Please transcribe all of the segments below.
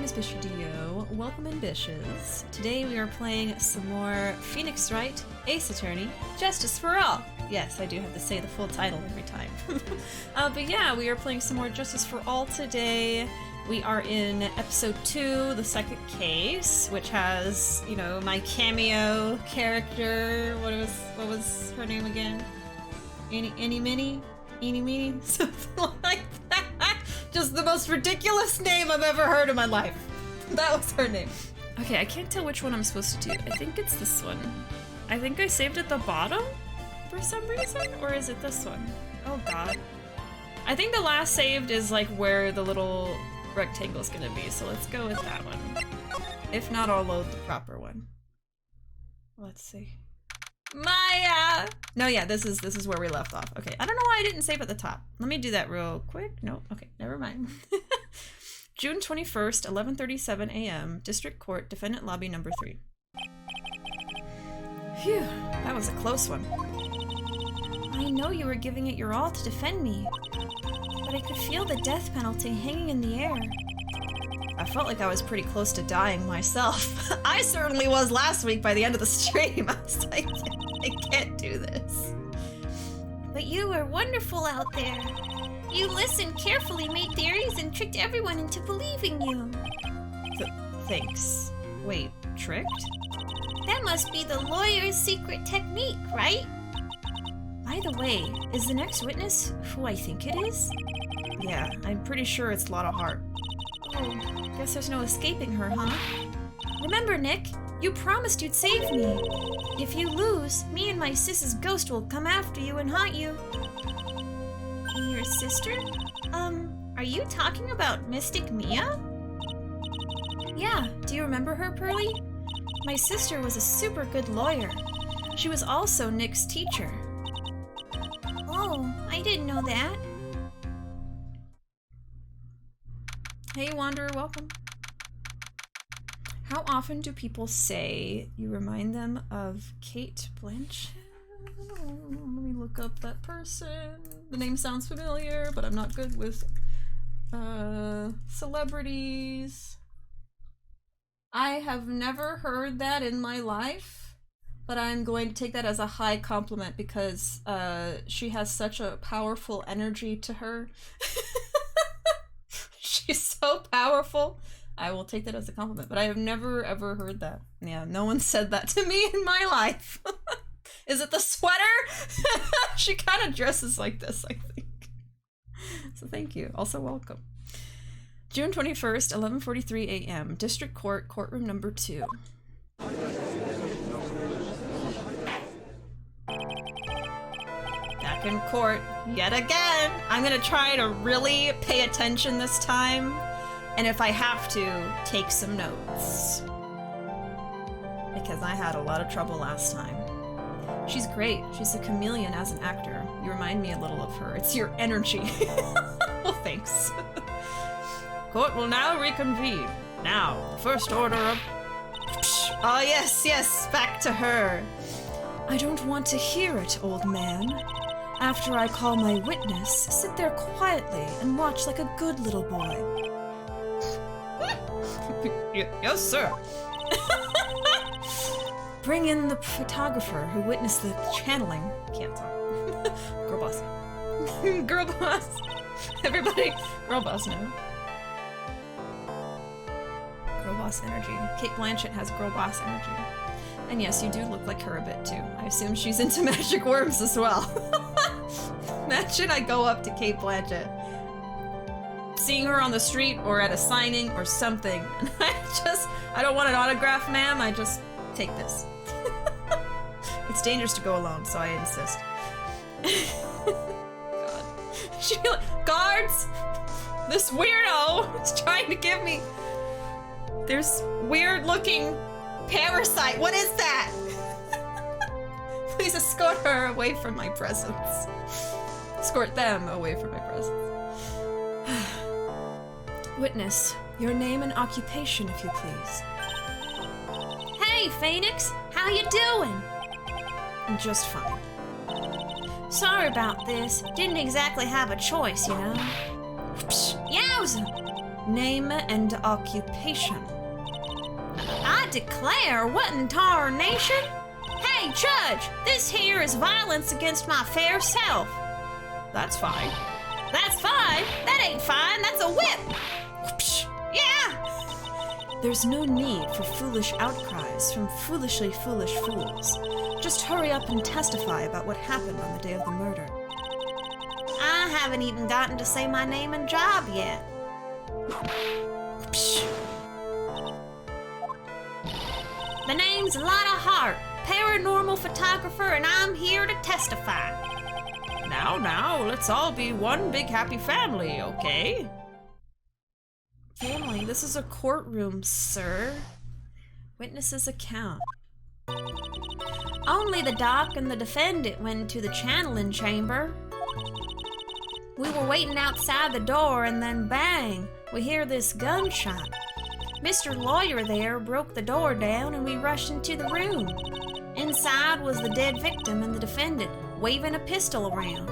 name is BishiDove. Welcome in Bishes. Today we are playing some more Phoenix Wright, Ace Attorney, Justice for All. Yes, I do have to say the full title every time. But yeah, we are playing some more Justice for All today. We are in episode 2, the second case, which has, you know, my cameo character. What was her name again? Ini Miney? Ini Miney? Something like that. Just the most ridiculous name I've ever heard in my life. That was her name. Okay, I can't tell which one I'm supposed to do. I think it's this one. I think I saved at the bottom for some reason, or is it this one? Oh god. I think the last saved is like where the little rectangle is gonna be, so let's go with that one. If not, I'll load the proper one. Let's see. Maya! No, yeah, this is where we left off. Okay, I don't know why I didn't save at the top. Let me do that real quick. No, okay, never mind. June 21st, 11:37 a.m. District Court, Defendant Lobby number 3. Phew, that was a close one. I know you were giving it your all to defend me, but I could feel the death penalty hanging in the air. I felt like I was pretty close to dying myself. I certainly was last week by the end of the stream. I was like, I can't do this. But you were wonderful out there. You listened carefully, made theories, and tricked everyone into believing you. Thanks. Wait, tricked? That must be the lawyer's secret technique, right? By the way, is the next witness who I think it is? Yeah, I'm pretty sure it's Lotta Hart. Oh, guess there's no escaping her, huh? Remember, Nick, you promised you'd save me. If you lose, me and my sis's ghost will come after you and haunt you. Your sister? Are you talking about Mystic Mia? Yeah, do you remember her, Pearly? My sister was a super good lawyer. She was also Nick's teacher. Oh, I didn't know that. Hey Wanderer, welcome. How often do people say you remind them of Cate Blanchett? Let me look up that person. The name sounds familiar, but I'm not good with celebrities. I have never heard that in my life, but I'm going to take that as a high compliment because she has such a powerful energy to her. She's so powerful. I will take that as a compliment, but I have never ever heard that. Yeah, no one said that to me in my life. Is it the sweater? She kind of dresses like this, I think. So thank you. Also welcome. June 21st, 11:43 a.m. District Court, courtroom number 2. Back in court yet again. I'm gonna try to really pay attention this time, and if I have to, take some notes. Because I had a lot of trouble last time. She's great. She's a chameleon as an actor. You remind me a little of her. It's your energy. Well, thanks. Court will now reconvene. Now, first order of... Oh, yes, yes, back to her. I don't want to hear it, old man. After I call my witness, sit there quietly and watch like a good little boy. Yes, sir. Bring in the photographer who witnessed the channeling. Can't talk. Girl boss. Girl boss. Everybody, girl boss now. Girl boss energy. Cate Blanchett has girl boss energy. And yes, you do look like her a bit too. I assume she's into magic worms as well. Imagine I go up to Cate Blanchett, seeing her on the street or at a signing or something, and I don't want an autograph, ma'am, I just take this. It's dangerous to go alone, so I insist. God. She'd be like, guards! This weirdo is trying to give me... There's weird-looking parasite. What is that? Please escort her away from my presence. Escort them away from my presence. Witness, your name and occupation, if you please. Hey, Phoenix! How you doing? I'm just fine. Sorry about this. Didn't exactly have a choice, you know. Yowza! Name and occupation. I declare, what in tarnation? Hey, Judge, this here is violence against my fair self. That's fine. That's fine? That ain't fine, that's a whip! Yeah! There's no need for foolish outcries from foolishly foolish fools. Just hurry up and testify about what happened on the day of the murder. I haven't even gotten to say my name and job yet. The name's Lotta Hart, paranormal photographer, and I'm here to testify. Now, let's all be one big happy family, okay? Family, this is a courtroom, sir. Witness's account. Only the doc and the defendant went to the channeling chamber. We were waiting outside the door, and then bang, we hear this gunshot. Mr. Lawyer there broke the door down, and we rushed into the room. Inside was the dead victim and the defendant, waving a pistol around.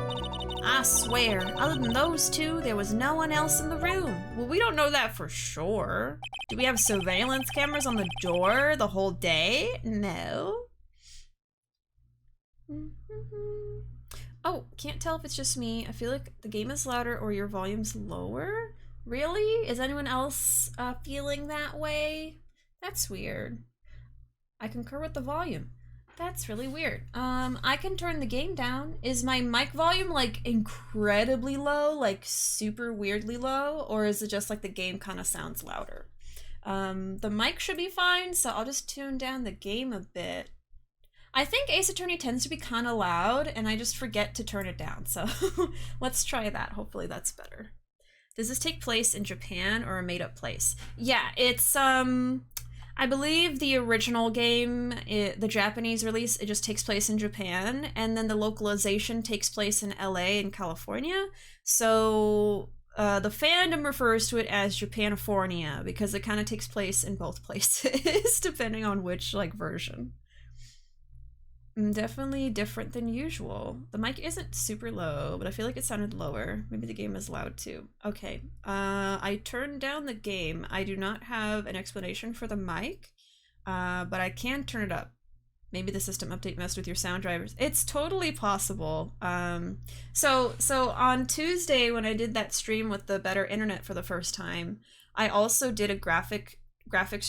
I swear, other than those two, there was no one else in the room. Well, we don't know that for sure. Do we have surveillance cameras on the door the whole day? No. Oh, can't tell if it's just me. I feel like the game is louder or your volume's lower. Really? Is anyone else feeling that way? That's weird. I concur with the volume. That's really weird. I can turn the game down. Is my mic volume like incredibly low, like super weirdly low, or is it just like the game kind of sounds louder? The mic should be fine, so I'll just tune down the game a bit. I think Ace Attorney tends to be kind of loud, and I just forget to turn it down, so let's try that. Hopefully that's better. Does this take place in Japan or a made-up place? Yeah, it's, I believe the original game, the Japanese release, it just takes place in Japan, and then the localization takes place in LA and California. So the fandom refers to it as Japanifornia because it kind of takes place in both places, depending on which like version. Definitely different than usual. The mic isn't super low, but I feel like it sounded lower. Maybe the game is loud too. Okay, I turned down the game. I do not have an explanation for the mic, but I can turn it up. Maybe the system update messed with your sound drivers. It's totally possible. So on Tuesday when I did that stream with the better internet for the first time, I also did a graphics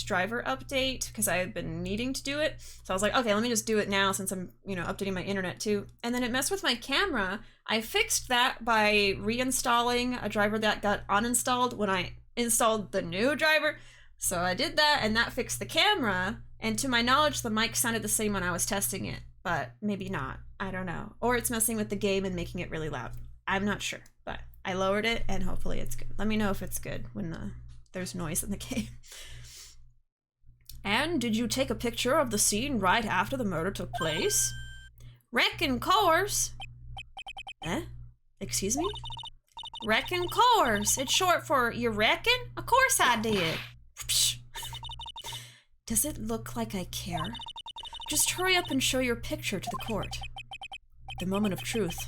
driver update because I had been needing to do it. So I was like, okay, let me just do it now since I'm, updating my internet too. And then it messed with my camera. I fixed that by reinstalling a driver that got uninstalled when I installed the new driver. So I did that and that fixed the camera. And to my knowledge, the mic sounded the same when I was testing it, but maybe not. I don't know. Or it's messing with the game and making it really loud. I'm not sure, but I lowered it and hopefully it's good. Let me know if it's good when there's noise in the game. And did you take a picture of the scene right after the murder took place? Reckon course. Eh? Excuse me? Reckon course. It's short for you reckon? Of course I did. Does it look like I care? Just hurry up and show your picture to the court. The moment of truth.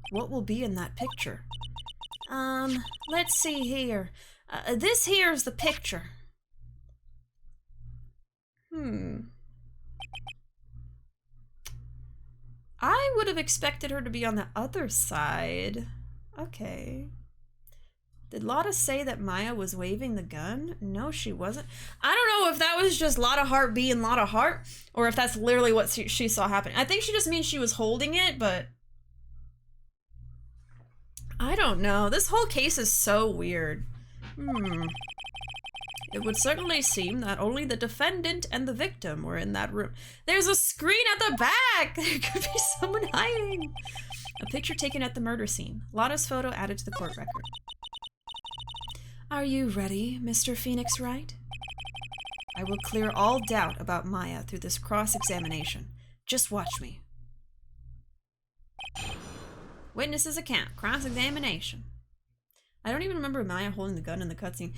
What will be in that picture? Let's see here. This here's the picture. I would have expected her to be on the other side. Okay. Did Lotta say that Maya was waving the gun? No, she wasn't. I don't know if that was just Lotta Hart being Lotta Hart, or if that's literally what she saw happen. I think she just means she was holding it, but I don't know. This whole case is so weird. It would certainly seem that only the defendant and the victim were in that room. There's a screen at the back! There could be someone hiding! A picture taken at the murder scene. Lotta's photo added to the court record. Are you ready, Mr. Phoenix Wright? I will clear all doubt about Maya through this cross-examination. Just watch me. Witness's account. Cross-examination. I don't even remember Maya holding the gun in the cutscene.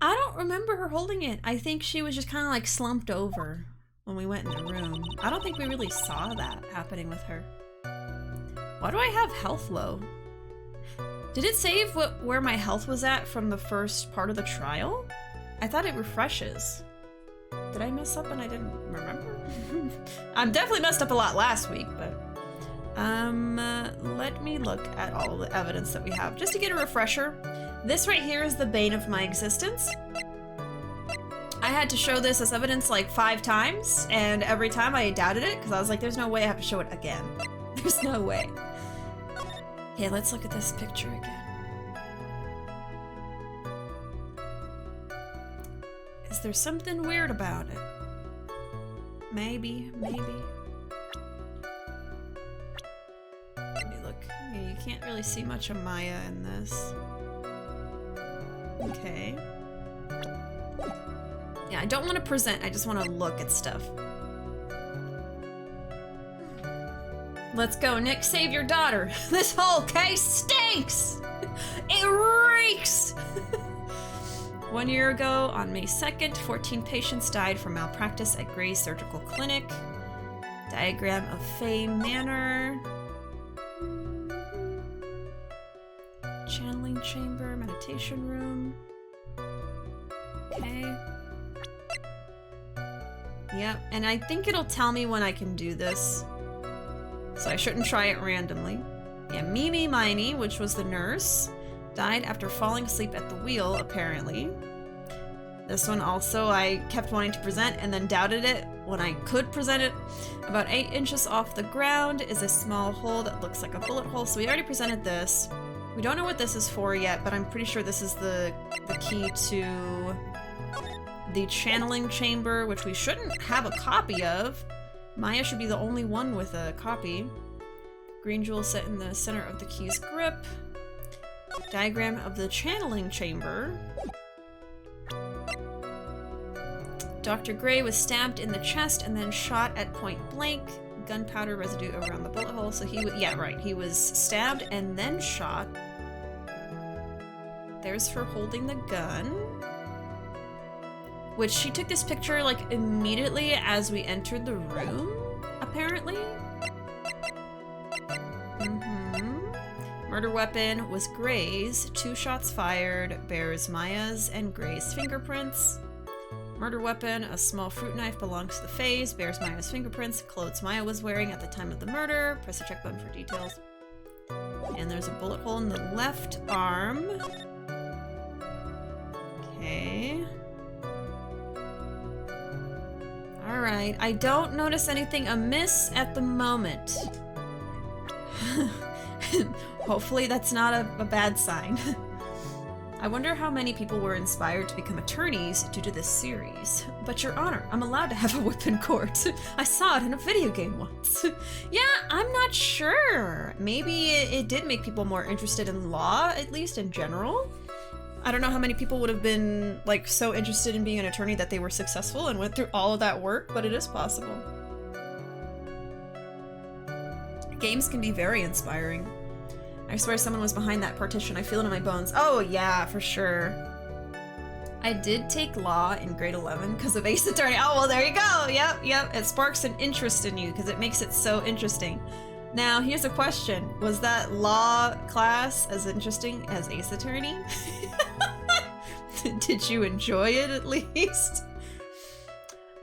I don't remember her holding it. I think she was just kind of like slumped over when we went in the room. I don't think we really saw that happening with her. Why do I have health low? Did it save where my health was at from the first part of the trial? I thought it refreshes. Did I mess up and I didn't remember? I'm definitely messed up a lot last week, but... let me look at all the evidence that we have, just to get a refresher. This right here is the bane of my existence. I had to show this as evidence like 5 times, and every time I doubted it, because I was like, there's no way I have to show it again. There's no way. Okay, let's look at this picture again. Is there something weird about it? Maybe. Maybe. Maybe look. Yeah, you can't really see much of Maya in this. Okay. Yeah, I don't want to present, I just want to look at stuff. Let's go, Nick, save your daughter. This whole case stinks! It reeks! 1 year ago, on May 2nd, 14 patients died from malpractice at Gray's Surgical Clinic. Diagram of Faye Manor. Channeling chamber, meditation room. Okay. Yep, and I think it'll tell me when I can do this. So I shouldn't try it randomly. Yeah, Ini Miney, which was the nurse, died after falling asleep at the wheel, apparently. This one also I kept wanting to present and then doubted it when I could present it. About 8 inches off the ground is a small hole that looks like a bullet hole, so we already presented this. We don't know what this is for yet, but I'm pretty sure this is the key to the channeling chamber, which we shouldn't have a copy of. Maya should be the only one with a copy. Green jewel set in the center of the key's grip. Diagram of the channeling chamber. Dr. Gray was stabbed in the chest and then shot at point blank. Gunpowder residue around the bullet hole, so he was, yeah, right, he was stabbed and then shot. There's her holding the gun. Which she took this picture like immediately as we entered the room, apparently. Murder weapon was Gray's. 2 shots fired, bears Maya's and Gray's fingerprints. Murder weapon, a small fruit knife, belongs to the Fays, bears Maya's fingerprints, clothes Maya was wearing at the time of the murder. Press the check button for details. And there's a bullet hole in the left arm. Okay. Alright, I don't notice anything amiss at the moment. Hopefully that's not a bad sign. I wonder how many people were inspired to become attorneys due to this series. But Your Honor, I'm allowed to have a whip in court. I saw it in a video game once. Yeah, I'm not sure. Maybe it did make people more interested in law, at least in general. I don't know how many people would have been like so interested in being an attorney that they were successful and went through all of that work, but it is possible. Games can be very inspiring. I swear someone was behind that partition. I feel it in my bones. Oh yeah, for sure. I did take law in grade 11 because of Ace Attorney. Oh, well, there you go. Yep. It sparks an interest in you because it makes it so interesting. Now, here's a question. Was that law class as interesting as Ace Attorney? Did you enjoy it at least?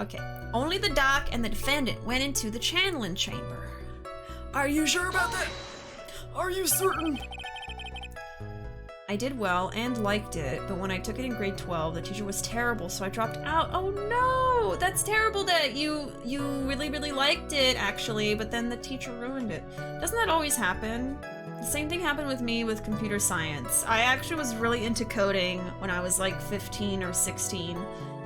Okay. Only the doc and the defendant went into the channeling chamber. Are you sure about that? Are you certain? I did well and liked it, but when I took it in grade 12, the teacher was terrible, so I dropped out. Oh no! That's terrible that you really, really liked it, actually, but then the teacher ruined it. Doesn't that always happen? The same thing happened with me with computer science. I actually was really into coding when I was like 15 or 16,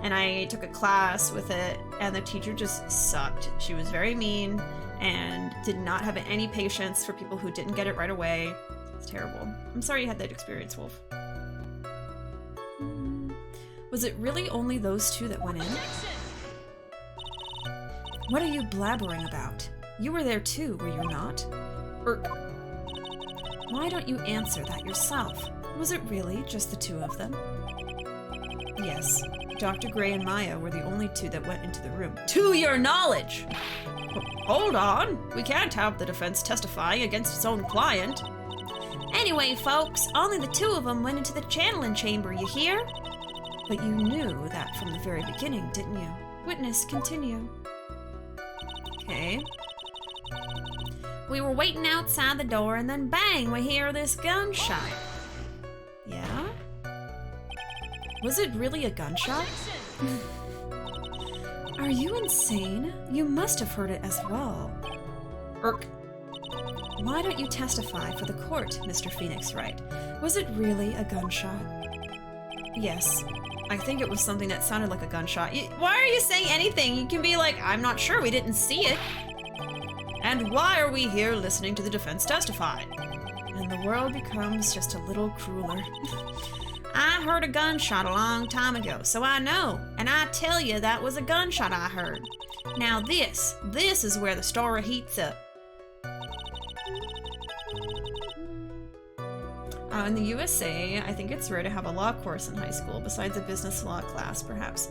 and I took a class with it, and the teacher just sucked. She was very mean and did not have any patience for people who didn't get it right away. It's terrible. I'm sorry you had that experience, Wolf. Was it really only those two that went in? What are you blabbering about? You were there too, were you not? Why don't you answer that yourself? Was it really just the two of them? Yes, Dr. Gray and Maya were the only two that went into the room. To your knowledge! Hold on, we can't have the defense testifying against its own client. Anyway, folks, only the two of them went into the channeling chamber, you hear? But you knew that from the very beginning, didn't you? Witness, continue. Okay. We were waiting outside the door, and then bang, we hear this gunshot. Yeah? Was it really a gunshot? Are you insane? You must have heard it as well. Why don't you testify for the court, Mr. Phoenix Wright? Was it really a gunshot? Yes. I think it was something that sounded like a gunshot. Why are you saying anything? You can be like, I'm not sure, we didn't see it. And why are we here listening to the defense testify? And the world becomes just a little crueler. I heard a gunshot a long time ago, so I know. And I tell you, that was a gunshot I heard. Now this is where the story heats up. In the USA, I think it's rare to have a law course in high school, besides a business law class, perhaps.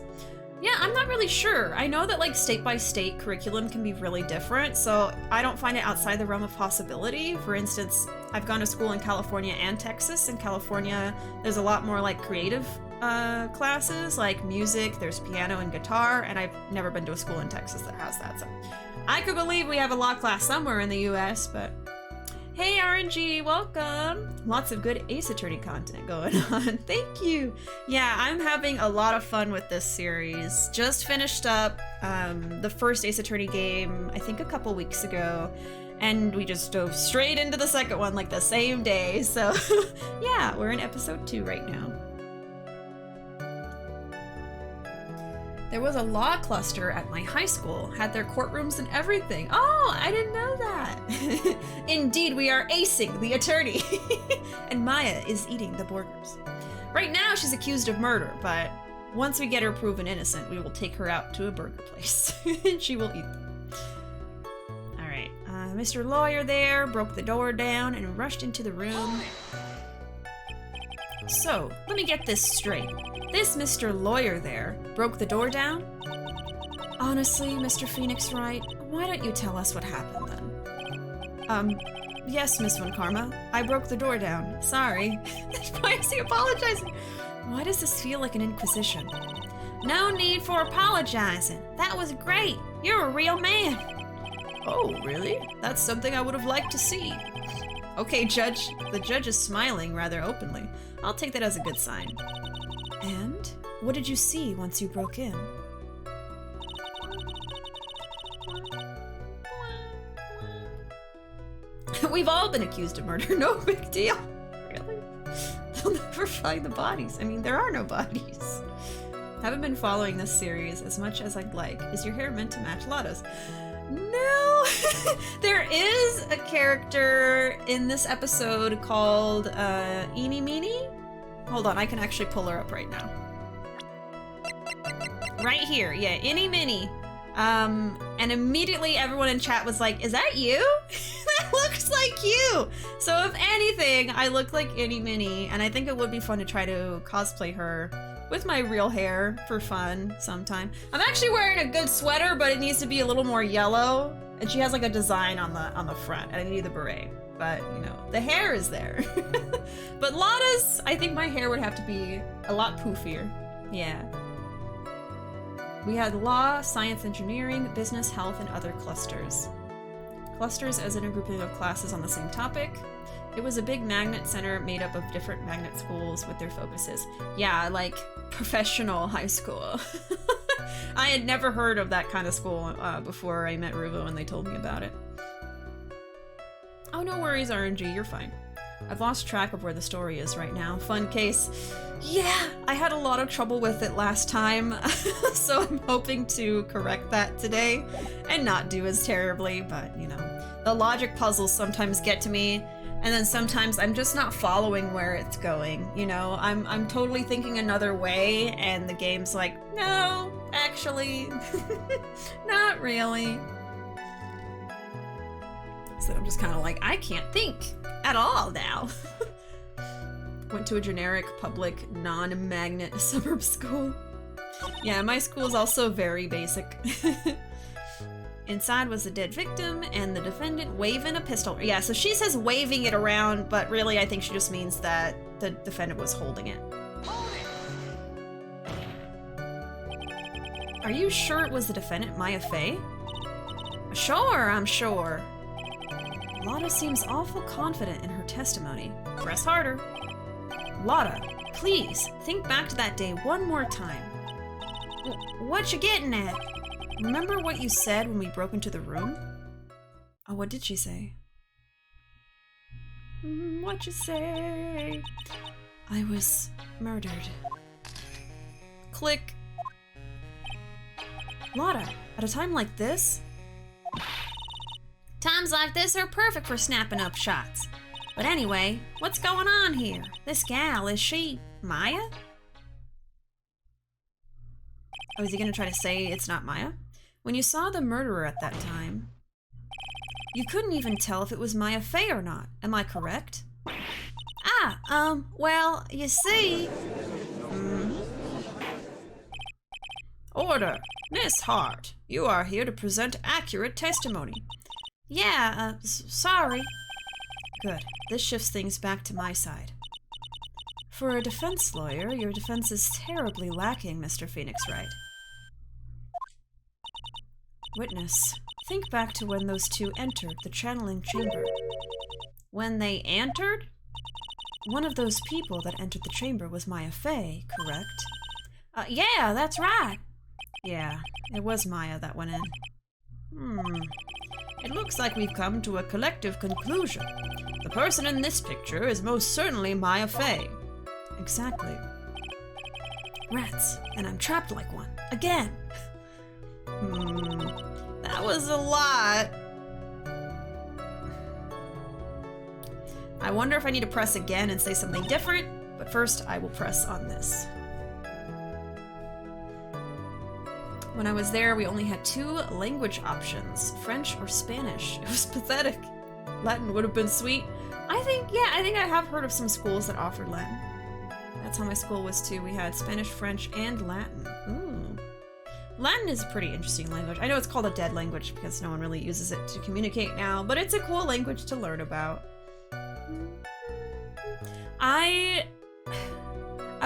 Yeah, I'm not really sure. I know that, like, state-by-state curriculum can be really different, so I don't find it outside the realm of possibility. For instance, I've gone to school in California and Texas. In California, there's a lot more, like, creative classes, like music, there's piano and guitar, and I've never been to a school in Texas that has that, so I could believe we have a law class somewhere in the US, but... Hey RNG, welcome! Lots of good Ace Attorney content going on. Thank you! Yeah, I'm having a lot of fun with this series. Just finished up the first Ace Attorney game, I think a couple weeks ago, and we just dove straight into the second one like the same day, so yeah, we're in episode 2 right now. There was a law cluster at my high school, had their courtrooms and everything. Oh, I didn't know that. Indeed, we are acing the attorney. And Maya is eating the burgers. Right now, she's accused of murder, but once we get her proven innocent, we will take her out to a burger place. And she will eat them. All right, Mr. Lawyer there broke the door down and rushed into the room. So, let me get this straight. This Mr. Lawyer there broke the door down? Honestly, Mr. Phoenix Wright, why don't you tell us what happened then? Yes, Miss Von Karma. I broke the door down. Sorry. Why is he apologizing? Why does this feel like an inquisition? No need for apologizing. That was great. You're a real man. Oh, really? That's something I would have liked to see. Okay, Judge. The judge is smiling rather openly. I'll take that as a good sign. And? What did you see once you broke in? We've all been accused of murder, no big deal. Really? They'll never find the bodies. I mean, there are no bodies. Haven't been following this series as much as I'd like. Is your hair meant to match Lotta's? No! There is a character in this episode called Ini Miney? Hold on, I can actually pull her up right now. Right here, yeah, Ini Miney. And immediately everyone in chat was like, is that you? That looks like you! So if anything, I look like Ini Miney, and I think it would be fun to try to cosplay her with my real hair for fun sometime. I'm actually wearing a good sweater, but it needs to be a little more yellow. And she has like a design on the front, and I need the beret. But, you know, the hair is there. But Lotta's, I think my hair would have to be a lot poofier. Yeah. We had law, science, engineering, business, health, and other clusters. Clusters as in a grouping of classes on the same topic. It was a big magnet center made up of different magnet schools with their focuses. Yeah, like professional high school. I had never heard of that kind of school before I met Ruuuvo and they told me about it. Oh, no worries, RNG, you're fine. I've lost track of where the story is right now. Fun case. Yeah, I had a lot of trouble with it last time, so I'm hoping to correct that today and not do as terribly, but, you know, the logic puzzles sometimes get to me, and then sometimes I'm just not following where it's going, you know? I'm totally thinking another way, and the game's like, no, actually, not really. So I'm just kind of like, I can't think at all now. Went to a generic, public, non-magnet suburb school. Yeah, my school is also very basic. Inside was the dead victim and the defendant waving a pistol. Yeah, so she says waving it around, but really I think she just means that the defendant was holding it. Are you sure it was the defendant, Maya Fey? Sure, I'm sure. Lotta seems awful confident in her testimony. Press harder. Lotta, please, think back to that day one more time. What you getting at? Remember what you said when we broke into the room? Oh, what did she say? What'd you say? I was murdered. Click. Lotta, at a time like this? Times like this are perfect for snapping up shots. But anyway, what's going on here? This gal, is she Maya? Oh, is he gonna try to say it's not Maya? When you saw the murderer at that time, you couldn't even tell if it was Maya Fey or not. Am I correct? Well, you see... Order! Miss Hart, you are here to present accurate testimony. Yeah, sorry. Good. This shifts things back to my side. For a defense lawyer, your defense is terribly lacking, Mr. Phoenix Wright. Witness, think back to when those two entered the channeling chamber. When they entered? One of those people that entered the chamber was Maya Fey, correct? Yeah, that's right. Yeah, it was Maya that went in. It looks like we've come to a collective conclusion. The person in this picture is most certainly Maya Fey. Exactly. Rats, and I'm trapped like one. Again! That was a lot. I wonder if I need to press again and say something different, but first I will press on this. When I was there, we only had 2 language options, French or Spanish. It was pathetic. Latin would have been sweet. I think I have heard of some schools that offered Latin. That's how my school was too. We had Spanish, French, and Latin. Ooh. Latin is a pretty interesting language. I know it's called a dead language because no one really uses it to communicate now, but it's a cool language to learn about. I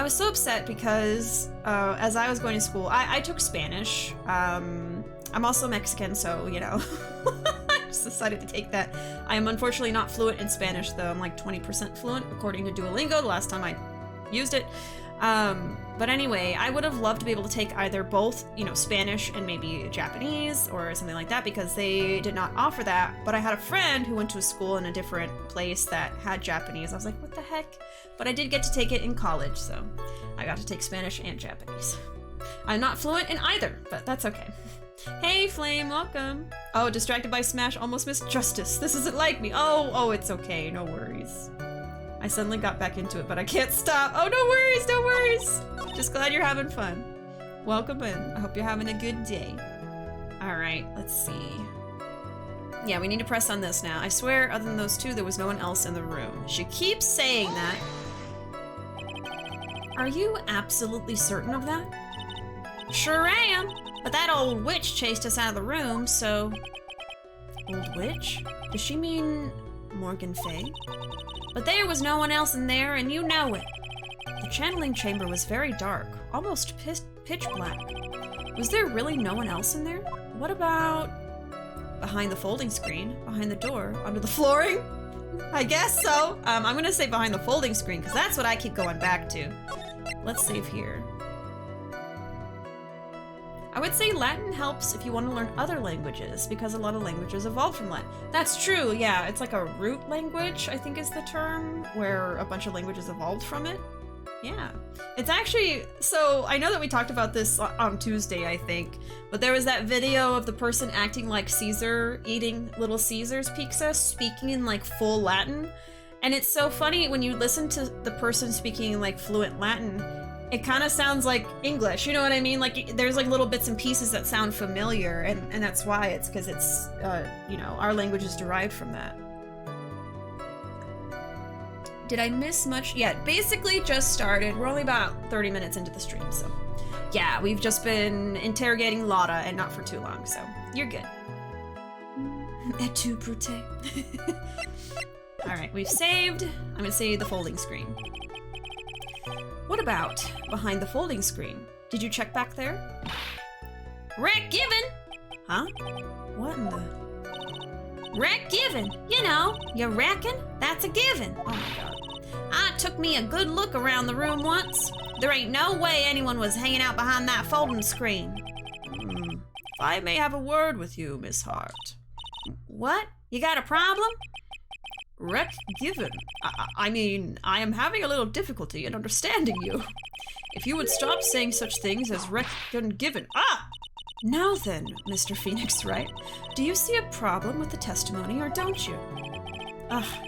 was so upset because as I was going to school, I took Spanish. I'm also Mexican, so, you know, I just decided to take that. I am unfortunately not fluent in Spanish, though. I'm like 20% fluent, according to Duolingo, the last time I used it. But anyway, I would have loved to be able to take either both, you know, Spanish and maybe Japanese or something like that, because they did not offer that. But I had a friend who went to a school in a different place that had Japanese. I was like, what the heck? But I did get to take it in college, so I got to take Spanish and Japanese. I'm not fluent in either, but that's okay. Hey, Flame, welcome. Oh, distracted by Smash, almost missed Justice. This isn't like me. Oh, it's okay, no worries. I suddenly got back into it, but I can't stop. Oh, no worries, no worries. Just glad you're having fun. Welcome in. I hope you're having a good day. All right, let's see. Yeah, we need to press on this now. I swear, other than those 2, there was no one else in the room. She keeps saying that. Are you absolutely certain of that? Sure am, but that old witch chased us out of the room, so... Old witch? Does she mean Morgan Fey? But there was no one else in there, and you know it. The channeling chamber was very dark, almost pitch black. Was there really no one else in there? What about... behind the folding screen, behind the door, under the flooring? I guess so. I'm gonna say behind the folding screen, because that's what I keep going back to. Let's save here. I would say Latin helps if you want to learn other languages, because a lot of languages evolved from Latin. That's true, yeah. It's like a root language, I think is the term, where a bunch of languages evolved from it. Yeah. It's actually, so I know that we talked about this on Tuesday, I think, but there was that video of the person acting like Caesar, eating Little Caesar's pizza, speaking in like full Latin. And it's so funny when you listen to the person speaking like fluent Latin, it kind of sounds like English, you know what I mean? Like, there's like little bits and pieces that sound familiar, and that's why. It's because it's, you know, our language is derived from that. Did I miss much? Yeah, basically just started. We're only about 30 minutes into the stream, so. Yeah, we've just been interrogating Lotta, and not for too long, so you're good. Et tu, Brute? Alright, we've saved. I'm gonna say the folding screen. What about behind the folding screen? Did you check back there? Wreck given! Huh? What in the... Wreck given! You know, you reckon? That's a given. Oh my god. I took me a good look around the room once. There ain't no way anyone was hanging out behind that folding screen. If I may have a word with you, Miss Hart. What? You got a problem? Wreck given. I mean, I am having a little difficulty in understanding you. If you would stop saying such things as wreck given. Ah! Now then, Mr. Phoenix Wright, do you see a problem with the testimony or don't you?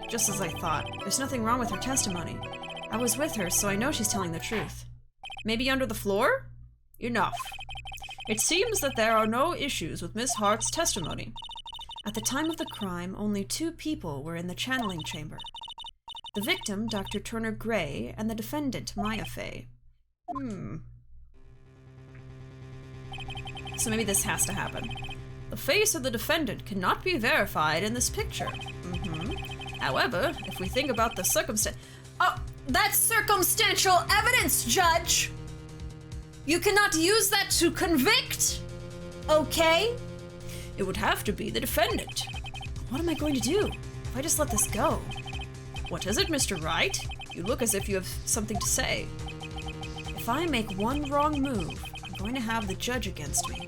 Just as I thought. There's nothing wrong with her testimony. I was with her, so I know she's telling the truth. Maybe under the floor? Enough. It seems that there are no issues with Miss Hart's testimony. At the time of the crime, only 2 people were in the channeling chamber. The victim, Dr. Turner Gray, and the defendant, Maya Fey. So maybe this has to happen. The face of the defendant cannot be verified in this picture. However, if we think about the circumstance... Oh, that's circumstantial evidence, Judge! You cannot use that to convict, okay? It would have to be the defendant. What am I going to do if I just let this go? What is it, Mr. Wright? You look as if you have something to say. If I make one wrong move, I'm going to have the judge against me.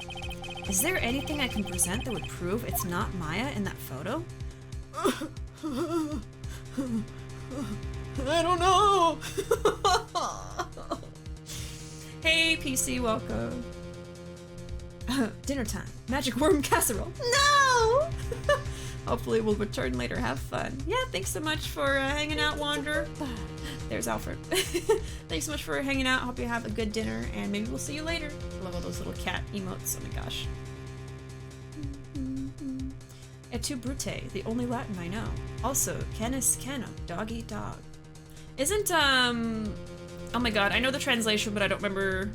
Is there anything I can present that would prove it's not Maya in that photo? I don't know. Hey, PC, welcome. Dinner time. Magic worm casserole. No! Hopefully we'll return later. Have fun. Yeah, thanks so much for hanging out, Wanderer. There's Alfred. Thanks so much for hanging out. Hope you have a good dinner, and maybe we'll see you later. Love all those little cat emotes. Oh my gosh. Et tu, Brute, the only Latin I know. Also, canis cano, dog eat dog. Isn't, oh my god, I know the translation, but I don't remember.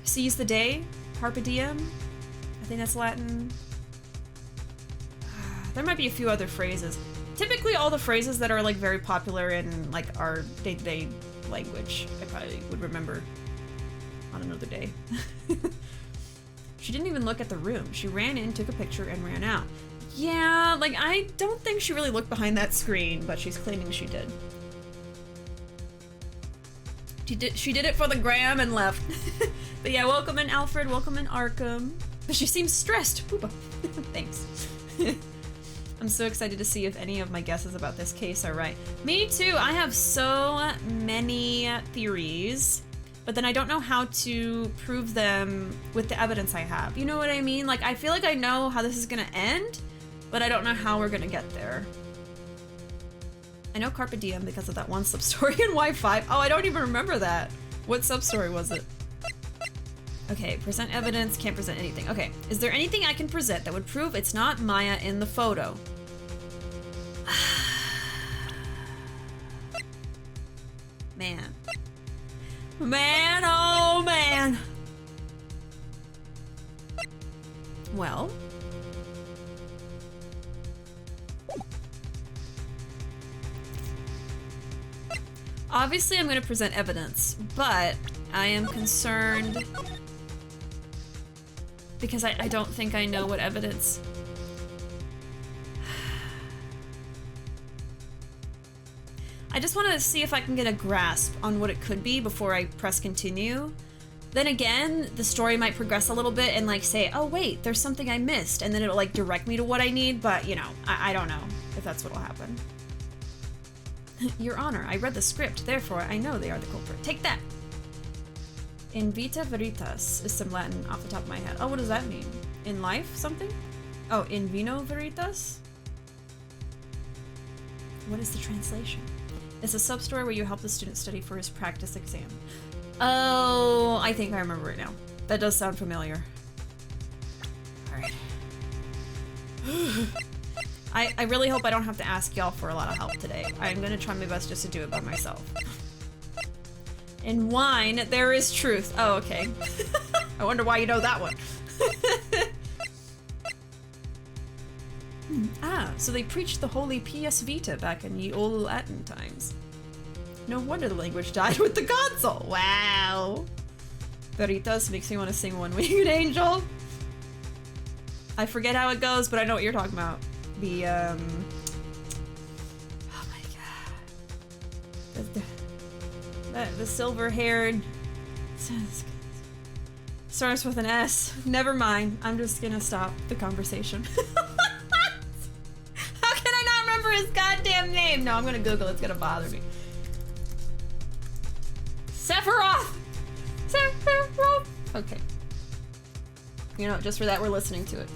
Seize the day? Carpe diem? I think that's Latin. There might be a few other phrases. Typically all the phrases that are like very popular in like our day-to-day language, I probably would remember on another day. She didn't even look at the room. She ran in, took a picture, and ran out. Yeah, like I don't think she really looked behind that screen, but she's claiming she did. She did it for the gram and left. But yeah, welcome in Alfred, welcome in Arkham. But she seems stressed. Poopa. Thanks. I'm so excited to see if any of my guesses about this case are right. Me too, I have so many theories, but then I don't know how to prove them with the evidence I have. You know what I mean? Like, I feel like I know how this is gonna end, but I don't know how we're gonna get there. I know Carpe Diem because of that one sub-story in Y5. Oh, I don't even remember that. What sub-story was it? Okay, present evidence, can't present anything. Okay, is there anything I can present that would prove it's not Maya in the photo? Man. Man, oh man! Well... obviously, I'm going to present evidence, but I am concerned because I don't think I know what evidence. I just want to see if I can get a grasp on what it could be before I press continue. Then again, the story might progress a little bit and like say, oh wait, there's something I missed, and then it'll like direct me to what I need, but you know, I don't know if that's what'll happen. Your Honor, I read the script, therefore I know they are the culprit. Take that! In vita veritas is some Latin off the top of my head. Oh, what does that mean? In life, something? Oh, in vino veritas? What is the translation? It's a sub-story where you help the student study for his practice exam. Oh, I think I remember it now. That does sound familiar. Alright. I really hope I don't have to ask y'all for a lot of help today. I'm gonna try my best just to do it by myself. In wine, there is truth. Oh, okay. I wonder why you know that one. So they preached the holy PS Vita back in ye old Latin times. No wonder the language died with the console. Wow. Veritas makes me want to sing One Winged Angel. I forget how it goes, but I know what you're talking about. The, oh my god. The silver-haired... Starts with an S. Never mind. I'm just gonna stop the conversation. How can I not remember his goddamn name? No, I'm gonna Google it. It's gonna bother me. Sephiroth! Sephiroth! Okay. You know, just for that, we're listening to it.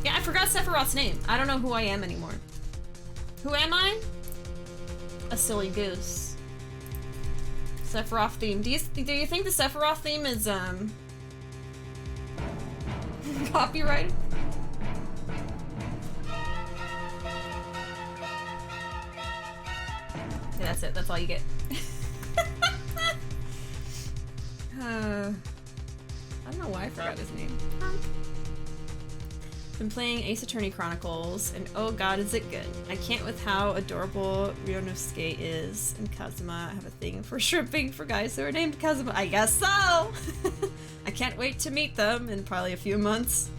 Yeah, I forgot Sephiroth's name. I don't know who I am anymore. Who am I? A silly goose. Sephiroth theme. Do you think the Sephiroth theme is, copyrighted? Okay, that's it. That's all you get. I don't know why I forgot his name. Been playing Ace Attorney Chronicles, and oh god, is it good. I can't with how adorable Ryonosuke is, and Kazuma. I have a thing for shrimping for guys who are named Kazuma. I guess so! I can't wait to meet them in probably a few months.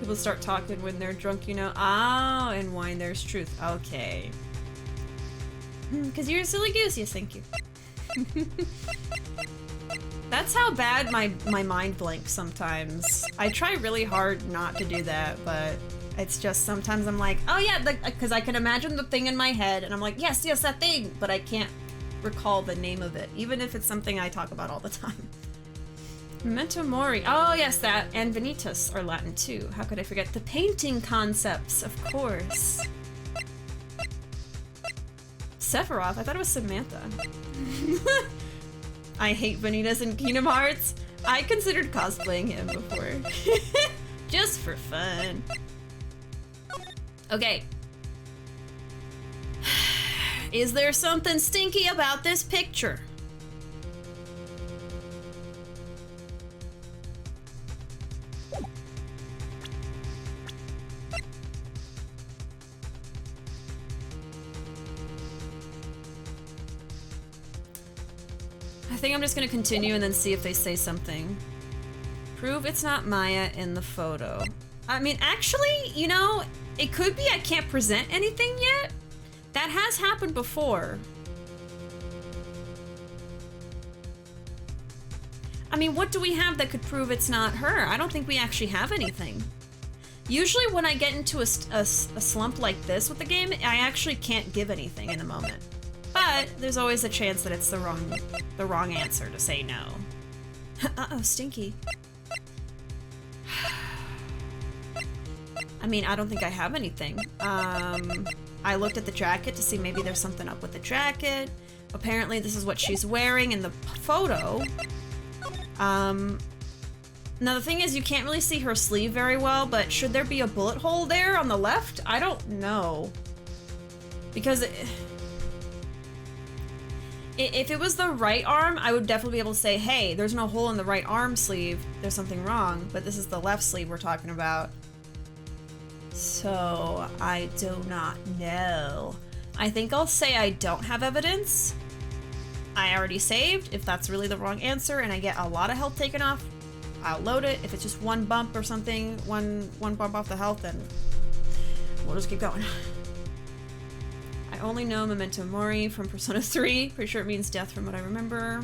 People start talking when they're drunk, you know. Oh, and wine there's truth. Okay. Because you're a silly goose, yes, thank you. That's how bad my mind blanks sometimes. I try really hard not to do that, but it's just sometimes I'm like, oh yeah, because I can imagine the thing in my head, and I'm like, yes, that thing, but I can't recall the name of it, even if it's something I talk about all the time. Memento Mori. Oh yes, that. And Vanitas are Latin too. How could I forget? The painting concepts, of course. Sephiroth? I thought it was Samantha. I hate Vanitas in Kingdom Hearts. I considered cosplaying him before. Just for fun. Okay. Is there something stinky about this picture? I think I'm just gonna continue and then see if they say something. Prove it's not Maya in the photo. I mean, actually, you know, it could be I can't present anything yet. That has happened before. I mean, what do we have that could prove it's not her? I don't think we actually have anything. Usually when I get into a slump like this with the game, I actually can't give anything in the moment. But there's always a chance that it's the wrong answer to say no. Uh-oh, stinky. I mean, I don't think I have anything. I looked at the jacket to see maybe there's something up with the jacket. Apparently this is what she's wearing in the photo. Now the thing is, you can't really see her sleeve very well, but should there be a bullet hole there on the left? I don't know. Because if it was the right arm, I would definitely be able to say, hey, there's no hole in the right arm sleeve. There's something wrong. But this is the left sleeve we're talking about. So, I do not know. I think I'll say I don't have evidence. I already saved. If that's really the wrong answer and I get a lot of health taken off, I'll load it. If it's just one bump or something, one bump off the health, then we'll just keep going. I only know Memento Mori from Persona 3. Pretty sure it means death from what I remember.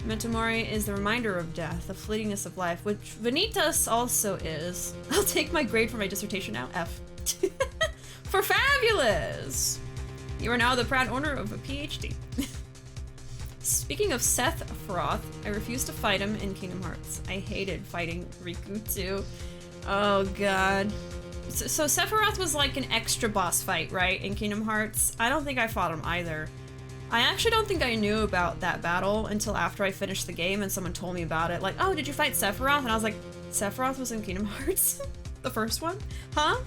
Memento Mori is the reminder of death, the fleetingness of life, which Vanitas also is. I'll take my grade for my dissertation now, F. For fabulous! You are now the proud owner of a PhD. Speaking of Sephiroth, I refuse to fight him in Kingdom Hearts. I hated fighting Riku too. Oh god. So Sephiroth was like an extra boss fight, right, in Kingdom Hearts? I don't think I fought him either. I actually don't think I knew about that battle until after I finished the game and someone told me about it. Like, oh, did you fight Sephiroth? And I was like, Sephiroth was in Kingdom Hearts? The first one? Huh?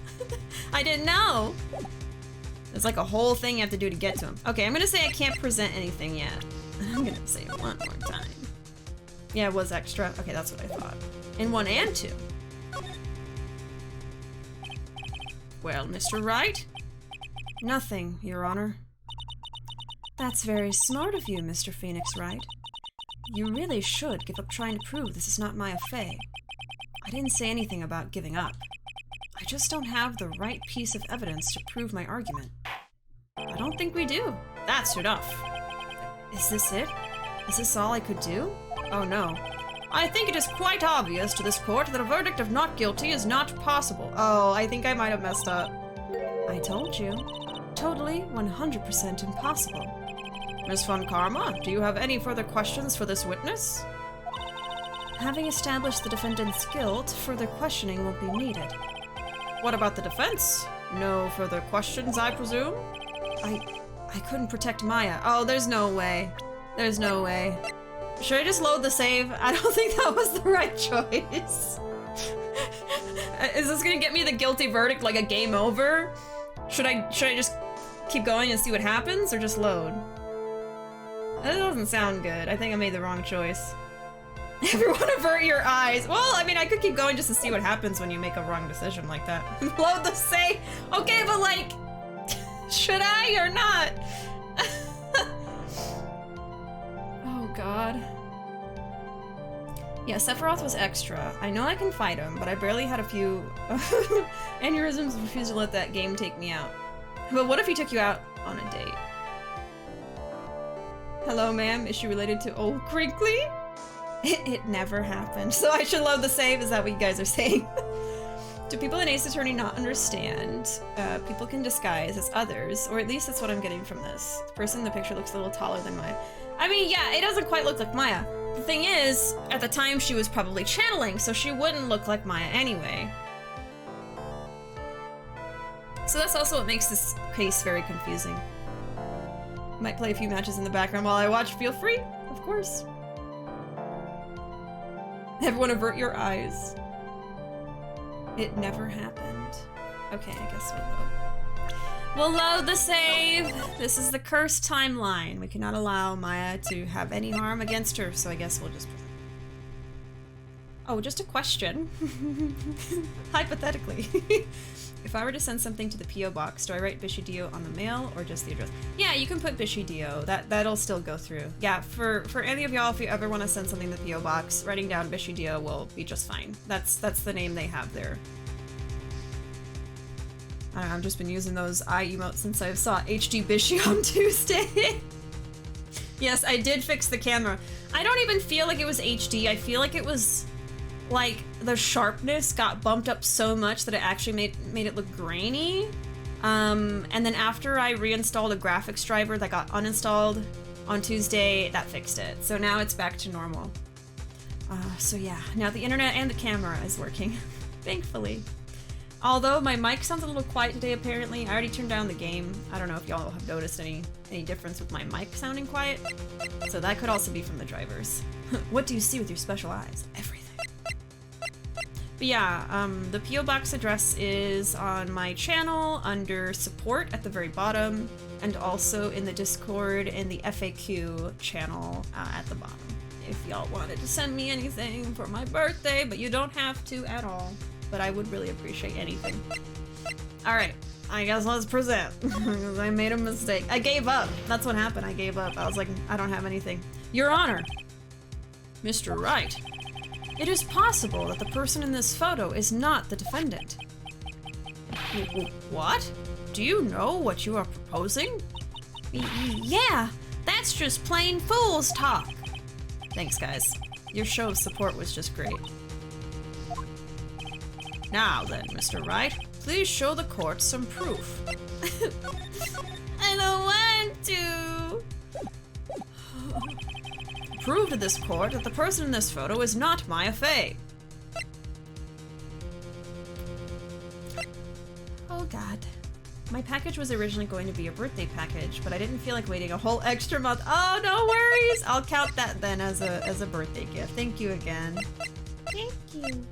I didn't know. It's like a whole thing you have to do to get to him. Okay, I'm gonna say I can't present anything yet. I'm gonna say it one more time. Yeah, it was extra. Okay, that's what I thought. In 1 and 2. Well, Mr. Wright? Nothing, Your Honor. That's very smart of you, Mr. Phoenix Wright. You really should give up trying to prove this is not Maya Fey. I didn't say anything about giving up. I just don't have the right piece of evidence to prove my argument. I don't think we do. That's enough. Is this it? Is this all I could do? Oh no. I think it is quite obvious to this court that a verdict of not guilty is not possible. Oh, I think I might have messed up. I told you. Totally 100% impossible. Miss Von Karma, do you have any further questions for this witness? Having established the defendant's guilt, further questioning will be needed. What about the defense? No further questions, I presume? I couldn't protect Maya. Oh, there's no way. There's no way. Should I just load the save? I don't think that was the right choice. Is this gonna get me the guilty verdict like a game over? Should I just keep going and see what happens, or just load? That doesn't sound good. I think I made the wrong choice. Everyone avert your eyes. Well, I mean, I could keep going just to see what happens when you make a wrong decision like that. Load the save. Okay, but like, should I or not? Oh god. Yeah, Sephiroth was extra. I know I can fight him, but I barely had a few aneurysms and refused to let that game take me out. But what if he took you out on a date? Hello, ma'am. Is she related to Old Crinkly? It never happened. So I should load the save? Is that what you guys are saying? Do people in Ace Attorney not understand? People can disguise as others, or at least that's what I'm getting from this. The person in the picture looks a little taller than Maya. I mean, yeah, it doesn't quite look like Maya. The thing is, at the time she was probably channeling, so she wouldn't look like Maya anyway. So that's also what makes this case very confusing. Might play a few matches in the background while I watch. Feel free, of course. Everyone avert your eyes. It never happened. Okay, I guess we'll load the save. This is the cursed timeline. We cannot allow Maya to have any harm against her, so I guess we'll just... Oh, just a question. Hypothetically. If I were to send something to the P.O. box, do I write BishiDove on the mail or just the address? Yeah, you can put BishiDove. That'll still go through. Yeah, for any of y'all, if you ever want to send something to the P.O. box, writing down BishiDove will be just fine. That's the name they have there. I don't know, I've just been using those eye emotes since I saw HD Bishi on Tuesday. Yes, I did fix the camera. I don't even feel like it was HD. I feel like it was... like, the sharpness got bumped up so much that it actually made it look grainy. And then after I reinstalled a graphics driver that got uninstalled on Tuesday, that fixed it. So now it's back to normal. So yeah, now the internet and the camera is working, thankfully. Although my mic sounds a little quiet today, apparently. I already turned down the game. I don't know if y'all have noticed any difference with my mic sounding quiet. So that could also be from the drivers. What do you see with your special eyes? Everything. But yeah, the P.O. Box address is on my channel under support at the very bottom, and also in the Discord and the FAQ channel at the bottom. If y'all wanted to send me anything for my birthday, but you don't have to at all. But I would really appreciate anything. Alright, I guess let's present. Because I made a mistake. I gave up. That's what happened. I gave up. I was like, I don't have anything. Your Honor! Mr. Wright. It is possible that the person in this photo is not the defendant. What? Do you know what you are proposing? Yeah, that's just plain fool's talk. Thanks, guys. Your show of support was just great. Now then, Mr. Wright, please show the court some proof. I don't want to. Prove to this court that the person in this photo is not Maya Fey. Oh god. My package was originally going to be a birthday package, but I didn't feel like waiting a whole extra month. Oh, no worries! I'll count that then as a birthday gift. Thank you again. Thank you.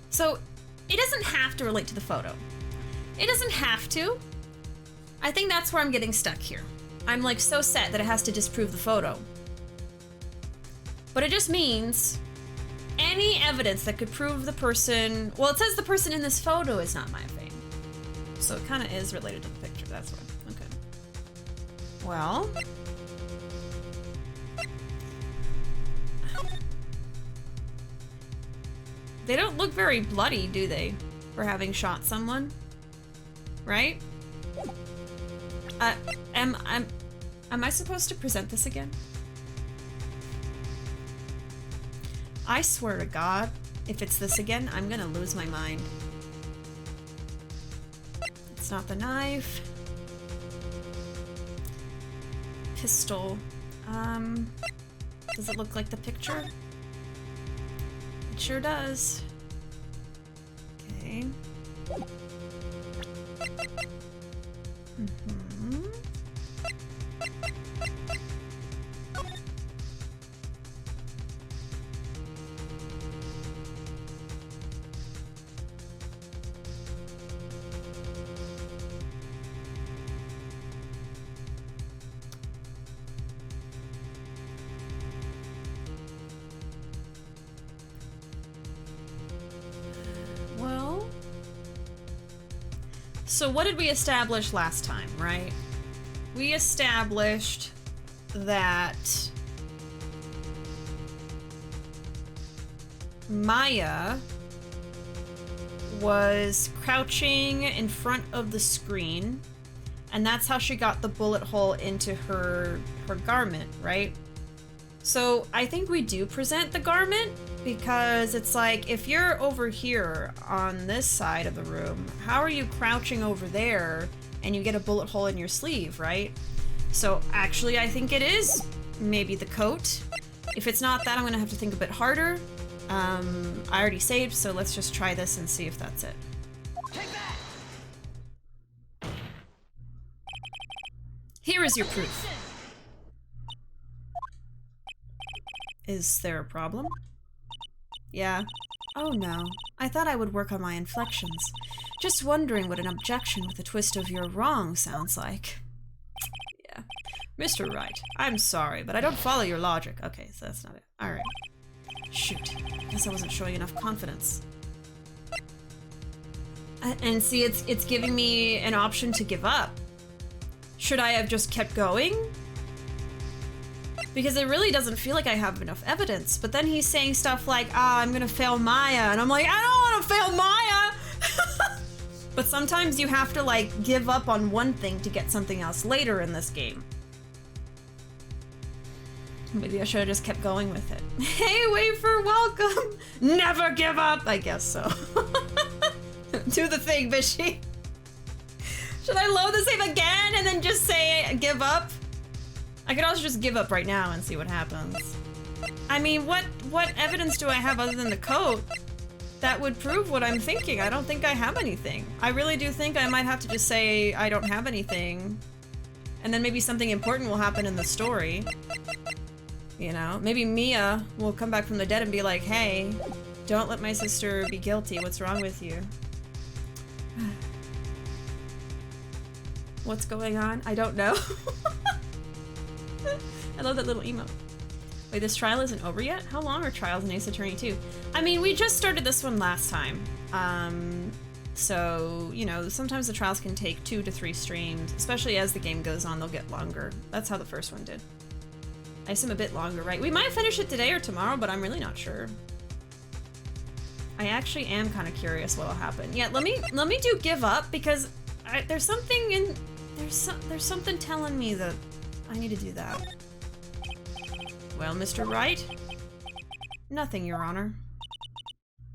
So, it doesn't have to relate to the photo. It doesn't have to. I think that's where I'm getting stuck here. I'm like so set that it has to disprove the photo. But it just means any evidence that could prove the person... Well, it says the person in this photo is not Maya Fey. So it kind of is related to the picture, that's why. Okay. Well... They don't look very bloody, do they? For having shot someone? Right? Am I supposed to present this again? I swear to God, if it's this again, I'm gonna lose my mind. It's not the knife. Pistol. Does it look like the picture? It sure does. Okay. So what did we establish last time, right? We established that Maya was crouching in front of the screen, and that's how she got the bullet hole into her garment, right? So I think we do present the garment, because it's like, if you're over here on this side of the room, how are you crouching over there and you get a bullet hole in your sleeve, right? So actually, I think it is maybe the coat. If it's not that, I'm gonna have to think a bit harder. I already saved, so let's just try this and see if that's it. Take that! Here is your proof. Is there a problem? Yeah. Oh no. I thought I would work on my inflections. Just wondering what an objection with a twist of "you're wrong" sounds like. Yeah. Mr. Wright, I'm sorry, but I don't follow your logic. Okay, so that's not it. Alright. Shoot. Guess I wasn't showing enough confidence. And see, it's giving me an option to give up. Should I have just kept going? Because it really doesn't feel like I have enough evidence. But then he's saying stuff like, I'm gonna fail Maya. And I'm like, I don't wanna fail Maya! But sometimes you have to, like, give up on one thing to get something else later in this game. Maybe I should have just kept going with it. Hey, Wafer, welcome! Never give up! I guess so. Do the thing, Bishi. Should I load the save again and then just say give up? I could also just give up right now and see what happens. I mean, what evidence do I have other than the coat that would prove what I'm thinking? I don't think I have anything. I really do think I might have to just say I don't have anything. And then maybe something important will happen in the story. You know, maybe Mia will come back from the dead and be like, hey, don't let my sister be guilty. What's wrong with you? What's going on? I don't know. I love that little emote. Wait, this trial isn't over yet? How long are trials in Ace Attorney 2? I mean, we just started this one last time. So, you know, sometimes the trials can take 2 to 3 streams, especially as the game goes on, they'll get longer. That's how the first one did. I assume a bit longer, right? We might finish it today or tomorrow, but I'm really not sure. I actually am kind of curious what'll happen. Yeah, let me do give up, because there's something in... There's something telling me that I need to do that. Well, Mr. Wright? Nothing, Your Honor.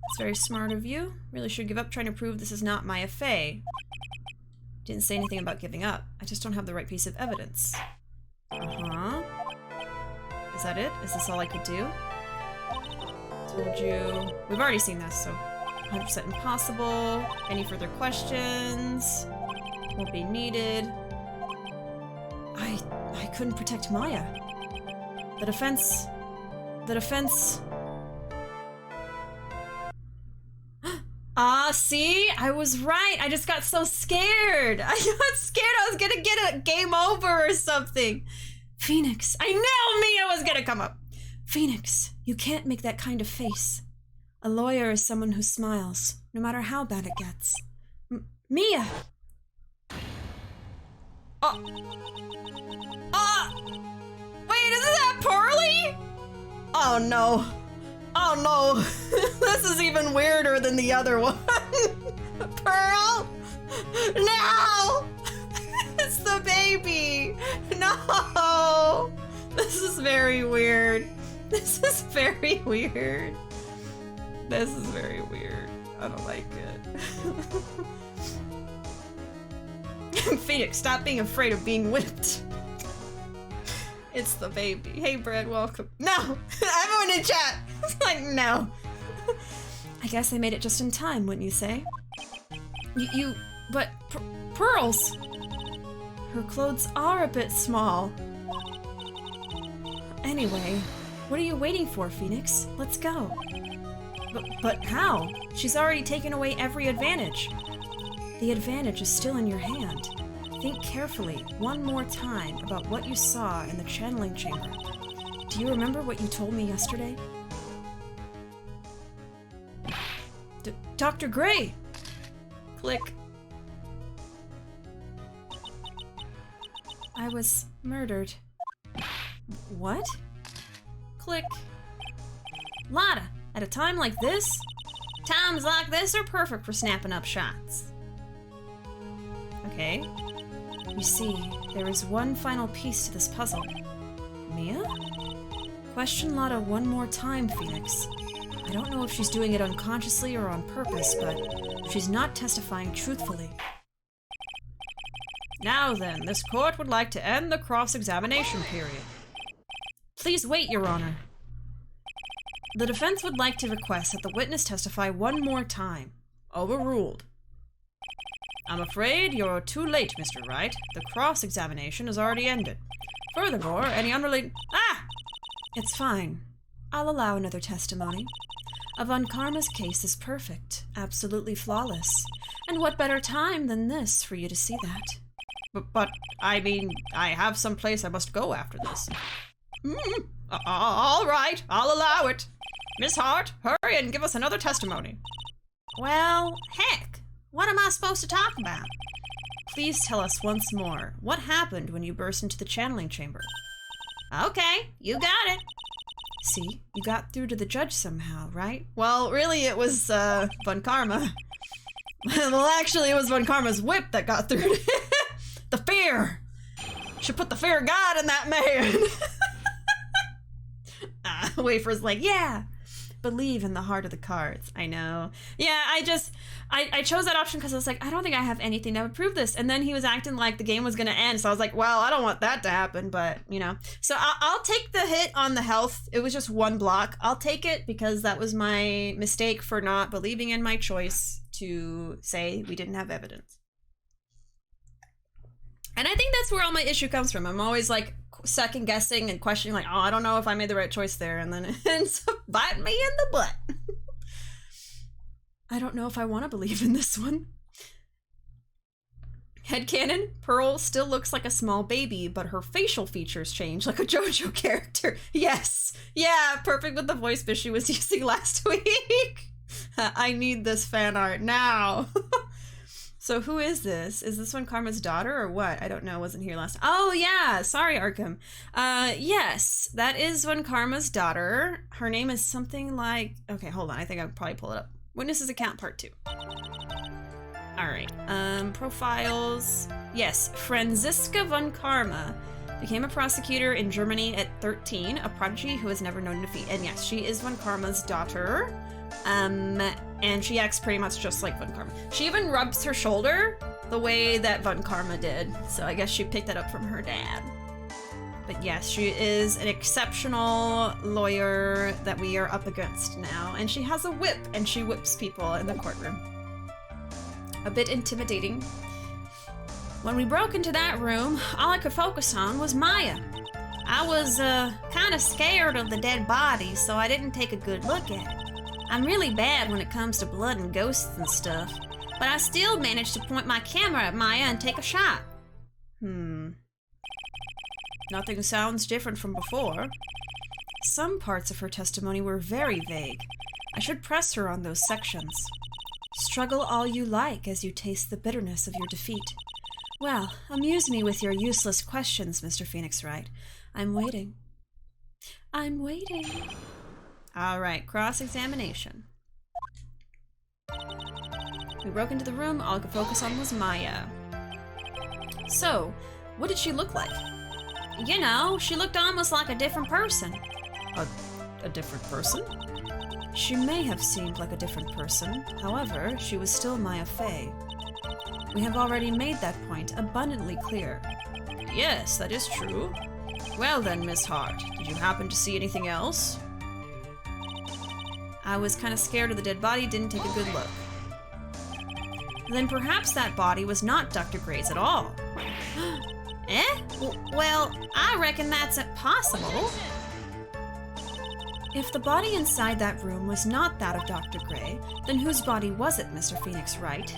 It's very smart of you. Really should give up trying to prove this is not Maya Fey. Didn't say anything about giving up. I just don't have the right piece of evidence. Uh-huh. Is that it? Is this all I could do? Told you... We've already seen this, so... 100% impossible. Any further questions? Won't be needed. I couldn't protect Maya. The defense... Ah, see? I was right. I just got so scared. I got scared I was gonna get a game over or something. Phoenix. I knew Mia was gonna come up. Phoenix, you can't make that kind of face. A lawyer is someone who smiles, no matter how bad it gets. Mia! Wait, isn't that Pearly? Oh no. Oh no. This is even weirder than the other one. Pearl? No! It's the baby. No! This is very weird. This is very weird. This is very weird. I don't like it. Phoenix, stop being afraid of being whipped. It's the baby. Hey, Brad, welcome. No! Everyone in chat! It's like, no. I guess I made it just in time, wouldn't you say? But Pearls! Her clothes are a bit small. Anyway, what are you waiting for, Phoenix? Let's go. But how? She's already taken away every advantage. The advantage is still in your hand. Think carefully, one more time, about what you saw in the channeling chamber. Do you remember what you told me yesterday? Dr. Gray! Click. I was murdered. What? Click. Lotta, at a time like this? Times like this are perfect for snapping up shots. Okay. You see, there is one final piece to this puzzle. Mia? Question Lotta one more time, Phoenix. I don't know if she's doing it unconsciously or on purpose, but she's not testifying truthfully. Now then, this court would like to end the cross-examination period. Please wait, Your Honor. The defense would like to request that the witness testify one more time. Overruled. I'm afraid you're too late, Mr. Wright. The cross-examination is already ended. Furthermore, any unrelated— Ah! It's fine. I'll allow another testimony. Von Karma's case is perfect, absolutely flawless. And what better time than this for you to see that? But I mean, I have some place I must go after this. All right, I'll allow it. Miss Hart, hurry and give us another testimony. Well, heck. What am I supposed to talk about? Please tell us once more, what happened when you burst into the channeling chamber? Okay, you got it. See, you got through to the judge somehow, right? Well, really, it was, Von Karma. Well, actually, it was Von Karma's whip that got through. The fear! Should put the fear of God in that man! Wafer's like, yeah! Believe in the heart of the cards. I know. Yeah, I chose that option because I was like, I don't think I have anything that would prove this. And then he was acting like the game was going to end. So I was like, well, I don't want that to happen, but, you know. So I'll take the hit on the health. It was just one block. I'll take it because that was my mistake for not believing in my choice to say we didn't have evidence. And I think that's where all my issue comes from. I'm always like second guessing and questioning like, oh, I don't know if I made the right choice there. And then it ends up biting me in the butt. I don't know if I want to believe in this one. Headcanon, Pearl still looks like a small baby, but her facial features change like a JoJo character. Yes. Yeah, perfect with the voice Bishi was using last week. I need this fan art now. So who is this? Is this one Karma's daughter or what? I don't know. I wasn't here last. Oh yeah, sorry Arkham. Yes, that is one Karma's daughter. Her name is something like. Okay, hold on. I think I'll probably pull it up. Witnesses account part 2. All right. Profiles. Yes, Franziska von Karma became a prosecutor in Germany at 13, a prodigy who has never known defeat. And yes, she is von Karma's daughter. And she acts pretty much just like Von Karma. She even rubs her shoulder the way that Von Karma did. So I guess she picked that up from her dad. But yes, she is an exceptional lawyer that we are up against now. And she has a whip and she whips people in the courtroom. A bit intimidating. When we broke into that room, all I could focus on was Maya. I was kind of scared of the dead body, so I didn't take a good look at it. I'm really bad when it comes to blood and ghosts and stuff, but I still managed to point my camera at Maya and take a shot. Nothing sounds different from before. Some parts of her testimony were very vague. I should press her on those sections. Struggle all you like as you taste the bitterness of your defeat. Well, amuse me with your useless questions, Mr. Phoenix Wright. I'm waiting. I'm waiting. All right, cross-examination. We broke into the room. All I could focus on was Maya. So, what did she look like? You know, she looked almost like a different person. A different person? She may have seemed like a different person. However, she was still Maya Fey. We have already made that point abundantly clear. Yes, that is true. Well then, Miss Hart, did you happen to see anything else? I was kind of scared of the dead body, didn't take a good look. Then perhaps that body was not Dr. Gray's at all. Eh? Well, I reckon that's possible. If the body inside that room was not that of Dr. Gray, then whose body was it, Mr. Phoenix Wright?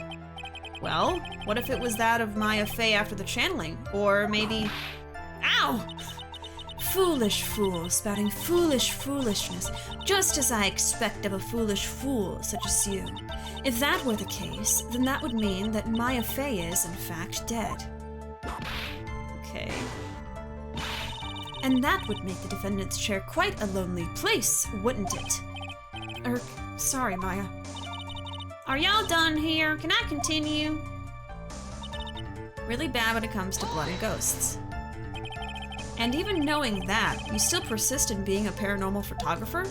Well, what if it was that of Maya Fey after the channeling? Or maybe... Ow! Foolish fool, spouting foolish foolishness, just as I expect of a foolish fool such as you. If that were the case, then that would mean that Maya Fey is, in fact, dead. Okay. And that would make the defendant's chair quite a lonely place, wouldn't it? Sorry, Maya. Are y'all done here? Can I continue? Really bad when it comes to blood and ghosts. And even knowing that, you still persist in being a paranormal photographer?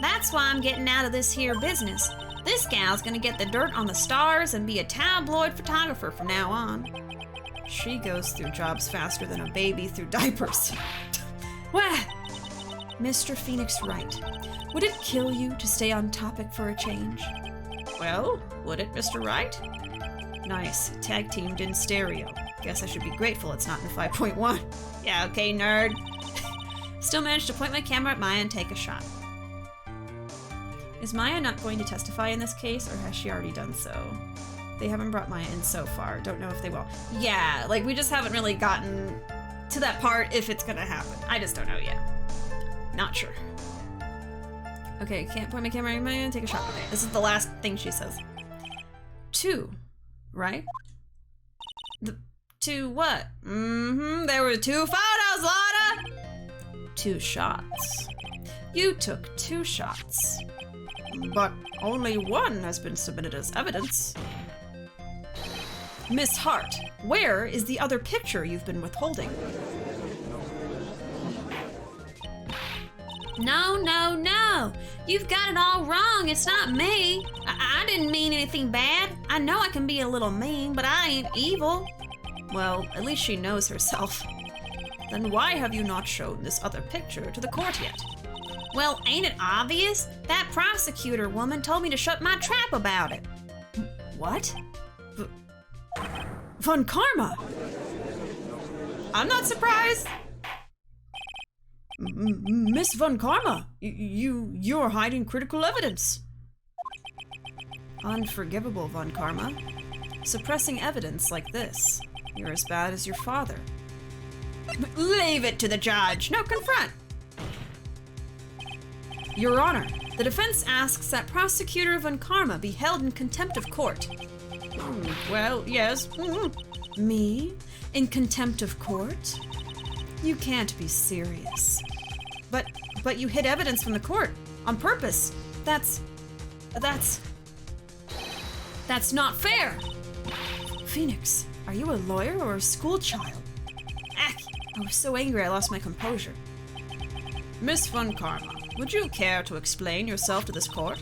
That's why I'm getting out of this here business. This gal's gonna get the dirt on the stars and be a tabloid photographer from now on. She goes through jobs faster than a baby through diapers. Well, Mr. Phoenix Wright, would it kill you to stay on topic for a change? Well, would it, Mr. Wright? Nice, tag teamed in stereo. Guess I should be grateful it's not in 5.1. Yeah, okay, nerd. Still managed to point my camera at Maya and take a shot. Is Maya not going to testify in this case, or has she already done so? They haven't brought Maya in so far. Don't know if they will. Yeah, like, we just haven't really gotten to that part if it's gonna happen. I just don't know yet. Not sure. Okay, can't point my camera at Maya and take a shot. Okay, this is the last thing she says. 2, right? To what? There were 2 photos, Lotta! 2 shots. You took 2 shots. But only 1 has been submitted as evidence. Miss Hart, where is the other picture you've been withholding? No. You've got it all wrong. It's not me. I didn't mean anything bad. I know I can be a little mean, but I ain't evil. Well, at least she knows herself. Then why have you not shown this other picture to the court yet? Well, ain't it obvious? That prosecutor woman told me to shut my trap about it. What? Von Karma! I'm not surprised! Miss Von Karma, you're hiding critical evidence. Unforgivable, Von Karma. Suppressing evidence like this. You're as bad as your father. Leave it to the judge. No, confront. Your Honor, the defense asks that Prosecutor Von Karma be held in contempt of court. Well, yes. Me? In contempt of court? You can't be serious. But you hid evidence from the court on purpose. That's not fair. Phoenix, are you a lawyer or a school child? I was so angry I lost my composure. Miss Von Karma, would you care to explain yourself to this court?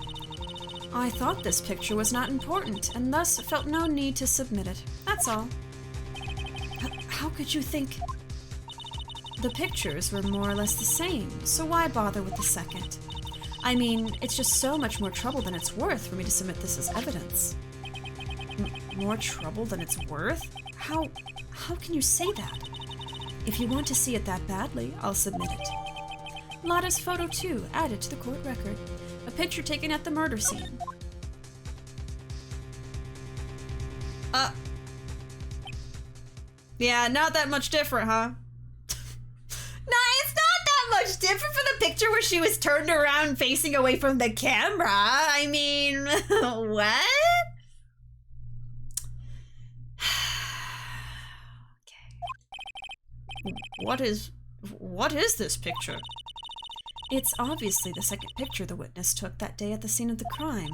I thought this picture was not important, and thus felt no need to submit it. That's all. How could you think? The pictures were more or less the same, so why bother with the second? I mean, it's just so much more trouble than it's worth for me to submit this as evidence. More trouble than it's worth? How can you say that? If you want to see it that badly, I'll submit it. Lotta's photo too, added to the court record. A picture taken at the murder scene. Yeah, not that much different, huh? No, it's not that much different from the picture where she was turned around facing away from the camera. I mean, what? Okay. What is this picture? It's obviously the second picture the witness took that day at the scene of the crime.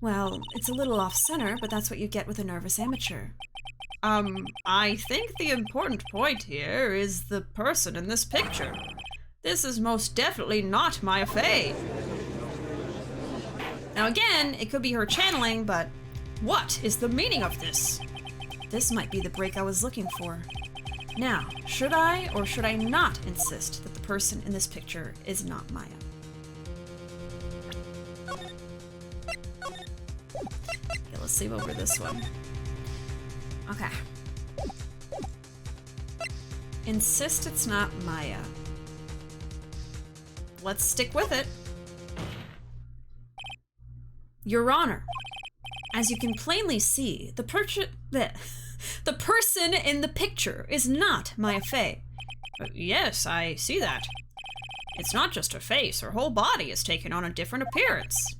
Well, it's a little off-center, but that's what you get with a nervous amateur. I think the important point here is the person in this picture. This is most definitely not Maya Fey. Now again, it could be her channeling, but what is the meaning of this? This might be the break I was looking for. Now, should I or should I not insist that the person in this picture is not Maya? Okay, let's save over this one. Okay. Insist it's not Maya. Let's stick with it. Your Honor, as you can plainly see, the person in the picture is not Maya Fey. Yes, I see that. It's not just her face, her whole body has taken on a different appearance.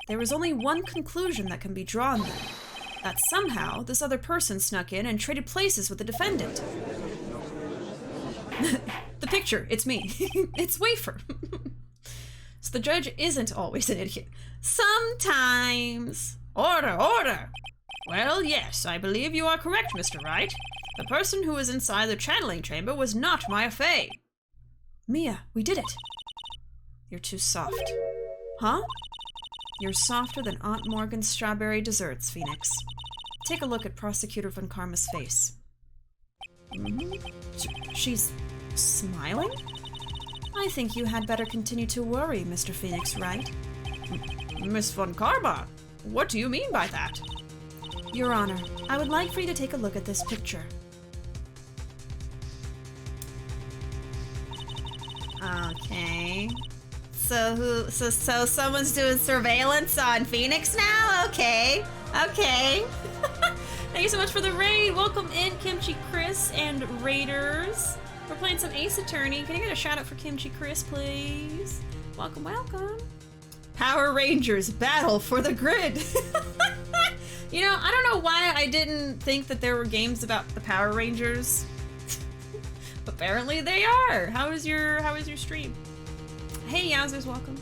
There is only one conclusion that can be drawn then. That somehow this other person snuck in and traded places with the defendant. The picture, it's me. It's Wafer. So the judge isn't always an idiot. Sometimes. Order, order! Well, yes, I believe you are correct, Mr. Wright. The person who was inside the channeling chamber was not Maya Fey. Mia, we did it. You're too soft. Huh? You're softer than Aunt Morgan's strawberry desserts, Phoenix. Take a look at Prosecutor Von Karma's face. She's smiling? I think you had better continue to worry, Mr. Phoenix Wright. Miss Von Karma, what do you mean by that? Your Honor, I would like for you to take a look at this picture. Okay. So someone's doing surveillance on Phoenix now? Okay. Okay. Thank you so much for the raid. Welcome in, Kimchi Chris and Raiders. We're playing some Ace Attorney. Can I get a shout out for Kimchi Chris, please? Welcome, welcome. Power Rangers battle for the grid. You know, I don't know why I didn't think that there were games about the Power Rangers. Apparently they are. How was your stream? Hey Yowzers, welcome.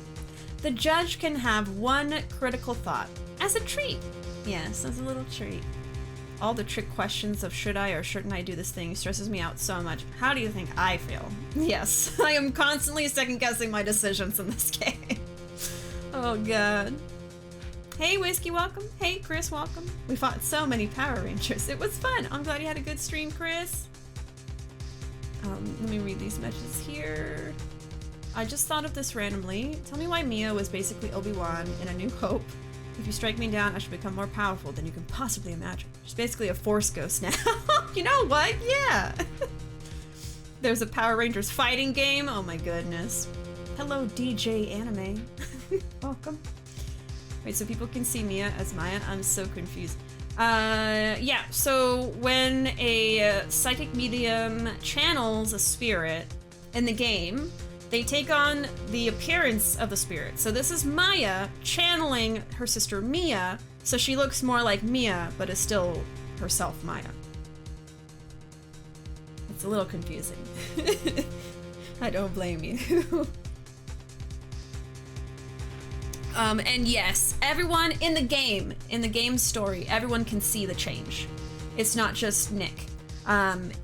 The judge can have one critical thought as a treat. Yes, as a little treat. All the trick questions of should I or shouldn't I do this thing stresses me out so much. How do you think I feel? Yes, I am constantly second guessing my decisions in this game. Oh god. Hey Whiskey, welcome. Hey Chris, welcome. We fought so many Power Rangers. It was fun. I'm glad you had a good stream, Chris. Let me read these messages here. I just thought of this randomly. Tell me why Mia was basically Obi-Wan in A New Hope. If you strike me down, I should become more powerful than you can possibly imagine. She's basically a Force ghost now. You know what? Yeah. There's a Power Rangers fighting game. Oh my goodness. Hello, DJ Anime. Welcome. Wait, so people can see Mia as Maya? I'm so confused. Yeah, so when a psychic medium channels a spirit in the game, they take on the appearance of the spirit. So this is Maya channeling her sister Mia, so she looks more like Mia, but is still herself Maya. It's a little confusing. I don't blame you. And yes, everyone in the game story, everyone can see the change. It's not just Nick.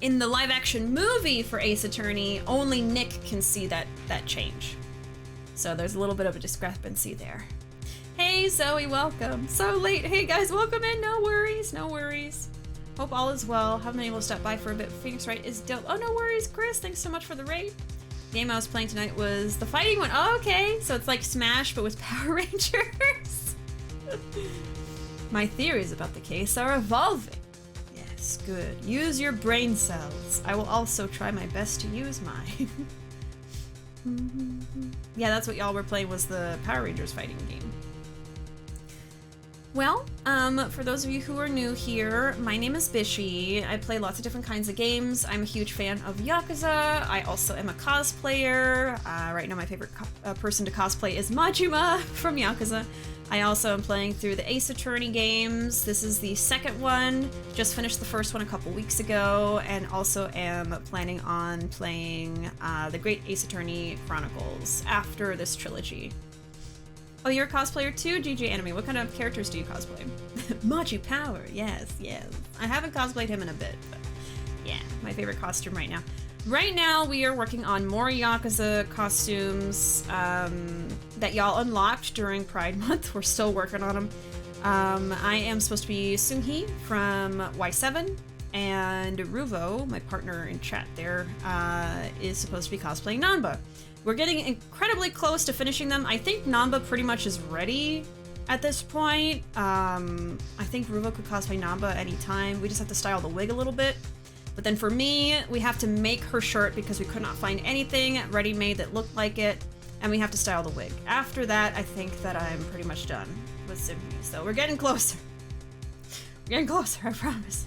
In the live action movie for Ace Attorney, only Nick can see that change. So there's a little bit of a discrepancy there. Hey Zoe, welcome. So late. Hey guys, welcome in. No worries, no worries. Hope all is well. Haven't been able to stop by for a bit. Phoenix Wright is dope. Oh, no worries, Chris. Thanks so much for the raid. The game I was playing tonight was the fighting one. Oh, okay. So it's like Smash, but with Power Rangers. My theories about the case are evolving. Yes, good. Use your brain cells. I will also try my best to use mine. Yeah, that's what y'all were playing, was the Power Rangers fighting game. Well, for those of you who are new here, my name is Bishi. I play lots of different kinds of games. I'm a huge fan of Yakuza. I also am a cosplayer. Right now my favorite person to cosplay is Majima from Yakuza. I also am playing through the Ace Attorney games. This is the second one. Just finished the first one a couple weeks ago, and also am planning on playing the Great Ace Attorney Chronicles after this trilogy. Oh, you're a cosplayer too? GG Anime. What kind of characters do you cosplay? Machi Power, yes. I haven't cosplayed him in a bit, but yeah, my favorite costume right now. Right now, we are working on more Yakuza costumes that y'all unlocked during Pride Month. We're still working on them. I am supposed to be Sunhee from Y7, and Ruuuvo, my partner in chat there, is supposed to be cosplaying Nanba. We're getting incredibly close to finishing them. I think Nanba pretty much is ready at this point. I think Ruuuvo could cosplay Nanba anytime. We just have to style the wig a little bit. But then for me, we have to make her shirt because we could not find anything ready-made that looked like it, and we have to style the wig. After that, I think that I'm pretty much done with Symphony, so we're getting closer. We're getting closer, I promise.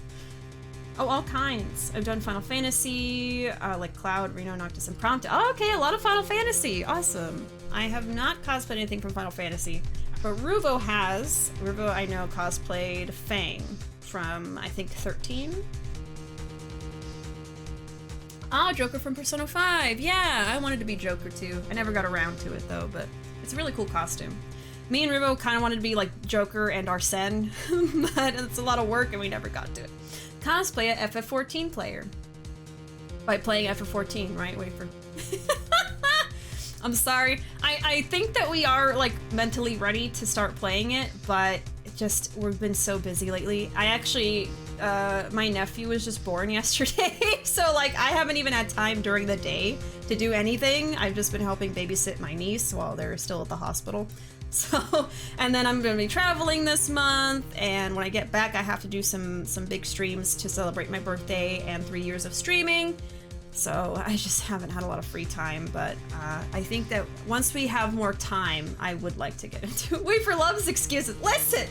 Oh, all kinds. I've done Final Fantasy, like Cloud, Reno, Noctis, and Prompto. Oh, okay, a lot of Final Fantasy. Awesome. I have not cosplayed anything from Final Fantasy, but Ruuuvo has. Ruuuvo, I know, cosplayed Fang from, I think, 13? Ah, Joker from Persona 5. Yeah, I wanted to be Joker too. I never got around to it though, but it's a really cool costume. Me and Ruuuvo kind of wanted to be like Joker and Arsene, but it's a lot of work and we never got to it. Cosplay a FF14 player. By playing FF14, right? Wait for... I'm sorry. I think that we are like mentally ready to start playing it, but we've been so busy lately. I actually... my nephew was just born yesterday, so like I haven't even had time during the day to do anything. I've just been helping babysit my niece while they're still at the hospital. So, and then I'm gonna be traveling this month, and when I get back I have to do some big streams to celebrate my birthday and 3 years of streaming. So I just haven't had a lot of free time, but I think that once we have more time, I would like to get into it. Wait for Love's excuses. Listen!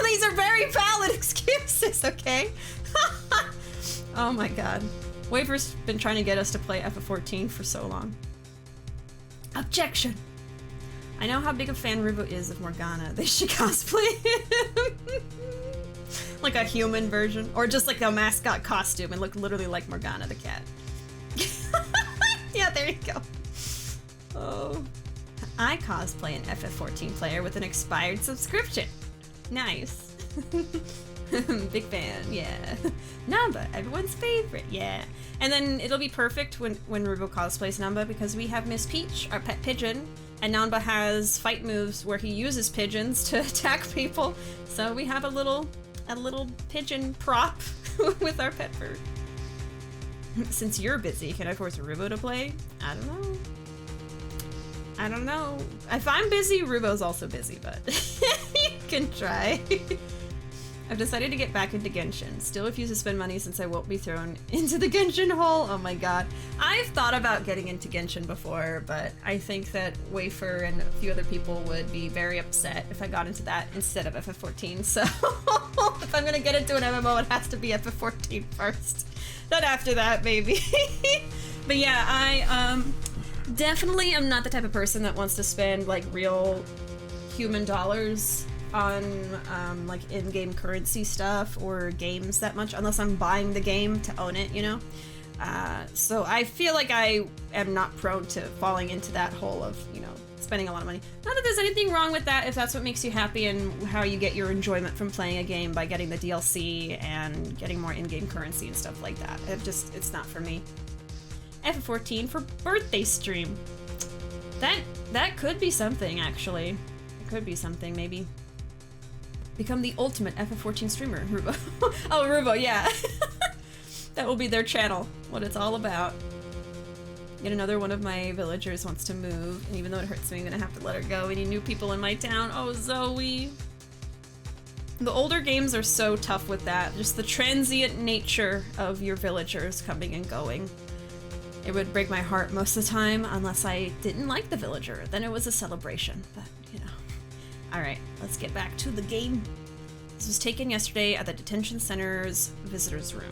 These are very valid excuses, okay? Oh my god. Wafer's been trying to get us to play FF14 for so long. Objection! I know how big a fan Ruuuvo is of Morgana. They should cosplay him. Like a human version. Or just like a mascot costume and look literally like Morgana the cat. Yeah, there you go. Oh. I cosplay an FF14 player with an expired subscription. Nice. Big fan, yeah. Nanba, everyone's favorite, yeah. And then it'll be perfect when Ruuuvo cosplays Nanba because we have Miss Peach, our pet pigeon, and Nanba has fight moves where he uses pigeons to attack people. So we have a little pigeon prop with our pet bird. Since you're busy, can I force Ruuuvo to play? I don't know. If I'm busy, Ruuuvo's also busy, but you can try. I've decided to get back into Genshin. Still refuse to spend money since I won't be thrown into the Genshin hole. Oh my god. I've thought about getting into Genshin before, but I think that Wafer and a few other people would be very upset if I got into that instead of FF14. So if I'm gonna get into an MMO, it has to be FF14 first. Then after that, maybe. But yeah, I definitely am not the type of person that wants to spend like real human dollars on like in-game currency stuff or games that much, unless I'm buying the game to own it, you know? So I feel like I am not prone to falling into that hole of, you know, spending a lot of money. Not that there's anything wrong with that if that's what makes you happy and how you get your enjoyment from playing a game by getting the DLC and getting more in-game currency and stuff like that. It's not for me. FF14 for birthday stream. That could be something, actually. It could be something, maybe. Become the ultimate FF14 streamer, Ruuuvo. Oh, Ruuuvo, yeah. That will be their channel, what it's all about. Yet another one of my villagers wants to move, and even though it hurts me, I'm gonna have to let her go. We need new people in my town. Oh, Zoe. The older games are so tough with that. Just the transient nature of your villagers coming and going. It would break my heart most of the time, unless I didn't like the villager. Then it was a celebration, but, you know. Alright, let's get back to the game. This was taken yesterday at the detention center's visitor's room.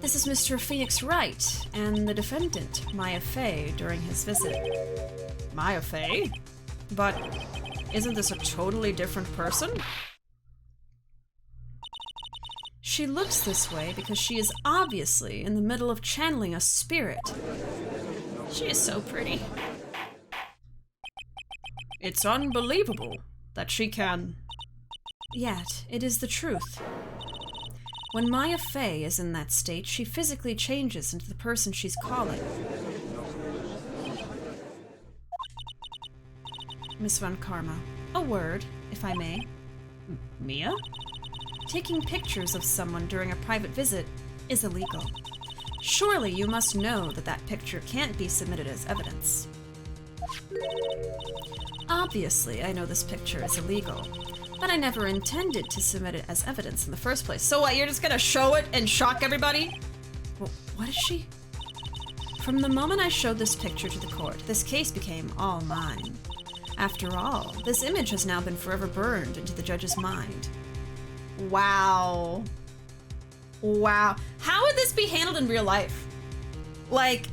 This is Mr. Phoenix Wright and the defendant, Maya Fey, during his visit. Maya Fey? But isn't this a totally different person? She looks this way because she is obviously in the middle of channeling a spirit. She is so pretty. It's unbelievable that she can... Yet, it is the truth. When Maya Fey is in that state, she physically changes into the person she's calling. Miss Von Karma, a word, if I may. Mia? Taking pictures of someone during a private visit is illegal. Surely you must know that that picture can't be submitted as evidence. Obviously, I know this picture is illegal, but I never intended to submit it as evidence in the first place. So what, you're just gonna show it and shock everybody? Well, what is she? From the moment I showed this picture to the court, this case became all mine. After all, this image has now been forever burned into the judge's mind. Wow. Wow. How would this be handled in real life? Like,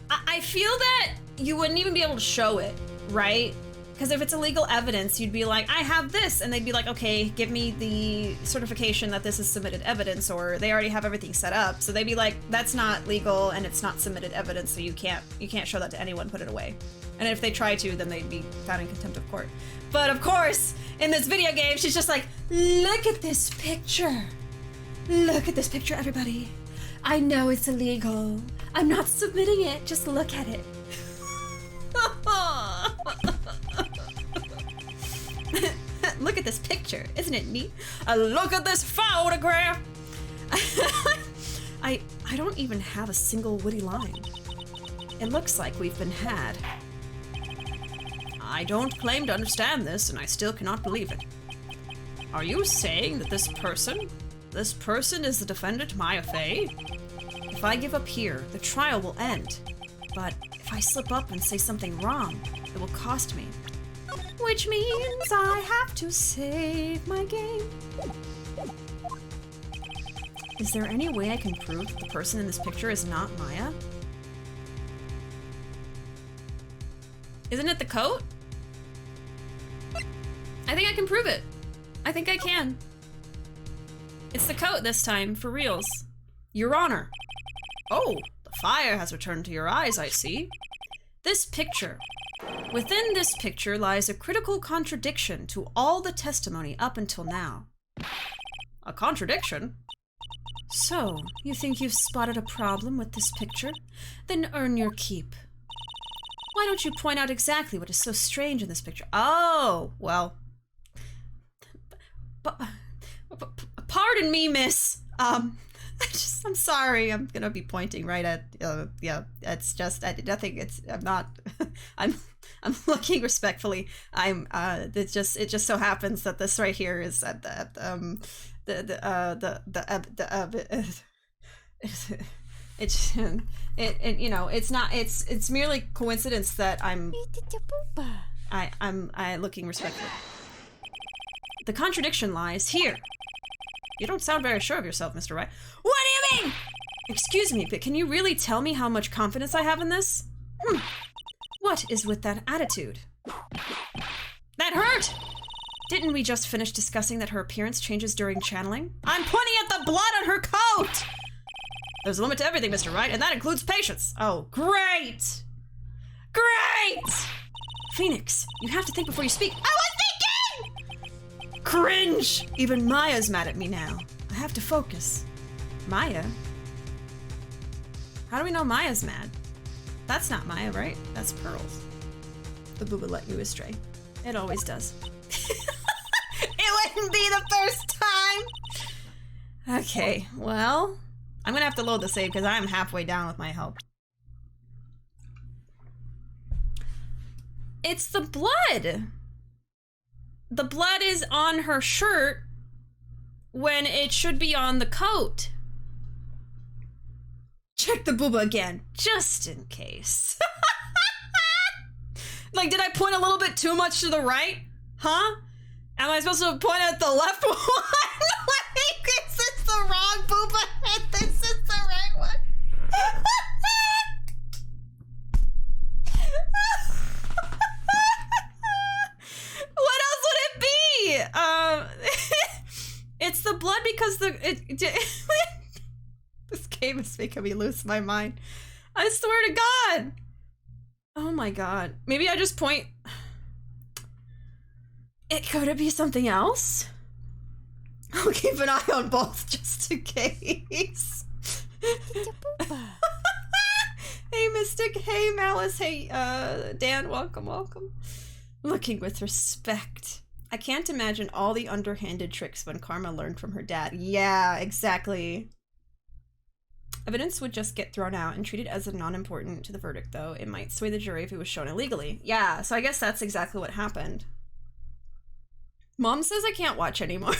I feel that you wouldn't even be able to show it, right? Because if it's illegal evidence, you'd be like, I have this, and they'd be like, okay, give me the certification that this is submitted evidence, or they already have everything set up. So they'd be like, that's not legal, and it's not submitted evidence, so you can't show that to anyone, put it away. And if they try to, then they'd be found in contempt of court. But of course, in this video game, she's just like, look at this picture. Look at this picture, everybody. I know it's illegal. I'm not submitting it, just look at it. Look at this picture, isn't it neat? Look at this photograph! I don't even have a single witty line. It looks like we've been had. I don't claim to understand this, and I still cannot believe it. Are you saying that this person is the defendant, Maya Fey? If I give up here, the trial will end. But if I slip up and say something wrong, it will cost me. Which means I have to save my game. Is there any way I can prove that the person in this picture is not Maya? Isn't it the coat? I think I can prove it. I think I can. It's the coat this time, for reals. Your Honor. Oh, the fire has returned to your eyes, I see. This picture. Within this picture lies a critical contradiction to all the testimony up until now. A contradiction? So, you think you've spotted a problem with this picture? Then earn your keep. Why don't you point out exactly what is so strange in this picture? Oh, well. Pardon me, miss. I'm sorry. I'm gonna be pointing right at, yeah, it's just, I'm not, I'm looking respectfully. It just so happens that this right here is at it's merely coincidence that I'm looking respectfully. The contradiction lies here. You don't sound very sure of yourself, Mr. Wright. What do you mean? Excuse me, but can you really tell me how much confidence I have in this? What is with that attitude? That hurt! Didn't we just finish discussing that her appearance changes during channeling? I'm pointing at the blood on her coat! There's a limit to everything, Mr. Wright, and that includes patience. Oh, great! Great! Phoenix, you have to think before you speak. I was thinking! Cringe! Even Maya's mad at me now. I have to focus. Maya? How do we know Maya's mad? That's not Maya, right? That's Pearls. The booba let you astray. It always does. It wouldn't be the first time! Okay, well... I'm gonna have to load the save because I'm halfway down with my help. It's the blood! The blood is on her shirt when it should be on the coat. Check the booba again, just in case. Like, did I point a little bit too much to the right? Huh? Am I supposed to point at the left one? Like, is this the wrong booba head? This is the right one. What else would it be? It's the blood because this game is making me lose my mind. I swear to God. Oh my God. Maybe I just point. Could it be something else? I'll keep an eye on both just in case. Hey Mystic, hey Malice, hey Dan, welcome, welcome. Looking with respect. I can't imagine all the underhanded tricks when Karma learned from her dad. Yeah, exactly. Evidence would just get thrown out and treated as a non-important to the verdict, though. It might sway the jury if it was shown illegally. Yeah, so I guess that's exactly what happened. Mom says I can't watch anymore.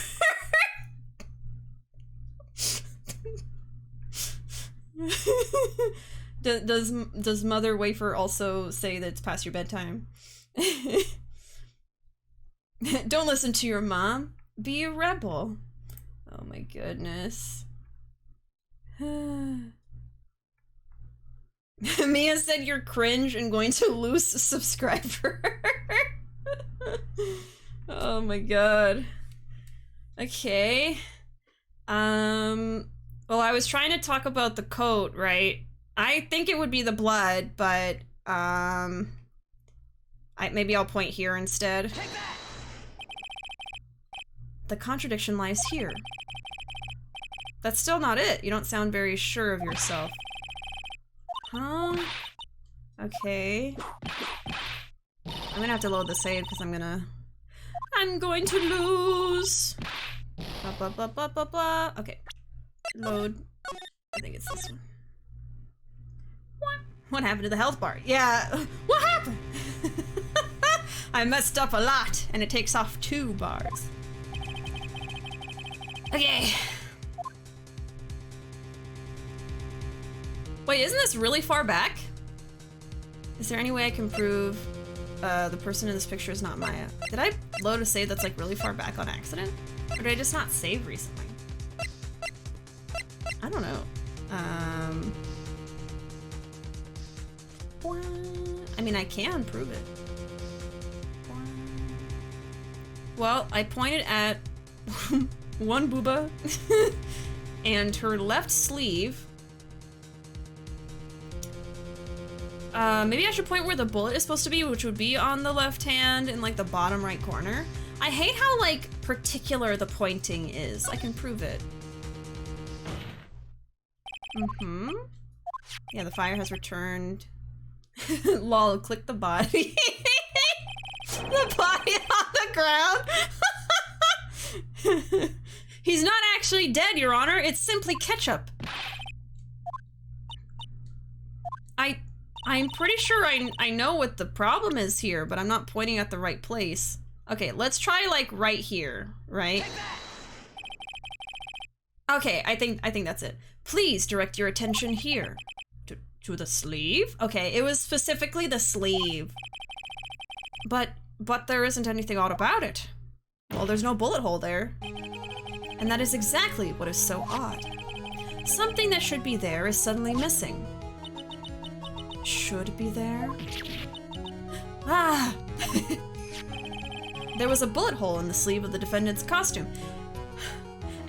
Does Mother Wafer also say that it's past your bedtime? Don't listen to your mom. Be a rebel. Oh my goodness. Mia said you're cringe and going to lose a subscriber. Oh my God. Okay. Well, I was trying to talk about the coat, right? I think it would be the blood, but maybe I'll point here instead. The contradiction lies here. That's still not it. You don't sound very sure of yourself. Huh? Okay. I'm gonna have to load the save because I'm going to lose. Blah, blah, blah, blah, blah, blah. Okay. Load. I think it's this one. What happened to the health bar? Yeah. What happened? I messed up a lot, and it takes off 2 bars. Okay. Wait, isn't this really far back? Is there any way I can prove the person in this picture is not Maya? Did I load a save that's like really far back on accident? Or did I just not save recently? I don't know. I mean, I can prove it. Well, I pointed at one booba and her left sleeve. Maybe I should point where the bullet is supposed to be, which would be on the left hand in like the bottom right corner. I hate how like particular the pointing is. I can prove it. Yeah, the fire has returned. Lol, click the body. The body on the ground. He's not actually dead, Your Honor. It's simply ketchup. I'm pretty sure I know what the problem is here, but I'm not pointing at the right place. Okay, let's try like right here, right? Okay, I think that's it. Please direct your attention here. To the sleeve? Okay, it was specifically the sleeve. But there isn't anything odd about it. Well, there's no bullet hole there. And that is exactly what is so odd. Something that should be there is suddenly missing. Should be there? Ah! There was a bullet hole in the sleeve of the defendant's costume.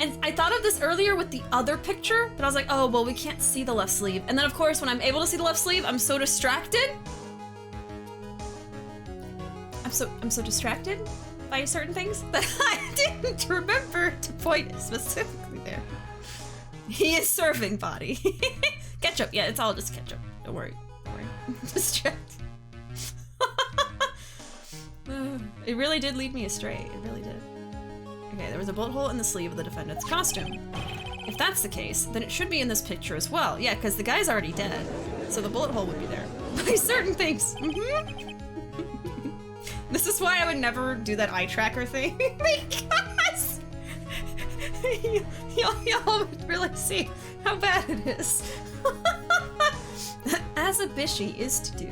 And I thought of this earlier with the other picture, but I was like, oh, well, we can't see the left sleeve. And then, of course, when I'm able to see the left sleeve, I'm so distracted. I'm so distracted by certain things that I didn't remember to point specifically there. He is serving body. Ketchup, yeah, it's all just ketchup. Don't worry. Distracted. It really did lead me astray. It really did. Okay, there was a bullet hole in the sleeve of the defendant's costume. If that's the case, then it should be in this picture as well. Yeah, because the guy's already dead. So the bullet hole would be there. By certain things. This is why I would never do that eye tracker thing. Because y'all would really see how bad it is. As a Bishi is to do.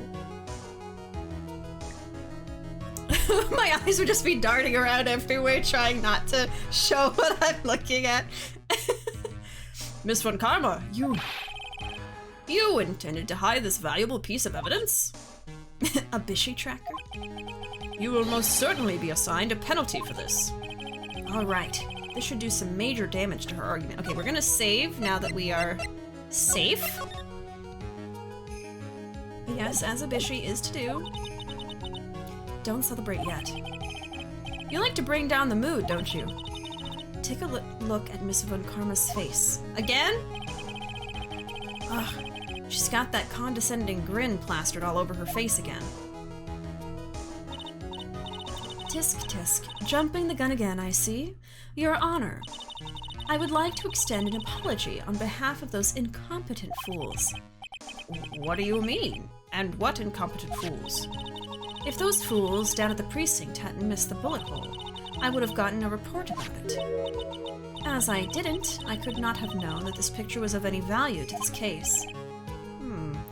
My eyes would just be darting around everywhere, trying not to show what I'm looking at. Miss Von Karma, you intended to hide this valuable piece of evidence? A Bishi tracker? You will most certainly be assigned a penalty for this. All right. This should do some major damage to her argument. Okay, we're gonna save now that we are safe. Yes, as a Bishi is to do. Don't celebrate yet. You like to bring down the mood, don't you? Take a look at Miss Von Karma's face. Again? Ugh, she's got that condescending grin plastered all over her face again. Tisk tisk, jumping the gun again, I see. Your Honor, I would like to extend an apology on behalf of those incompetent fools. What do you mean? And what incompetent fools? If those fools down at the precinct hadn't missed the bullet hole, I would have gotten a report about it. As I didn't, I could not have known that this picture was of any value to this case.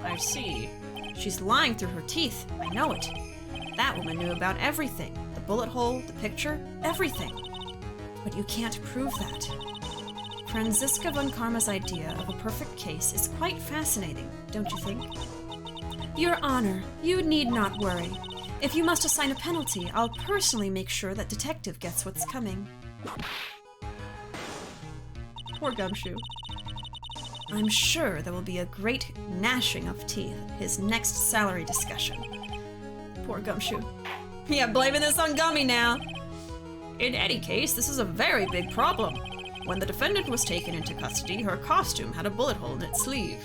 I see. She's lying through her teeth, I know it. That woman knew about everything. The bullet hole, the picture, everything. But you can't prove that. Franziska Von Karma's idea of a perfect case is quite fascinating, don't you think? Your Honor, you need not worry. If you must assign a penalty, I'll personally make sure that detective gets what's coming. Poor Gumshoe. I'm sure there will be a great gnashing of teeth at his next salary discussion. Poor Gumshoe. Yeah, blaming this on Gummy now. In any case, this is a very big problem. When the defendant was taken into custody, her costume had a bullet hole in its sleeve.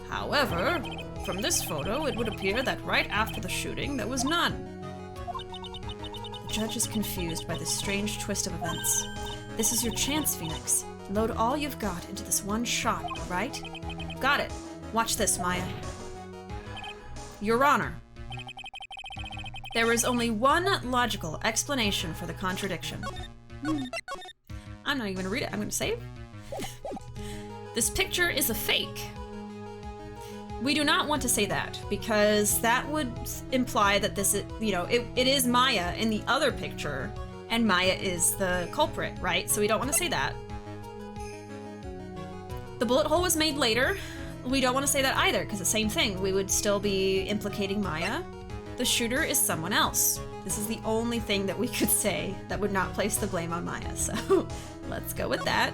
However, from this photo, it would appear that right after the shooting, there was none. The judge is confused by this strange twist of events. This is your chance, Phoenix. Load all you've got into this one shot, all right? Got it. Watch this, Maya. Your Honor, there is only one logical explanation for the contradiction. I'm not even gonna read it. I'm gonna save. This picture is a fake. We do not want to say that, because that would imply that this is, it is Maya in the other picture, and Maya is the culprit, right? So we don't want to say that. The bullet hole was made later. We don't want to say that either, because the same thing. We would still be implicating Maya. The shooter is someone else. This is the only thing that we could say that would not place the blame on Maya, so let's go with that.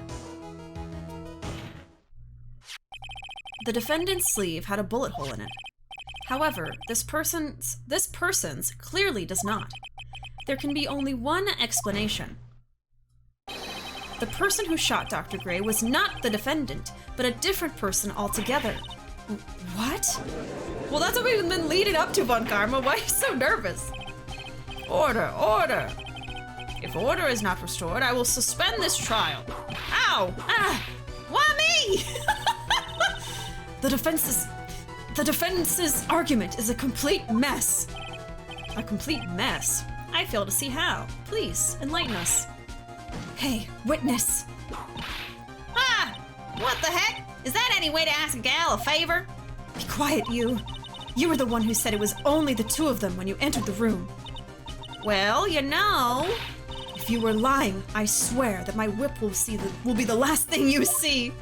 The defendant's sleeve had a bullet hole in it. However, this person's clearly does not. There can be only one explanation. The person who shot Dr. Gray was not the defendant, but a different person altogether. What? Well, that's what we've been leading up to, Von Karma. Why are you so nervous? Order, order! If order is not restored, I will suspend this trial. Ow! Ah! Why me? The defense's argument is a complete mess. A complete mess? I fail to see how. Please, enlighten us. Hey, witness! Ah! What the heck? Is that any way to ask a gal a favor? Be quiet, you. You were the one who said it was only the two of them when you entered the room. Well, If you were lying, I swear that my whip will be the last thing you see.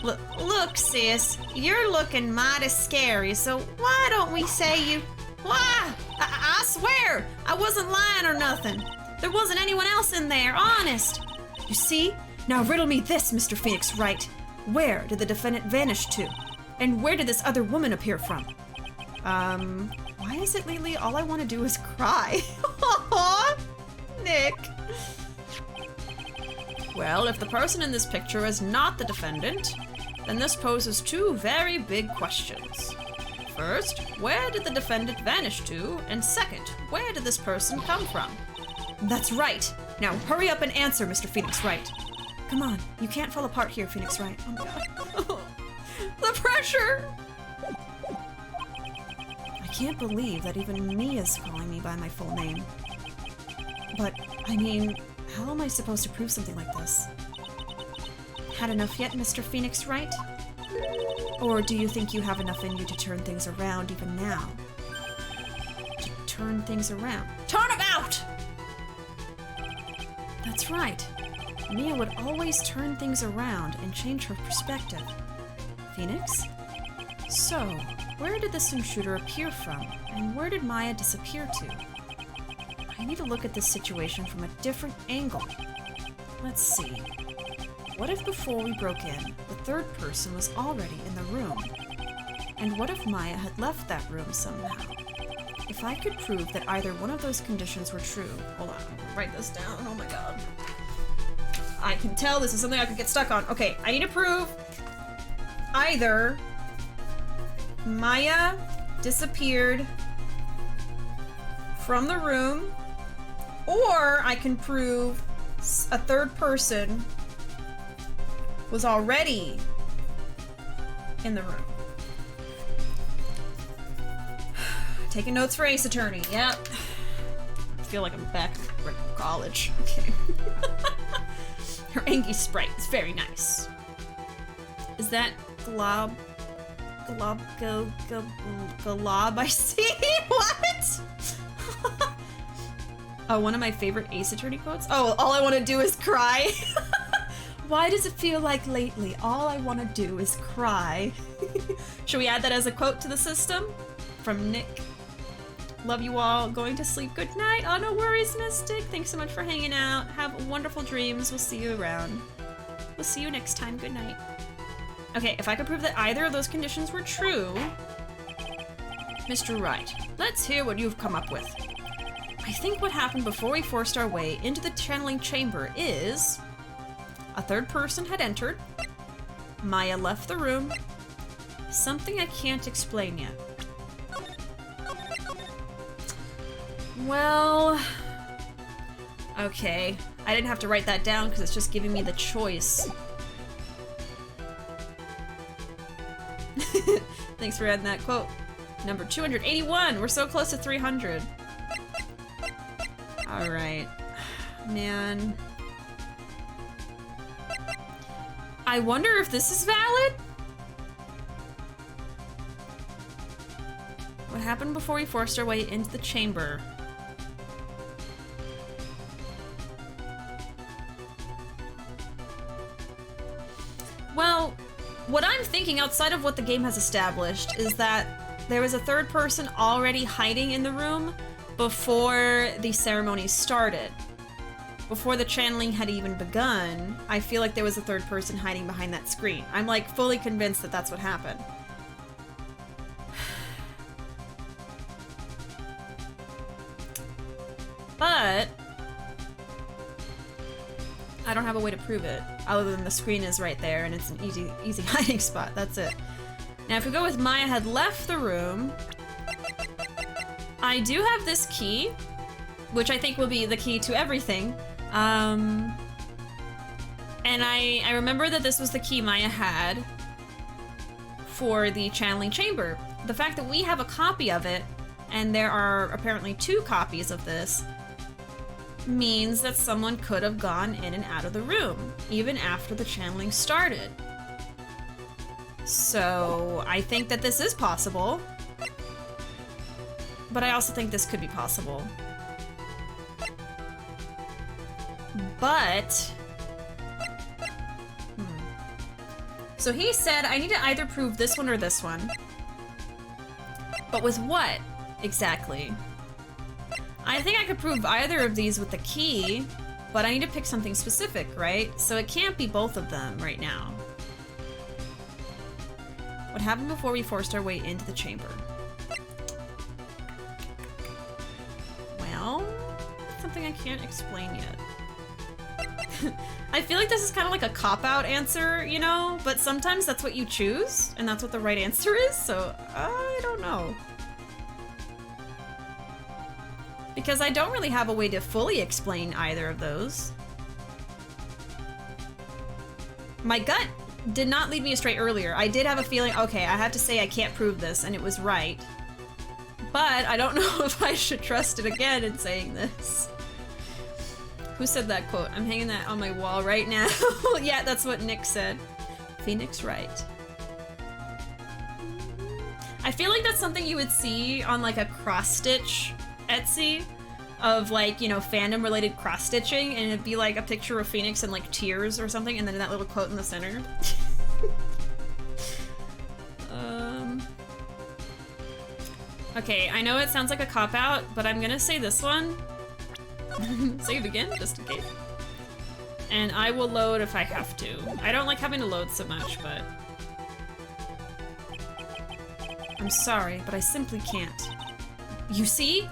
Look, sis, you're looking mighty scary, so why don't we say you... Why? I swear, I wasn't lying or nothing. There wasn't anyone else in there, honest. You see? Now riddle me this, Mr. Phoenix Wright. Where did the defendant vanish to? And where did this other woman appear from? Why is it lately all I want to do is cry? Nick. Well, if the person in this picture is not the defendant, then this poses two very big questions. First, where did the defendant vanish to? And second, where did this person come from? That's right. Now hurry up and answer, Mr. Phoenix Wright. Come on, you can't fall apart here, Phoenix Wright. Oh my god. The pressure! I can't believe that even Mia's calling me by my full name. But, I mean, how am I supposed to prove something like this? Had enough yet, Mr. Phoenix Wright? Or do you think you have enough in you to turn things around even now? To turn things around. Turnabout! That's right. Mia would always turn things around and change her perspective. Phoenix? So, where did the sim shooter appear from, and where did Maya disappear to? I need to look at this situation from a different angle. Let's see. What if before we broke in, the third person was already in the room? And what if Maya had left that room somehow? If I could prove that either one of those conditions were true... Hold on, I'm gonna write this down. Oh my god. I can tell this is something I could get stuck on. Okay, I need to prove either Maya disappeared from the room, or I can prove a third person was already in the room. Taking notes for Ace Attorney, yep. I feel like I'm back in college. Okay. Her Angie sprite is very nice. Is that glob I see? What? Oh, one of my favorite Ace Attorney quotes? Oh, all I want to do is cry. Why does it feel like lately all I want to do is cry? Should we add that as a quote to the system? From Nick. Love you all. Going to sleep. Good night. Oh, no worries, Mystic. Thanks so much for hanging out. Have wonderful dreams. We'll see you around. We'll see you next time. Good night. Okay, if I could prove that either of those conditions were true... Mr. Wright, let's hear what you've come up with. I think what happened before we forced our way into the channeling chamber is... a third person had entered. Maya left the room. Something I can't explain yet. Well... okay. I didn't have to write that down because it's just giving me the choice. Thanks for adding that quote. Number 281! We're so close to 300. Alright. Man. I wonder if this is valid? What happened before we forced our way into the chamber? Well, what I'm thinking outside of what the game has established is that there was a third person already hiding in the room before the ceremony started. Before the channeling had even begun, I feel like there was a third person hiding behind that screen. I'm like fully convinced that that's what happened. But I don't have a way to prove it, other than the screen is right there and it's an easy hiding spot. That's it. Now, if we go with Maya had left the room, I do have this key, which I think will be the key to everything. And I remember that this was the key Maya had for the channeling chamber. The fact that we have a copy of it, and there are apparently 2 copies of this, means that someone could have gone in and out of the room, even after the channeling started. So, I think that this is possible. But I also think this could be possible. But... So he said I need to either prove this one or this one. But with what, exactly? I think I could prove either of these with the key, but I need to pick something specific, right? So it can't be both of them right now. What happened before we forced our way into the chamber? Well, something I can't explain yet. I feel like this is kind of like a cop-out answer, you know? But sometimes that's what you choose, and that's what the right answer is, so I don't know. Because I don't really have a way to fully explain either of those. My gut did not lead me astray earlier. I did have a feeling, okay, I have to say I can't prove this, and it was right. But I don't know if I should trust it again in saying this. Who said that quote? I'm hanging that on my wall right now. Yeah, that's what Nick said. Phoenix Wright. I feel like that's something you would see on like a cross-stitch Etsy of like, you know, fandom related cross stitching, and it'd be like a picture of Phoenix and like tears or something, and then that little quote in the center. Okay, I know it sounds like a cop-out, but I'm gonna say this one. Save again, just in case. And I will load if I have to. I don't like having to load so much, but... I'm sorry, but I simply can't. You see?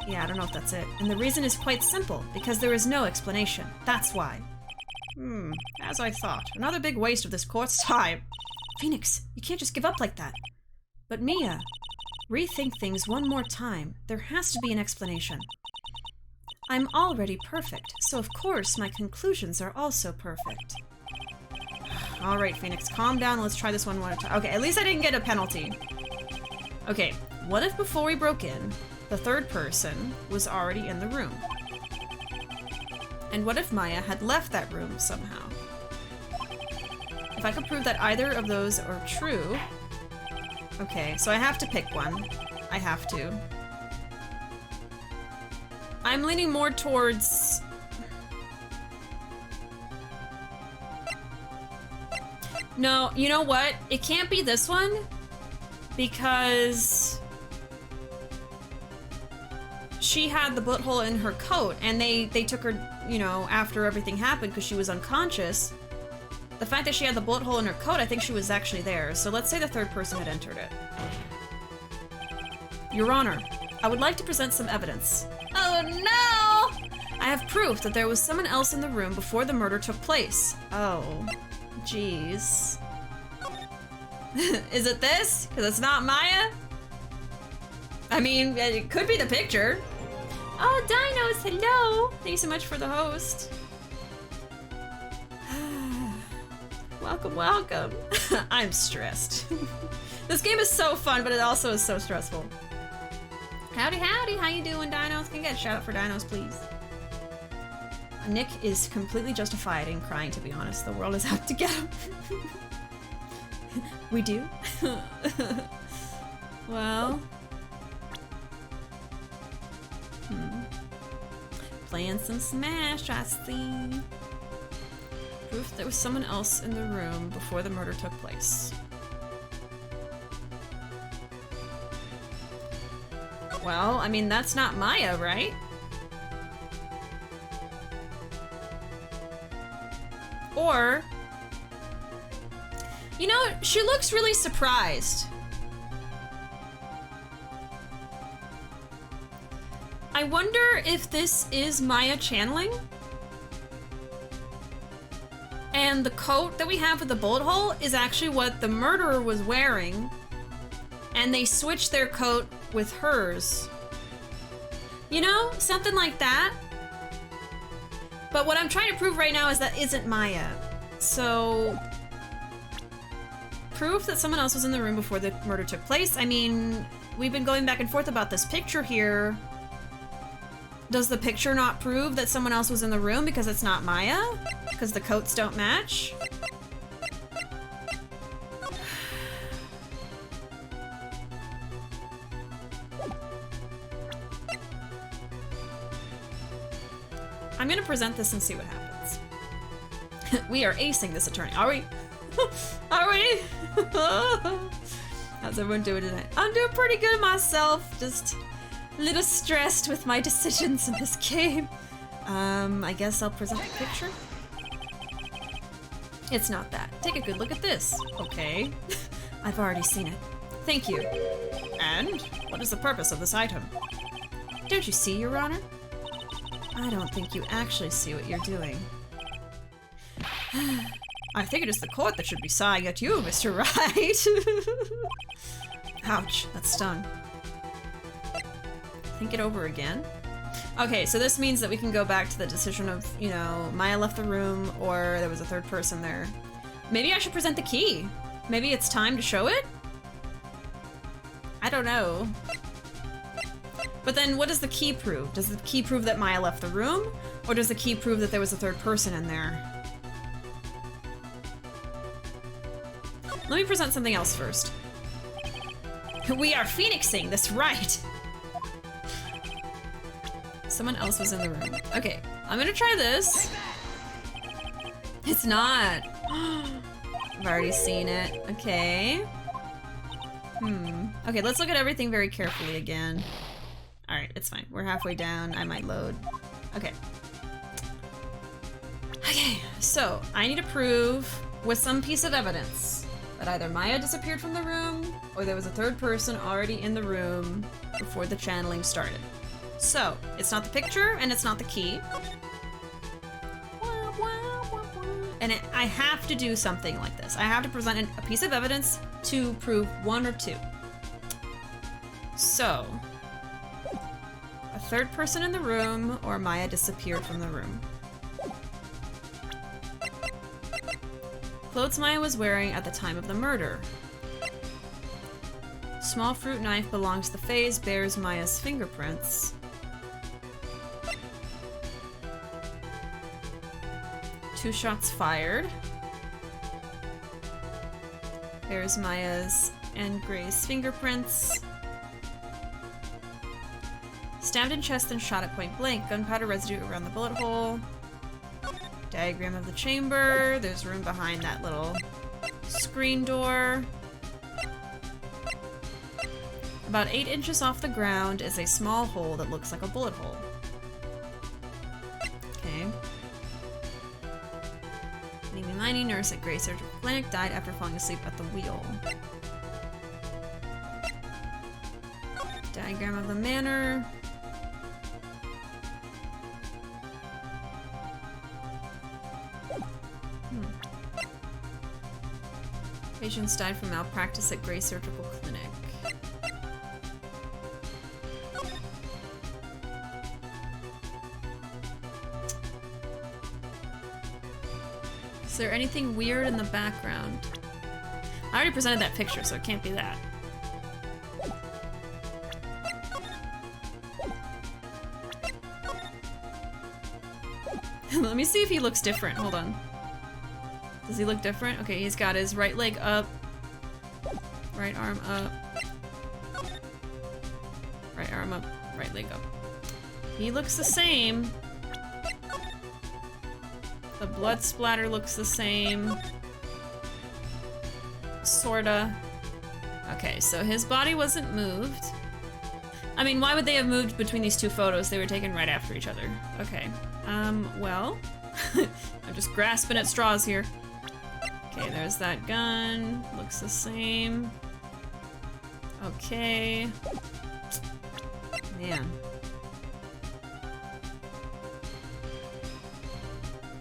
Yeah, I don't know if that's it. And the reason is quite simple, because there is no explanation. That's why. As I thought. Another big waste of this court's time. Phoenix, you can't just give up like that. But Mia, rethink things one more time. There has to be an explanation. I'm already perfect, so of course my conclusions are also perfect. Alright, Phoenix, calm down. Let's try this one more time. Okay, at least I didn't get a penalty. Okay, what if before we broke in, the third person was already in the room? And what if Maya had left that room somehow? If I could prove that either of those are true... Okay, so I have to pick one. I have to. I'm leaning more towards... No, you know what? It can't be this one, because she had the bullet hole in her coat, and they took her, you know, after everything happened because she was unconscious. The fact that she had the bullet hole in her coat, I think she was actually there. So let's say the third person had entered it. Your Honor, I would like to present some evidence. Oh no! I have proof that there was someone else in the room before the murder took place. Oh, jeez. Is it this? Because it's not Maya? I mean, it could be the picture. Oh, Dinos, hello! Thank you so much for the host. Welcome, welcome. I'm stressed. This game is so fun, but it also is so stressful. Howdy, howdy, how you doing, Dinos? Can you get a shout out for Dinos, please? Nick is completely justified in crying, to be honest. The world is out to get him. We do? Well... Playing some Smash, I see. Proof there was someone else in the room before the murder took place. Well, I mean, that's not Maya, right? Or... You know, she looks really surprised. I wonder if this is Maya channeling? And the coat that we have with the bullet hole is actually what the murderer was wearing. And they switched their coat with hers. You know, something like that. But what I'm trying to prove right now is that isn't Maya. So... Proof that someone else was in the room before the murder took place. I mean, we've been going back and forth about this picture here. Does the picture not prove that someone else was in the room because it's not Maya? Because the coats don't match? I'm gonna present this and see what happens. We are acing this attorney, are we? Are we? How's everyone doing tonight? I'm doing pretty good myself, just a little stressed with my decisions in this game. I guess I'll present the picture. It's not that. Take a good look at this. Okay. I've already seen it. Thank you. And? What is the purpose of this item? Don't you see, Your Honor? I don't think you actually see what you're doing. I think it is the court that should be sighing at you, Mr. Right. Ouch, that stung. Think it over again. Okay, so this means that we can go back to the decision of, you know, Maya left the room or there was a third person there. Maybe I should present the key. Maybe it's time to show it? I don't know. But then what does the key prove? Does the key prove that Maya left the room? Or does the key prove that there was a third person in there? Let me present something else first. We are phoenixing this right. someone else was in the room. Okay, I'm gonna try this. It's not. I've already seen it. Okay. Okay, let's look at everything very carefully again. Alright, it's fine. We're halfway down. I might load. Okay. Okay, so I need to prove with some piece of evidence that either Maya disappeared from the room or there was a third person already in the room before the channeling started. So, it's not the picture and it's not the key. And I have to do something like this. I have to present a piece of evidence to prove one or two. So, a third person in the room or Maya disappeared from the room. Clothes Maya was wearing at the time of the murder. Small fruit knife belongs to the face, bears Maya's fingerprints. Two shots fired. Bears Maya's and Gray's fingerprints. Stabbed in chest and shot at point blank. Gunpowder residue around the bullet hole. Diagram of the chamber. There's room behind that little screen door. About 8 inches off the ground is a small hole that looks like a bullet hole. Okay. Ini Miney, nurse at Gray Surgical Clinic, died after falling asleep at the wheel. Diagram of the manor. Patients died from malpractice at Gray Surgical Clinic. Is there anything weird in the background? I already presented that picture, so it can't be that. Let me see if he looks different. Hold on. Does he look different? Okay, he's got his right leg up. Right arm up. Right arm up. Right leg up. He looks the same. The blood splatter looks the same. Sorta. Okay, so his body wasn't moved. I mean, why would they have moved between these two photos? They were taken right after each other. Okay. Well. I'm just grasping at straws here. Okay, there's that gun. Looks the same. Okay. Man.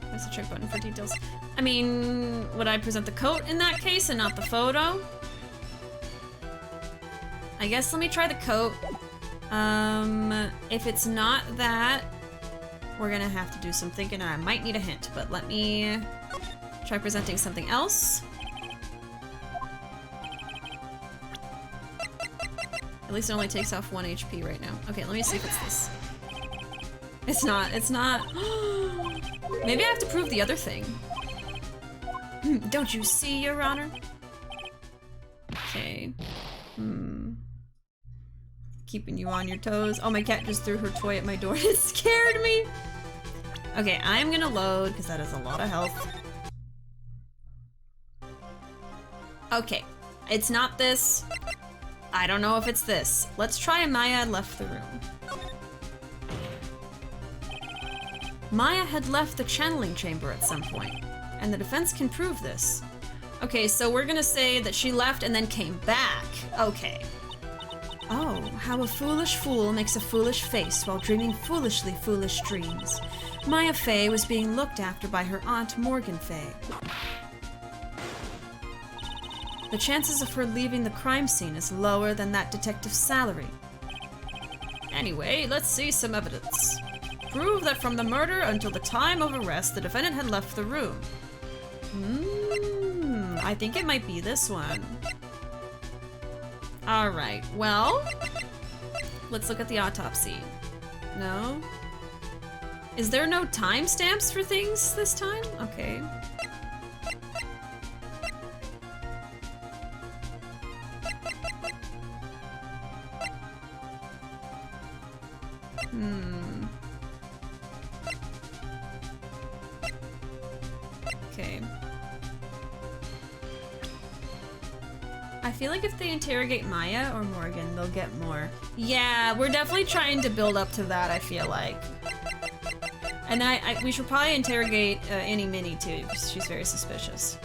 There's a check button for details. I mean, would I present the coat in that case and not the photo? I guess let me try the coat. If it's not that, we're gonna have to do some thinking and I might need a hint, but let me try presenting something else. At least it only takes off 1 HP right now. Okay, let me see if it's this. It's not, it's not. Maybe I have to prove the other thing. Don't you see, Your Honor? Okay. Keeping you on your toes. Oh, my cat just threw her toy at my door. It scared me. Okay, I'm gonna load because that is a lot of health. Okay, it's not this. I don't know if it's this. Let's try Maya left the room. Maya had left the channeling chamber at some point, and the defense can prove this. Okay, so we're gonna say that she left and then came back. Okay. Oh, how a foolish fool makes a foolish face while dreaming foolishly foolish dreams. Maya Fey was being looked after by her aunt Morgan Fey. The chances of her leaving the crime scene is lower than that detective's salary. Anyway, let's see some evidence. Prove that from the murder until the time of arrest, the defendant had left the room. I think it might be this one. Alright, well, let's look at the autopsy. No? Is there no timestamps for things this time? Okay. I feel like if they interrogate Maya or Morgan, they'll get more. Yeah, we're definitely trying to build up to that, I feel like. And we should probably interrogate Ini Miney too, because she's very suspicious.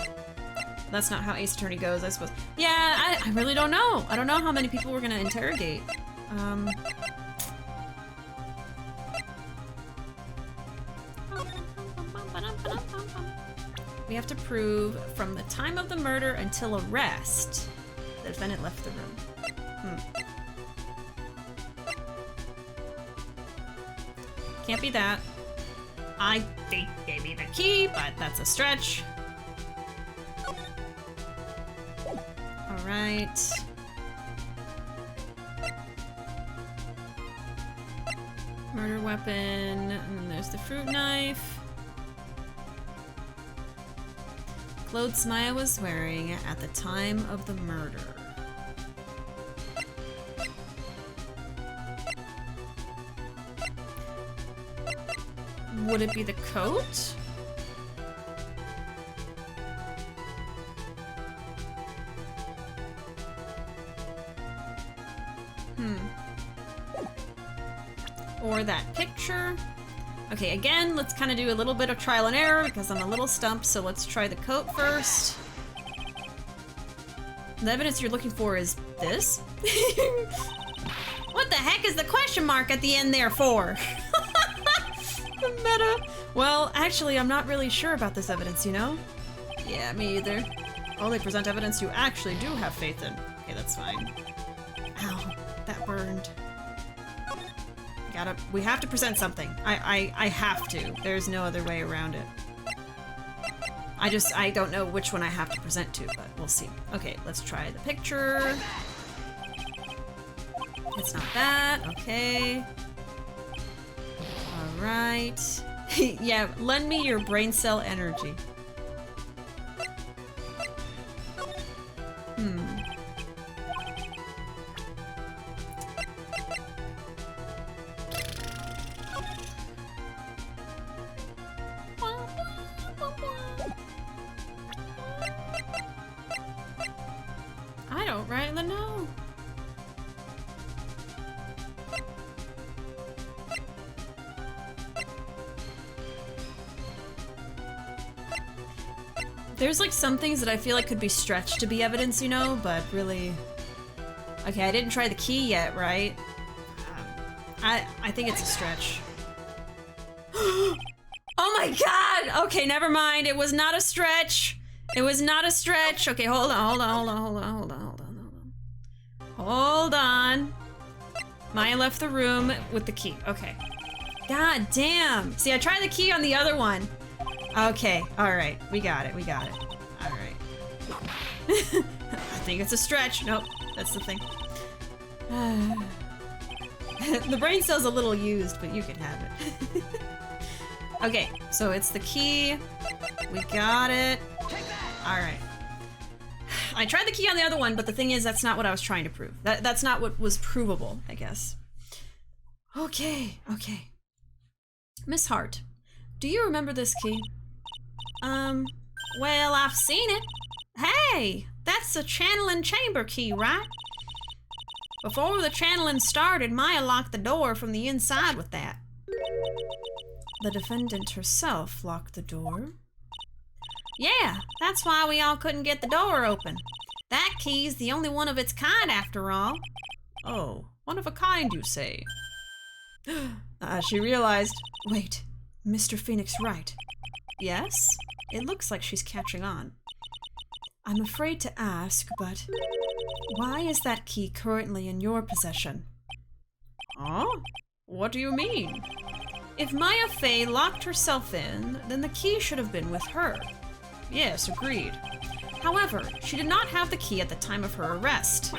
That's not how Ace Attorney goes, I suppose. Yeah, I really don't know. I don't know how many people we're gonna interrogate. We have to prove from the time of the murder until arrest, the defendant left the room. Can't be that. I think gave me the key, but that's a stretch. Alright. Murder weapon, and then there's the fruit knife. Clothes Maya was wearing at the time of the murder. Would it be the coat? Or that picture? Okay, again, let's kind of do a little bit of trial and error because I'm a little stumped, so let's try the coat first. The evidence you're looking for is this? What the heck is the question mark at the end there for? The meta. Well, actually, I'm not really sure about this evidence, you know? Yeah, me either. Oh, they present evidence you actually do have faith in. Okay, that's fine. Ow, that burned. We have to present something. I have to. There's no other way around it. I don't know which one I have to present to, but we'll see. Okay, let's try the picture. It's not that, okay. Alright. Yeah, lend me your brain cell energy. I don't rightly know. There's like some things that I feel like could be stretched to be evidence, you know, but really... Okay, I didn't try the key yet, right? I think it's a stretch. Oh my god! Okay, never mind. It was not a stretch. It was not a stretch. Okay, hold on. Maya left the room with the key. Okay. God damn. See, I tried the key on the other one. Okay, alright. We got it. Alright. I think it's a stretch. Nope, that's the thing. The brain cell's a little used, but you can have it. Okay, so it's the key. We got it. Alright. I tried the key on the other one, but the thing is, that's not what I was trying to prove. That's not what was provable, I guess. Okay. Miss Hart, do you remember this key? Well, I've seen it. Hey, that's the channeling chamber key, right? Before the channeling started, Maya locked the door from the inside with that. The defendant herself locked the door? Yeah, that's why we all couldn't get the door open. That key's the only one of its kind after all. Oh, one of a kind, you say? She realized, wait, Mr. Phoenix right. Yes? It looks like she's catching on. I'm afraid to ask, but why is that key currently in your possession? Oh? What do you mean? If Maya Fey locked herself in, then the key should have been with her. Yes, agreed. However, she did not have the key at the time of her arrest.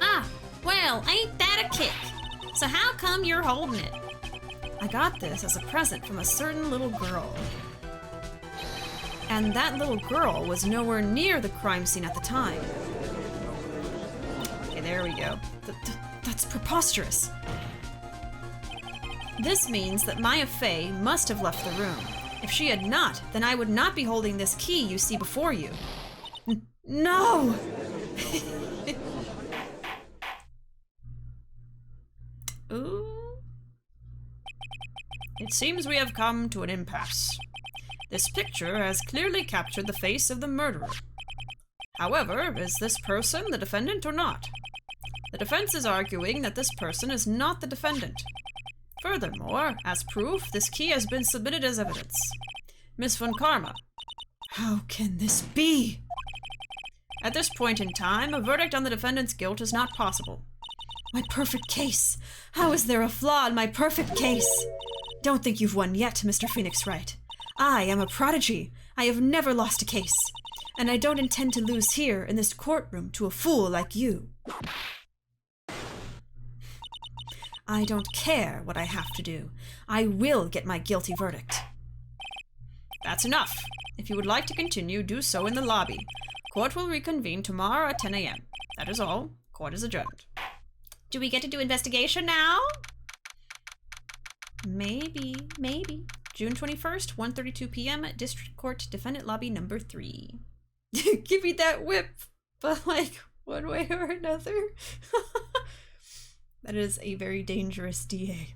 Ah, well, ain't that a kick? So how come you're holding it? I got this as a present from a certain little girl. And that little girl was nowhere near the crime scene at the time. Okay, there we go. That's preposterous. This means that Maya Fey must have left the room. If she had not, then I would not be holding this key you see before you. No! Ooh. It seems we have come to an impasse. This picture has clearly captured the face of the murderer. However, is this person the defendant or not? The defense is arguing that this person is not the defendant. Furthermore, as proof, this key has been submitted as evidence. Miss Von Karma. How can this be? At this point in time, a verdict on the defendant's guilt is not possible. My perfect case. How is there a flaw in my perfect case? Don't think you've won yet, Mr. Phoenix Wright. I am a prodigy. I have never lost a case. And I don't intend to lose here in this courtroom to a fool like you. I don't care what I have to do. I will get my guilty verdict. That's enough. If you would like to continue, do so in the lobby. Court will reconvene tomorrow at 10 a.m. That is all. Court is adjourned. Do we get to do investigation now? Maybe. June 21st, 1:32 p.m. at District Court, Defendant Lobby number 3. Give me that whip, but like, one way or another. That is a very dangerous DA.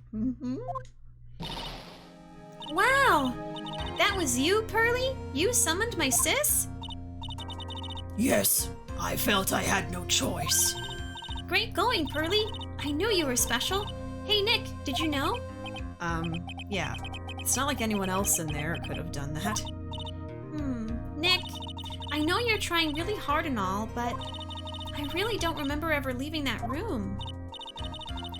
Wow! That was you, Pearly? You summoned my sis? Yes, I felt I had no choice. Great going, Pearly. I knew you were special. Hey, Nick, did you know? Yeah. It's not like anyone else in there could have done that. Nick, I know you're trying really hard and all, but I really don't remember ever leaving that room.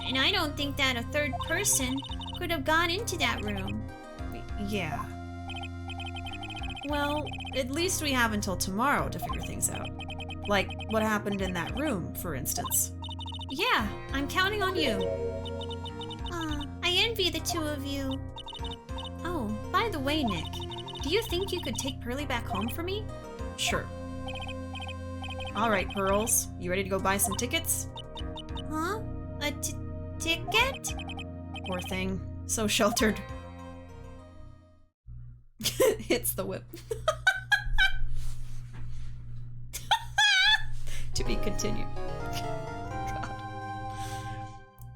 And I don't think that a third person could have gone into that room. Yeah. Well, at least we have until tomorrow to figure things out. Like, what happened in that room, for instance. Yeah, I'm counting on you. I envy the two of you. Oh, by the way, Nick, do you think you could take Pearly back home for me? Sure. Alright, Pearls. You ready to go buy some tickets? Huh? A ticket? Poor thing. So sheltered. Hits the whip. To be continued. God.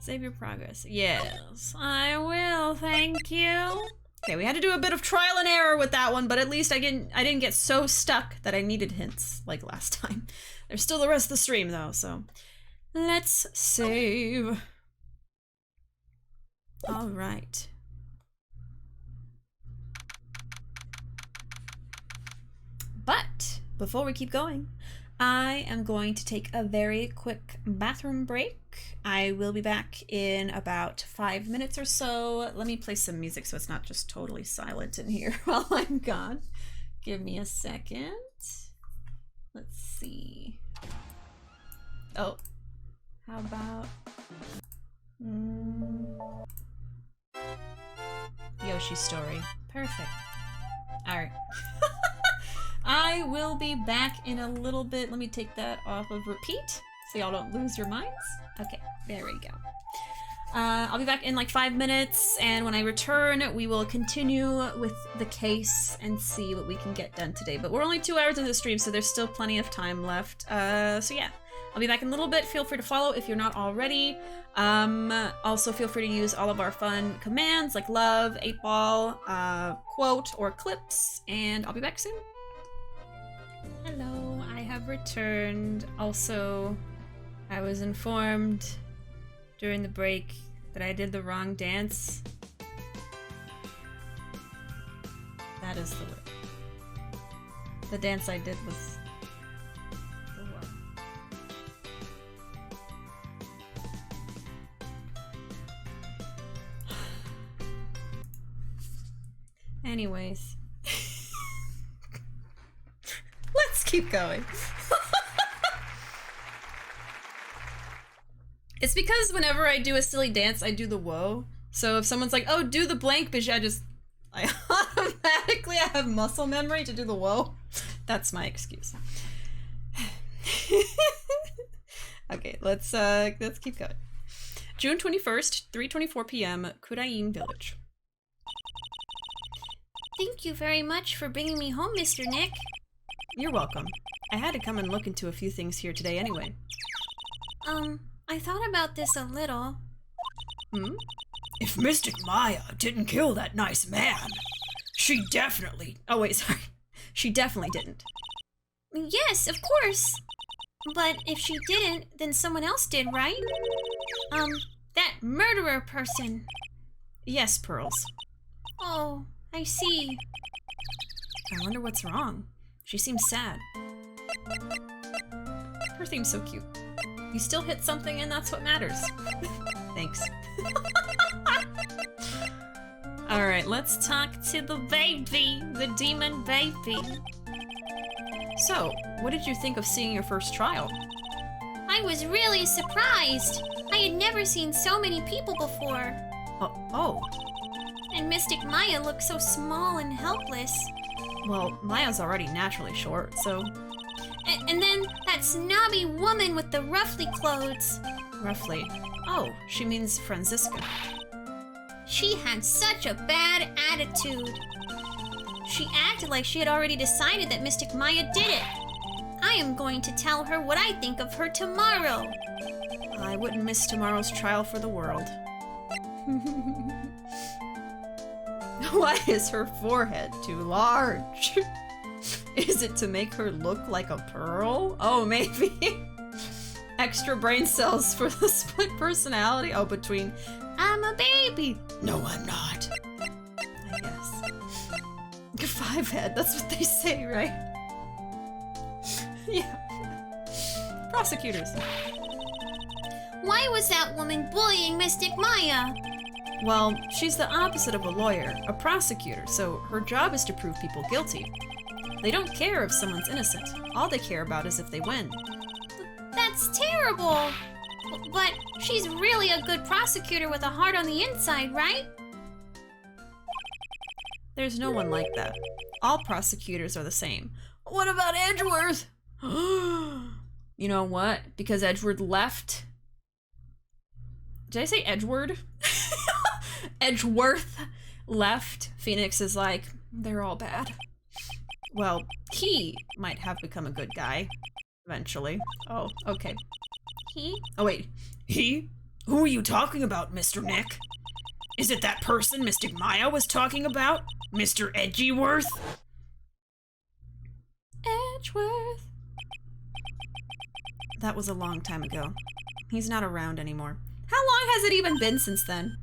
Save your progress. Yes, I will, thank you. Okay, we had to do a bit of trial and error with that one, but at least I didn't get so stuck that I needed hints like last time. There's still the rest of the stream though, so let's save. All right. But before we keep going, I am going to take a very quick bathroom break. I will be back in about 5 minutes or so. Let me play some music so it's not just totally silent in here while I'm gone. Give me a second. Let's see. Oh, how about Yoshi's Story. Perfect. All right. I will be back in a little bit. Let me take that off of repeat so y'all don't lose your minds. Okay, there we go. I'll be back in like 5 minutes, and when I return, we will continue with the case and see what we can get done today. But we're only 2 hours into the stream, so there's still plenty of time left. So yeah, I'll be back in a little bit. Feel free to follow if you're not already. Also feel free to use all of our fun commands like love, 8-ball, quote, or clips, and I'll be back soon. Hello, I have returned. Also, I was informed during the break that I did the wrong dance. That is the way. The dance I did was the one. Anyways. Let's keep going. It's because whenever I do a silly dance, I do the whoa. So if someone's like, oh, do the blank, but I automatically have muscle memory to do the whoa. That's my excuse. Okay, let's keep going. June 21st, 3:24 p.m., Kurain Village. Thank you very much for bringing me home, Mr. Nick. You're welcome. I had to come and look into a few things here today anyway. I thought about this a little. Hmm? If Mystic Maya didn't kill that nice man, she definitely... Oh wait, sorry. She definitely didn't. Yes, of course. But if she didn't, then someone else did, right? That murderer person. Yes, Pearls. Oh, I see. I wonder what's wrong. She seems sad. Her theme's so cute. You still hit something and that's what matters. Thanks. Alright, let's talk to the baby, the demon baby. So, what did you think of seeing your first trial? I was really surprised. I had never seen so many people before. Oh. And Mystic Maya looked so small and helpless. Well, Maya's already naturally short, so... And then that snobby woman with the ruffly clothes. Roughly. Oh, she means Franziska. She had such a bad attitude. She acted like she had already decided that Mystic Maya did it. I am going to tell her what I think of her tomorrow. I wouldn't miss tomorrow's trial for the world. Why is her forehead too large? Is it to make her look like a pearl? Oh, maybe. Extra brain cells for the split personality? Oh, between I'm a baby. No, I'm not. I guess. Five head, that's what they say, right? Yeah. Prosecutors. Why was that woman bullying Mystic Maya? Well, she's the opposite of a lawyer, a prosecutor, so her job is to prove people guilty. They don't care if someone's innocent. All they care about is if they win. That's terrible! But she's really a good prosecutor with a heart on the inside, right? There's no one like that. All prosecutors are the same. What about Edgeworth? You know what? Because Edgeworth left... Did I say Edgeworth? Edgeworth left. Phoenix is like, they're all bad. Well, he might have become a good guy. Eventually. Oh, okay. He? Oh, wait. He? Who are you talking about, Mr. Nick? Is it that person Mystic Maya was talking about? Mr. Edgeworth? Edgeworth. That was a long time ago. He's not around anymore. How long has it even been since then?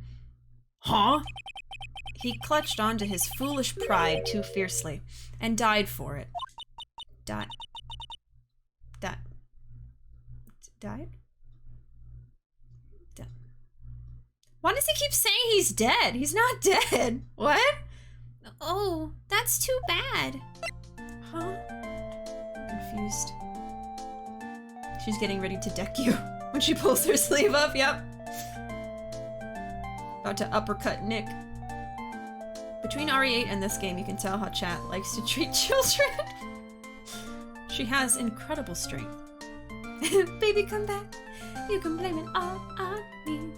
Huh? He clutched onto his foolish pride too fiercely, and died for it. Died? Why does he keep saying he's dead? He's not dead. What? Oh, that's too bad. Huh? Confused. She's getting ready to deck you when she pulls her sleeve up, yep. About to uppercut Nick. Between RE8 and this game, you can tell how Chat likes to treat children. She has incredible strength. Baby, come back. You can blame it all on me.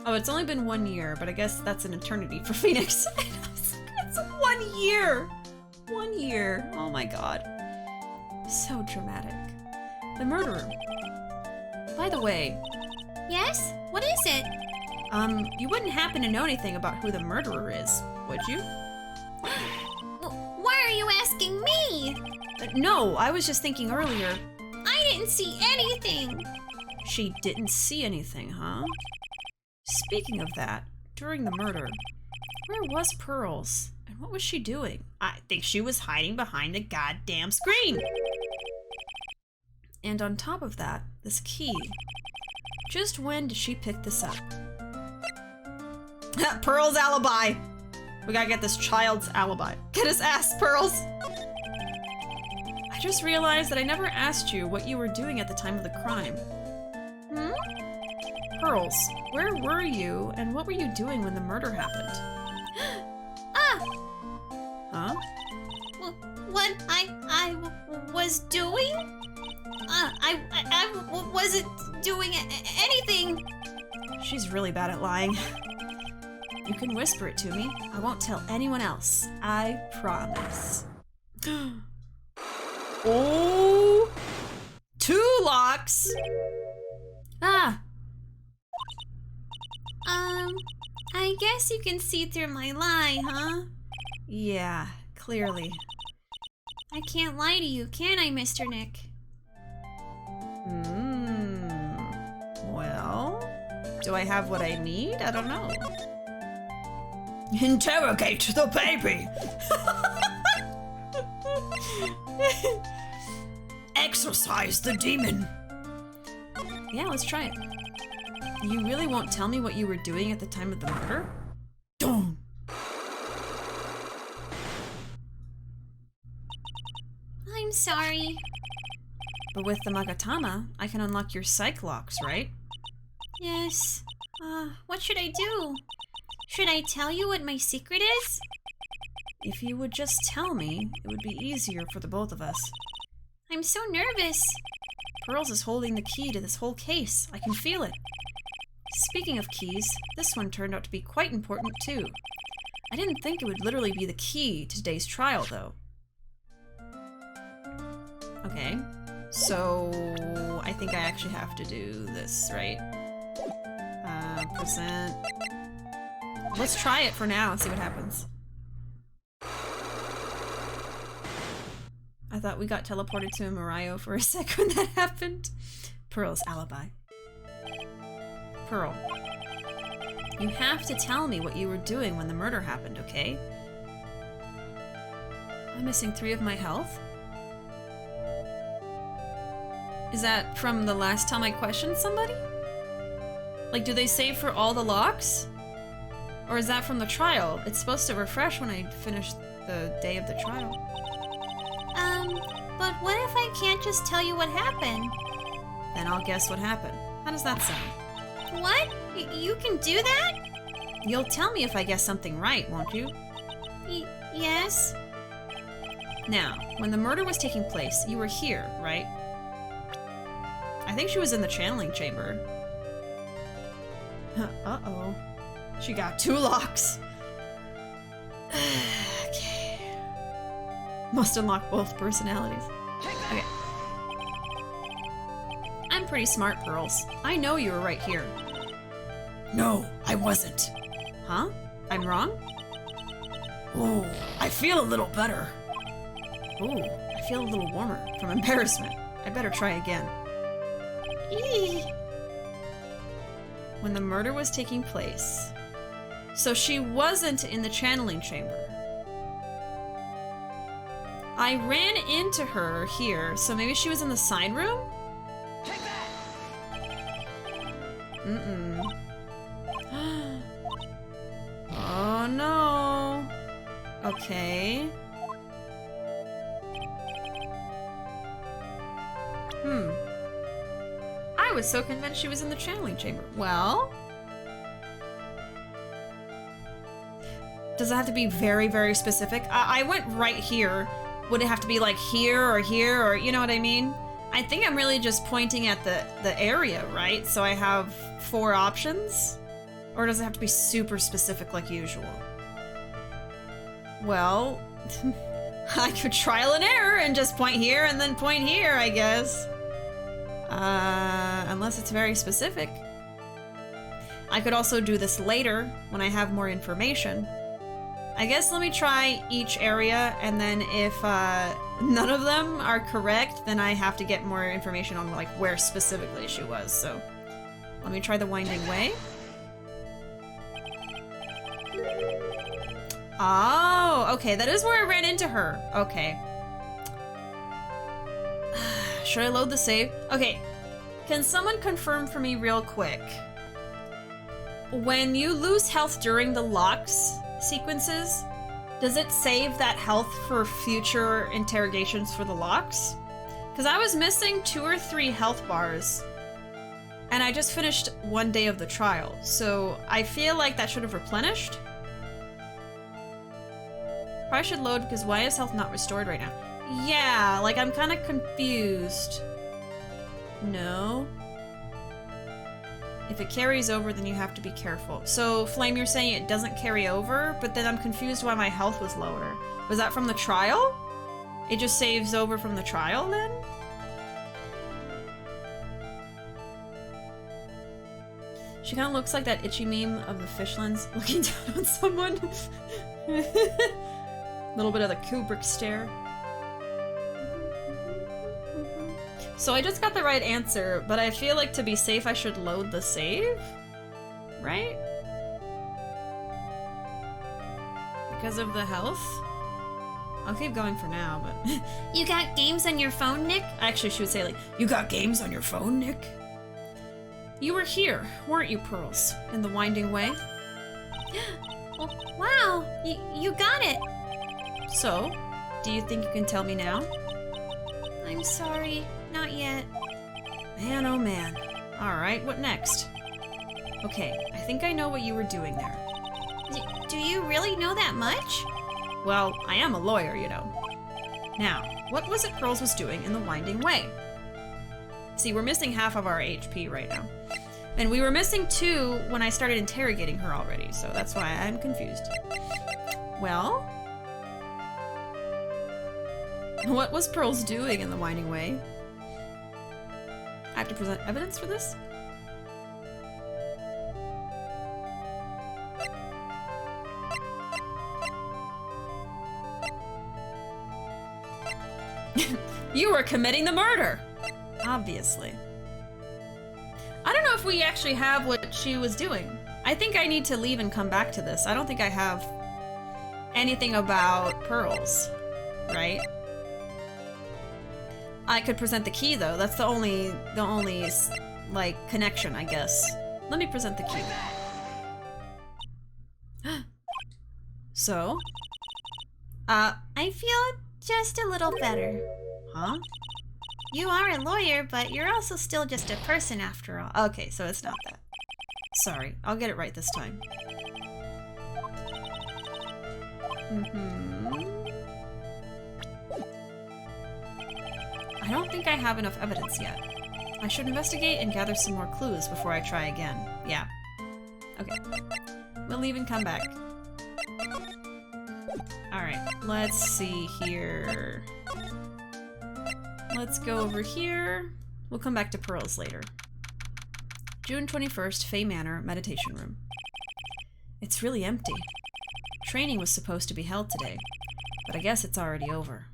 Oh, it's only been 1 year, but I guess that's an eternity for Phoenix. It's 1 year! 1 year. Oh my god. So dramatic. The murderer. By the way... Yes? What is it? You wouldn't happen to know anything about who the murderer is, would you? Why are you asking me? No, I was just thinking earlier. I didn't see anything. She didn't see anything, huh? Speaking of that, during the murder, where was Pearls? And what was she doing? I think she was hiding behind the goddamn screen! And on top of that, this key. Just when did she pick this up? Pearls' alibi! We gotta get this child's alibi. Get his ass, Pearls! I just realized that I never asked you what you were doing at the time of the crime. Hmm? Pearls, where were you and what were you doing when the murder happened? Ah! Huh? What I was doing? I wasn't doing anything. She's really bad at lying. You can whisper it to me. I won't tell anyone else. I promise. Oh! 2 locks! Ah! I guess you can see through my lie, huh? Yeah, clearly. I can't lie to you, can I, Mr. Nick? Well, do I have what I need? I don't know. Interrogate the baby! Exorcise the demon! Yeah, let's try it. You really won't tell me what you were doing at the time of the murder? Don't. I'm sorry. But with the Magatama, I can unlock your psych locks, right? Yes. What should I do? Should I tell you what my secret is? If you would just tell me, it would be easier for the both of us. I'm so nervous. Pearls is holding the key to this whole case. I can feel it. Speaking of keys, this one turned out to be quite important too. I didn't think it would literally be the key to today's trial, though. Okay, so I think I actually have to do this, right? Present. Let's try it for now and see what happens. I thought we got teleported to Mario for a sec when that happened. Pearl's alibi. Pearl, you have to tell me what you were doing when the murder happened, okay? I'm missing 3 of my health. Is that from the last time I questioned somebody? Like, do they save for all the locks? Or is that from the trial? It's supposed to refresh when I finish the day of the trial. But what if I can't just tell you what happened? Then I'll guess what happened. How does that sound? What? You can do that? You'll tell me if I guess something right, won't you? Yes. Now, when the murder was taking place, you were here, right? I think she was in the channeling chamber. Uh-oh. She got 2 locks. Okay. Must unlock both personalities. Okay. I'm pretty smart, Pearls. I know you were right here. No, I wasn't. Huh? I'm wrong? Ooh, I feel a little better. Ooh, I feel a little warmer from embarrassment. I better try again. Eee. When the murder was taking place. So she wasn't in the channeling chamber. I ran into her here, so maybe she was in the side room? Take that! Mm-mm. Oh no. Okay. I was so convinced she was in the channeling chamber. Well? Does it have to be very, very specific? I went right here. Would it have to be like here, or you know what I mean? I think I'm really just pointing at the area, right? So I have 4 options? Or does it have to be super specific like usual? Well, I could trial and error and just point here and then point here, I guess. Unless it's very specific. I could also do this later when I have more information. I guess let me try each area, and then if none of them are correct, then I have to get more information on like where specifically she was. So let me try the winding way. Oh, okay, that is where I ran into her. Okay. Should I load the save? Okay, can someone confirm for me real quick? When you lose health during the locks sequences, does it save that health for future interrogations for the locks? Because I was missing 2 or 3 health bars, and I just finished 1 day of the trial, so I feel like that should have replenished. Probably should load, because why is health not restored right now? Yeah, like I'm kind of confused. No. If it carries over, then you have to be careful. So, Flame, you're saying it doesn't carry over, but then I'm confused why my health was lower. Was that from the trial? It just saves over from the trial then? She kind of looks like that itchy meme of the fish lens looking down on someone. Little bit of the Kubrick stare. So I just got the right answer, but I feel like to be safe I should load the save? Right? Because of the health? I'll keep going for now, but... You got games on your phone, Nick? Actually, she would say like, You got games on your phone, Nick? you were here, weren't you, Pearls? In the winding way? Oh, wow, you got it. So, do you think you can tell me now? I'm sorry, not yet. Man, oh man. Alright, what next? Okay, I think I know what you were doing there. Do you really know that much? Well, I am a lawyer, you know. Now, what was it Pearls was doing in the winding way? See, we're missing half of our HP right now. And we were missing 2 when I started interrogating her already, so that's why I'm confused. Well? What was Pearls doing in the winding way? I have to present evidence for this? You were committing the murder! Obviously. I don't know if we actually have what she was doing. I think I need to leave and come back to this. I don't think I have anything about Pearls, right? I could present the key though. That's the only like connection, I guess. Let me present the key. So? I feel just a little better. Huh? You are a lawyer, but you're also still just a person after all. Okay, so it's not that. Sorry, I'll get it right this time. I don't think I have enough evidence yet. I should investigate and gather some more clues before I try again. Yeah. Okay. We'll leave and come back. Alright, let's see here. Let's go over here. We'll come back to Pearls later. June 21st, Fay Manor, Meditation Room. It's really empty. Training was supposed to be held today, but I guess it's already over.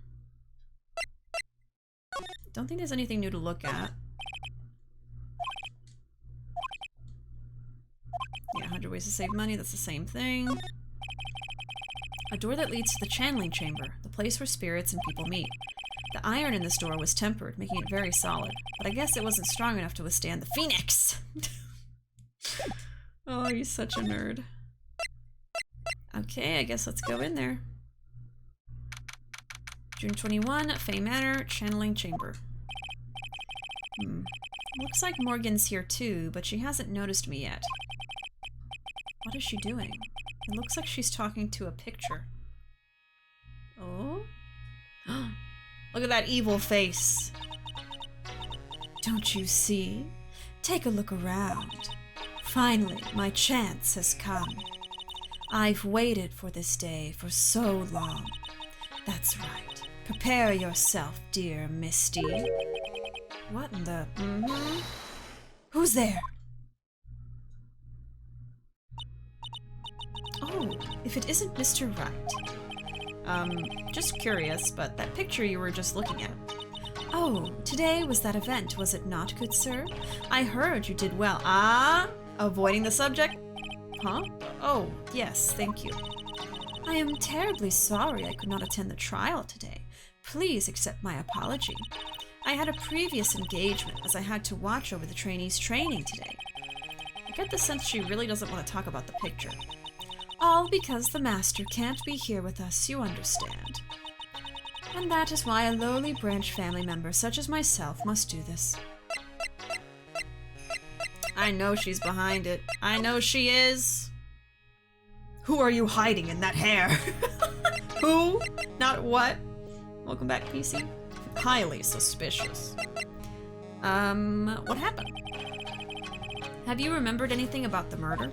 Don't think there's anything new to look at. Yeah, 100 ways to save money, that's the same thing. A door that leads to the channeling chamber, the place where spirits and people meet. The iron in this door was tempered, making it very solid, but I guess it wasn't strong enough to withstand the phoenix! Oh, you're such a nerd. Okay, I guess let's go in there. June 21, Fay Manor, channeling chamber. Looks like Morgan's here too, but she hasn't noticed me yet. What is she doing? It looks like she's talking to a picture. Oh? Look at that evil face. Don't you see? Take a look around. Finally, my chance has come. I've waited for this day for so long. That's right. Prepare yourself, dear Misty. What in the... Who's there? Oh, if it isn't Mr. Wright. Just curious, but that picture you were just looking at. Oh, today was that event, was it not, good sir? I heard you did well. Ah? Avoiding the subject? Huh? Oh, yes, thank you. I am terribly sorry I could not attend the trial today. Please accept my apology. I had a previous engagement as I had to watch over the trainees' training today. I get the sense she really doesn't want to talk about the picture. All because the master can't be here with us, you understand. And that is why a lowly branch family member such as myself must do this. I know she's behind it. I know she is. Who are you hiding in that hair? Who? Not what? Welcome back, PC. Highly suspicious. What happened? Have you remembered anything about the murder?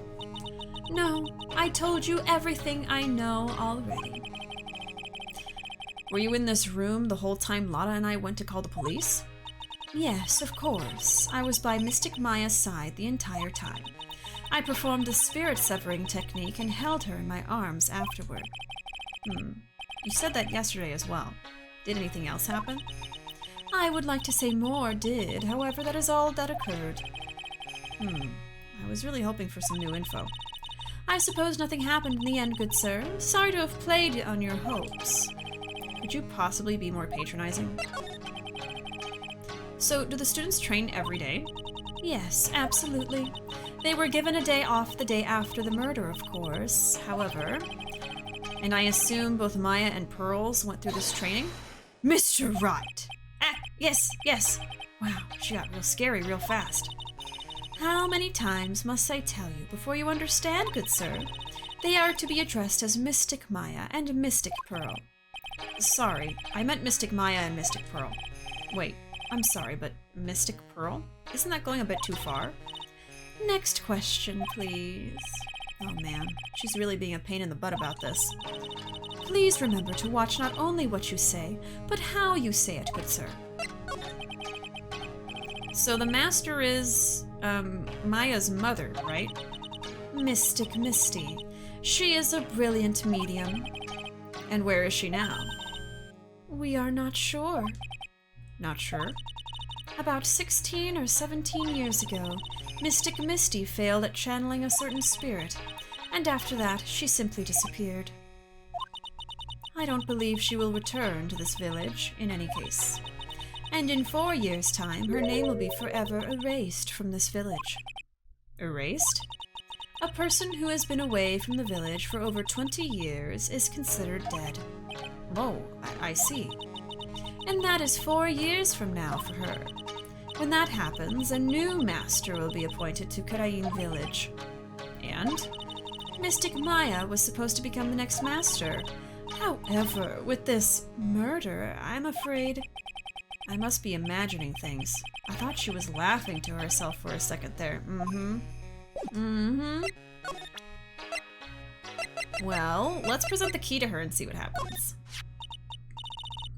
No, I told you everything I know already. Were you in this room the whole time Lotta and I went to call the police? Yes, of course. I was by Mystic Maya's side the entire time. I performed the spirit-severing technique and held her in my arms afterward. You said that yesterday as well. Did anything else happen? I would like to say more did, however, that is all that occurred. I was really hoping for some new info. I suppose nothing happened in the end, good sir. Sorry to have played on your hopes. Could you possibly be more patronizing? So, do the students train every day? Yes, absolutely. They were given a day off the day after the murder, of course. However... And I assume both Maya and Pearls went through this training? Mr. Right! Yes. Wow, she got real scary real fast. How many times must I tell you before you understand, good sir? They are to be addressed as Mystic Maya and Mystic Pearl. Sorry, I meant Mystic Maya and Mystic Pearl. Wait, I'm sorry, but Mystic Pearl? Isn't that going a bit too far? Next question, please. Oh man, she's really being a pain in the butt about this. Please remember to watch not only what you say, but how you say it, good sir. So the master is, Maya's mother, right? Mystic Misty. She is a brilliant medium. And where is she now? We are not sure. Not sure? About 16 or 17 years ago, Mystic Misty failed at channeling a certain spirit, and after that, she simply disappeared. I don't believe she will return to this village, in any case. And in 4 years' time, her name will be forever erased from this village. Erased? A person who has been away from the village for over 20 years is considered dead. Oh, I see. And that is 4 years from now for her. When that happens, a new master will be appointed to Karain village. And? Mystic Maya was supposed to become the next master. However, with this murder, I'm afraid... I must be imagining things. I thought she was laughing to herself for a second there. Well, let's present the key to her and see what happens.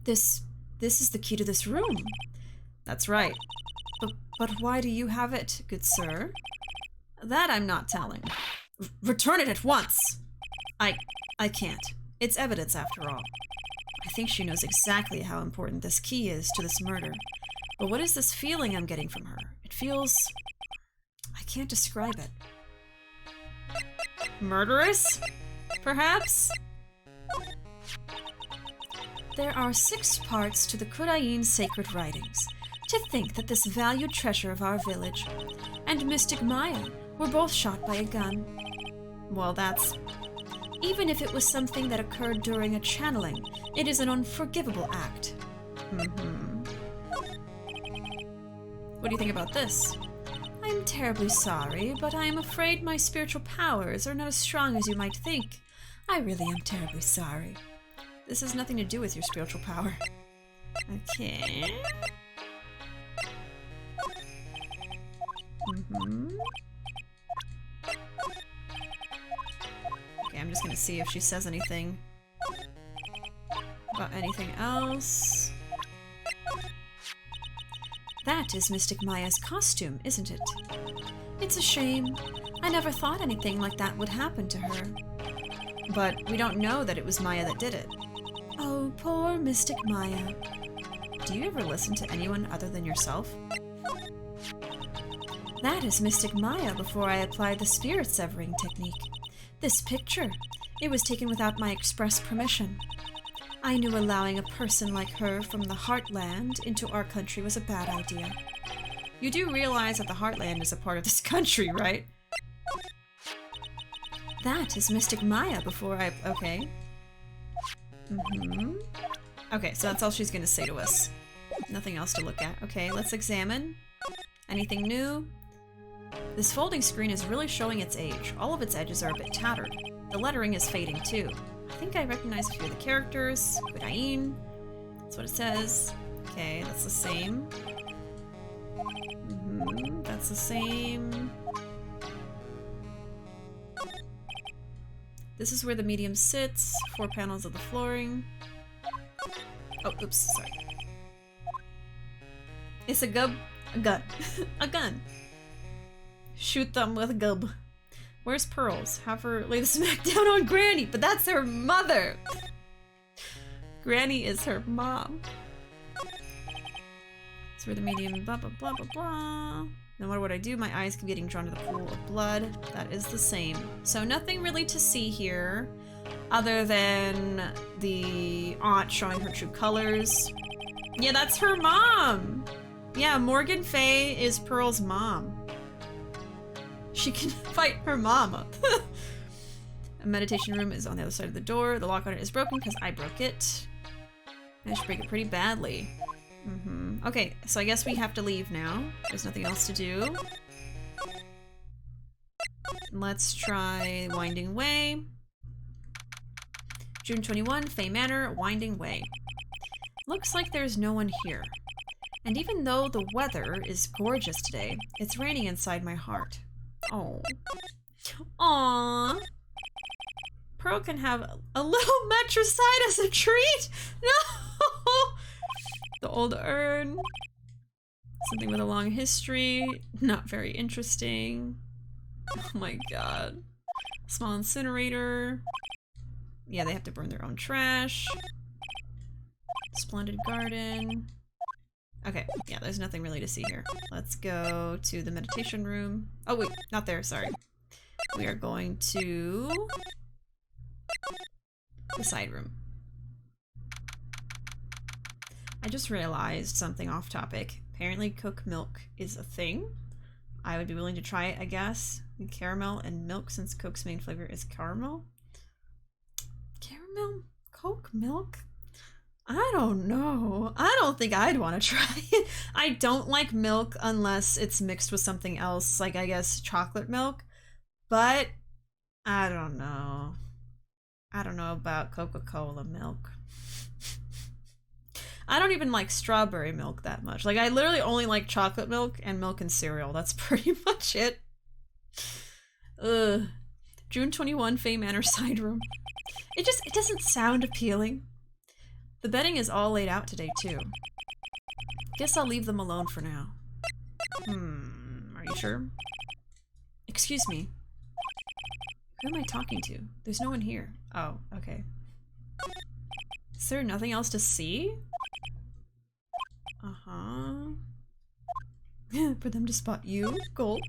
This is the key to this room. That's right. But why do you have it, good sir? That I'm not telling. Return it at once! I can't. It's evidence after all. I think she knows exactly how important this key is to this murder. But what is this feeling I'm getting from her? It feels... I can't describe it. Murderous? Perhaps? There are 6 parts to the Kurain sacred writings. To think that this valued treasure of our village and Mystic Maya were both shot by a gun. Well, that's... Even if it was something that occurred during a channeling, it is an unforgivable act. What do you think about this? I'm terribly sorry, but I am afraid my spiritual powers are not as strong as you might think. I really am terribly sorry. This has nothing to do with your spiritual power. Okay. Okay, I'm just gonna see if she says anything about anything else. That is Mystic Maya's costume, isn't it? It's a shame. I never thought anything like that would happen to her. But we don't know that it was Maya that did it. Oh, poor Mystic Maya. Do you ever listen to anyone other than yourself? That is Mystic Maya before I applied the spirit-severing technique. This picture, it was taken without my express permission. I knew allowing a person like her from the Heartland into our country was a bad idea. You do realize that the Heartland is a part of this country, right? That is Mystic Maya before I... Okay. Okay, so that's all she's gonna say to us. Nothing else to look at. Okay, let's examine. Anything new? This folding screen is really showing its age. All of its edges are a bit tattered. The lettering is fading too. I think I recognize a few of the characters. Gudain. That's what it says. Okay, that's the same. That's the same. This is where the medium sits. 4 panels of the flooring. Oh, oops, sorry. It's a gun. A gun. Shoot them with a gub. Where's Pearls? Have her lay the smack down on Granny, but that's her mother. Granny is her mom. So we're the medium, blah, blah, blah, blah, blah. No matter what I do, my eyes keep getting drawn to the pool of blood. That is the same. So nothing really to see here, other than the aunt showing her true colors. Yeah, that's her mom! Yeah, Morgan Fay is Pearl's mom. She can fight her mama. A meditation room is on the other side of the door. The lock on it is broken because I broke it. I should break it pretty badly. Okay, so I guess we have to leave now. There's nothing else to do. Let's try Winding Way. June 21, Fay Manor, Winding Way. Looks like there's no one here. And even though the weather is gorgeous today, it's raining inside my heart. Oh. Aww. Pearl can have a little metricide as a treat? No! The old urn. Something with a long history. Not very interesting. Oh my god. Small incinerator. Yeah, they have to burn their own trash. Splendid garden. Okay, yeah, there's nothing really to see here. Let's go to the meditation room. Oh wait, not there, sorry. We are going to the side room. I just realized something off topic. Apparently Coke milk is a thing. I would be willing to try it, I guess. Caramel and milk, since Coke's main flavor is caramel. Caramel? Coke milk? I don't know. I don't think I'd want to try it. I don't like milk unless it's mixed with something else, like I guess chocolate milk. But I don't know. I don't know about Coca-Cola milk. I don't even like strawberry milk that much. Like, I literally only like chocolate milk and milk and cereal. That's pretty much it. Ugh. June 21, Fay Manor side room. It doesn't sound appealing. The bedding is all laid out today, too. Guess I'll leave them alone for now. Are you sure? Excuse me. Who am I talking to? There's no one here. Oh, okay. Is there nothing else to see? Uh-huh. For them to spot you? Gulp.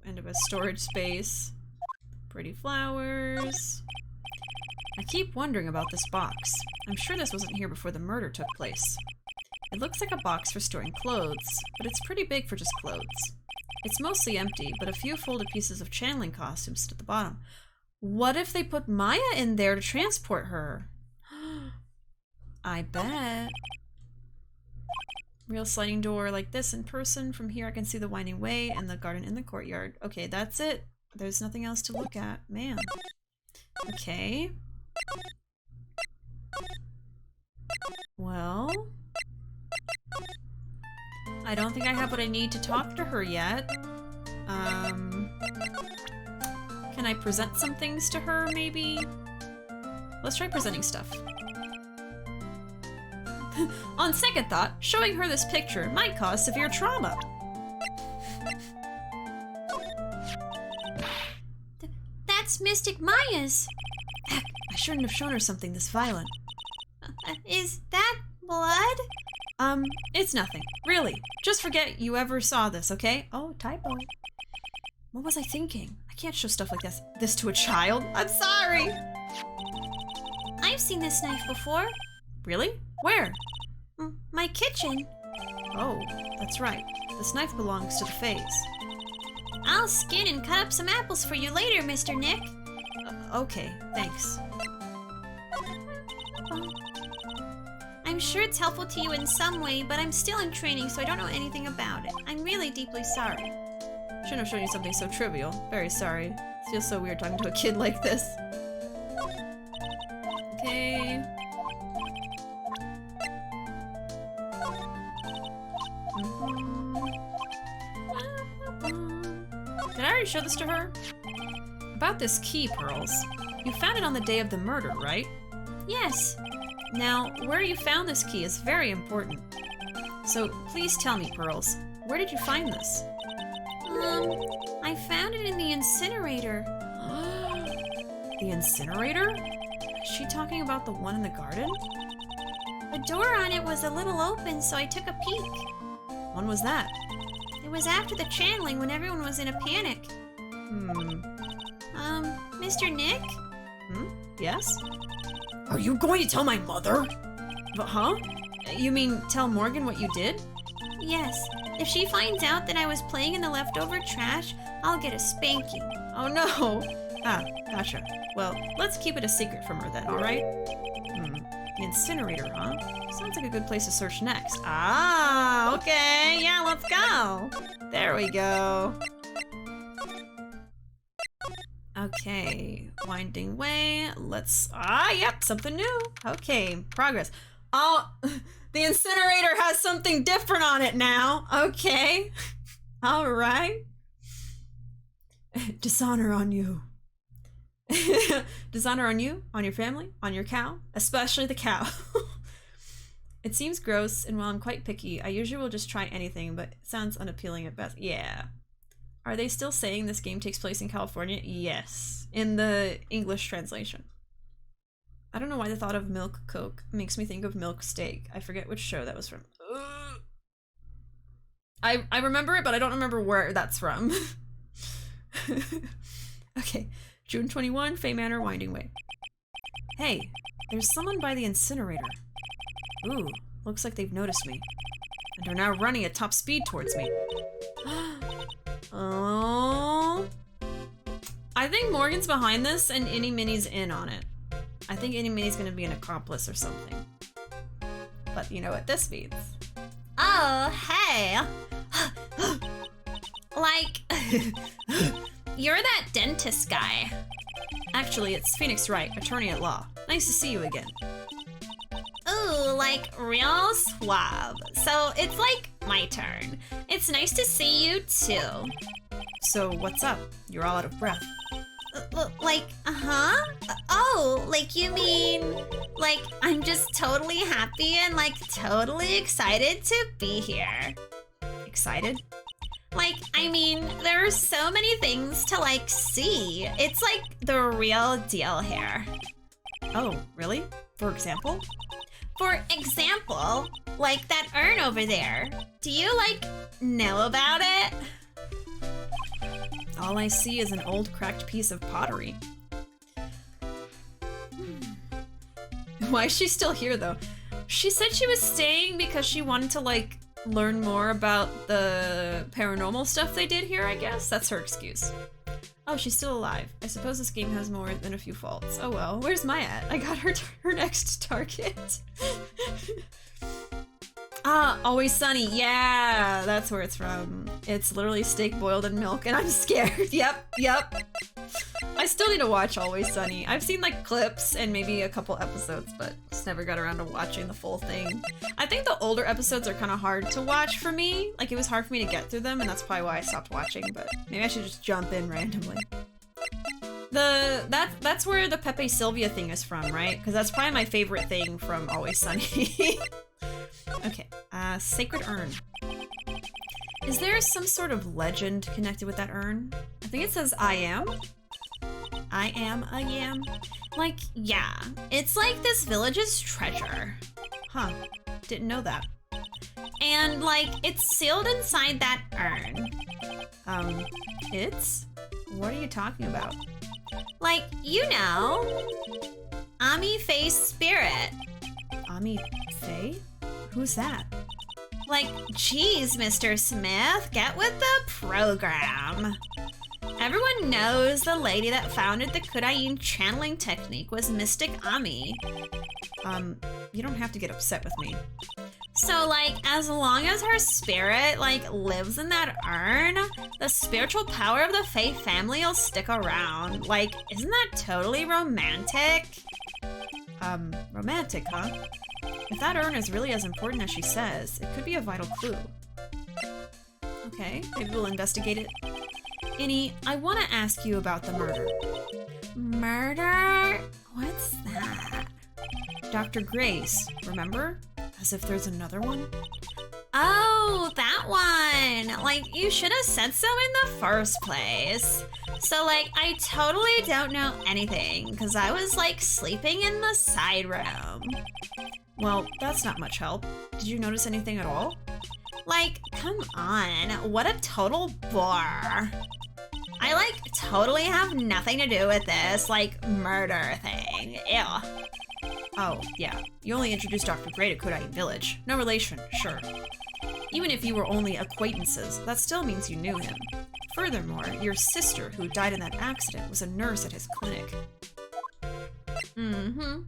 End of a storage space. Pretty flowers. I keep wondering about this box. I'm sure this wasn't here before the murder took place. It looks like a box for storing clothes, but it's pretty big for just clothes. It's mostly empty, but a few folded pieces of channeling costumes sit at the bottom. What if they put Maya in there to transport her? I bet. Real sliding door like this in person. From here I can see the winding way and the garden in the courtyard. Okay, that's it. There's nothing else to look at. Man. Okay. Well, I don't think I have what I need to talk to her yet. Can I present some things to her, maybe? Let's try presenting stuff. On second thought, showing her this picture might cause severe trauma. That's Mystic Maya's. Heck, I shouldn't have shown her something this violent. Is that blood? It's nothing. Really. Just forget you ever saw this, okay? Oh, typo. What was I thinking? I can't show stuff like this to a child. I'm sorry! I've seen this knife before. Really? Where? My kitchen. Oh, that's right. This knife belongs to the Fays. I'll skin and cut up some apples for you later, Mr. Nick. Okay, thanks. I'm sure it's helpful to you in some way, but I'm still in training, so I don't know anything about it. I'm really deeply sorry. Shouldn't have shown you something so trivial. Very sorry. It feels so weird talking to a kid like this. Okay. Did I already show this to her? About this key, Pearls. You found it on the day of the murder, right? Yes. Now, where you found this key is very important. So please tell me, Pearls, where did you find this? I found it in the incinerator. The incinerator? Is she talking about the one in the garden? The door on it was a little open, so I took a peek. When was that? It was after the channeling when everyone was in a panic. Mr. Nick? Yes? Are you going to tell my mother? But huh? You mean tell Morgan what you did? Yes. If she finds out that I was playing in the leftover trash, I'll get a spanking. Oh no! Ah, gotcha. Well, let's keep it a secret from her then, alright? The incinerator, huh? Sounds like a good place to search next. Ah, okay, yeah, let's go! There we go. Okay, winding way, let's... yep, something new. Okay, progress. Oh, the incinerator has something different on it now. Okay, alright. Dishonor on you. Dishonor on you, on your family, on your cow, especially the cow. It seems gross, and while I'm quite picky, I usually will just try anything, but it sounds unappealing at best. Yeah. Are they still saying this game takes place in California? Yes. In the English translation. I don't know why the thought of milk coke makes me think of milk steak. I forget which show that was from. I remember it, but I don't remember where that's from. Okay. June 21, Fay Manor, Winding Way. Hey, there's someone by the incinerator. Ooh, looks like they've noticed me. And are now running at top speed towards me. Oh. I think Morgan's behind this and Ini Miney's in on it. I think Ini Miney's gonna be an accomplice or something. But you know what this means. Oh, hey! Like, you're that dentist guy. Actually, it's Phoenix Wright, attorney at law. Nice to see you again. Ooh, like real suave. So it's like my turn. It's nice to see you too. So what's up? You're all out of breath. Oh, like you mean, like I'm just totally happy and like totally excited to be here. Excited? Like, I mean, there are so many things to like see. It's like the real deal here. Oh, really? For example? For example, like that urn over there. Do you like know about it? All I see is an old cracked piece of pottery. Why is she still here though? She said she was staying because she wanted to like learn more about the paranormal stuff they did here, I guess. That's her excuse. Oh, she's still alive. I suppose this game has more than a few faults. Oh well, where's Maya at? I got her next target. Always Sunny. Yeah, that's where it's from. It's literally steak boiled in milk, and I'm scared. Yep. I still need to watch Always Sunny. I've seen like clips and maybe a couple episodes, but just never got around to watching the full thing. I think the older episodes are kind of hard to watch for me. Like it was hard for me to get through them, and that's probably why I stopped watching, but maybe I should just jump in randomly. That's where the Pepe Sylvia thing is from, right? Because that's probably my favorite thing from Always Sunny. Okay, Sacred Urn. Is there some sort of legend connected with that urn? I think it says I am. I am a yam. Like, yeah, it's like this village's treasure. Huh, didn't know that. And like, it's sealed inside that urn. It's? What are you talking about? Like, you know, Ami Faye's spirit. Ami Faye? Who's that? Like, geez, Mr. Smith, get with the program. Everyone knows the lady that founded the Kudain channeling technique was Mystic Ami. You don't have to get upset with me. So, like, as long as her spirit, like, lives in that urn, the spiritual power of the Faye family will stick around. Like, isn't that totally romantic? Romantic, huh? If that urn is really as important as she says, it could be a vital clue. Okay, maybe we'll investigate it. Ini, I want to ask you about the murder. Murder? What's that? Dr. Grace, remember? As if there's another one. Oh, that one! Like, you should have said so in the first place. So, like, I totally don't know anything, because I was, like, sleeping in the side room. Well, that's not much help. Did you notice anything at all? Like, come on, what a total bore. I, like, totally have nothing to do with this, like, murder thing. Ew. Oh, yeah. You only introduced Dr. Gray to Kodai Village. No relation, sure. Even if you were only acquaintances, that still means you knew him. Furthermore, your sister, who died in that accident, was a nurse at his clinic. Mm-hmm.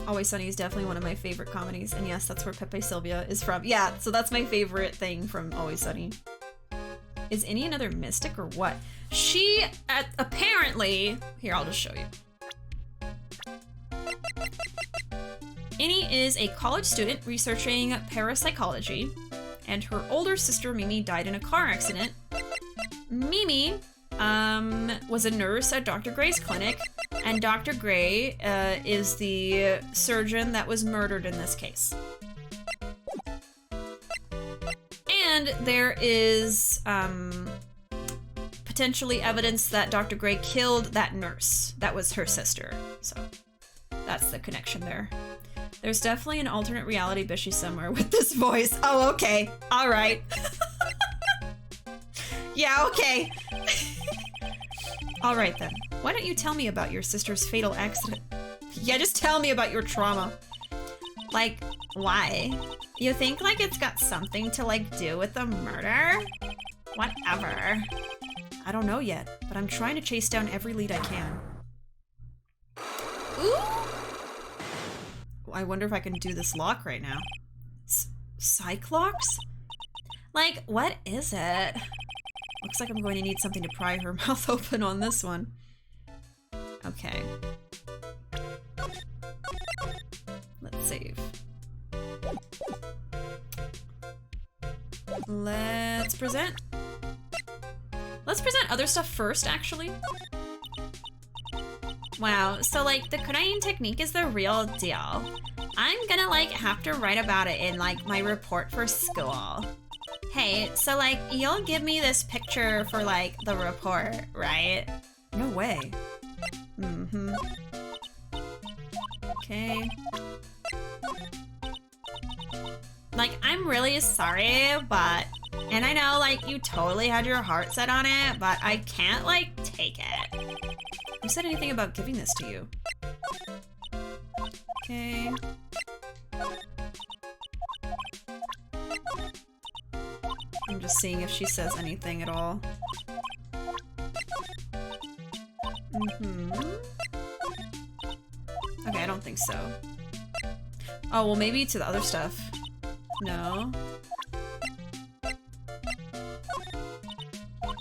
Always Sunny is definitely one of my favorite comedies, and yes, that's where Pepe Sylvia is from. Yeah, so that's my favorite thing from Always Sunny. Is Ini another mystic or what? She, apparently... Here, I'll just show you. Ini is a college student researching parapsychology, and her older sister Mimi died in a car accident. Mimi was a nurse at Dr. Gray's clinic, and Dr. Gray is the surgeon that was murdered in this case. And there is potentially evidence that Dr. Gray killed that nurse. That was her sister, so that's the connection there. There's definitely an alternate reality Bishi somewhere with this voice. Oh, okay. All right. Yeah, okay. All right, then. Why don't you tell me about your sister's fatal accident? Yeah, just tell me about your trauma. Like, why? You think, like, it's got something to, like, do with the murder? Whatever. I don't know yet, but I'm trying to chase down every lead I can. Ooh! I wonder if I can do this lock right now. Cyclops? Like, what is it? Looks like I'm going to need something to pry her mouth open on this one. Okay. Let's save. Let's present. Let's present other stuff first, actually. Wow, so like the Kodain technique is the real deal. I'm gonna like have to write about it in like my report for school. Hey, so like you'll give me this picture for like the report, right? No way. Mm-hmm. Okay. Like, I'm really sorry, but... And I know, like, you totally had your heart set on it, but I can't, like, take it. Who said anything about giving this to you? Okay. I'm just seeing if she says anything at all. Mm-hmm. Okay, I don't think so. Oh, well, maybe to the other stuff. No.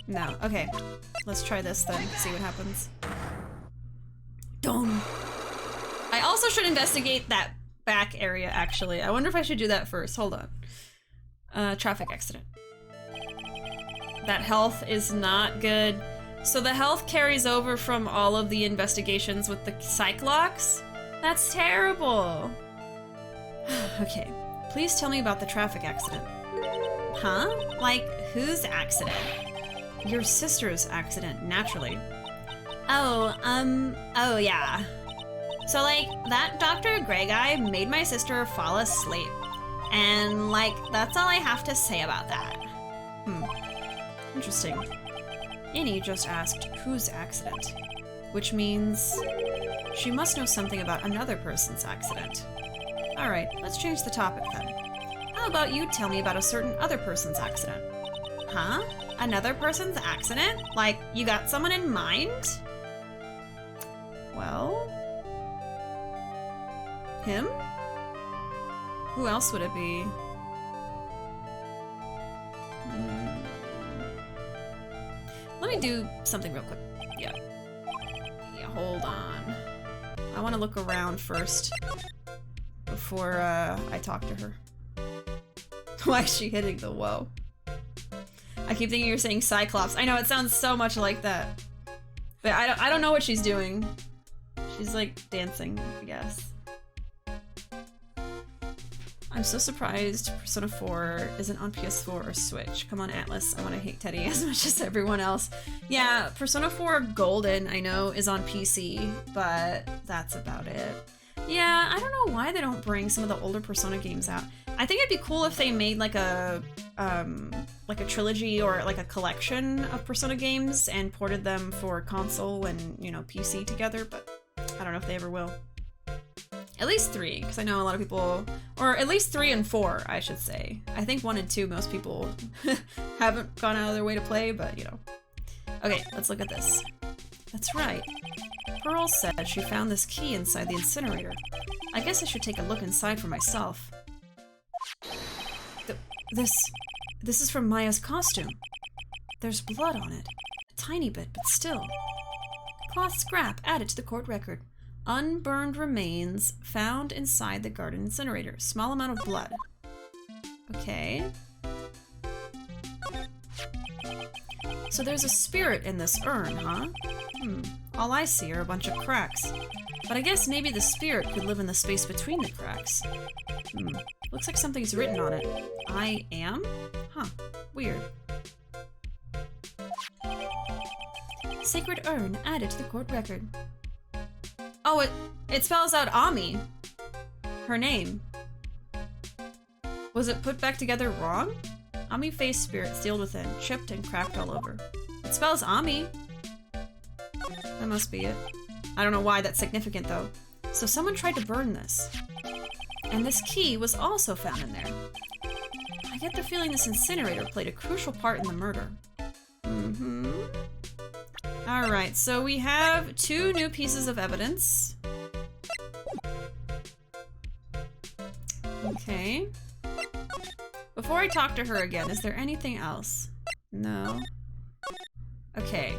No. Okay. Let's try this then, see what happens. Done. I also should investigate that back area, actually. I wonder if I should do that first. Hold on. Traffic accident. That health is not good. So the health carries over from all of the investigations with the Cyclops? That's terrible. Okay. Please tell me about the traffic accident. Huh? Like, whose accident? Your sister's accident, naturally. Oh yeah. So like, that Dr. Gray guy made my sister fall asleep. And like, that's all I have to say about that. Interesting. Ini just asked whose accident, which means she must know something about another person's accident. Alright, let's change the topic then. How about you tell me about a certain other person's accident? Huh? Another person's accident? Like, you got someone in mind? Well... him? Who else would it be? Let me do something real quick. Yeah, hold on. I want to look around first before I talk to her. Why is she hitting the whoa? I keep thinking you're saying Cyclops. I know, it sounds so much like that. But I don't know what she's doing. She's like dancing, I guess. I'm so surprised Persona 4 isn't on PS4 or Switch. Come on, Atlas. I want to hate Teddy as much as everyone else. Yeah, Persona 4 Golden, I know, is on PC, but that's about it. Yeah, I don't know why they don't bring some of the older Persona games out. I think it'd be cool if they made like a trilogy or like a collection of Persona games and ported them for console and, you know, PC together, but I don't know if they ever will. At least 3, because I know a lot of people, or at least 3 and 4, I should say. I think 1 and 2, most people haven't gone out of their way to play, but you know. Okay, let's look at this. That's right. Pearl said she found this key inside the incinerator. I guess I should take a look inside for myself. This is from Maya's costume. There's blood on it. A tiny bit, but still. Cloth scrap added to the court record. Unburned remains found inside the garden incinerator. Small amount of blood. Okay. So there's a spirit in this urn, huh? All I see are a bunch of cracks. But I guess maybe the spirit could live in the space between the cracks. Looks like something's written on it. I am? Huh. Weird. Sacred urn added to the court record. Oh, it spells out Ami. Her name. Was it put back together wrong? Ami face spirit sealed within, chipped and cracked all over. It spells Ami. That must be it. I don't know why that's significant though. So someone tried to burn this. And this key was also found in there. I get the feeling this incinerator played a crucial part in the murder. Alright, so we have 2 new pieces of evidence. Okay. Before I talk to her again, is there anything else? No. Okay.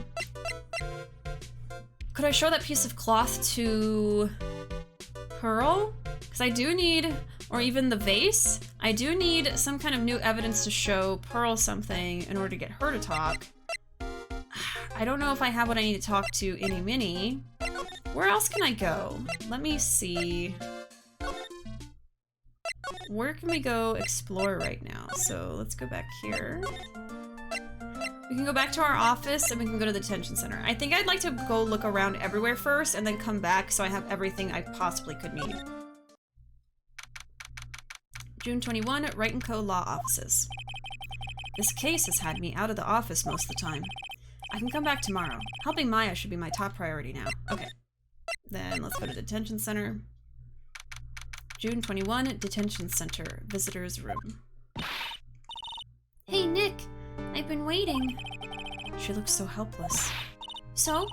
Could I show that piece of cloth to Pearl? Because I do need, or even the vase, I do need some kind of new evidence to show Pearl something in order to get her to talk. I don't know if I have what I need to talk to Ini Miney. Where else can I go? Let me see. Where can we go explore right now? So let's go back here. We can go back to our office and we can go to the detention center. I think I'd like to go look around everywhere first and then come back so I have everything I possibly could need. June 21, Wright & Co. Law Offices. This case has had me out of the office most of the time. I can come back tomorrow. Helping Maya should be my top priority now. Okay. Then let's go to the detention center. June 21, Detention Center, Visitor's Room. Hey, Nick. I've been waiting. She looks so helpless. So?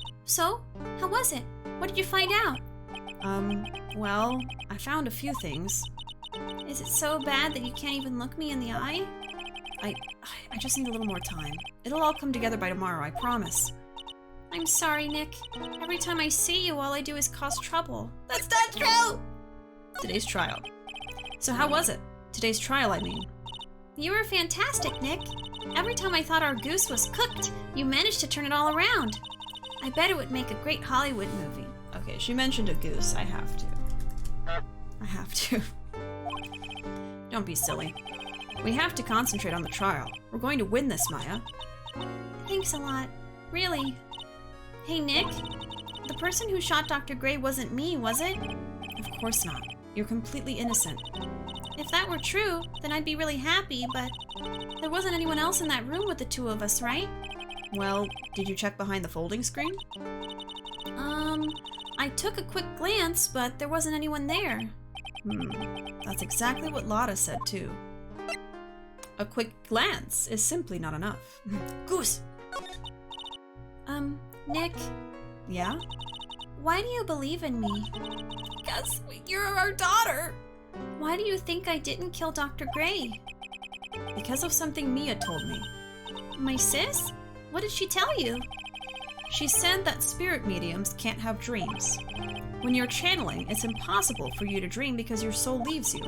How was it? What did you find out? Well, I found a few things. Is it so bad that you can't even look me in the eye? I just need a little more time. It'll all come together by tomorrow, I promise. I'm sorry, Nick. Every time I see you, all I do is cause trouble. That's not true! Today's trial. So how was it? Today's trial, I mean. You were fantastic, Nick. Every time I thought our goose was cooked, you managed to turn it all around. I bet it would make a great Hollywood movie. Okay, she mentioned a goose. I have to. Don't be silly. We have to concentrate on the trial. We're going to win this, Maya. Thanks a lot. Really. Hey, Nick. The person who shot Dr. Gray wasn't me, was it? Of course not. You're completely innocent. If that were true, then I'd be really happy, but there wasn't anyone else in that room with the 2 of us, right? Well, did you check behind the folding screen? I took a quick glance, but there wasn't anyone there. That's exactly what Lotta said, too. A quick glance is simply not enough. Goose! Nick? Yeah? Why do you believe in me? Because you're our daughter! Why do you think I didn't kill Dr. Gray? Because of something Mia told me. My sis? What did she tell you? She said that spirit mediums can't have dreams. When you're channeling, it's impossible for you to dream because your soul leaves you.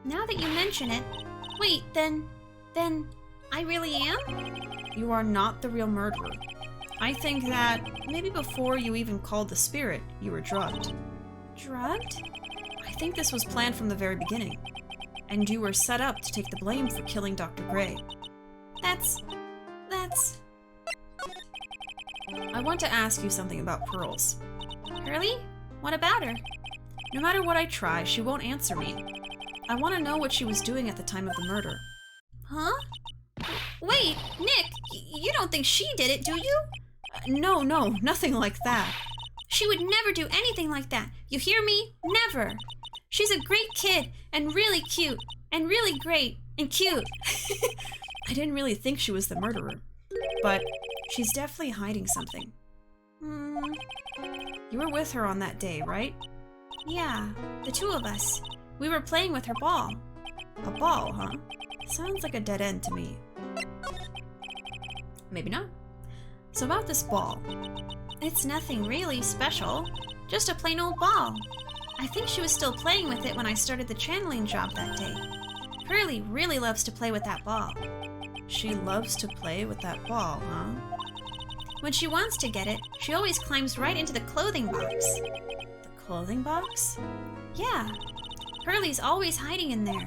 Now that you mention it, wait, then I really am? You are not the real murderer. I think that maybe before you even called the spirit, you were drugged. Drugged? I think this was planned from the very beginning. and you were set up to take the blame for killing Dr. Gray. That's... I want to ask you something about Pearls. Pearly? What about her? No matter what I try, she won't answer me. I want to know what she was doing at the time of the murder. Huh? Wait, Nick, you don't think she did it, do you? No, nothing like that. She would never do anything like that. You hear me? Never. She's a great kid, and really cute, and really great, and cute. I didn't really think she was the murderer, but she's definitely hiding something. You were with her on that day, right? Yeah, the two of us. We were playing with her ball. A ball, huh? Sounds like a dead end to me. Maybe not. So about this ball. It's nothing really special. Just a plain old ball. I think she was still playing with it when I started the channeling job that day. Pearly really loves to play with that ball. She loves to play with that ball, huh? When she wants to get it, she always climbs right into the clothing box. The clothing box? Yeah. Pearly's always hiding in there.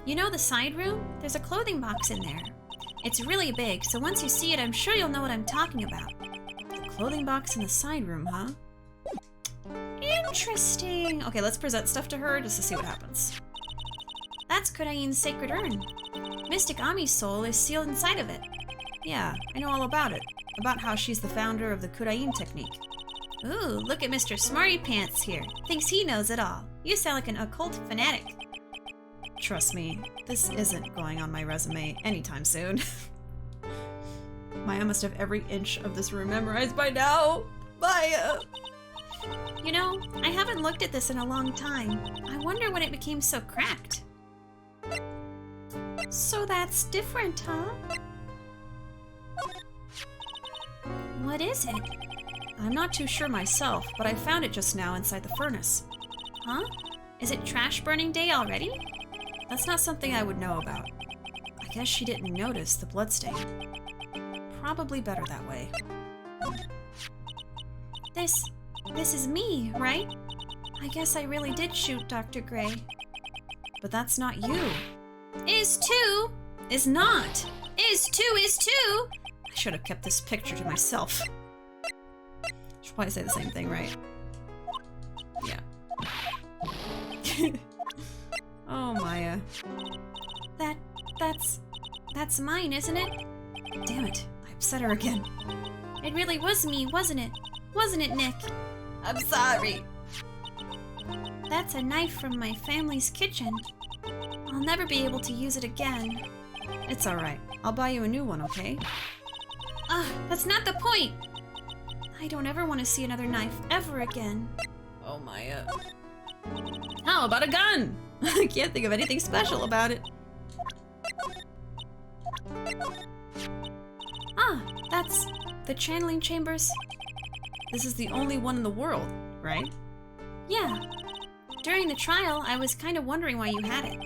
You know the side room? There's a clothing box in there. It's really big, so once you see it, I'm sure you'll know what I'm talking about. The clothing box in the side room, huh? Interesting. Okay, let's present stuff to her just to see what happens. That's Kuraiin's sacred urn. Mystic Ami's soul is sealed inside of it. Yeah, I know all about it. About how she's the founder of the Kuraiin technique. Ooh, look at Mr. Smarty Pants here. Thinks he knows it all. You sound like an occult fanatic. Trust me, this isn't going on my resume anytime soon. Maya must have every inch of this room memorized by now. Maya! You know, I haven't looked at this in a long time. I wonder when it became so cracked. So that's different, huh? What is it? I'm not too sure myself, but I found it just now inside the furnace. Huh? Is it trash burning day already? That's not something I would know about. I guess she didn't notice the bloodstain. Probably better that way. This is me, right? I guess I really did shoot Dr. Gray. But that's not you. Is too! Is not! Is too! I should have kept this picture to myself. Should probably say the same thing, right? Yeah. Oh, Maya. That's mine, isn't it? Damn it, I upset her again. It really was me, wasn't it? Wasn't it, Nick? I'm sorry. That's a knife from my family's kitchen. I'll never be able to use it again. It's alright. I'll buy you a new one, okay? That's not the point! I don't ever want to see another knife ever again. Oh, Maya. How about a gun? I can't think of anything special about it. That's the channeling chambers. This is the only one in the world, right? Yeah. During the trial, I was kind of wondering why you had it.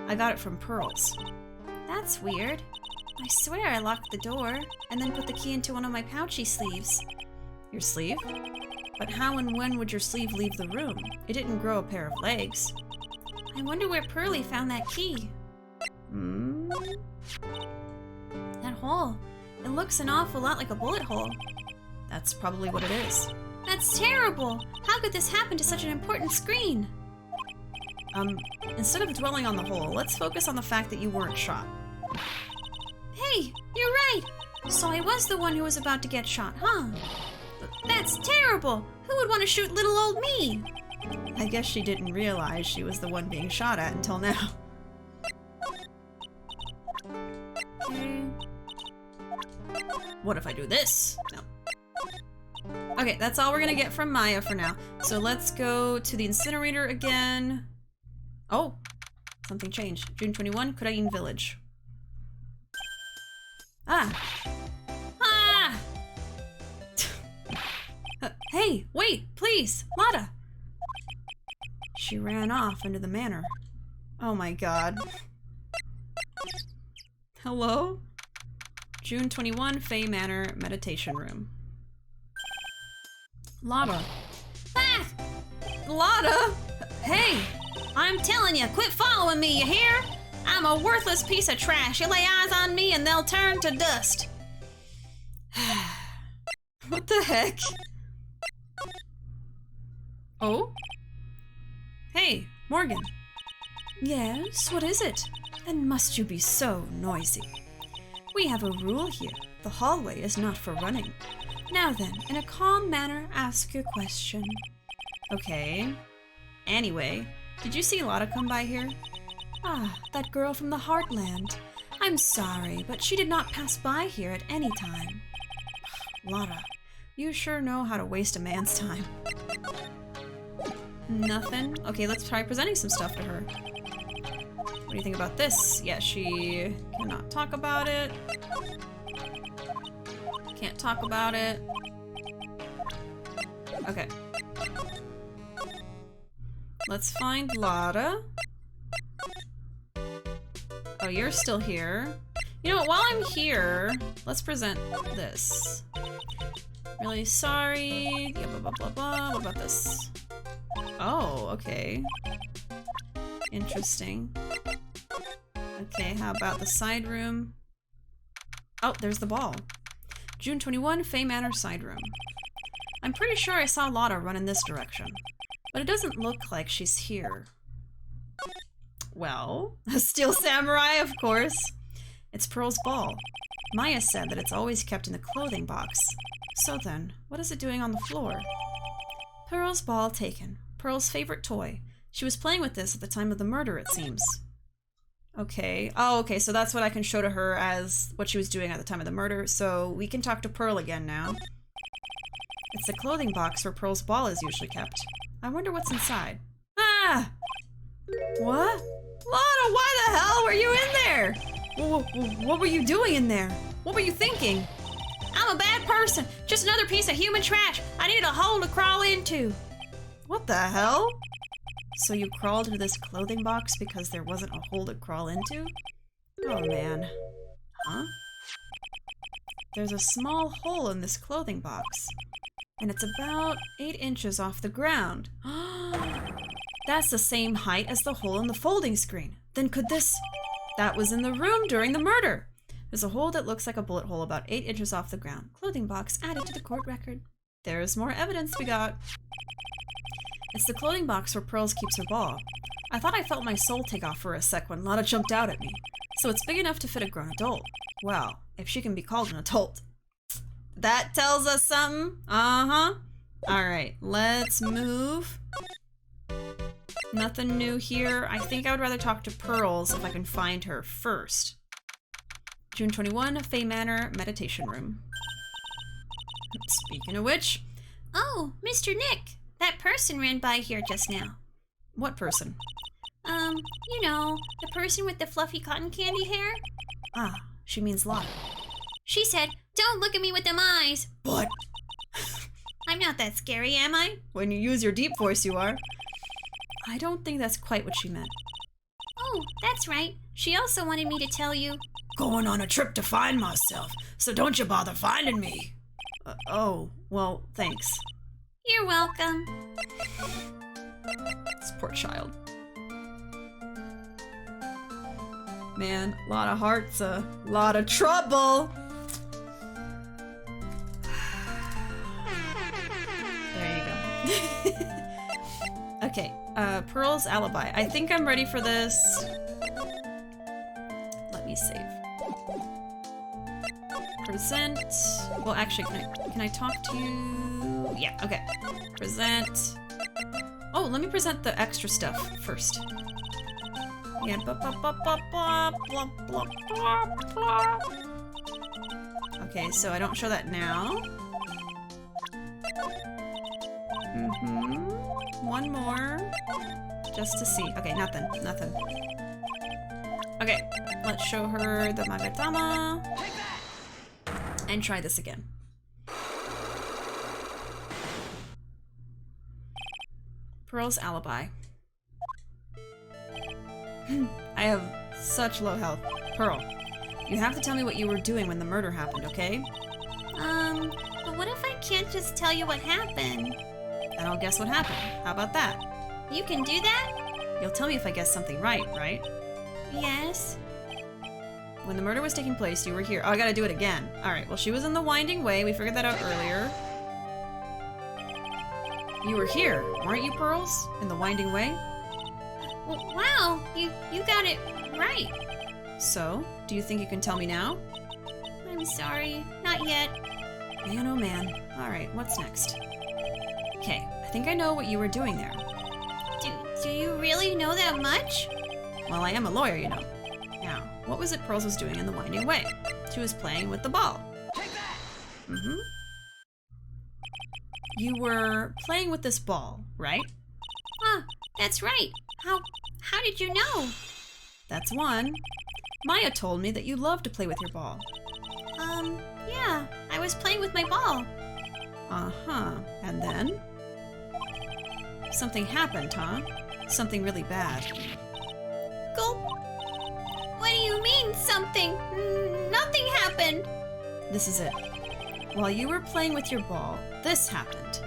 I got it from Pearls. That's weird. I swear I locked the door, and then put the key into one of my pouchy sleeves. Your sleeve? But how and when would your sleeve leave the room? It didn't grow a pair of legs. I wonder where Pearly found that key. That hole. It looks an awful lot like a bullet hole. That's probably what it is. That's terrible! How could this happen to such an important screen? Instead of dwelling on the hole, let's focus on the fact that you weren't shot. Hey, you're right! So I was the one who was about to get shot, huh? That's terrible! Who would want to shoot little old me? I guess she didn't realize she was the one being shot at until now. Okay. What if I do this? No. Okay, that's all we're gonna get from Maya for now. So let's go to the Incinerator again. Oh, something changed. June 21, Kuraiin Village. Hey, wait, please, Lotta! She ran off into the manor. Oh my god. Hello? June 21, Fae Manor Meditation Room. Lotta. Ah! Lotta! Hey! I'm telling you, quit following me, you hear? I'm a worthless piece of trash. You lay eyes on me and they'll turn to dust. What the heck? Oh? Hey, Morgan. Yes, what is it? And must you be so noisy? We have a rule here. The hallway is not for running. Now then, in a calm manner, ask your question. Okay. Anyway, did you see Lotta come by here? Ah, that girl from the Heartland. I'm sorry, but she did not pass by here at any time. Lotta, you sure know how to waste a man's time. Nothing? Okay, let's try presenting some stuff to her. What do you think about this? Yeah, she cannot talk about it. Can't talk about it. Okay. Let's find Lotta. Oh, you're still here. You know what, while I'm here, let's present this. Really sorry. Yeah, blah, blah, blah, blah. What about this? Oh, okay. Interesting. Okay, how about the side room? Oh, there's the ball. June 21, Fay Manor side room. I'm pretty sure I saw Lotta run in this direction, but it doesn't look like she's here. Well, a steel samurai, of course. It's Pearl's ball. Maya said that it's always kept in the clothing box. So then, what is it doing on the floor? Pearl's ball taken. Pearl's favorite toy. She was playing with this at the time of the murder, it seems. Okay. Oh, okay, so that's what I can show to her as what she was doing at the time of the murder, so we can talk to Pearl again now. It's the clothing box where Pearl's ball is usually kept. I wonder what's inside. Ah! What? Lotta, why the hell were you in there? What were you doing in there? What were you thinking? I'm a bad person. Just another piece of human trash. I needed a hole to crawl into. What the hell? So you crawled into this clothing box because there wasn't a hole to crawl into? Oh man. Huh? There's a small hole in this clothing box. And it's about 8 inches off the ground. That's the same height as the hole in the folding screen. Then could this... That was in the room during the murder. There's a hole that looks like a bullet hole about 8 inches off the ground. Clothing box added to the court record. There's more evidence we got. It's the clothing box where Pearls keeps her ball. I thought I felt my soul take off for a sec when Lotta jumped out at me. So it's big enough to fit a grown adult. Well, if she can be called an adult. That tells us something. Uh-huh. Alright, let's move. Nothing new here. I think I would rather talk to Pearls if I can find her first. June 21, Fay Manor Meditation Room. Speaking of which... Oh, Mr. Nick! That person ran by here just now. What person? You know, the person with the fluffy cotton candy hair? Ah, she means Lotta. She said, "Don't look at me with them eyes." What? I'm not that scary, am I? When you use your deep voice, you are. I don't think that's quite what she meant. Oh, that's right. She also wanted me to tell you. Going on a trip to find myself, so don't you bother finding me. Oh, well, thanks. You're welcome. This poor child. Man, a lot of hearts, a lot of trouble. There you go. Okay, Pearl's alibi. I think I'm ready for this. Let me save. Present. Well, actually, can I talk to you? Yeah, okay. Present. Oh, let me present the extra stuff first. Yeah, blah, blah, blah, blah, blah, blah, blah, blah, blah. Okay, so I don't show that now. One more. Just to see. Okay, nothing. Okay, let's show her the Magatama. And try this again. Pearl's alibi. I have such low health. Pearl, you have to tell me what you were doing when the murder happened, okay? But what if I can't just tell you what happened? Then I'll guess what happened. How about that? You can do that? You'll tell me if I guess something right? Yes. When the murder was taking place, you were here. Oh, I gotta do it again. Alright, well, she was in the Winding Way. We figured that out earlier. You were here, weren't you, Pearls? In the Winding Way? Well, wow, you got it right. So, do you think you can tell me now? I'm sorry, not yet. Man, oh man. Alright, what's next? Okay, I think I know what you were doing there. Do you really know that much? Well, I am a lawyer, you know. Now, what was it Pearls was doing in the Winding Way? She was playing with the ball. Mm-hmm. You were playing with this ball, right? Huh, that's right. How did you know? That's one. Maya told me that you love to play with your ball. Yeah, I was playing with my ball. Uh-huh. And then? Something happened, huh? Something really bad. Gulp. What do you mean, something? Nothing happened. This is it. While you were playing with your ball, this happened.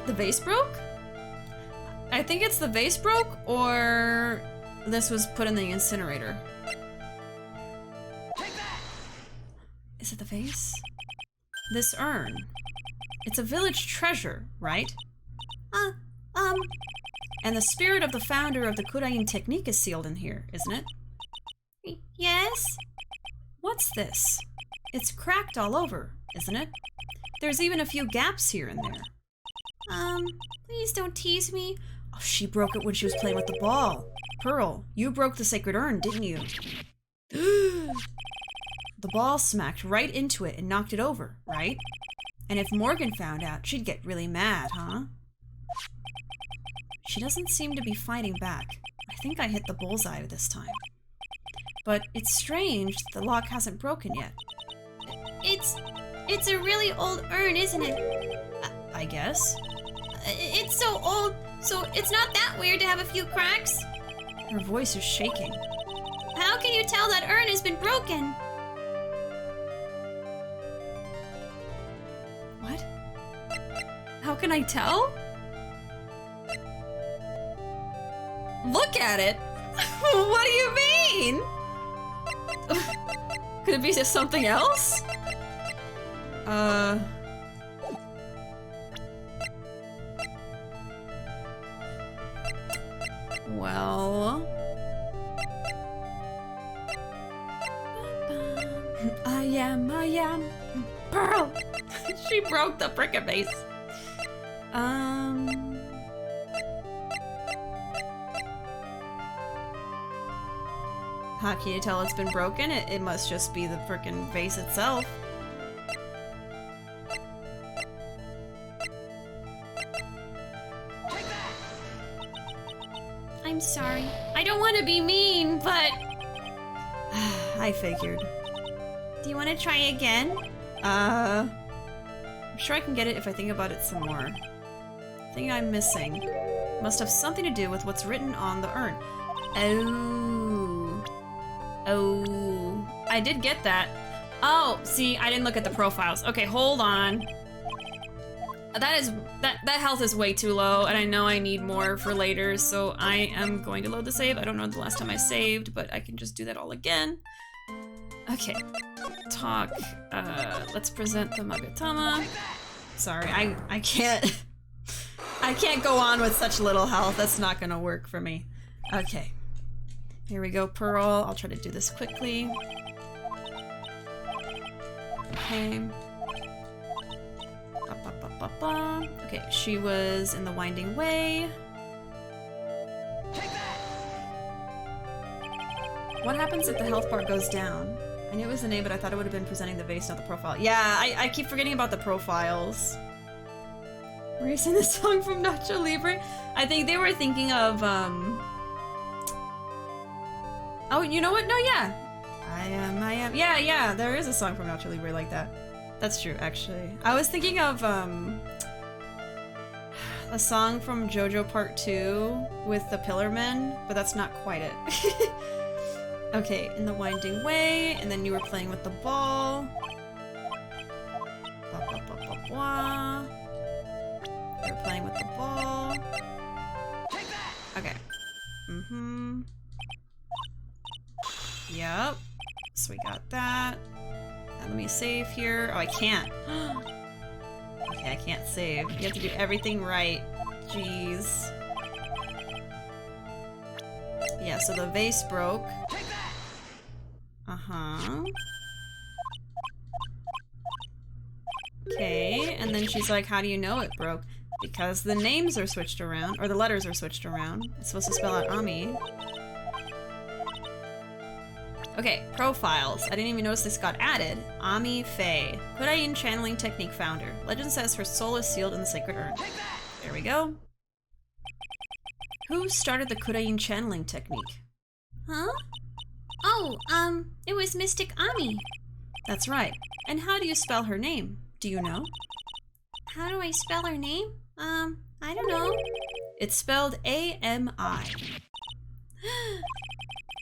The vase broke? I think it's the vase broke, or this was put in the incinerator. Is it the vase? This urn. It's a village treasure, right? And the spirit of the founder of the Kurain technique is sealed in here, isn't it? Yes? What's this? It's cracked all over, isn't it? There's even a few gaps here and there. Please don't tease me. Oh, she broke it when she was playing with the ball. Pearl, you broke the sacred urn, didn't you? The ball smacked right into it and knocked it over, right? And if Morgan found out, she'd get really mad, huh? She doesn't seem to be fighting back. I think I hit the bullseye this time. But it's strange that the lock hasn't broken yet. It's a really old urn, isn't it? I guess. It's so old, so it's not that weird to have a few cracks. Her voice is shaking. How can you tell that urn has been broken? What? How can I tell? Look at it! What do you mean? Could it be just something else? Well... I am Pearl! She broke the frickin' vase. How can you tell it's been broken? It must just be the frickin' vase itself. I'm sorry. I don't want to be mean, but... I figured. Do you want to try again? I'm sure I can get it if I think about it some more. Thing I'm missing must have something to do with what's written on the urn. Oh, I did get that. Oh, see, I didn't look at the profiles. Okay, hold on. That health is way too low, and I know I need more for later, so I am going to load the save. I don't know the last time I saved, but I can just do that all again. Okay. Talk. Let's present the Magatama. Sorry, I can't... I can't go on with such little health. That's not gonna work for me. Okay. Here we go, Pearl. I'll try to do this quickly. Okay. Okay, she was in the Winding Way. What happens if the health bar goes down? I knew it was the name, but I thought it would have been presenting the vase, not the profile. Yeah, I keep forgetting about the profiles. Were you singing this song from Nacho Libre? I think they were thinking of, Oh, you know what? No, yeah. I am. Yeah, there is a song from Nacho Libre like that. That's true, actually. I was thinking of, a song from JoJo Part 2 with the Pillar Men, but that's not quite it. Okay, in the winding way, and then you were playing with the ball. Blah, blah, blah, blah, blah. You were playing with the ball. Take that! Okay. Mm-hmm. Yep. So we got that. Now let me save here. Oh, I can't. Okay, I can't save. You have to do everything right. Jeez. Yeah, so the vase broke. Take that! Uh-huh. Okay, and then she's like, how do you know it broke? Because the names are switched around, or the letters are switched around. It's supposed to spell out Ami. Okay, profiles. I didn't even notice this got added. Ami Faye. Kudain channeling technique founder. Legend says her soul is sealed in the sacred urn. Take that! There we go. Who started the Kudain channeling technique? Huh? Oh, it was Mystic Ami. That's right. And how do you spell her name? Do you know? How do I spell her name? I don't know. It's spelled A-M-I.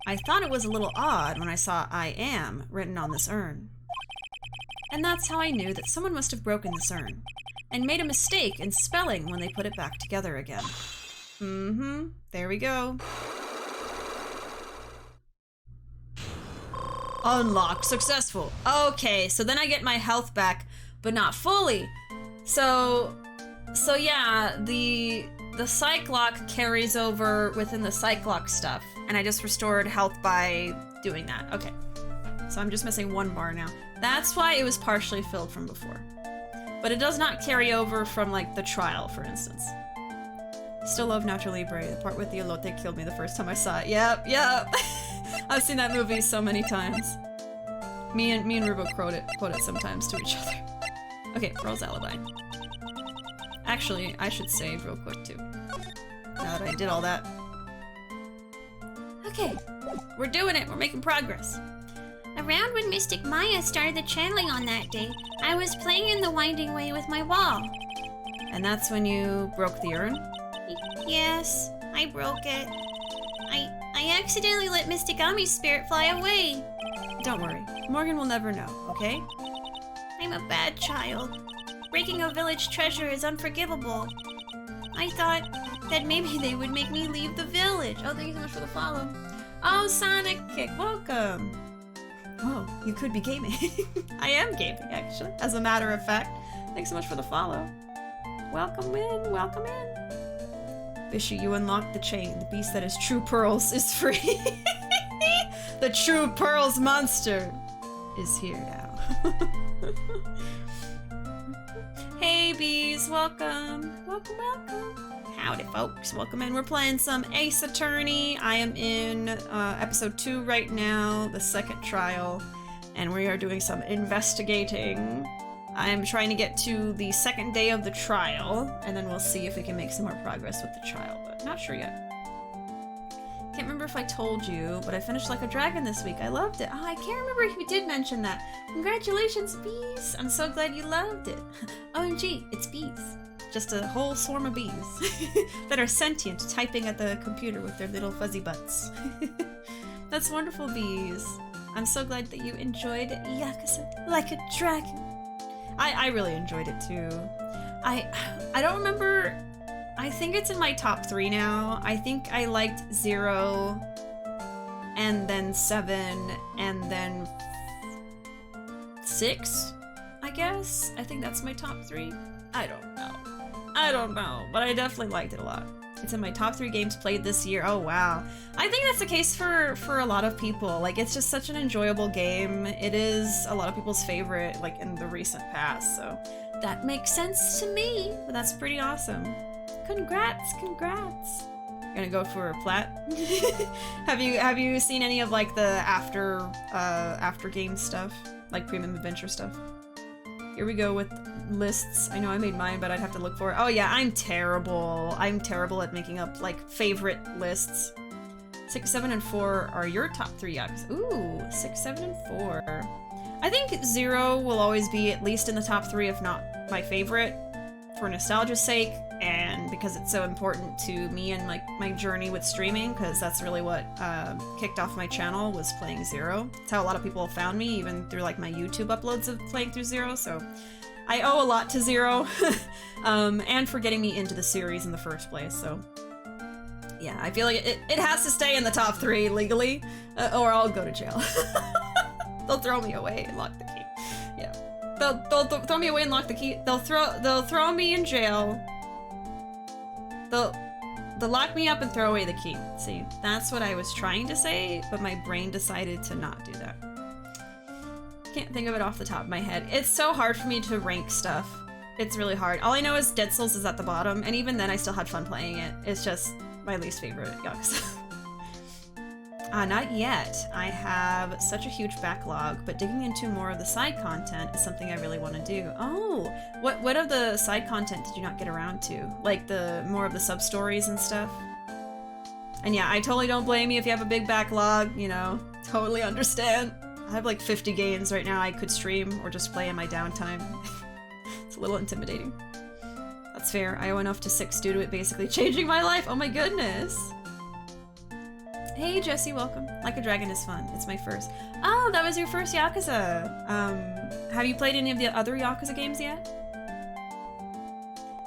I thought it was a little odd when I saw I am written on this urn. And that's how I knew that someone must have broken this urn and made a mistake in spelling when they put it back together again. Mm-hmm. There we go. Unlocked. Successful. Okay, so then I get my health back, but not fully. So yeah, the psych lock carries over within the psych lock stuff, and I just restored health by doing that. Okay. So I'm just missing 1 bar now. That's why it was partially filled from before. But it does not carry over from, like, the trial, for instance. Still love Nacho Libre. The part with the elote killed me the first time I saw it. Yep. I've seen that movie so many times. Me and Ruuuvo quote it sometimes to each other. Okay, Pearl's alibi. Actually, I should save real quick too. Now that I did all that. Okay, we're doing it. We're making progress. Around when Mystic Maya started the channeling on that day, I was playing in the winding way with my wall. And that's when you broke the urn? Yes, I broke it. I accidentally let Mystic Ami's spirit fly away. Don't worry. Morgan will never know, okay? I'm a bad child. Breaking a village treasure is unforgivable. I thought that maybe they would make me leave the village. Oh, thank you so much for the follow. Oh, Sonic Kick, welcome. Oh, you could be gaming. I am gaming, actually, as a matter of fact. Thanks so much for the follow. Welcome in, welcome in. Bishi, you unlocked the chain. The beast that is True Pearls is free. The True Pearls monster is here now. Hey bees, welcome. Welcome. Howdy folks, welcome in. We're playing some Ace Attorney. I am in episode 2 right now, the second trial, and we are doing some investigating. I'm trying to get to the second day of the trial, and then we'll see if we can make some more progress with the trial, but not sure yet. Can't remember if I told you, but I finished Like a Dragon this week. I loved it. Oh, I can't remember if you did mention that. Congratulations, bees! I'm so glad you loved it. OMG, it's bees. Just a whole swarm of bees that are sentient, typing at the computer with their little fuzzy butts. That's wonderful, bees. I'm so glad that you enjoyed Yakuza Like a Dragon. I really enjoyed it too. I don't remember. I think it's in my top 3 now. I think I liked 0, and then 7, and then 6, I guess. I think that's my top 3. I don't know, but I definitely liked it a lot. It's in my top 3 games played this year. Oh wow. I think that's the case for a lot of people. Like, it's just such an enjoyable game. It is a lot of people's favorite, like, in the recent past, so that makes sense to me. But that's pretty awesome. Congrats. You're gonna go for a plat? Have you seen any of, like, the after game stuff? Like premium adventure stuff? Here we go with lists. I know I made mine, but I'd have to look for it. Oh yeah, I'm terrible. I'm terrible at making up, like, favorite lists. 6, 7, and 4 are your top 3 Yakuza. Ooh, 6, 7, and 4. I think 0 will always be at least in the top 3, if not my favorite, for nostalgia's sake, and because it's so important to me and like my journey with streaming, because that's really what kicked off my channel, was playing Zero. It's how a lot of people found me, even through like my YouTube uploads of playing through Zero, so I owe a lot to Zero, and for getting me into the series in the first place, so yeah, I feel like it has to stay in the top 3 legally, or I'll go to jail. They'll throw me away and lock the key. Yeah. They'll throw me away and lock the key. They'll throw me in jail. They'll lock me up and throw away the key. See, that's what I was trying to say, but my brain decided to not do that. Can't think of it off the top of my head. It's so hard for me to rank stuff. It's really hard. All I know is Dead Souls is at the bottom, and even then I still had fun playing it. It's just my least favorite Yakuza. Not yet. I have such a huge backlog, but digging into more of the side content is something I really want to do. Oh, what of the side content did you not get around to? Like the more of the sub-stories and stuff? And yeah, I totally don't blame you if you have a big backlog, you know, totally understand. I have like 50 games right now I could stream or just play in my downtime. It's a little intimidating. That's fair. I owe enough to 6 due to it basically changing my life. Oh my goodness. Hey Jesse, welcome. Like a Dragon is fun. It's my first. Oh, that was your first Yakuza. Have you played any of the other Yakuza games yet?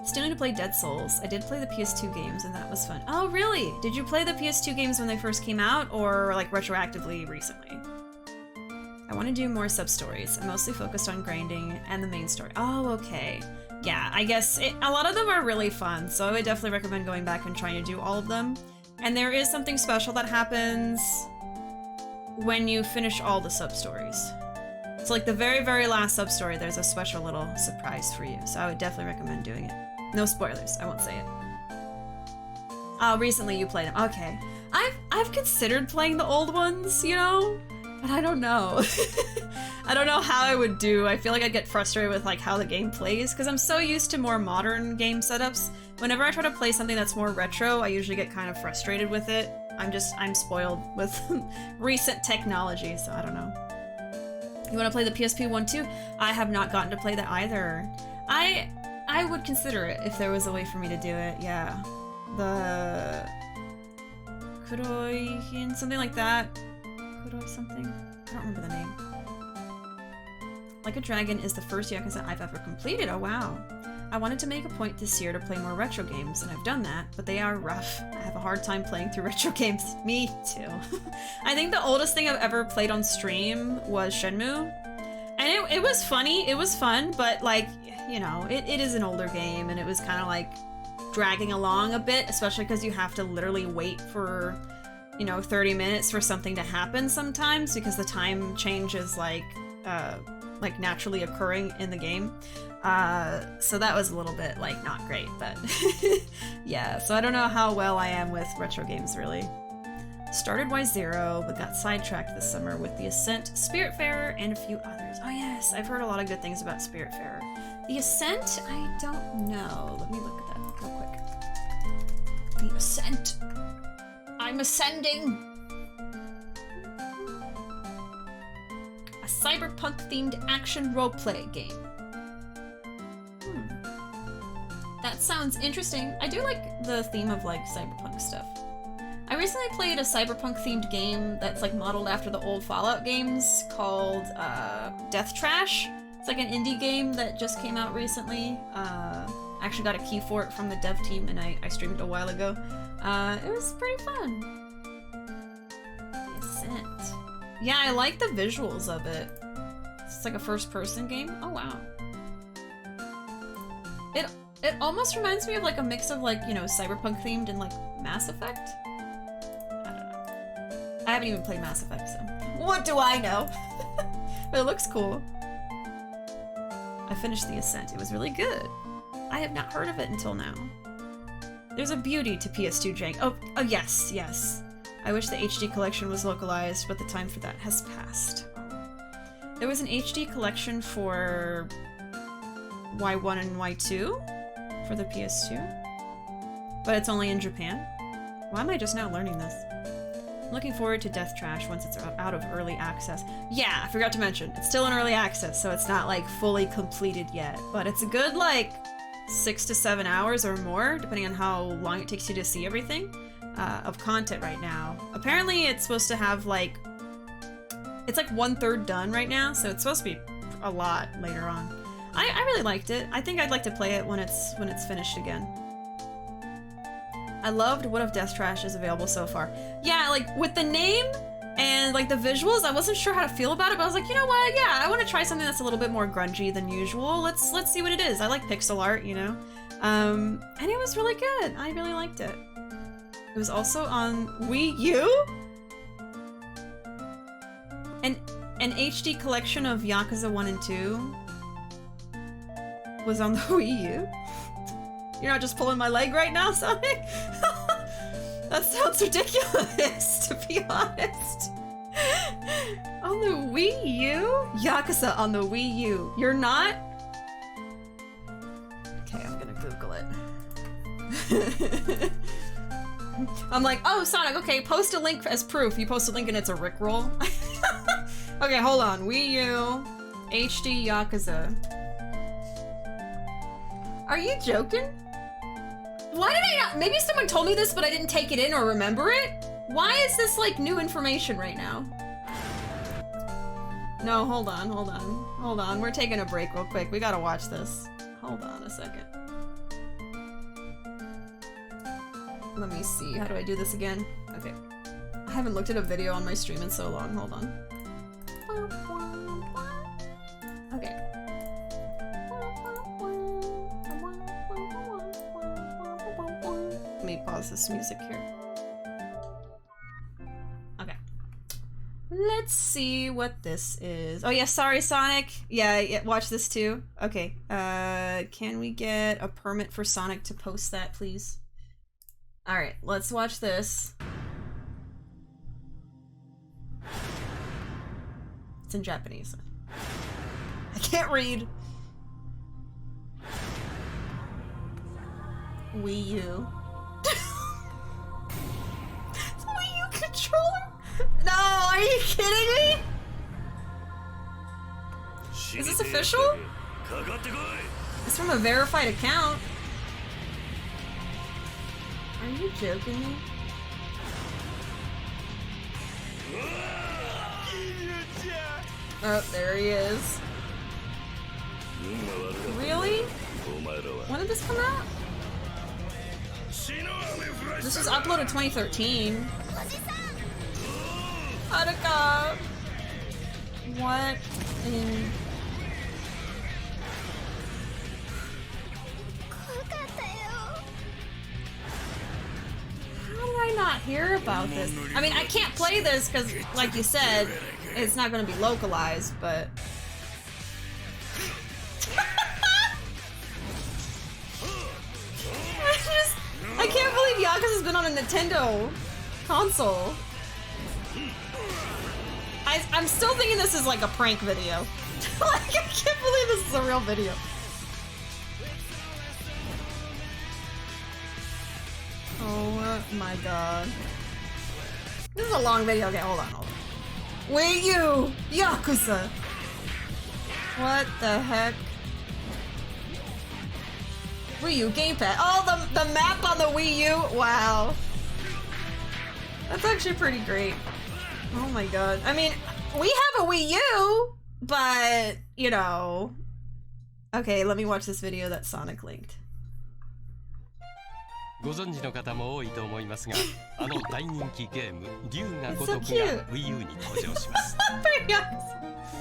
Still need to play Dead Souls. I did play the PS2 games and that was fun. Oh really? Did you play the PS2 games when they first came out or like retroactively recently? I want to do more sub-stories. I'm mostly focused on grinding and the main story. Oh, okay. Yeah, I guess a lot of them are really fun, so I would definitely recommend going back and trying to do all of them. And there is something special that happens when you finish all the sub-stories. So like the very, very last sub-story, there's a special little surprise for you. So I would definitely recommend doing it. No spoilers, I won't say it. Oh, recently you played them. Okay. I've considered playing the old ones, you know? But I don't know. I don't know how I would do. I feel like I'd get frustrated with like how the game plays because I'm so used to more modern game setups. Whenever I try to play something that's more retro, I usually get kind of frustrated with it. I'm spoiled with recent technology, so I don't know. You want to play the PSP one too? I have not gotten to play that either. I would consider it if there was a way for me to do it, yeah. The Kuroi, something like that. Kuroi something? I don't remember the name. Like a Dragon is the first Yakuza I've ever completed. Oh wow. I wanted to make a point this year to play more retro games, and I've done that, but they are rough. I have a hard time playing through retro games. Me too. I think the oldest thing I've ever played on stream was Shenmue. And it was funny, it was fun, but like, you know, it is an older game, and it was kind of like dragging along a bit, especially because you have to literally wait for, you know, 30 minutes for something to happen sometimes, because the time change is like naturally occurring in the game. So that was a little bit like not great, but yeah, so I don't know how well I am with retro games really. Started Y0, but got sidetracked this summer with The Ascent, Spiritfarer, and a few others. Oh yes, I've heard a lot of good things about Spiritfarer. The Ascent, I don't know. Let me look at that real quick. The Ascent. I'm ascending. A cyberpunk-themed action roleplay game. That sounds interesting. I do like the theme of like cyberpunk stuff. I recently played a cyberpunk-themed game that's like modeled after the old Fallout games called Death Trash. It's like an indie game that just came out recently. I actually got a key for it from the dev team and I streamed it a while ago. It was pretty fun. The Ascent. Yeah, I like the visuals of it. It's like a first-person game. Oh wow. It almost reminds me of like a mix of like, you know, cyberpunk themed and like Mass Effect. I don't know. I haven't even played Mass Effect, so what do I know? But it looks cool. I finished The Ascent. It was really good. I have not heard of it until now. There's a beauty to PS2 jank. Oh yes, yes. I wish the HD collection was localized, but the time for that has passed. There was an HD collection for Y1 and Y2 for the PS2, but it's only in Japan. Why am I just now learning this? I'm looking forward to Death Trash once it's out of early access. Yeah, I forgot to mention, it's still in early access, so it's not like fully completed yet, but it's a good like 6 to 7 hours or more, depending on how long it takes you to see everything, of content right now. Apparently it's supposed to have like, it's like 1/3 done right now, so it's supposed to be a lot later on. I really liked it. I think I'd like to play it when it's finished again. I loved What If Death Trash is available so far. Yeah, like with the name and like the visuals, I wasn't sure how to feel about it, but I was like, you know what? Yeah, I want to try something that's a little bit more grungy than usual. Let's see what it is. I like pixel art, you know. And it was really good. I really liked it. It was also on Wii U. An HD collection of Yakuza 1 and 2 was on the Wii U. You're not just pulling my leg right now, Sonic? That sounds ridiculous, to be honest. On the Wii U? Yakuza on the Wii U. You're not? Okay, I'm gonna Google it. I'm like, oh, Sonic, okay, post a link as proof. You post a link and it's a Rickroll. Okay, hold on. Wii U, HD Yakuza. Are you joking? Why did I not? Maybe someone told me this, but I didn't take it in or remember it? Why is this like new information right now? No, hold on, hold on. Hold on, we're taking a break real quick. We gotta watch this. Hold on a second. Let me see, how do I do this again? Okay. I haven't looked at a video on my stream in so long, hold on. Okay. Let me pause this music here. Okay. Let's see what this is. Oh yeah, sorry Sonic. Yeah, watch this too. Okay. Can we get a permit for Sonic to post that, please? Alright, let's watch this. It's in Japanese. I can't read. Wii U. It's a Wii U controller? No, are you kidding me? Is this official? It's from a verified account. Are you joking me? Oh, there he is. Really? When did this come out? This was uploaded 2013. Haruka! What in... How did I not hear about this? I mean, I can't play this because, like you said, it's not going to be localized, but... I can't believe Yakuza's been on a Nintendo console. I'm still thinking this is like a prank video. Like, I can't believe this is a real video. Oh my god. This is a long video. Okay, hold on, hold on. Wii U! Yakuza! What the heck? Wii U gamepad. Oh, the map on the Wii U? Wow. That's actually pretty great. Oh my god. I mean, we have a Wii U, but, you know. Okay, let me watch this video that Sonic linked. ご存知の方も多いと思いますが、あの大人気ゲーム竜が如くが Wii U に登場します。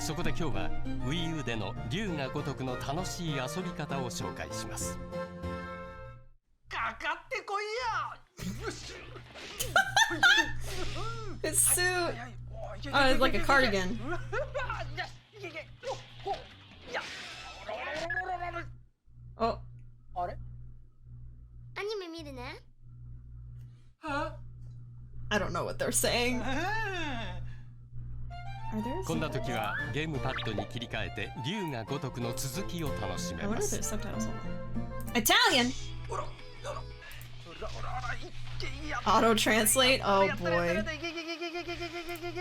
そこで今日は Wii U での竜が如くの楽しい遊び方を紹介します。かかってこいや。His suit. Oh, it's like a cardigan. Oh. I don't know what they're saying. Are there こんな時はゲームパッドに切り替えて竜が如くの続きを楽しめ I ま wonder if す。 there's subtitles on that. Italian! Auto translate? Oh boy.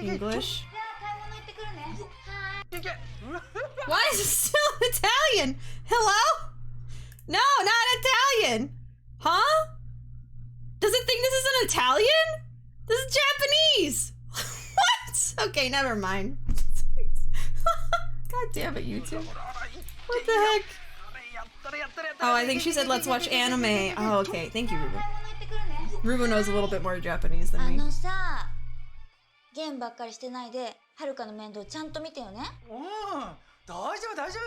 English? Why is it still Italian? Hello? No, not Italian! Huh? Does it think this is an Italian? This is Japanese! What? Okay, never mind. God damn it, YouTube. What the heck? Oh, I think she said let's watch anime. Oh, okay. Thank you, Ruuuvo. Ruuuvo knows a little bit more Japanese than me. ゲームばっかりしてないで、はるかの面倒ちゃんと見てよね。うん、大丈夫大丈夫。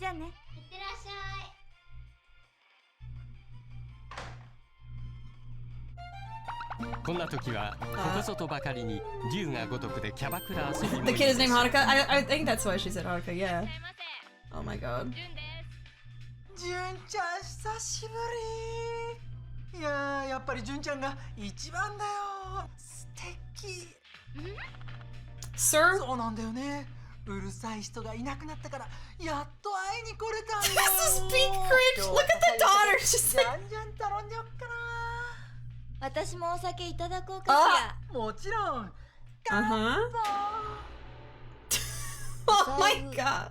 じゃあね。いってらっしゃい。こんな時はここぞとばかりに竜が如くでキャバクラ遊びも The kid is named Haruka? I think that's why she said Haruka, yeah. Oh my god. 純ちゃん久しぶり。いやー、やっぱり純ちゃんが一番だよ。素敵。Sir? そうなんだよね。うるさい人がいなくなったからやっと会いに来れたんだよ。 This is peak cringe! Look at the daughter! She's じ like... ゃんじゃん頼んじゃおっか私もお酒いただこうかしな。もちろん。Uh-huh. Oh my god. ら。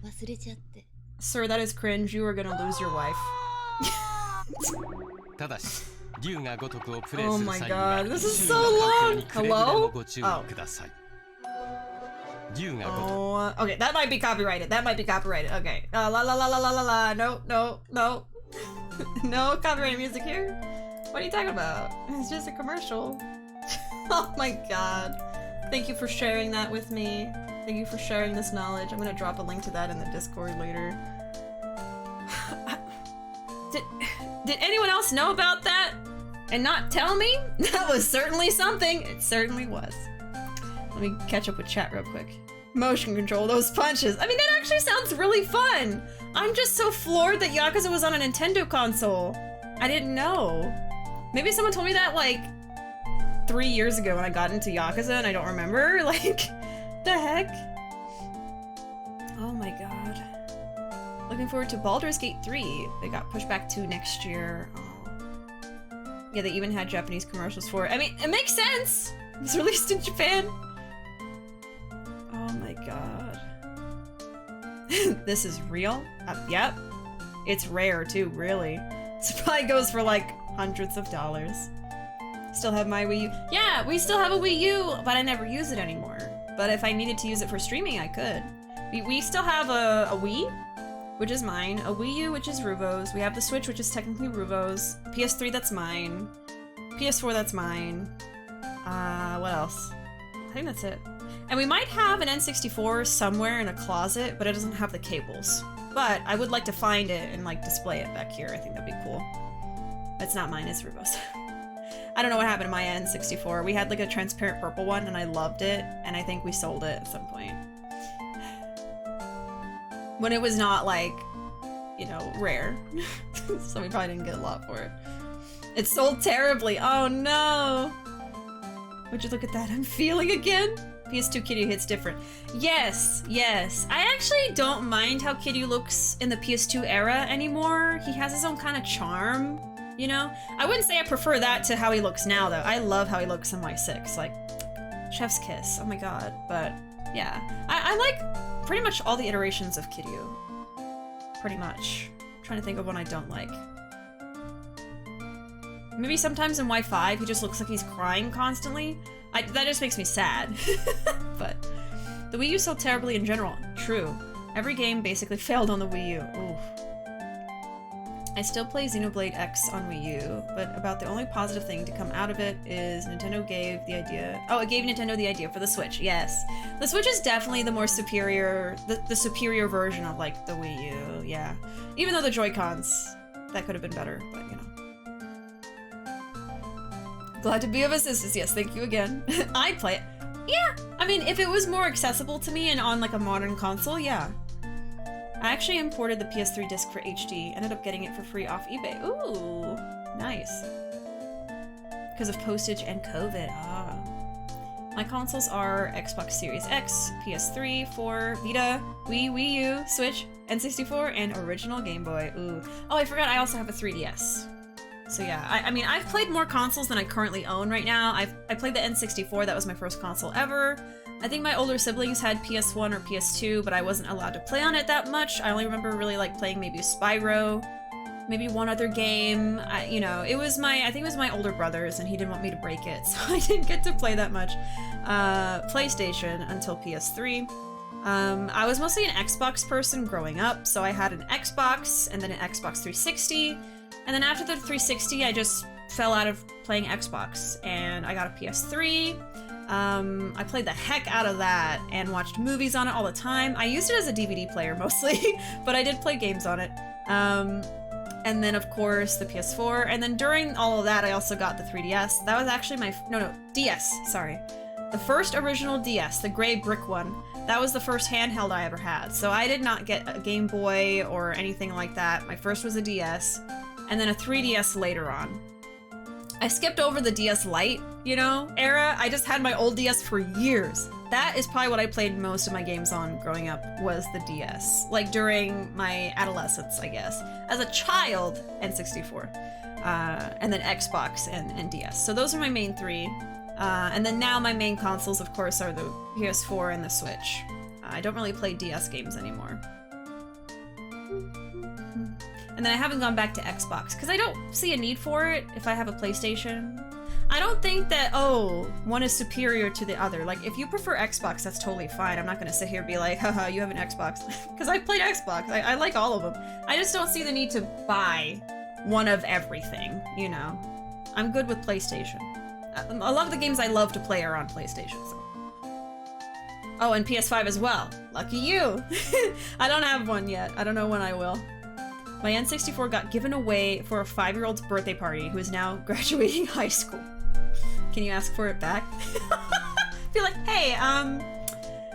忘れちゃって。 Sir, that is cringe. You are gonna lose your wife. ただし竜が如くをプレイ Oh する my 際には god, this is 周囲 so の環境 long. にくれぐれ Hello? もご注意ください。竜が如く Oh, okay, that might be copyrighted. That might be copyrighted. Okay. La la la la la la la. No, no, no. No copyrighted music here. What are you talking about? It's just a commercial. Oh my god. Thank you for sharing that with me. Thank you for sharing this knowledge. I'm gonna drop a link to that in the Discord later. Did anyone else know about that and not tell me? That was certainly something. It certainly was. Let me catch up with chat real quick. Motion control, those punches. I mean, that actually sounds really fun. I'm just so floored that Yakuza was on a Nintendo console. I didn't know. Maybe someone told me that like 3 years ago when I got into Yakuza and I don't remember. Like, the heck? Oh my god. Looking forward to Baldur's Gate 3. They got pushed back to next year. Oh. Yeah, they even had Japanese commercials for it. I mean, it makes sense! It was released in Japan. Oh my god. This is real? Yep. It's rare too, really. This probably goes for like hundreds of dollars. Still have my Wii U. Yeah, we still have a Wii U, but I never use it anymore. But if I needed to use it for streaming, I could. We still have a Wii, which is mine, a Wii U, which is Ruuvo's. We have the Switch, which is technically Ruuvo's. PS3, that's mine. PS4, that's mine. What else? I think that's it. And we might have an N64 somewhere in a closet, but it doesn't have the cables. But I would like to find it and like display it back here. I think that'd be cool. It's not mine, it's Ruuvo's. I don't know what happened to my N64. We had like a transparent purple one and I loved it, and I think we sold it at some point. When it was not like, you know, rare. So we probably didn't get a lot for it. It sold terribly. Oh no! Would you look at that? I'm feeling again? PS2 Kiryu hits different. Yes, yes. I actually don't mind how Kiryu looks in the PS2 era anymore. He has his own kind of charm, you know? I wouldn't say I prefer that to how he looks now, though. I love how he looks in Y6. Like, chef's kiss. Oh my god. But, yeah. I like pretty much all the iterations of Kiryu. Pretty much. I'm trying to think of one I don't like. Maybe sometimes in Y5 he just looks like he's crying constantly. That just makes me sad. But the Wii U sold terribly in general. True. Every game basically failed on the Wii U. Oof. I still play Xenoblade X on Wii U, but about the only positive thing to come out of it is Nintendo gave the idea... Oh, it gave Nintendo the idea for the Switch, yes. The Switch is definitely the more superior... The superior version of, like, the Wii U, yeah. Even though the Joy-Cons, that could have been better, but, you know. Glad to be of assistance. Yes, thank you again. I'd play it. Yeah, I mean, if it was more accessible to me and on like a modern console, yeah. I actually imported the PS3 disc for HD, ended up getting it for free off eBay. Ooh, nice. Because of postage and COVID. Ah. My consoles are Xbox Series X, PS3, 4, Vita, Wii U, Switch, N64, and original Game Boy. Ooh. Oh, I forgot I also have a 3DS. So yeah, I mean, I've played more consoles than I currently own right now. I played the N64, that was my first console ever. I think my older siblings had PS1 or PS2, but I wasn't allowed to play on it that much. I only remember really like playing maybe Spyro, maybe one other game. You know, I think it was my older brother's and he didn't want me to break it, so I didn't get to play that much PlayStation until PS3. I was mostly an Xbox person growing up, so I had an Xbox and then an Xbox 360, and then after the 360 I just fell out of playing Xbox and I got a PS3. I played the heck out of that and watched movies on it all the time. I used it as a DVD player mostly, but I did play games on it. And then of course the PS4, and then during all of that I also got the 3DS. That was actually my, DS, sorry. The first original DS, the gray brick one. That was the first handheld I ever had. So I did not get a Game Boy or anything like that. My first was a DS, and then a 3DS later on. I skipped over the DS Lite, era. I just had my old DS for years. That is probably what I played most of my games on growing up, was the DS. Like during my adolescence, I guess. As a child, N64. And then Xbox and DS. So those are my main three. And then now my main consoles, of course, are the PS4 and the Switch. I don't really play DS games anymore. And then I haven't gone back to Xbox, because I don't see a need for it if I have a PlayStation. I don't think that, one is superior to the other. Like, if you prefer Xbox, that's totally fine. I'm not gonna sit here and be like, haha, you have an Xbox. Because I played Xbox. I like all of them. I just don't see the need to buy one of everything, I'm good with PlayStation. A lot of the games I love to play are on PlayStation, so. Oh, and PS5 as well. Lucky you! I don't have one yet. I don't know when I will. My N64 got given away for a 5-year-old's birthday party who is now graduating high school. Can you ask for it back? Be like, hey,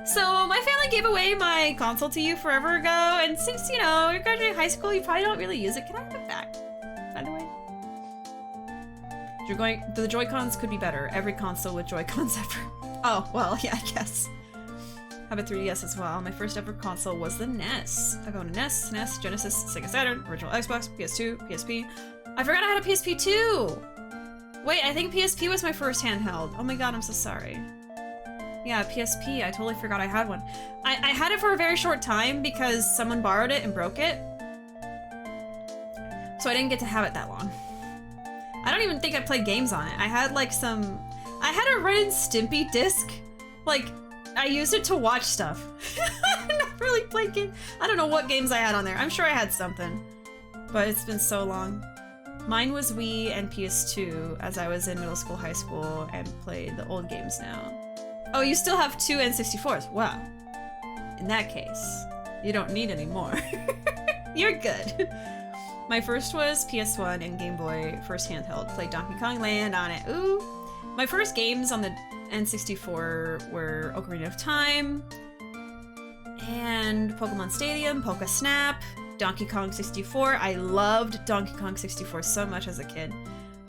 so my family gave away my console to you forever ago, and since, you're graduating high school, you probably don't really use it. Can I have it back, by the way? The Joy-Cons could be better. Every console with Joy-Cons ever. Oh, well, yeah, I guess. I have a 3DS as well. My first ever console was the NES. I've owned a NES, SNES, Genesis, Sega Saturn, original Xbox, PS2, PSP. I forgot I had a PSP too! Wait, I think PSP was my first handheld. Oh my god, I'm so sorry. Yeah, PSP, I totally forgot I had one. I had it for a very short time because someone borrowed it and broke it. So I didn't get to have it that long. I don't even think I played games on it. I had like I had a Ren and Stimpy disc. Like, I used it to watch stuff. I never really played games. I don't know what games I had on there. I'm sure I had something, but it's been so long. Mine was Wii and PS2 as I was in middle school, high school, and played the old games now. Oh, you still have 2 N64s. Wow. In that case, you don't need any more. You're good. My first was PS1 and Game Boy, first handheld. Played Donkey Kong Land on it. Ooh. My first games on the N64 were Ocarina of Time, and Pokemon Stadium, Poké Snap, Donkey Kong 64. I loved Donkey Kong 64 so much as a kid.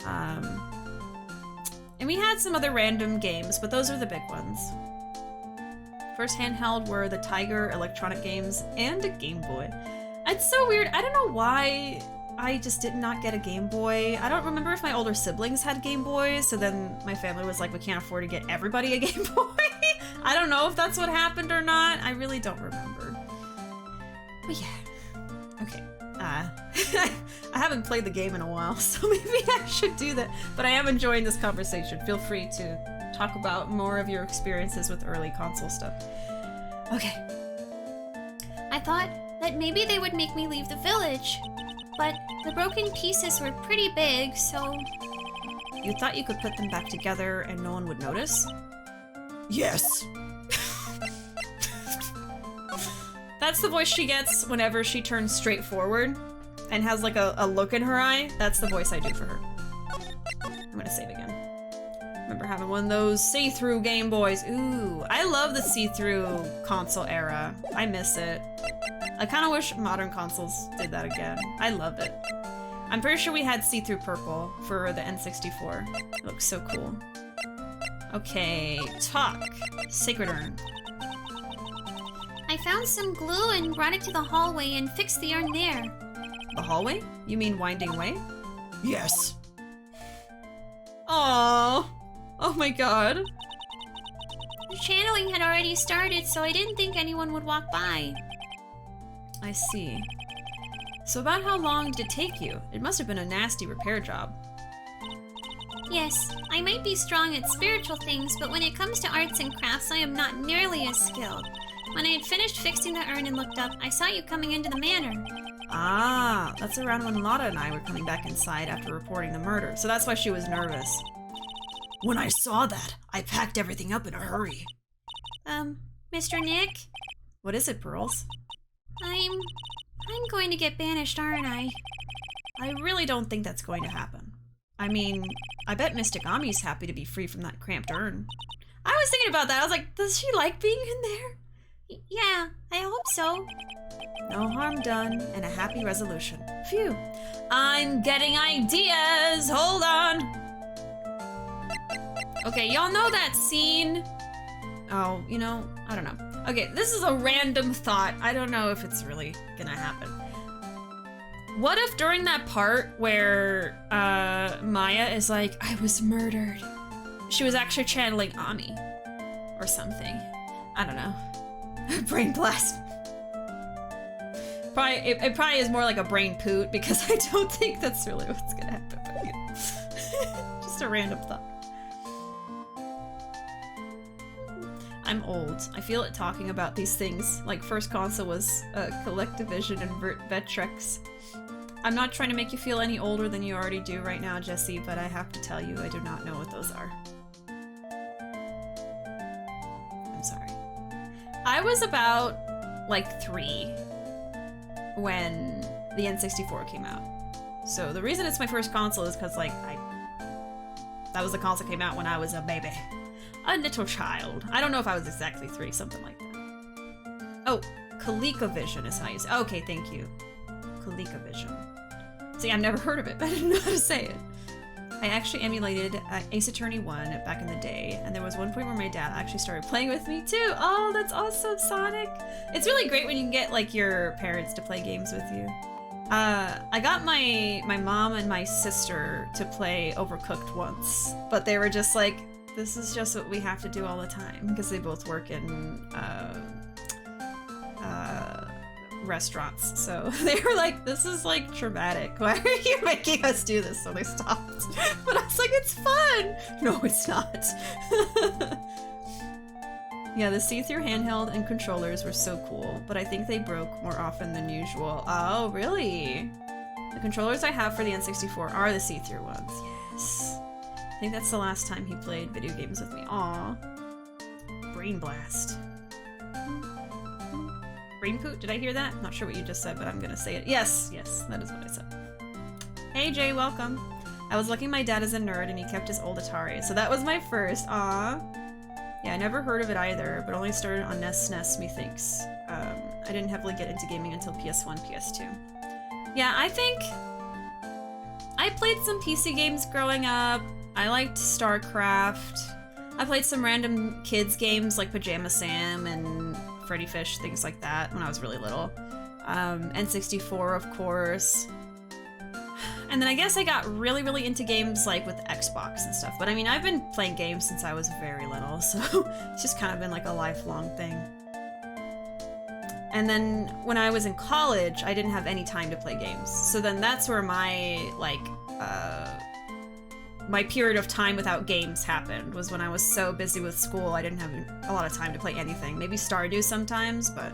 And we had some other random games, but those are the big ones. First handheld were the Tiger Electronic Games and a Game Boy. It's so weird. I don't know why I just did not get a Game Boy. I don't remember if my older siblings had Game Boys, so then my family was like, we can't afford to get everybody a Game Boy. I don't know if that's what happened or not. I really don't remember. But yeah. Okay. I haven't played the game in a while, so maybe I should do that. But I am enjoying this conversation. Feel free to talk about more of your experiences with early console stuff. Okay. I thought that maybe they would make me leave the village, but the broken pieces were pretty big, so... You thought you could put them back together and no one would notice? Yes. That's the voice she gets whenever she turns straight forward and has like a look in her eye. That's the voice I do for her. I'm gonna save again. Remember having one of those see-through Game Boys. Ooh, I love the see-through console era. I miss it. I kind of wish modern consoles did that again. I love it. I'm pretty sure we had see-through purple for the N64. It looks so cool. Okay, talk. Sacred Urn. I found some glue and brought it to the hallway and fixed the urn there. The hallway? You mean Winding Way? Yes. Aww. Oh my god. The channeling had already started, so I didn't think anyone would walk by. I see. So about how long did it take you? It must have been a nasty repair job. Yes, I might be strong at spiritual things, but when it comes to arts and crafts, I am not nearly as skilled. When I had finished fixing the urn and looked up, I saw you coming into the manor. Ah, that's around when Lotta and I were coming back inside after reporting the murder, so that's why she was nervous. When I saw that, I packed everything up in a hurry. Mr. Nick? What is it, Pearls? I'm going to get banished, aren't I? I really don't think that's going to happen. I mean, I bet Mystic Ami's happy to be free from that cramped urn. I was thinking about that. I was like, does she like being in there? Yeah, I hope so. No harm done, and a happy resolution. Phew. I'm getting ideas! Hold on! Okay, y'all know that scene? Oh, you know, I don't know. Okay, this is a random thought. I don't know if it's really gonna happen. What if during that part where Maya is like, I was murdered, she was actually channeling Ami or something? I don't know. Brain blast. It probably is more like a brain poot because I don't think that's really what's gonna happen. But, you know. Just a random thought. I'm old. I feel it talking about these things. Like first console was Collectivision and Vectrex. I'm not trying to make you feel any older than you already do right now, Jesse, but I have to tell you, I do not know what those are. I'm sorry. I was about, like, 3 when the N64 came out. So the reason it's my first console is because, like, that was the console that came out when I was a baby. A little child. I don't know if I was exactly 3, something like that. Oh, ColecoVision is how you say. Okay, thank you. ColecoVision. See, I've never heard of it, but I didn't know how to say it. I actually emulated Ace Attorney 1 back in the day, and there was one point where my dad actually started playing with me too. Oh, that's awesome, Sonic! It's really great when you can get like your parents to play games with you. I got my mom and my sister to play Overcooked once, but they were just like, this is just what we have to do all the time, because they both work in restaurants, so they were like, this is like traumatic, why are you making us do this? So they stopped. But I was like, it's fun! No, it's not. Yeah, the see-through handheld and controllers were so cool, but I think they broke more often than usual. Oh, really? The controllers I have for the N64 are the see-through ones. Yes. I think that's the last time he played video games with me. Aw. Brain blast. Brain poot? Did I hear that? I'm not sure what you just said, but I'm gonna say it. Yes, yes, that is what I said. Hey Jay, welcome. I was lucky my dad is a nerd and he kept his old Atari, so that was my first. Aw. Yeah, I never heard of it either, but only started on NES SNES, methinks. I didn't heavily get into gaming until PS1, PS2. Yeah, I think I played some PC games growing up. I liked StarCraft. I played some random kids games like Pajama Sam and Freddy Fish, things like that when I was really little. N64, of course. And then I guess I got really, really into games like with Xbox and stuff. But I mean, I've been playing games since I was very little, so it's just kind of been like a lifelong thing. And then when I was in college, I didn't have any time to play games. So then that's where my, like, my period of time without games happened, was when I was so busy with school I didn't have a lot of time to play anything. Maybe Stardew sometimes, but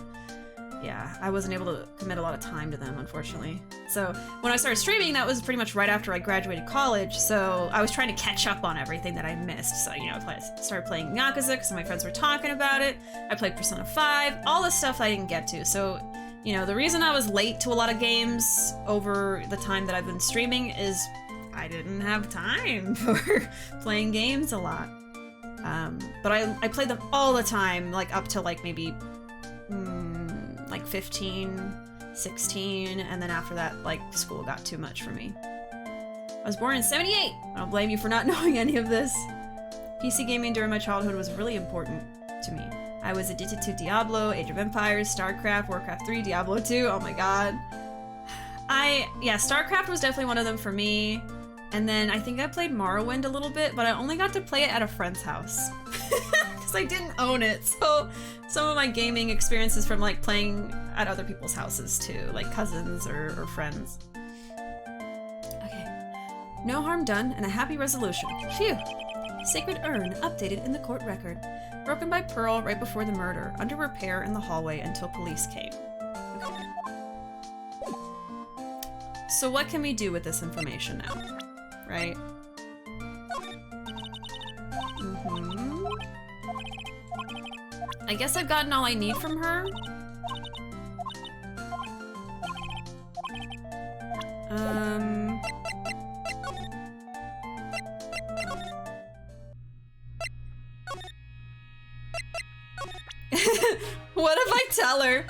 yeah, I wasn't able to commit a lot of time to them, unfortunately. So when I started streaming, that was pretty much right after I graduated college, so I was trying to catch up on everything that I missed. So, you know, I started playing Yakuza because my friends were talking about it. I played Persona 5, all the stuff I didn't get to. So, you know, the reason I was late to a lot of games over the time that I've been streaming is I didn't have time for playing games a lot. But I played them all the time, like up to like maybe like 15, 16, and then after that, like, school got too much for me. I was born in 78! I don't blame you for not knowing any of this. PC gaming during my childhood was really important to me. I was addicted to Diablo, Age of Empires, StarCraft, Warcraft 3, Diablo 2, oh my god. Yeah, StarCraft was definitely one of them for me. And then I think I played Morrowind a little bit, but I only got to play it at a friend's house. because I didn't own it. So some of my gaming experiences from like playing at other people's houses too, like cousins or friends. Okay. No harm done and a happy resolution. Phew. Sacred urn updated in the court record. Broken by Pearl right before the murder. Under repair in the hallway until police came. Okay. So what can we do with this information now? Right? I guess I've gotten all I need from her. What if I tell her?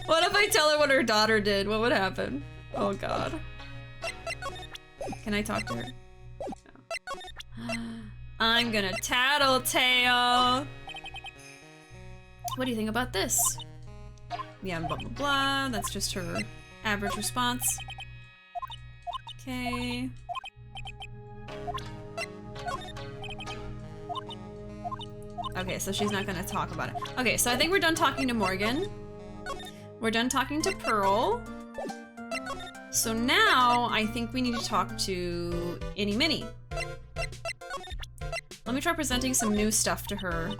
What if I tell her what her daughter did? What would happen? Oh god. Can I talk to her? No. I'm gonna tattletale. What do you think about this? Yeah, blah blah blah. That's just her average response. Okay. Okay, so she's not gonna talk about it. Okay, so I think we're done talking to Morgan. We're done talking to Pearl. So now I think we need to talk to Ini Miney. Let me try presenting some new stuff to her.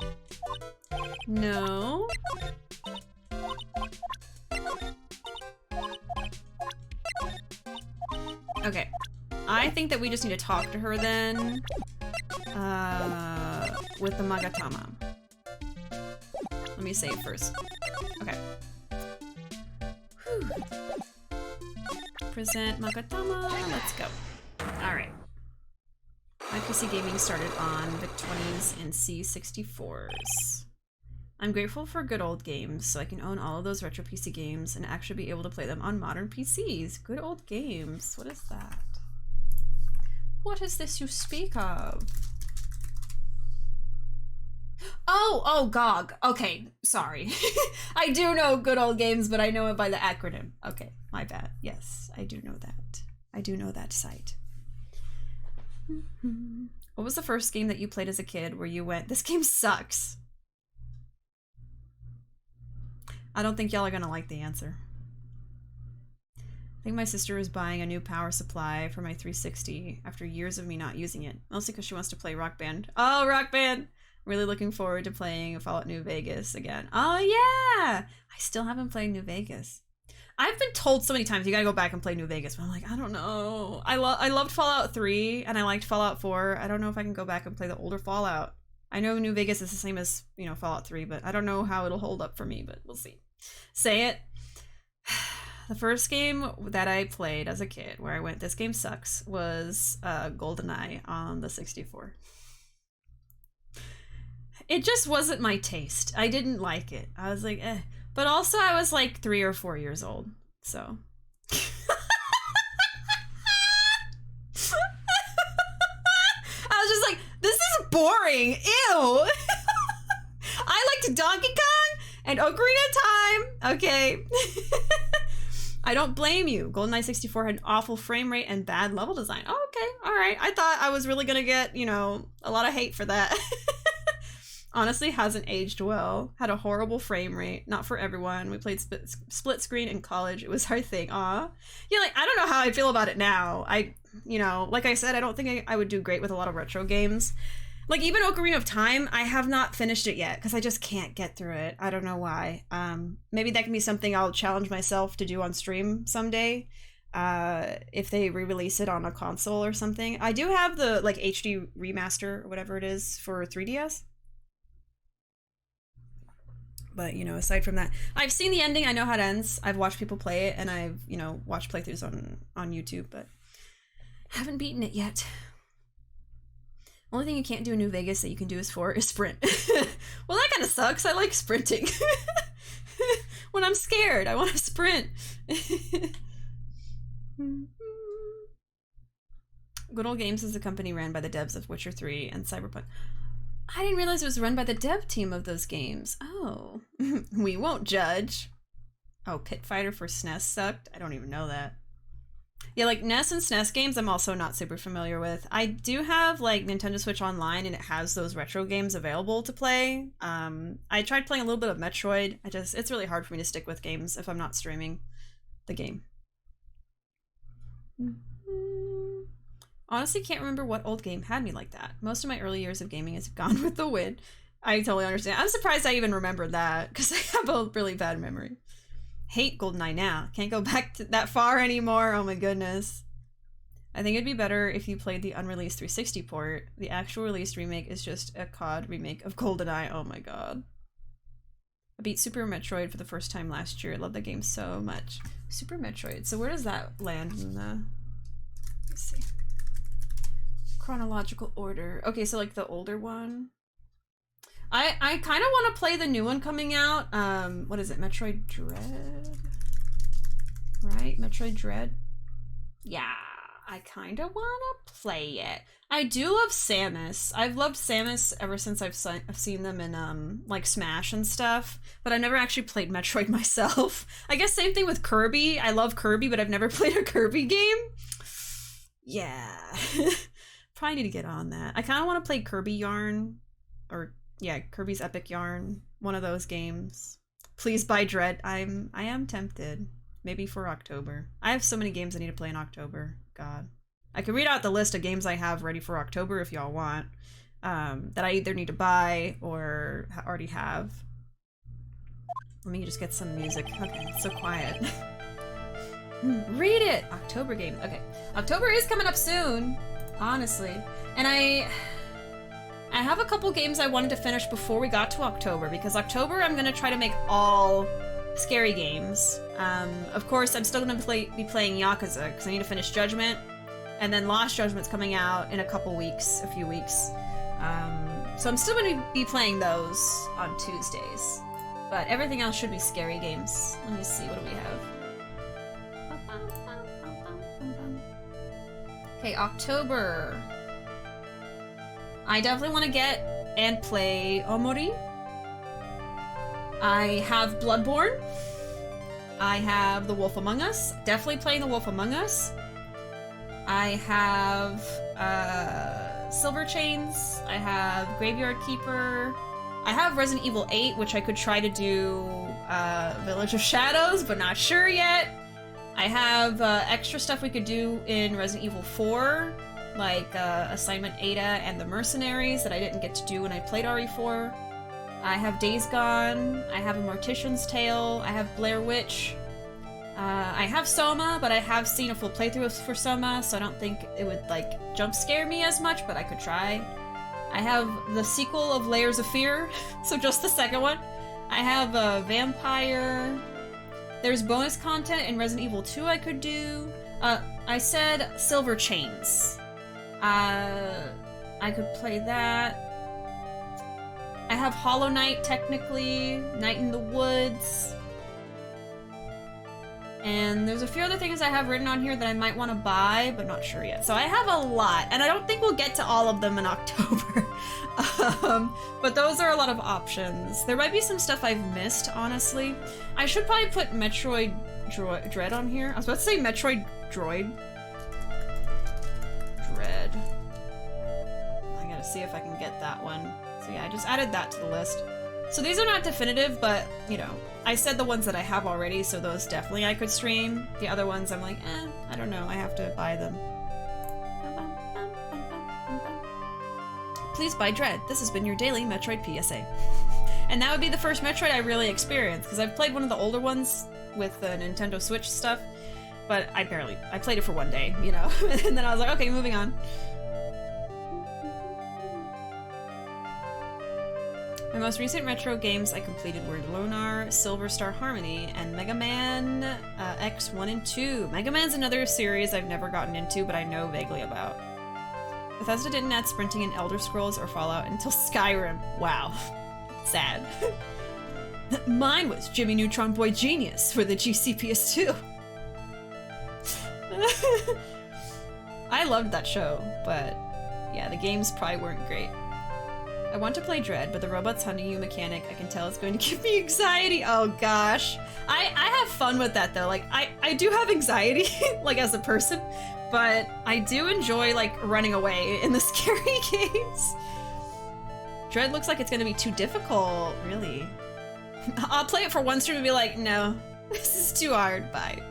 No. Okay. I think that we just need to talk to her then. With the Magatama. Let me save first. Okay. Whew. Present Magatama. Let's go. Alright. My PC gaming started on VIC-20s and C64s. I'm grateful for good old games, so I can own all of those retro PC games and actually be able to play them on modern PCs. Good old games. What is that? What is this you speak of? Oh, GOG. Okay, sorry. I do know good old games, but I know it by the acronym. Okay, my bad. Yes, I do know that. I do know that site. What was the first game that you played as a kid where you went, this game sucks? I don't think y'all are gonna like the answer. I think my sister is buying a new power supply for my 360 after years of me not using it. Mostly because she wants to play Rock Band. Oh, Rock Band! Really looking forward to playing Fallout New Vegas again. Oh yeah! I still haven't played New Vegas. I've been told so many times you gotta go back and play New Vegas, but I'm like, I don't know. I loved Fallout 3 and I liked Fallout 4. I don't know if I can go back and play the older Fallout. I know New Vegas is the same as, you know, Fallout 3, but I don't know how it'll hold up for me, but we'll see. Say it. The first game that I played as a kid where I went, this game sucks, was GoldenEye on the 64. It just wasn't my taste. I didn't like it. I was like, eh. But also I was like 3 or 4 years old, so. I was just like, this is boring, ew. I liked Donkey Kong and Ocarina of Time, okay. I don't blame you. GoldenEye 64 had an awful frame rate and bad level design. Oh, okay, all right. I thought I was really gonna get, you know, a lot of hate for that. Honestly, hasn't aged well. Had a horrible frame rate. Not for everyone. We played split screen in college. It was our thing. Aw. Yeah, like, I don't know how I feel about it now. You know, like I said, I don't think I would do great with a lot of retro games. Like, even Ocarina of Time, I have not finished it yet, because I just can't get through it. I don't know why. Maybe that can be something I'll challenge myself to do on stream someday. If they re-release it on a console or something. I do have the, like, HD remaster, or whatever it is, for 3DS. But, you know, aside from that, I've seen the ending. I know how it ends. I've watched people play it, and I've, you know, watched playthroughs on YouTube, but haven't beaten it yet. Only thing you can't do in New Vegas that you can do is sprint. Well, that kind of sucks. I like sprinting. When I'm scared, I want to sprint. Good Old Games is a company ran by the devs of Witcher 3 and Cyberpunk. I didn't realize it was run by the dev team of those games. Oh, we won't judge. Oh, Pit Fighter for SNES sucked? I don't even know that. Yeah, like NES and SNES games I'm also not super familiar with. I do have like Nintendo Switch Online and it has those retro games available to play. I tried playing a little bit of Metroid. It's really hard for me to stick with games if I'm not streaming the game. Honestly can't remember what old game had me like that. Most of my early years of gaming has gone with the wind. I totally understand. I'm surprised I even remembered that because I have a really bad memory. Hate GoldenEye now. Can't go back to that far anymore. Oh my goodness. I think it'd be better if you played the unreleased 360 port. The actual released remake is just a COD remake of GoldenEye. Oh my god. I beat Super Metroid for the first time last year. I love that game so much. Super Metroid. So where does that land in the... Let's see. Chronological order. Okay, so like the older one. I kind of want to play the new one coming out. What is it? Metroid Dread? Right? Metroid Dread? Yeah, I kind of want to play it. I do love Samus. I've loved Samus ever since I've seen them in like Smash and stuff, but I've never actually played Metroid myself. I guess same thing with Kirby. I love Kirby, but I've never played a Kirby game. Yeah. Probably need to get on that. I kind of want to play Kirby Yarn, or yeah, Kirby's Epic Yarn, one of those games. Please buy Dread. I am tempted. Maybe for October. I have so many games I need to play in October. God. I can read out the list of games I have ready for October if y'all want. That I either need to buy or already have. Let me just get some music. Okay, it's so quiet. Read it! October game. Okay. October is coming up soon. Honestly. And I have a couple games I wanted to finish before we got to October, because October I'm gonna try to make all scary games. Of course, I'm still gonna be playing Yakuza, because I need to finish Judgment, and then Lost Judgment's coming out in a few weeks. So I'm still gonna be playing those on Tuesdays, but everything else should be scary games. Let me see, what do we have? Okay, October. I definitely want to get and play Omori. I have Bloodborne. I have The Wolf Among Us. Definitely playing The Wolf Among Us. I have Silver Chains. I have Graveyard Keeper. I have Resident Evil 8, which I could try to do Village of Shadows, but not sure yet. I have extra stuff we could do in Resident Evil 4, like Assignment Ada and the Mercenaries that I didn't get to do when I played RE4. I have Days Gone. I have A Mortician's Tale. I have Blair Witch. I have Soma, but I have seen a full playthrough for Soma, so I don't think it would like jump scare me as much, but I could try. I have the sequel of Layers of Fear, so just the second one. I have Vampire. There's bonus content in Resident Evil 2 I could do. I said Silver Chains. I could play that. I have Hollow Knight, technically. Night in the Woods. And there's a few other things I have written on here that I might want to buy, but not sure yet. So I have a lot, and I don't think we'll get to all of them in October. But those are a lot of options. There might be some stuff I've missed, honestly. I should probably put Metroid Dread on here. I was about to say Metroid Dread. I gotta see if I can get that one. So yeah, I just added that to the list. So these are not definitive, but, you know, I said the ones that I have already, so those definitely I could stream. The other ones I'm like, I don't know, I have to buy them. Please buy Dread. This has been your daily Metroid PSA. And that would be the first Metroid I really experienced, because I've played one of the older ones with the Nintendo Switch stuff, but I played it for one day, you know? And then I was like, okay, moving on. My most recent retro games I completed were Lunar, Silver Star Harmony, and Mega Man X 1 and 2. Mega Man's another series I've never gotten into, but I know vaguely about. Bethesda didn't add sprinting in Elder Scrolls or Fallout until Skyrim. Wow. Sad. Mine was Jimmy Neutron Boy Genius for the GCPS2. I loved that show, but yeah, the games probably weren't great. I want to play Dread, but the robots hunting you mechanic, I can tell it's going to give me anxiety. Oh gosh. I have fun with that though. Like I do have anxiety, like as a person, but I do enjoy like running away in the scary games. Dread looks like it's gonna be too difficult, really. I'll play it for one stream and be like, no, this is too hard, bye.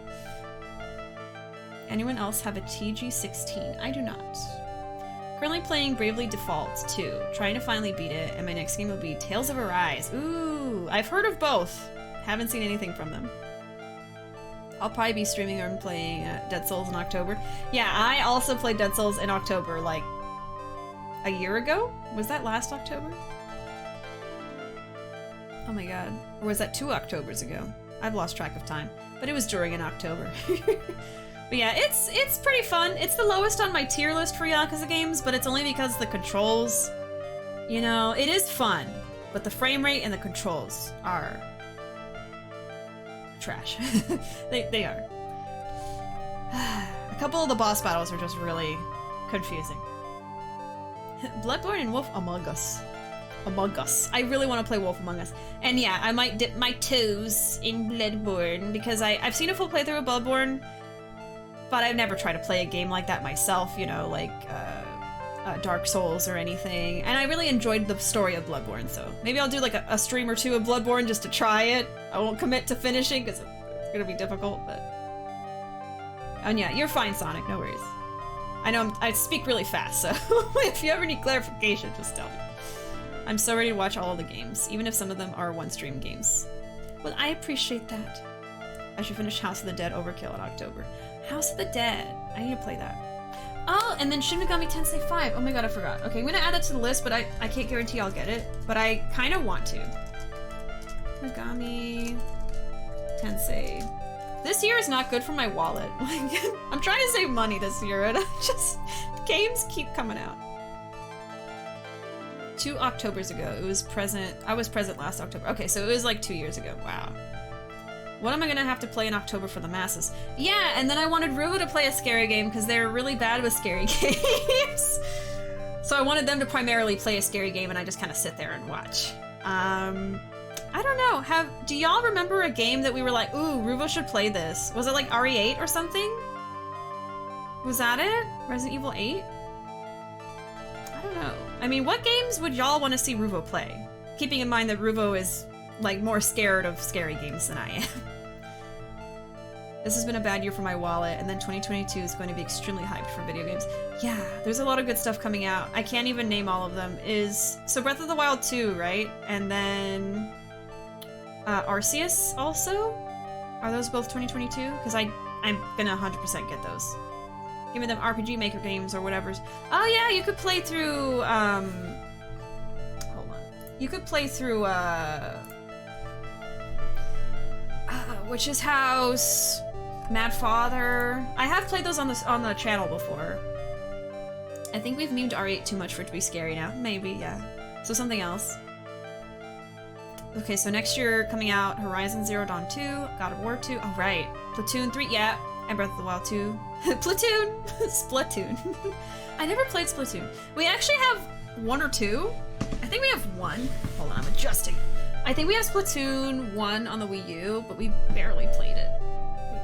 Anyone else have a TG16? I do not. Currently playing Bravely Default 2, trying to finally beat it, and my next game will be Tales of Arise. Ooh, I've heard of both. Haven't seen anything from them. I'll probably be streaming or playing Dead Souls in October. Yeah, I also played Dead Souls in October, like, a year ago? Was that last October? Oh my god. Or was that 2 Octobers ago? I've lost track of time. But it was during in October. But yeah, it's pretty fun. It's the lowest on my tier list for Yakuza games, but it's only because the controls, you know, it is fun, but the frame rate and the controls are trash. they are. A couple of the boss battles are just really confusing. Bloodborne and Wolf Among Us. Among Us. I really want to play Wolf Among Us. And yeah, I might dip my toes in Bloodborne because I've seen a full playthrough of Bloodborne, but I've never tried to play a game like that myself, you know, like Dark Souls or anything. And I really enjoyed the story of Bloodborne, so maybe I'll do like a stream or two of Bloodborne just to try it. I won't commit to finishing because it's gonna be difficult, but... And yeah, you're fine, Sonic, no worries. I know I speak really fast, so if you ever need clarification, just tell me. I'm so ready to watch all of the games, even if some of them are one-stream games. Well, I appreciate that. I should finish House of the Dead Overkill in October. House of the Dead. I need to play that. Oh, and then Shin Megami Tensei 5. Oh my god, I forgot. Okay, I'm gonna add that to the list, but I can't guarantee I'll get it. But I kind of want to. Megami Tensei. This year is not good for my wallet. I'm trying to save money this year, and games keep coming out. 2 Octobers ago. It was present. I was present last October. Okay, so it was like 2 years ago. Wow. What am I gonna have to play in October for the masses? Yeah, and then I wanted Ruuuvo to play a scary game because they're really bad with scary games. So I wanted them to primarily play a scary game and I just kind of sit there and watch. I don't know. Do y'all remember a game that we were like, ooh, Ruuuvo should play this? Was it like RE8 or something? Was that it? Resident Evil 8? I don't know. I mean, what games would y'all want to see Ruuuvo play? Keeping in mind that Ruuuvo is like more scared of scary games than I am. This has been a bad year for my wallet, and then 2022 is going to be extremely hyped for video games. Yeah, there's a lot of good stuff coming out. I can't even name all of them. So Breath of the Wild 2, right? And then Arceus also? Are those both 2022? Because I'm gonna 100% get those. Give me them RPG Maker games or whatever's. Oh yeah, you could play through, hold on. You could play through, Witch's House, Mad Father. I have played those on the channel before. I think we've memed RE8 too much for it to be scary now. Maybe, yeah. So something else. Okay, so next year coming out, Horizon Zero Dawn 2, God of War 2. Oh, right. Splatoon 3, yeah. And Breath of the Wild 2. Platoon! Splatoon. I never played Splatoon. We actually have 1 or 2. I think we have 1. Hold on, I'm adjusting. I think we have Splatoon 1 on the Wii U, but we barely played it.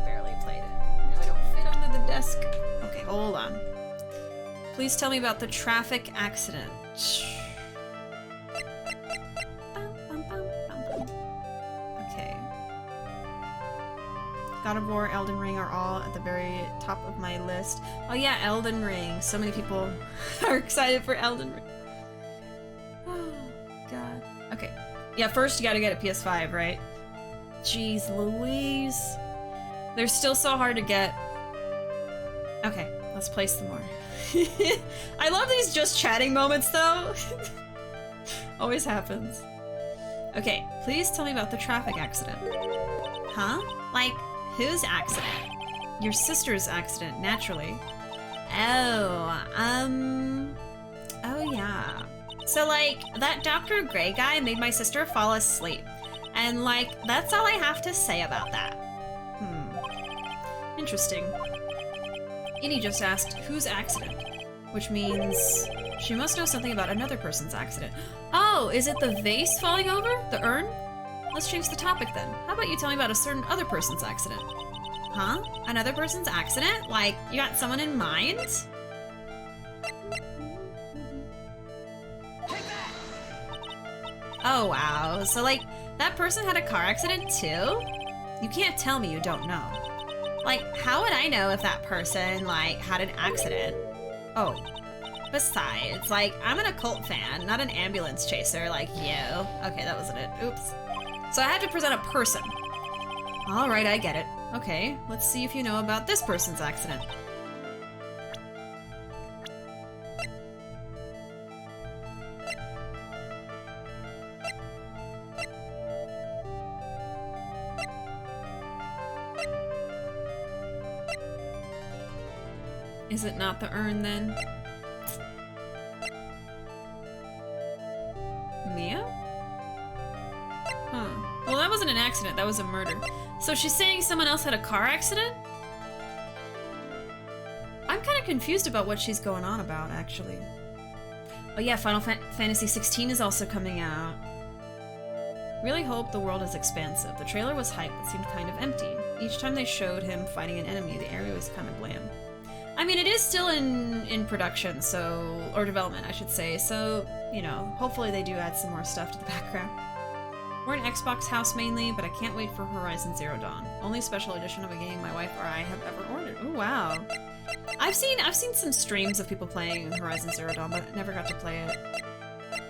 Now we don't fit under the desk. Okay, hold on. Please tell me about the traffic accident. Okay. God of War, Elden Ring are all at the very top of my list. Oh yeah, Elden Ring. So many people are excited for Elden Ring. Oh, God. Okay. Yeah, first you gotta get a PS5, right? Jeez Louise. They're still so hard to get. Okay, let's play some more. I love these just chatting moments, though. Always happens. Okay, please tell me about the traffic accident. Huh? Like, whose accident? Your sister's accident, naturally. Oh, oh yeah. So, like, that Dr. Gray guy made my sister fall asleep. And, like, that's all I have to say about that. Interesting. Ini just asked, whose accident? Which means she must know something about another person's accident. Oh, is it the vase falling over? The urn? let's change the topic then. How about you tell me about a certain other person's accident? Huh? Another person's accident? Like, you got someone in mind? Oh wow, so like, that person had a car accident too? You can't tell me you don't know. Like, how would I know if that person, like, had an accident? Oh, besides, like, I'm an occult fan, not an ambulance chaser like you. Okay, that wasn't it. Oops. So I had to present a person. All right, I get it. Okay, let's see if you know about this person's accident. Is it not the urn then? Mia? Huh. Well, that wasn't an accident, that was a murder. So she's saying someone else had a car accident? I'm kind of confused about what she's going on about, actually. Oh yeah, Final Fantasy 16 is also coming out. Really hope the world is expansive. The trailer was hype, but seemed kind of empty. Each time they showed him fighting an enemy, the area was kind of bland. I mean, it is still in production, so, or development, I should say, so, you know, hopefully they do add some more stuff to the background. We're an Xbox house mainly, but I can't wait for Horizon Zero Dawn. Only special edition of a game my wife or I have ever ordered. Oh wow. I've seen some streams of people playing Horizon Zero Dawn, but I never got to play it.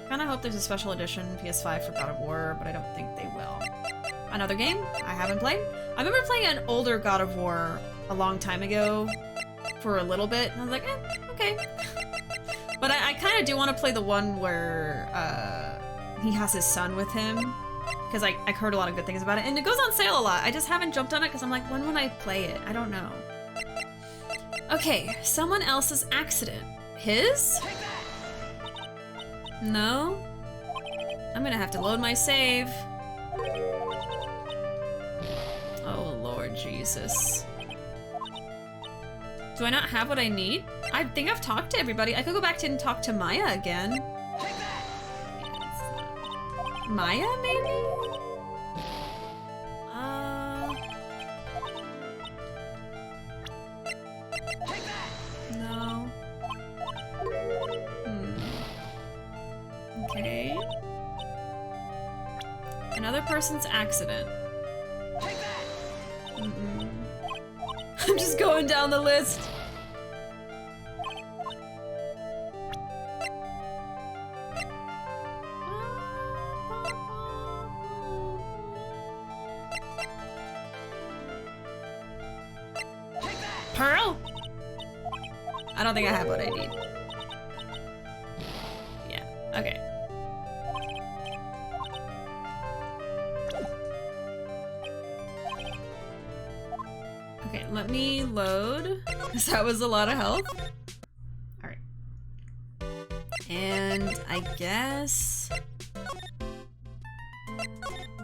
Kinda hope there's a special edition PS5 for God of War, but I don't think they will. Another game I haven't played? I remember playing an older God of War a long time ago for a little bit, and I was like, okay. But I kind of do want to play the one where he has his son with him, because I heard a lot of good things about it, and it goes on sale a lot. I just haven't jumped on it because I'm like, when would I play it? I don't know. Okay, someone else's accident. His? No? I'm gonna have to load my save. Oh Lord Jesus. Do I not have what I need? I think I've talked to everybody. I could go back and talk to Maya again. Maya, maybe? No. Okay. Another person's accident. I'm just going down the list. Pearl? I don't think I have what I need. Yeah, okay. Okay, let me load, because that was a lot of health. Alright. And I guess...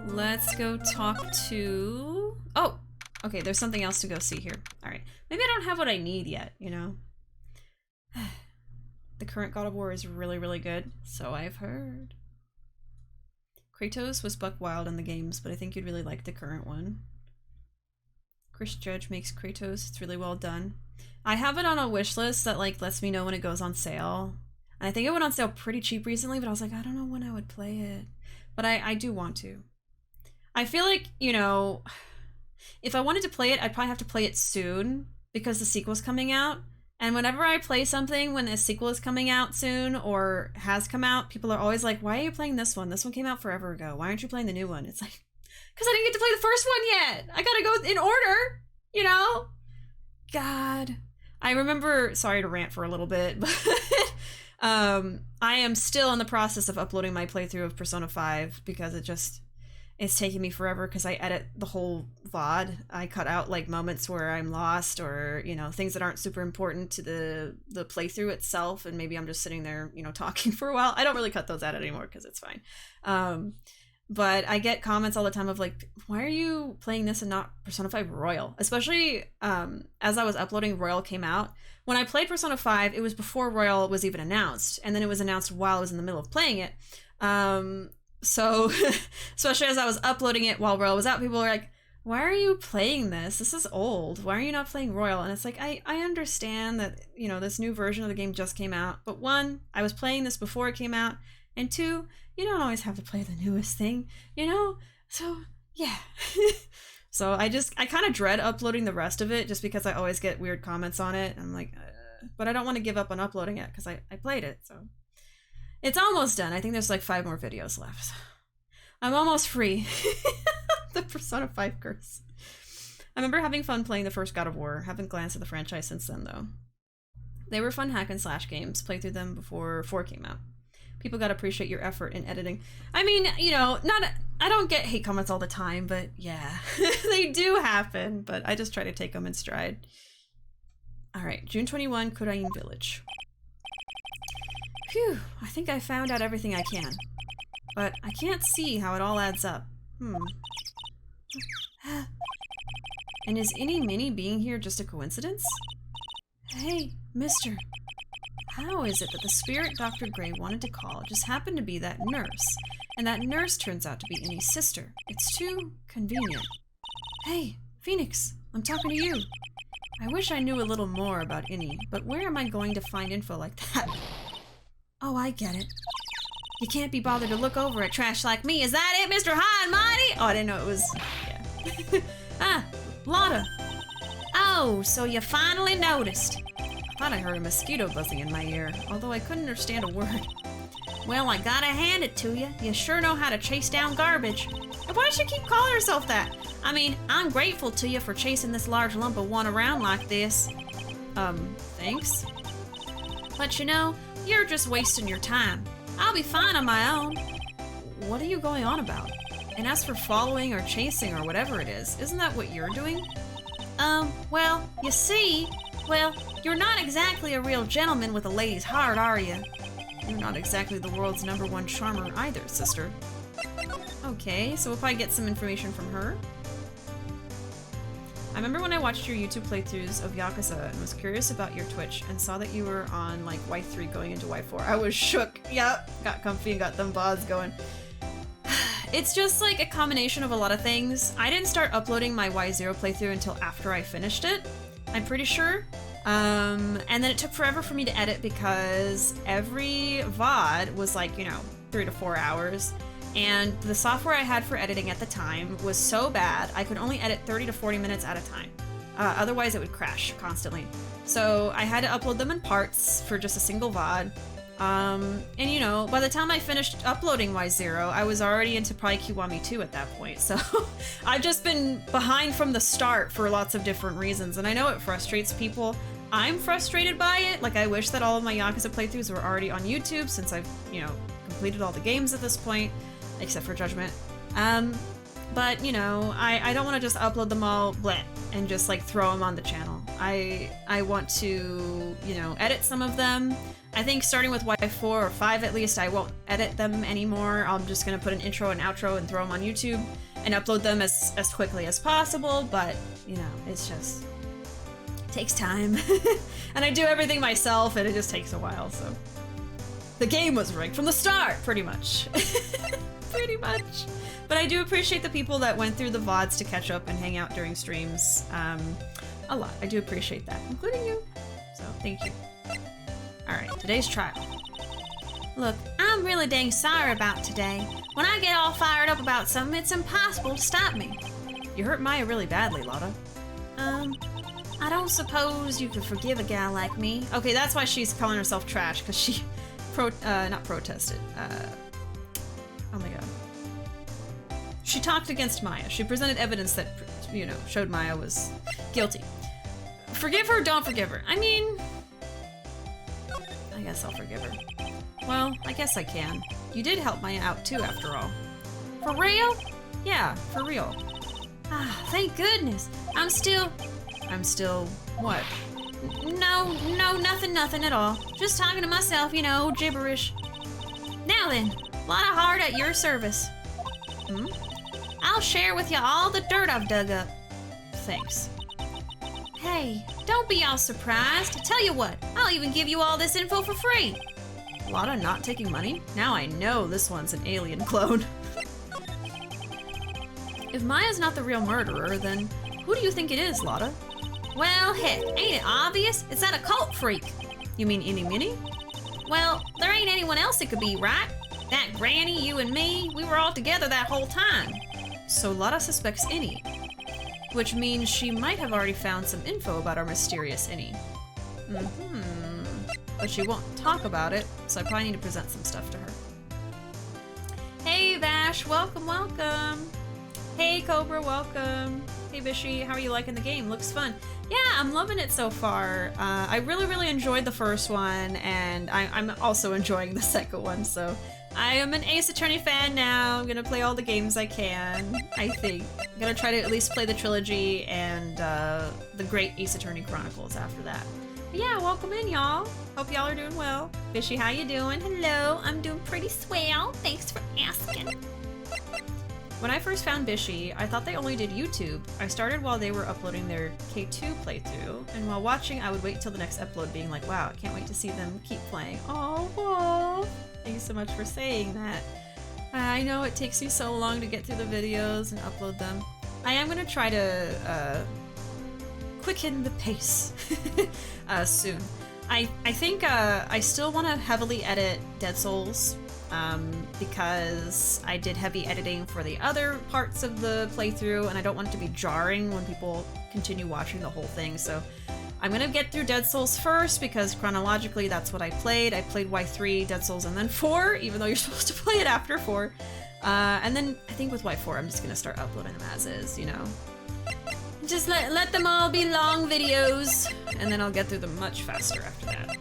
let's go talk to... Oh! Okay, there's something else to go see here. Alright. Maybe I don't have what I need yet, you know? The current God of War is really, really good, so I've heard. Kratos was buck wild in the games, but I think you'd really like the current one. Chris Judge makes Kratos. It's really well done. I have it on a wish list that like lets me know when it goes on sale. And I think it went on sale pretty cheap recently, but I was like, I don't know when I would play it. But I do want to. I feel like, you know, if I wanted to play it, I'd probably have to play it soon because the sequel's coming out. And whenever I play something when a sequel is coming out soon or has come out, people are always like, why are you playing this one? This one came out forever ago. Why aren't you playing the new one? It's like, because I didn't get to play the first one yet. I gotta go in order, you know? God. I remember, sorry to rant for a little bit, but I am still in the process of uploading my playthrough of Persona 5 because it's taking me forever because I edit the whole VOD. I cut out like moments where I'm lost or, you know, things that aren't super important to the playthrough itself, and maybe I'm just sitting there, you know, talking for a while. I don't really cut those out anymore because it's fine. But I get comments all the time of like, why are you playing this and not Persona 5 Royal? Especially as I was uploading, Royal came out. When I played Persona 5, it was before Royal was even announced, and then it was announced while I was in the middle of playing it. So, especially as I was uploading it while Royal was out, people were like, why are you playing this? This is old. Why are you not playing Royal? And it's like, I understand that, you know, this new version of the game just came out. But one, I was playing this before it came out. And two, you don't always have to play the newest thing, you know? So, yeah. So I kind of dread uploading the rest of it just because I always get weird comments on it. I'm like, but I don't want to give up on uploading it because I played it. So it's almost done. I think there's like 5 more videos left. I'm almost free. The Persona 5 curse. I remember having fun playing the first God of War. Haven't glanced at the franchise since then, though. They were fun hack and slash games. Played through them before 4 came out. People gotta appreciate your effort in editing. I mean, you know, I don't get hate comments all the time, but yeah, they do happen. But I just try to take them in stride. All right, June 21, Kurain Village. Phew, I think I found out everything I can. But I can't see how it all adds up. And is Ini Miney being here just a coincidence? Hey, mister. How is it that the spirit Dr. Gray wanted to call just happened to be that nurse, and that nurse turns out to be Ini's sister? It's too convenient. Hey, Phoenix, I'm talking to you. I wish I knew a little more about Ini, but where am I going to find info like that? Oh, I get it. You can't be bothered to look over at trash like me. Is that it, Mr. High and Mighty? Oh, I didn't know it was... Yeah. Ah, Lotta. Oh, so you finally noticed. I thought I heard a mosquito buzzing in my ear, although I couldn't understand a word. Well, I gotta hand it to you. You sure know how to chase down garbage. And why does she keep calling herself that? I mean, I'm grateful to you for chasing this large lump of one around like this. Thanks? But you know, you're just wasting your time. I'll be fine on my own. What are you going on about? And as for following or chasing or whatever it is, isn't that what you're doing? Well, you see, well, you're not exactly a real gentleman with a lady's heart, are you? You're not exactly the world's #1 charmer either, sister. Okay, so we'll probably get some information from her. I remember when I watched your YouTube playthroughs of Yakuza and was curious about your Twitch and saw that you were on like Y3 going into Y4. I was shook. Yep, got comfy and got them VODs going. It's just like a combination of a lot of things. I didn't start uploading my Y0 playthrough until after I finished it, I'm pretty sure. And then it took forever for me to edit because every VOD was like, you know, 3 to 4 hours. And the software I had for editing at the time was so bad, I could only edit 30 to 40 minutes at a time. Otherwise it would crash constantly. So I had to upload them in parts for just a single VOD. And you know, by the time I finished uploading Y0, I was already into probably Kiwami 2 at that point. So I've just been behind from the start for lots of different reasons. And I know it frustrates people. I'm frustrated by it. Like, I wish that all of my Yakuza playthroughs were already on YouTube since I've, you know, completed all the games at this point. Except for Judgment. But, you know, I don't want to just upload them all bleh, and just, like, throw them on the channel. I want to, you know, edit some of them. I think starting with Y4 or 5 at least, I won't edit them anymore. I'm just going to put an intro and outro and throw them on YouTube and upload them as quickly as possible. But, you know, it's just... it takes time. And I do everything myself, and it just takes a while, so... The game was rigged from the start, pretty much. Pretty much. But I do appreciate the people that went through the VODs to catch up and hang out during streams. A lot. I do appreciate that, including you. So, thank you. Alright, today's trial. Look, I'm really dang sorry about today. When I get all fired up about something, it's impossible to stop me. You hurt Maya really badly, Lotta. I don't suppose you could forgive a gal like me. Okay, that's why she's calling herself trash, because she... not protested. Oh my god. She talked against Maya. She presented evidence that, you know, showed Maya was guilty. Forgive her, don't forgive her. I mean... I guess I'll forgive her. Well, I guess I can. You did help Maya out too, after all. For real? Yeah, for real. Ah, thank goodness. I'm still, what? No, nothing at all. Just talking to myself, you know, gibberish. Now then, Lotta Heart at your service. I'll share with you all the dirt I've dug up. Thanks. Hey, don't be all surprised. Tell you what, I'll even give you all this info for free. Lotta not taking money? Now I know this one's an alien clone. If Maya's not the real murderer, then who do you think it is, Lotta? Well, heck, ain't it obvious? It's that occult freak. You mean Ini Miney? Well, there ain't anyone else it could be, right? That granny, you and me, we were all together that whole time. So Lotta suspects Ini, which means she might have already found some info about our mysterious Ini. But she won't talk about it, so I probably need to present some stuff to her. Hey Vash, welcome, welcome! Hey Cobra, welcome! Hey Bishi, how are you liking the game? Looks fun. Yeah, I'm loving it so far. I really enjoyed the first one, and I'm also enjoying the second one, so I am an Ace Attorney fan now. I'm gonna play all the games I can, I think. I'm gonna try to at least play the trilogy and the Great Ace Attorney Chronicles after that. But yeah, welcome in, y'all. Hope y'all are doing well. Bishi, how you doing? Hello, I'm doing pretty swell. Thanks for asking. When I first found Bishi, I thought they only did YouTube. I started while they were uploading their K2 playthrough, and while watching, I would wait till the next upload being like, wow, I can't wait to see them keep playing. Oh, thank you so much for saying that. I know it takes you so long to get through the videos and upload them. I am gonna try to quicken the pace soon. I think I still want to heavily edit Dead Souls because I did heavy editing for the other parts of the playthrough, and I don't want it to be jarring when people continue watching the whole thing, so I'm gonna get through Dead Souls first because chronologically that's what I played. I played Y3, Dead Souls, and then 4, even though you're supposed to play it after 4. And then I think with Y4 I'm just gonna start uploading them as is, you know. Just let them all be long videos, and then I'll get through them much faster after that.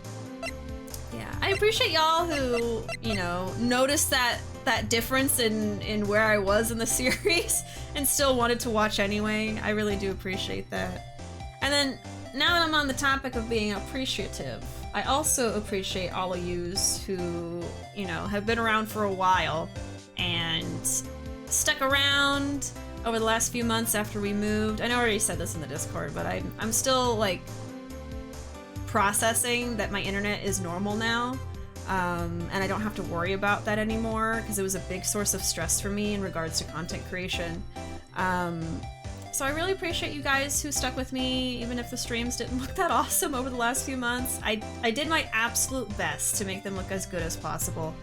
Yeah, I appreciate y'all who, you know, noticed that difference in where I was in the series and still wanted to watch anyway. I really do appreciate that. And then, now that I'm on the topic of being appreciative, I also appreciate all of yous who, you know, have been around for a while and stuck around over the last few months after we moved. I know I already said this in the Discord, but I'm still, like, processing that my internet is normal now, and I don't have to worry about that anymore, because it was a big source of stress for me in regards to content creation. So I really appreciate you guys who stuck with me, even if the streams didn't look that awesome over the last few months. I did my absolute best to make them look as good as possible,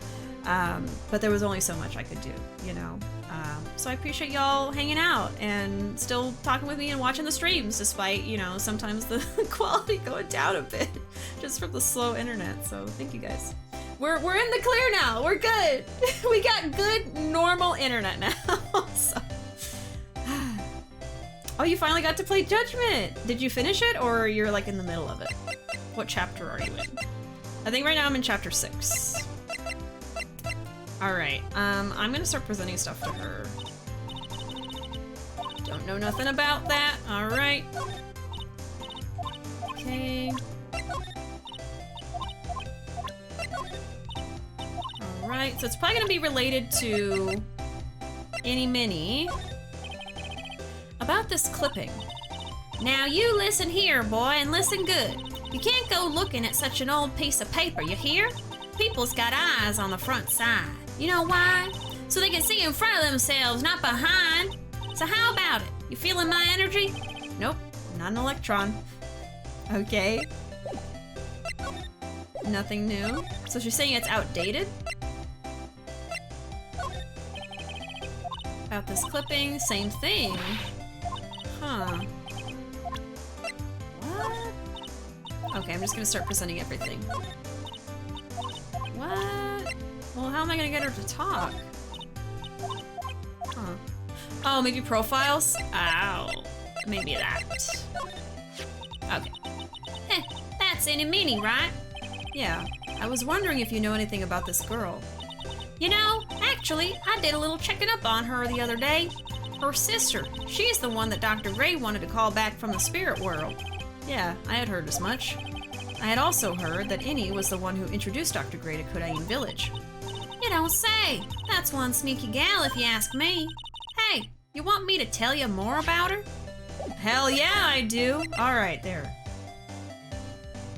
but there was only so much I could do, you know? So I appreciate y'all hanging out and still talking with me and watching the streams, despite, you know, sometimes the quality going down a bit just from the slow internet. So thank you guys. We're in the clear now. We're good. We got good normal internet now. So. Oh, you finally got to play Judgment. Did you finish it, or you're like in the middle of it? What chapter are you in? I think right now I'm in chapter 6. Alright, I'm gonna start presenting stuff to her. Don't know nothing about that. Alright. Okay. Alright, so it's probably gonna be related to Ini Miney. About this clipping. Now you listen here, boy, and listen good. You can't go looking at such an old piece of paper, you hear? People's got eyes on the front side. You know why? So they can see in front of themselves, not behind. So how about it? You feeling my energy? Nope, not an electron. Okay. Nothing new. So she's saying it's outdated? About this clipping, same thing. Huh. What? Okay, I'm just gonna start presenting everything. What? Well, how am I gonna get her to talk? Huh. Oh, maybe profiles? Ow. Maybe that. Okay. Heh, that's Ini Miney, right? Yeah. I was wondering if you know anything about this girl. You know, actually, I did a little checking up on her the other day. Her sister. She's the one that Dr. Gray wanted to call back from the spirit world. Yeah, I had heard as much. I had also heard that Ini was the one who introduced Dr. Gray to Kodain Village. You don't say. That's one sneaky gal if you ask me. Hey, you want me to tell you more about her? Hell yeah, I do. Alright, there.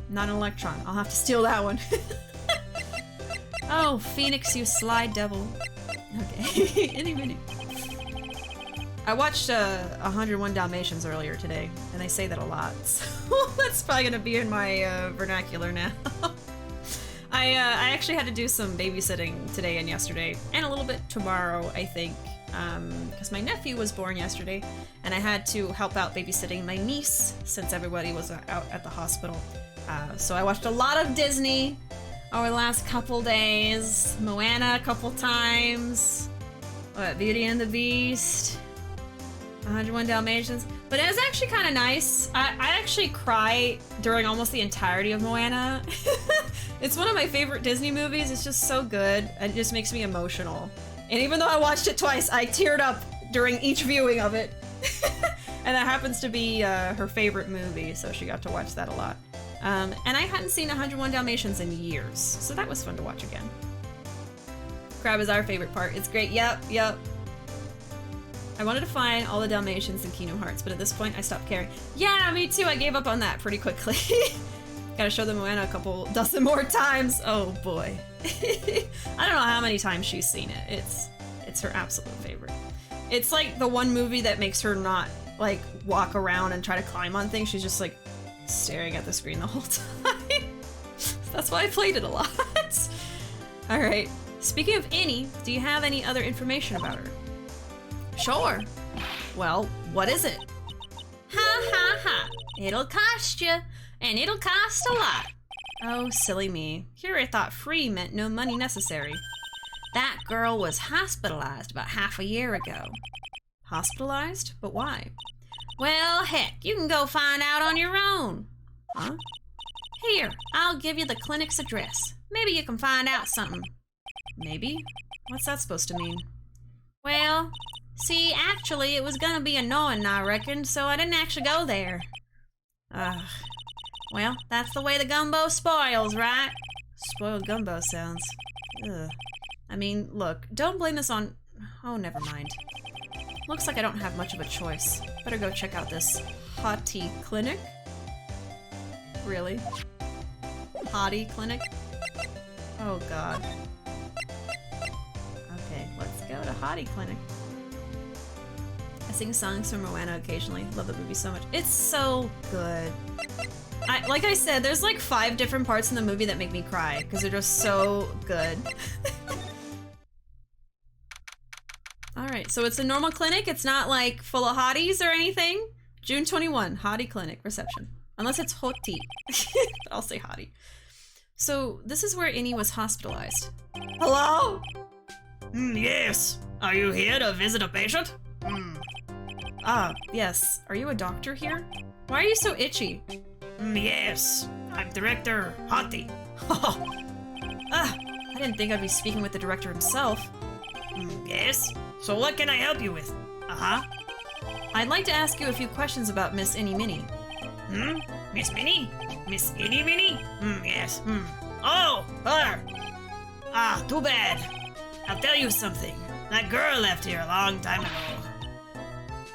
Not an electron. I'll have to steal that one. Oh, Phoenix, you sly devil. Okay, Ini Miney. I watched 101 Dalmatians earlier today, and they say that a lot, so that's probably gonna be in my vernacular now. I actually had to do some babysitting today and yesterday, and a little bit tomorrow, I think, because my nephew was born yesterday, and I had to help out babysitting my niece since everybody was out at the hospital. So I watched a lot of Disney over the last couple days. Moana a couple times. Beauty and the Beast. 101 Dalmatians. But it was actually kind of nice. I actually cry during almost the entirety of Moana. It's one of my favorite Disney movies. It's just so good. It just makes me emotional. And even though I watched it twice, I teared up during each viewing of it. And that happens to be her favorite movie, so she got to watch that a lot. And I hadn't seen 101 Dalmatians in years, so that was fun to watch again. Crab is our favorite part. It's great. Yep. I wanted to find all the Dalmatians in Kingdom Hearts, but at this point I stopped caring. Yeah, me too. I gave up on that pretty quickly. Gotta show the Moana a couple dozen more times. Oh boy. I don't know how many times she's seen it. It's her absolute favorite. It's like the one movie that makes her not like walk around and try to climb on things. She's just like staring at the screen the whole time. That's why I played it a lot. Alright. Speaking of Ini, do you have any other information about her? Sure. Well, what is it? Ha. It'll cost you, and it'll cost a lot. Oh, silly me. Here I thought free meant no money necessary. That girl was hospitalized about half a year ago. Hospitalized? But why? Well, heck, you can go find out on your own. Huh? Here, I'll give you the clinic's address. Maybe you can find out something. Maybe? What's that supposed to mean? Well, see, actually, it was gonna be annoying, I reckon, so I didn't actually go there. Ugh. Well, that's the way the gumbo spoils, right? Spoiled gumbo sounds. Ugh. I mean, look, don't blame this on... Oh, never mind. Looks like I don't have much of a choice. Better go check out this Hottie Clinic. Really? Hottie Clinic? Oh, God. Okay, let's go to Hottie Clinic. I sing songs from Moana occasionally. Love the movie so much. It's so good. Like I said, there's like 5 different parts in the movie that make me cry because they're just so good. Alright, so it's a normal clinic. It's not like full of hotties or anything. June 21, Hottie Clinic reception. Unless it's Hoti. But I'll say Hottie. So this is where Ini was hospitalized. Hello? Yes. Are you here to visit a patient? Ah, yes. Are you a doctor here? Why are you so itchy? Yes. I'm Director Hottie. Ah, I didn't think I'd be speaking with the director himself. Yes. So what can I help you with? I'd like to ask you a few questions about Miss Ini Miney. Miss Minnie? Miss Ini Miney? Yes. Oh, her. Ah, too bad. I'll tell you something. That girl left here a long time ago.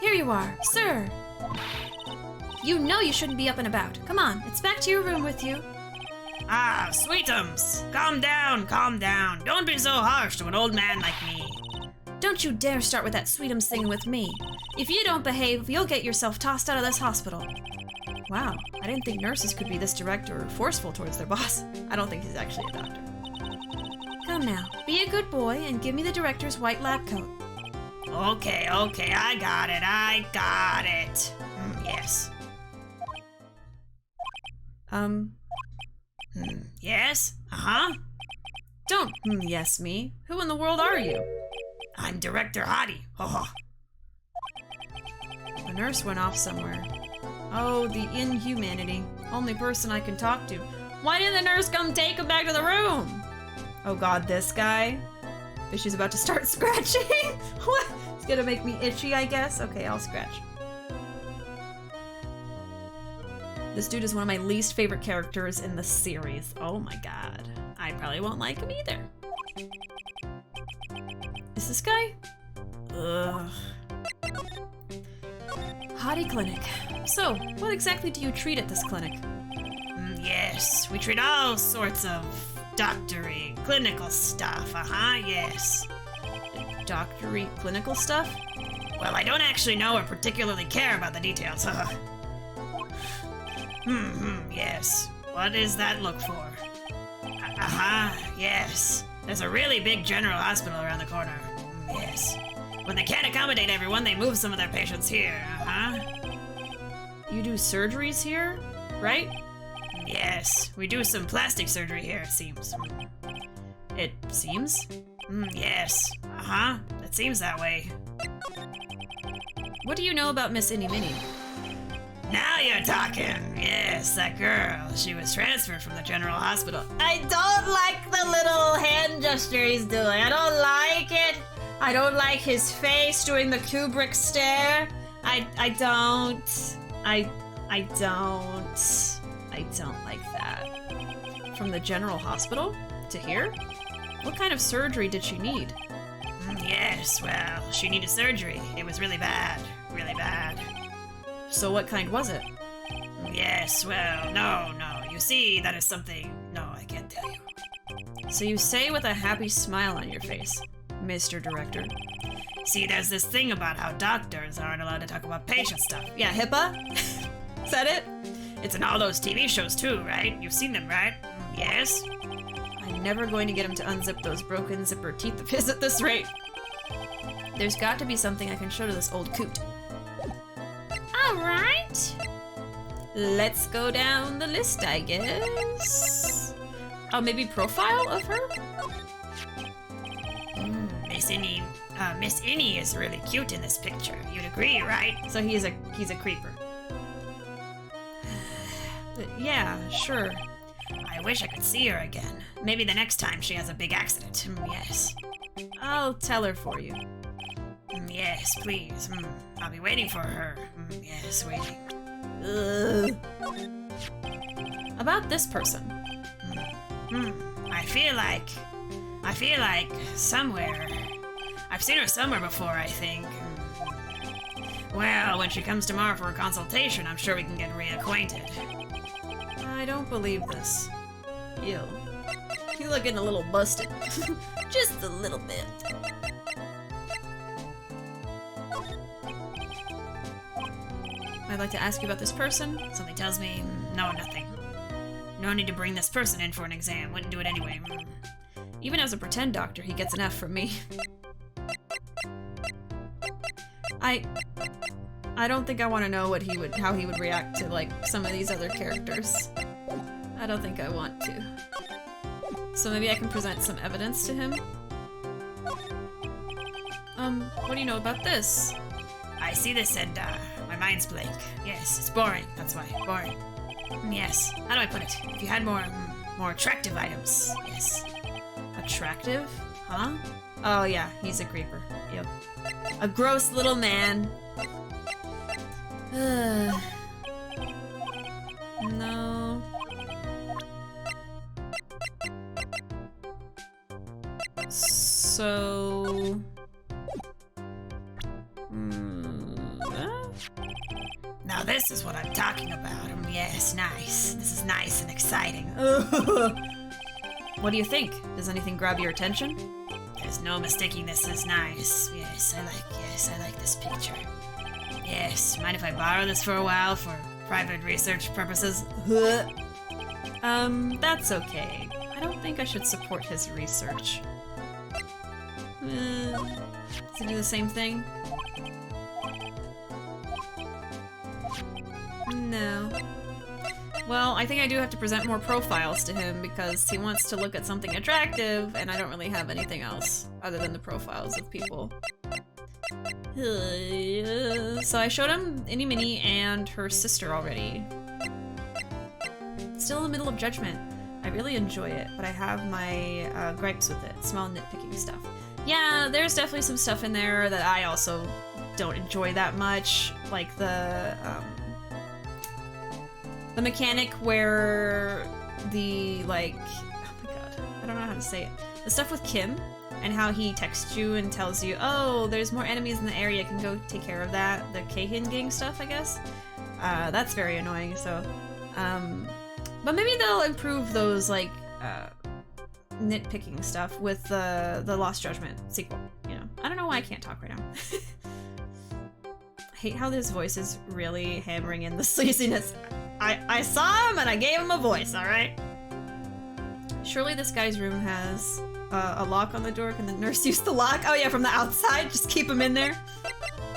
Here you are, sir. You know you shouldn't be up and about. Come on, it's back to your room with you. Ah, sweetums. Calm down, calm down. Don't be so harsh to an old man like me. Don't you dare start with that sweetums thing with me. If you don't behave, you'll get yourself tossed out of this hospital. Wow, I didn't think nurses could be this direct or forceful towards their boss. I don't think he's actually a doctor. Come now, be a good boy and give me the director's white lab coat. Okay, I got it. Yes. Yes? Don't yes me. Who in the world are you? I'm Director Hottie. The nurse went off somewhere. Oh, the inhumanity. Only person I can talk to. Why didn't the nurse come take him back to the room? Oh god, this guy? She's about to start scratching? What? It's gonna make me itchy, I guess? Okay, I'll scratch. This dude is one of my least favorite characters in the series. Oh my god. I probably won't like him either. Is this guy? Ugh. Hottie Clinic. So, what exactly do you treat at this clinic? Yes, we treat all sorts of doctory, clinical stuff, yes. Doctory clinical stuff? Well, I don't actually know or particularly care about the details, yes. What does that look for? Yes. There's a really big general hospital around the corner. Yes. When they can't accommodate everyone, they move some of their patients here, You do surgeries here, right? Yes, we do some plastic surgery here, it seems. It seems? Yes. It seems that way. What do you know about Miss Ini Miney? Now you're talking. Yes, that girl. She was transferred from the general hospital. I don't like the little hand gesture he's doing. I don't like it. I don't like his face doing the Kubrick stare. I don't like that. From the general hospital to here? What kind of surgery did she need? Yes, well, she needed surgery. It was really bad. Really bad. So what kind was it? Yes, well, no. You see, that is something... No, I can't tell you. So you say with a happy smile on your face, Mr. Director. See, there's this thing about how doctors aren't allowed to talk about patient stuff. Yeah, HIPAA? Is that it? It's in all those TV shows too, right? You've seen them, right? Yes? I'm never going to get him to unzip those broken zipper teeth of his at this rate. There's got to be something I can show to this old coot. Alright. Let's go down the list, I guess. Oh, maybe profile of her? Miss Ini is really cute in this picture. You'd agree, right? So he's a creeper. Yeah, sure. I wish I could see her again. Maybe the next time she has a big accident. Yes. I'll tell her for you. Yes, please. I'll be waiting for her. Yes, waiting. About this person. I feel like somewhere. I've seen her somewhere before, I think. Well, when she comes tomorrow for a consultation, I'm sure we can get reacquainted. I don't believe this. Ew. You're looking a little busted. Just a little bit. I'd like to ask you about this person. Something tells me, no, nothing. No need to bring this person in for an exam. Wouldn't do it anyway. Even as a pretend doctor, he gets an F from me. I don't think I want to know how he would react to like some of these other characters. I don't think I want to. So maybe I can present some evidence to him. What do you know about this? I see this and my mind's blank. Yes, it's boring. That's why. Boring. Yes. How do I put it? If you had more attractive items. Yes. Attractive? Huh? Oh yeah, he's a creeper. Yep. A gross little man. No. So... Now this is what I'm talking about. Yes, nice. This is nice and exciting. What do you think? Does anything grab your attention? There's no mistaking this is nice. Yes, I like this picture. Yes, mind if I borrow this for a while for private research purposes? That's okay. I don't think I should support his research. Does he do the same thing? No. Well, I think I do have to present more profiles to him because he wants to look at something attractive and I don't really have anything else other than the profiles of people. So I showed him Ini Miney and her sister already. Still in the middle of Judgment. I really enjoy it, but I have my gripes with it. Small nitpicking stuff. Yeah, there's definitely some stuff in there that I also don't enjoy that much. Like the mechanic where the, like, oh my god, I don't know how to say it. The stuff with Kim and how he texts you and tells you, oh, there's more enemies in the area, you can go take care of that. The Keihin gang stuff, I guess. That's very annoying, so, but maybe they'll improve those, like, nitpicking stuff with the Lost Judgment sequel, you know. I don't know why I can't talk right now. I hate how this voice is really hammering in the sleaziness. I saw him and I gave him a voice, alright? Surely this guy's room has a lock on the door. Can the nurse use the lock? Oh yeah, from the outside, just keep him in there.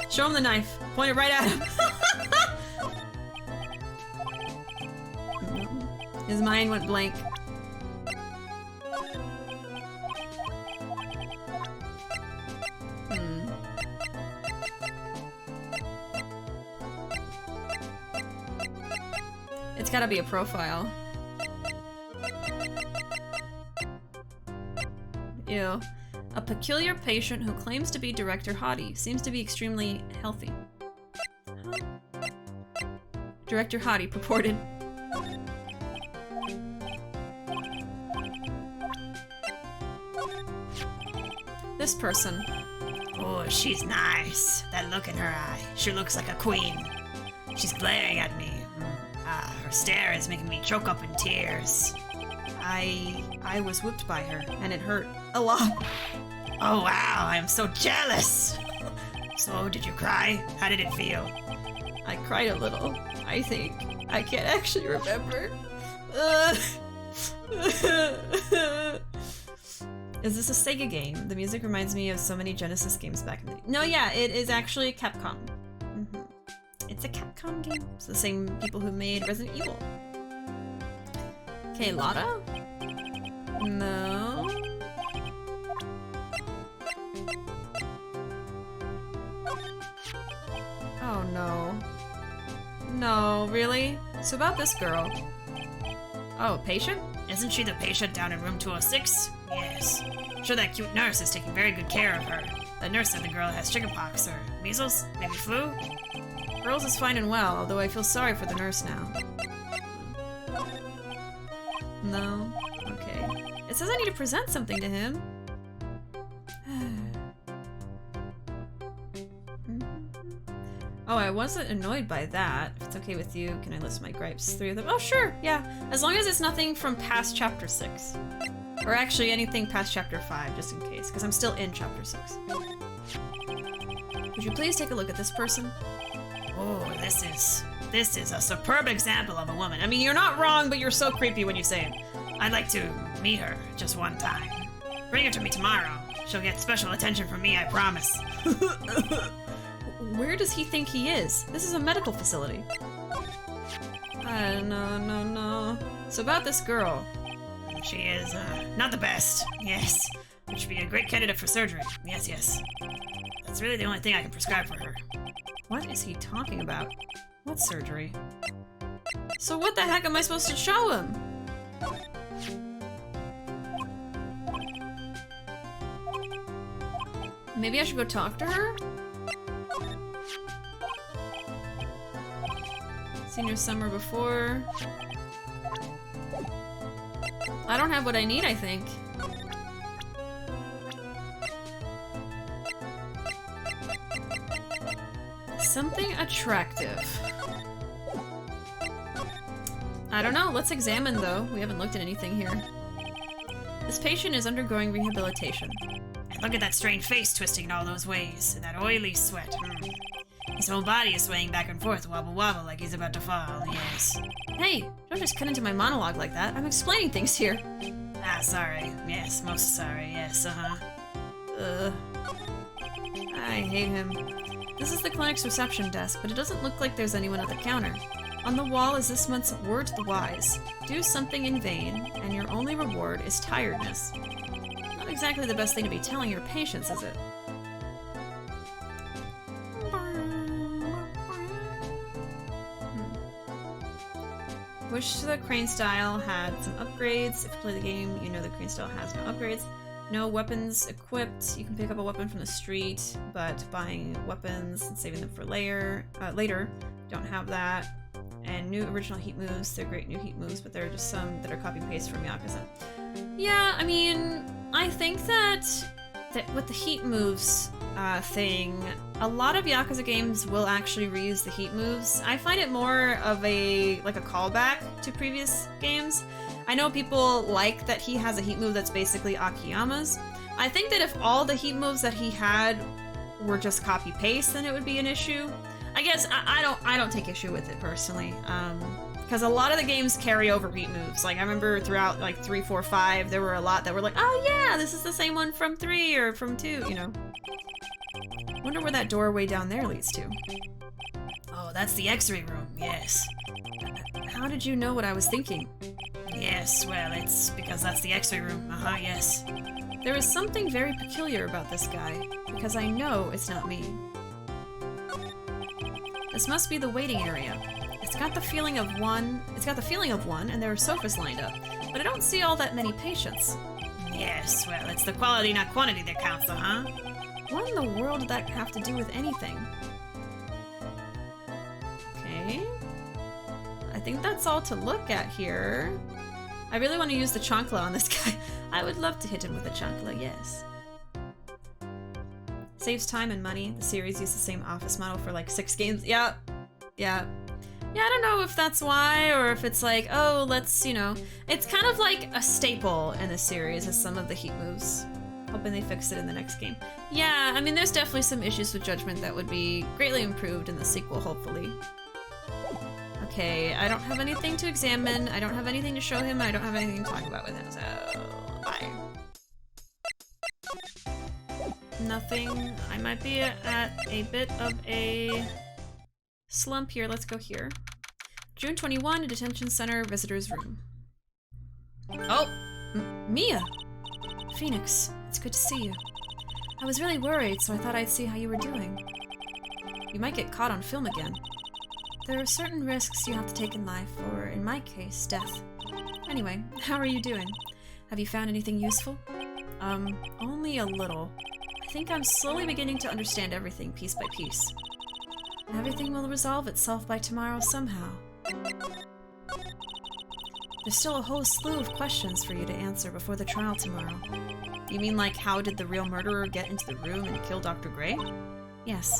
Show him the knife. Point it right at him. His mind went blank. It's gotta be a profile. Ew. A peculiar patient who claims to be Director Hottie seems to be extremely healthy. Huh? Director Hottie purported. This person. Oh, she's nice. That look in her eye. She looks like a queen. She's glaring at me. Her stare is making me choke up in tears. I was whipped by her, and it hurt a lot. Oh wow, I am so jealous! So, did you cry? How did it feel? I cried a little, I think. I can't actually remember. Is this a Sega game? The music reminds me of so many Genesis games back in the day. No, yeah, it is actually Capcom. It's a Capcom game. It's the same people who made Resident Evil. Okay, Lotta? No. Oh no. No, really? So about this girl. Oh, patient? Isn't she the patient down in room 206? Yes. Sure, that cute nurse is taking very good care of her. The nurse said the girl has chickenpox or measles, maybe flu? Girls is fine and well, although I feel sorry for the nurse now. No? Okay. It says I need to present something to him. Oh, I wasn't annoyed by that. If it's okay with you, can I list my gripes? 3 of them? Oh, sure, yeah. As long as it's nothing from past chapter 6. Or actually anything past chapter 5, just in case, because I'm still in chapter 6. Would you please take a look at this person? Oh, this is a superb example of a woman. I mean, you're not wrong, but you're so creepy when you say it. I'd like to meet her just one time. Bring her to me tomorrow. She'll get special attention from me, I promise. Where does he think he is? This is a medical facility. No. So about this girl. She is, not the best. Yes. But she'd be a great candidate for surgery. Yes. That's really the only thing I can prescribe for her. What is he talking about? What surgery? So what the heck am I supposed to show him? Maybe I should go talk to her? Seen her summer before. I don't have what I need, I think. Something attractive. I don't know, let's examine though. We haven't looked at anything here. This patient is undergoing rehabilitation. And look at that strange face twisting in all those ways, and that oily sweat. His whole body is swaying back and forth, wobble wobble, like he's about to fall, yes. Hey, don't just cut into my monologue like that. I'm explaining things here. Ah, sorry. Yes, most sorry, yes, I hate him. This is the clinic's reception desk, but it doesn't look like there's anyone at the counter. On the wall is this month's Word to the Wise. Do something in vain, and your only reward is tiredness. Not exactly the best thing to be telling your patients, is it? Wish the Crane Style had some upgrades. If you play the game, you know the Crane Style has no upgrades. No weapons equipped. You can pick up a weapon from the street, but buying weapons and saving them for later, don't have that. And new original heat moves. They're great new heat moves, but there are just some that are copy-paste from Yakuza. Yeah, I mean, I think that with the heat moves thing, a lot of Yakuza games will actually reuse the heat moves. I find it more of a callback to previous games. I know people like that he has a heat move that's basically Akiyama's. I think that if all the heat moves that he had were just copy paste, then it would be an issue. I guess I don't take issue with it personally. Because a lot of the games carry over heat moves. Like, I remember throughout, like, 3, 4, 5, there were a lot that were like, oh yeah, this is the same one from 3 or from 2, you know. Wonder where that doorway down there leads to. Oh, that's the X-ray room, yes. How did you know what I was thinking? Yes, well, it's because that's the X-ray room, yes. There is something very peculiar about this guy, because I know it's not me. This must be the waiting area. It's got the feeling of one, and there are sofas lined up, but I don't see all that many patients. Yes, well, it's the quality, not quantity that counts, huh? What in the world did that have to do with anything? Okay. I think that's all to look at here. I really want to use the chancla on this guy. I would love to hit him with a chancla, yes. Saves time and money. The series used the same office model for like 6 games. Yeah. Yeah, I don't know if that's why, or if it's like, oh, let's, you know, it's kind of like a staple in the series as some of the heat moves. Hoping they fix it in the next game. Yeah, I mean, there's definitely some issues with Judgment that would be greatly improved in the sequel, hopefully. Okay, I don't have anything to examine, I don't have anything to show him, I don't have anything to talk about with him, so... bye. Nothing. I might be at a bit of a slump here. Let's go here. June 21, Detention Center, Visitor's Room. Oh! Mia! Phoenix, it's good to see you. I was really worried, so I thought I'd see how you were doing. You might get caught on film again. There are certain risks you have to take in life, or in my case, death. Anyway, how are you doing? Have you found anything useful? Only a little. I think I'm slowly beginning to understand everything piece by piece. Everything will resolve itself by tomorrow somehow. There's still a whole slew of questions for you to answer before the trial tomorrow. You mean like, how did the real murderer get into the room and kill Dr. Gray? Yes.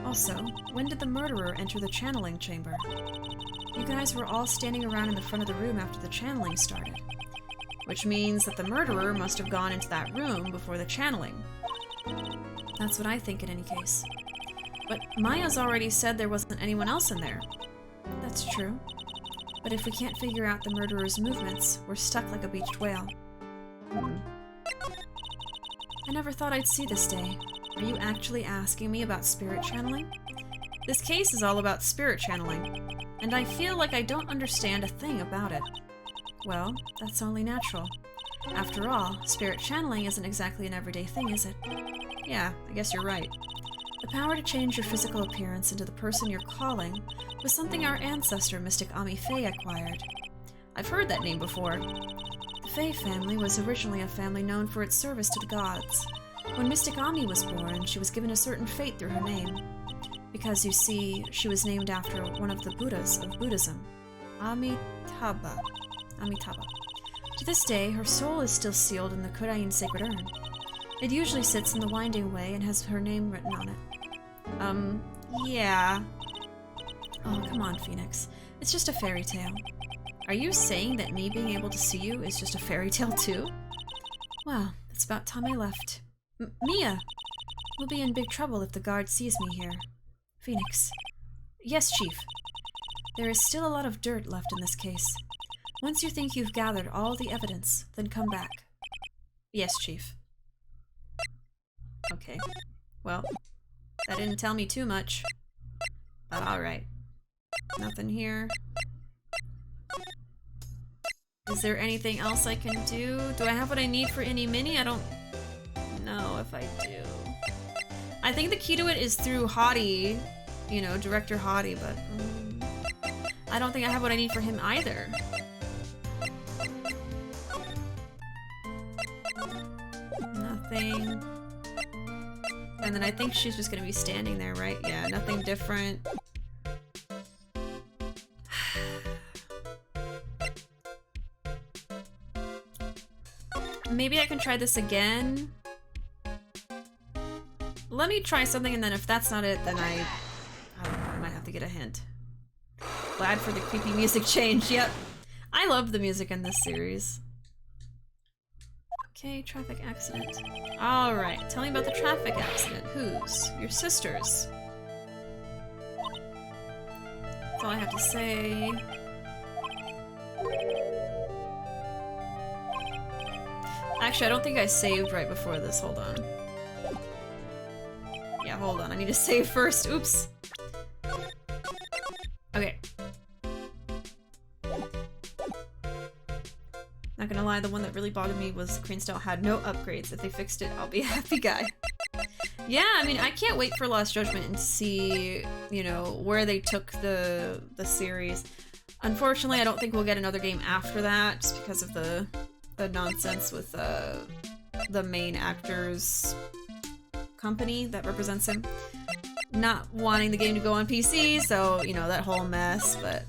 Also, when did the murderer enter the channeling chamber? You guys were all standing around in the front of the room after the channeling started. Which means that the murderer must have gone into that room before the channeling. That's what I think in any case. But Maya's already said there wasn't anyone else in there. That's true. But if we can't figure out the murderer's movements, we're stuck like a beached whale. I never thought I'd see this day. Are you actually asking me about spirit channeling? This case is all about spirit channeling, and I feel like I don't understand a thing about it. Well, that's only natural. After all, spirit channeling isn't exactly an everyday thing, is it? Yeah, I guess you're right. The power to change your physical appearance into the person you're calling was something our ancestor, Mystic Ami Faye, acquired. I've heard that name before. The Faye family was originally a family known for its service to the gods. When Mystic Ami was born, she was given a certain fate through her name. Because, you see, she was named after one of the Buddhas of Buddhism, Amitabha. To this day, her soul is still sealed in the Kurain sacred urn. It usually sits in the winding way and has her name written on it. Yeah. Oh, come on, Phoenix. It's just a fairy tale. Are you saying that me being able to see you is just a fairy tale too? Well, it's about time I left. Mia! We'll be in big trouble if the guard sees me here. Phoenix. Yes, Chief. There is still a lot of dirt left in this case. Once you think you've gathered all the evidence, then come back. Yes, Chief. Okay. Well, that didn't tell me too much. But alright. Nothing here. Is there anything else I can do? Do I have what I need for Ini Miney? I don't know if I do. I think the key to it is through Hottie, you know, Director Hottie, but I don't think I have what I need for him either. Nothing. And then I think she's just gonna be standing there, right? Yeah, nothing different. Maybe I can try this again. let me try something, and then if that's not it, then I don't know, I might have to get a hint. Glad for the creepy music change, yep. I love the music in this series. Okay, traffic accident. Alright, tell me about the traffic accident. Whose? Your sister's. That's all I have to say. Actually, I don't think I saved right before this. Hold on. Yeah, hold on. I need to save first. Oops. Okay. Not gonna lie, the one that really bothered me was Crane Style had no upgrades. If they fixed it, I'll be a happy guy. Yeah, I mean, I can't wait for Lost Judgment and see, you know, where they took the series. Unfortunately, I don't think we'll get another game after that, just because of the nonsense with the main actor's company that represents him not wanting the game to go on PC, so, you know, that whole mess, but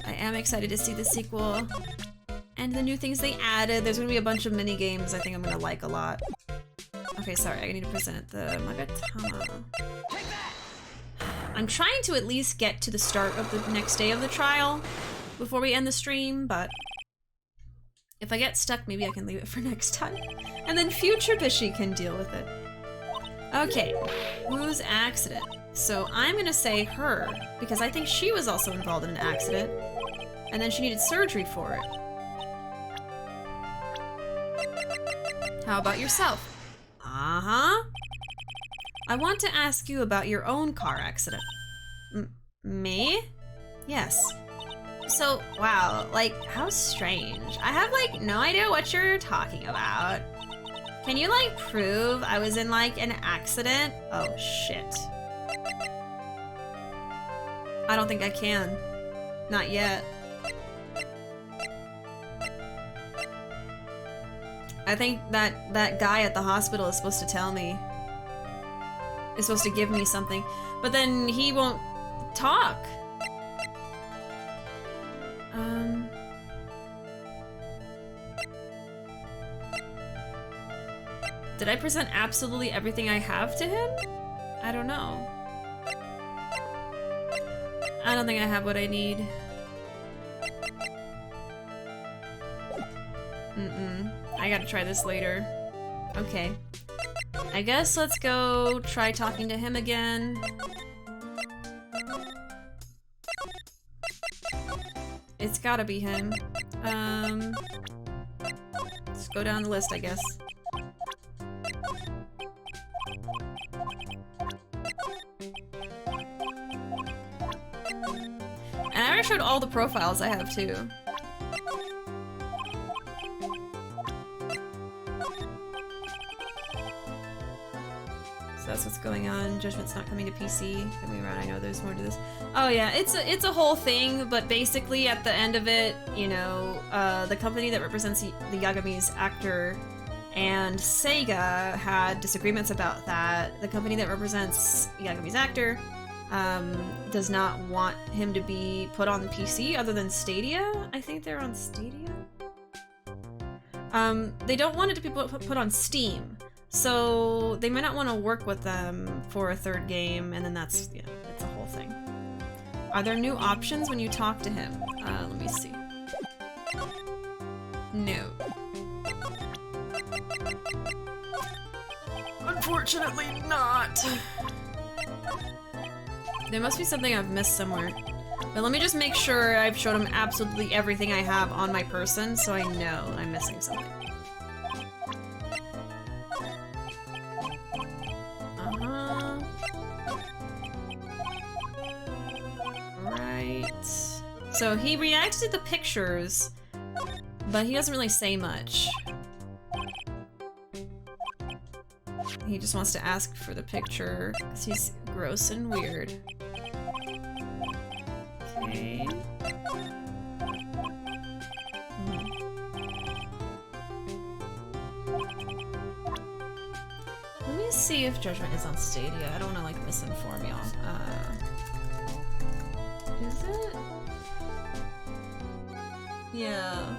I am excited to see the sequel. And the new things they added. There's gonna be a bunch of mini games I think I'm gonna like a lot. Okay, sorry, I need to present the Magatama. I'm trying to at least get to the start of the next day of the trial before we end the stream, but if I get stuck, maybe I can leave it for next time. And then future Bishi can deal with it. Okay, whose accident? So I'm gonna say her, because I think she was also involved in an accident, and then she needed surgery for it. How about yourself? Uh-huh. I want to ask you about your own car accident. Me? Yes. So, wow, like, how strange. I have, like, no idea what you're talking about. Can you, like, prove I was in, like, an accident? Oh, shit. I don't think I can. Not yet. I think that guy at the hospital is supposed to tell me. Is supposed to give me something. But then he won't talk. Did I present absolutely everything I have to him? I don't know. I don't think I have what I need. I gotta try this later. Okay. I guess let's go try talking to him again. It's gotta be him. Let's go down the list, I guess. And I already showed all the profiles I have too. That's what's going on. Judgment's not coming to PC. Coming around, I know there's more to this. Oh yeah, it's a whole thing, but basically at the end of it, you know, the company that represents the Yagami's actor and Sega had disagreements about that. The company that represents Yagami's actor does not want him to be put on the PC other than Stadia. I think they're on Stadia? They don't want it to be put on Steam. So they might not want to work with them for a third game, and then that's, yeah, it's a whole thing. Are there new options when you talk to him? Let me see. No. Unfortunately not. There must be something I've missed somewhere. But let me just make sure I've showed him absolutely everything I have on my person, so I know I'm missing something. So he reacts to the pictures, but he doesn't really say much. He just wants to ask for the picture, because he's gross and weird. Okay. Let me see if Judgment is on Stadia. I don't want to, like, misinform y'all. Is it? Yeah.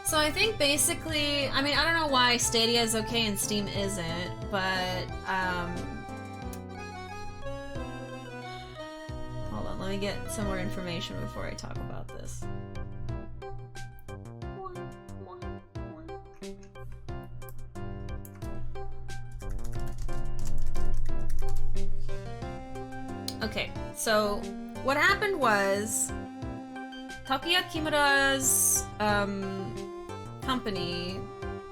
So I think basically, I mean, I don't know why Stadia is okay and Steam isn't, but, hold on, let me get some more information before I talk about this. Okay, so what happened was Takuya Kimura's company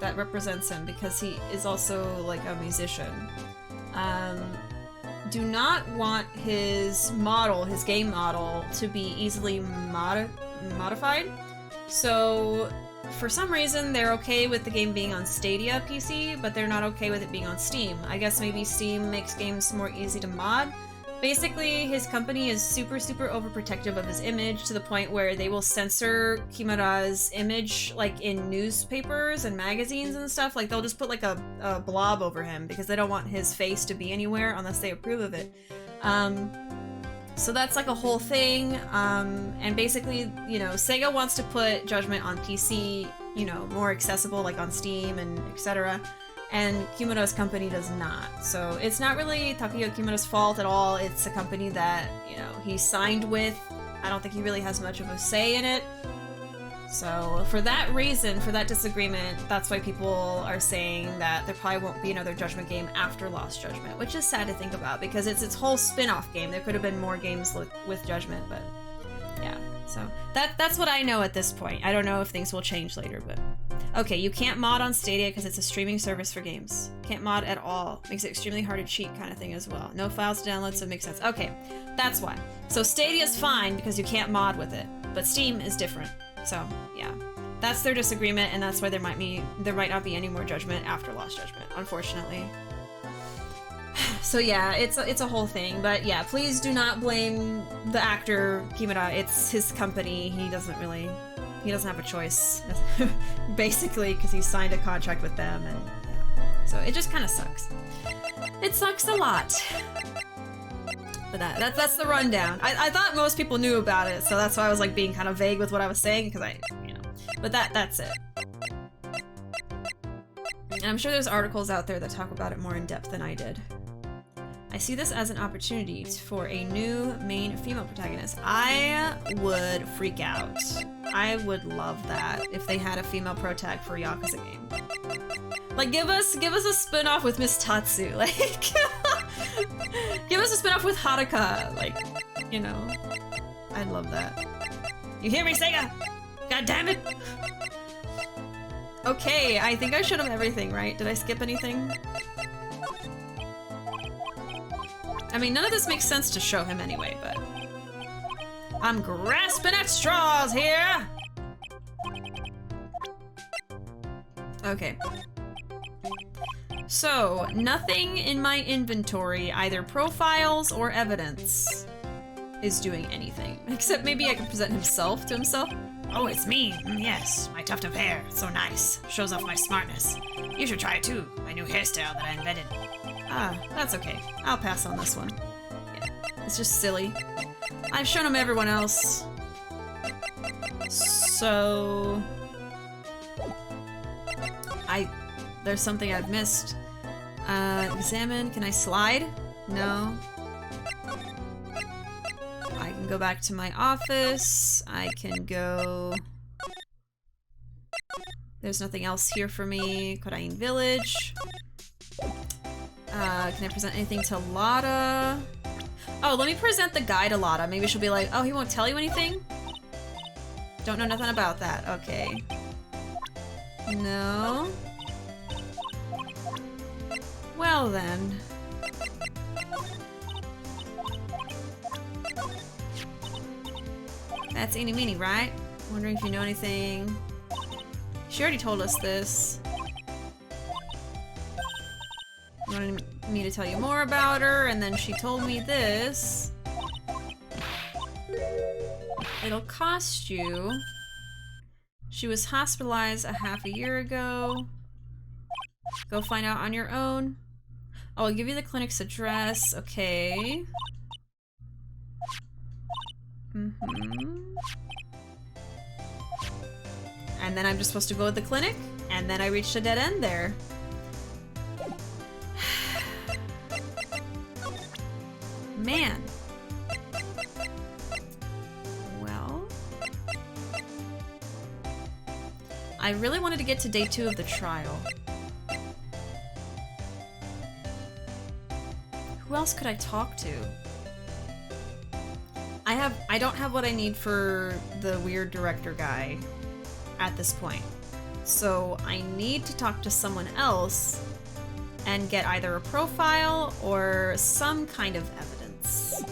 that represents him, because he is also like a musician, do not want his model, his game model, to be easily modified. So for some reason they're okay with the game being on Stadia PC, but they're not okay with it being on Steam. I guess maybe Steam makes games more easy to mod. Basically, his company is super overprotective of his image, to the point where they will censor Kimura's image, like in newspapers and magazines and stuff. Like, they'll just put like a blob over him because they don't want his face to be anywhere unless they approve of it. So that's like a whole thing. And basically, you know, Sega wants to put Judgment on PC, you know, more accessible, like on Steam and etc. And Kimura's company does not. So it's not really Takuya Kimura's fault at all. It's a company that, you know, he signed with. I don't think he really has much of a say in it. So for that reason, for that disagreement, that's why people are saying that there probably won't be another Judgment game after Lost Judgment, which is sad to think about because it's its whole spin-off game. There could have been more games with Judgment, but yeah. So that's what I know at this point. I don't know if things will change later, but... Okay, you can't mod on Stadia because it's a streaming service for games. Can't mod at all. Makes it extremely hard to cheat kind of thing as well. No files to download, so it makes sense. Okay, that's why. So Stadia's fine because you can't mod with it, but Steam is different. So, yeah. That's their disagreement, and that's why there might not be any more Judgment after Lost Judgment, unfortunately. So yeah, it's a whole thing, but yeah, please do not blame the actor Kimura. It's his company. He doesn't have a choice, basically, because he signed a contract with them, and yeah. So it just kind of sucks. It sucks a lot. But that's the rundown. I thought most people knew about it, so that's why I was like being kind of vague with what I was saying, because but that's it. And I'm sure there's articles out there that talk about it more in depth than I did. I see this as an opportunity for a new main female protagonist. I would freak out. I would love that if they had a female protag for a Yakuza game. Like, give us a spin-off with Miss Tatsu. Like, give us a spin-off with Haruka. Like, you know, I'd love that. You hear me, Sega? God damn it! Okay, I think I showed him everything, right? Did I skip anything? I mean, none of this makes sense to show him anyway, but... I'm grasping at straws here! Okay. So, nothing in my inventory, either profiles or evidence, is doing anything. Except maybe I can present himself to himself. Oh, it's me. Yes, my tuft of hair. So nice. Shows off my smartness. You should try it too. My new hairstyle that I invented. Ah, that's okay. I'll pass on this one. Yeah, it's just silly. I've shown him everyone else. So... There's something I've missed. Examine. Can I slide? No. I can go back to my office. I can go... There's nothing else here for me. Kodain Village. Can I present anything to Lotta? Oh, let me present the guy to Lotta. Maybe she'll be like, oh, he won't tell you anything? Don't know nothing about that. Okay. No. Well then. That's Ini Miney, right? Wondering if you know anything. She already told us this. You wanted me to tell you more about her, and then she told me this. It'll cost you. She was hospitalized a half a year ago. Go find out on your own. Oh, I'll give you the clinic's address. Okay. And and then I'm just supposed to go to the clinic, and then I reached a dead end there. Man. Well... I really wanted to get to day 2 of the trial. Who else could I talk to? I don't have what I need for the weird director guy at this point. So I need to talk to someone else and get either a profile or some kind of evidence.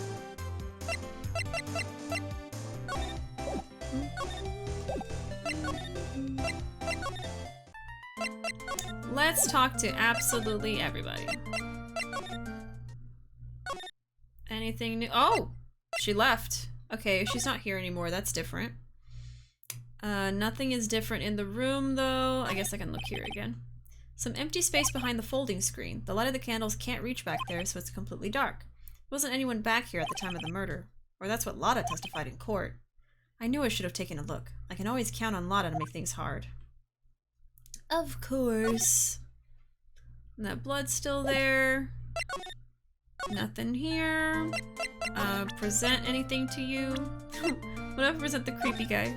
Let's talk to absolutely everybody. Anything new? Oh! She left. Okay, she's not here anymore. That's different. Nothing is different in the room, though. I guess I can look here again. Some empty space behind the folding screen. The light of the candles can't reach back there, so it's completely dark. There wasn't anyone back here at the time of the murder. Or that's what Lotta testified in court. I knew I should have taken a look. I can always count on Lotta to make things hard. Of course. And that blood's still there. Nothing here. Present anything to you? What if I present the creepy guy?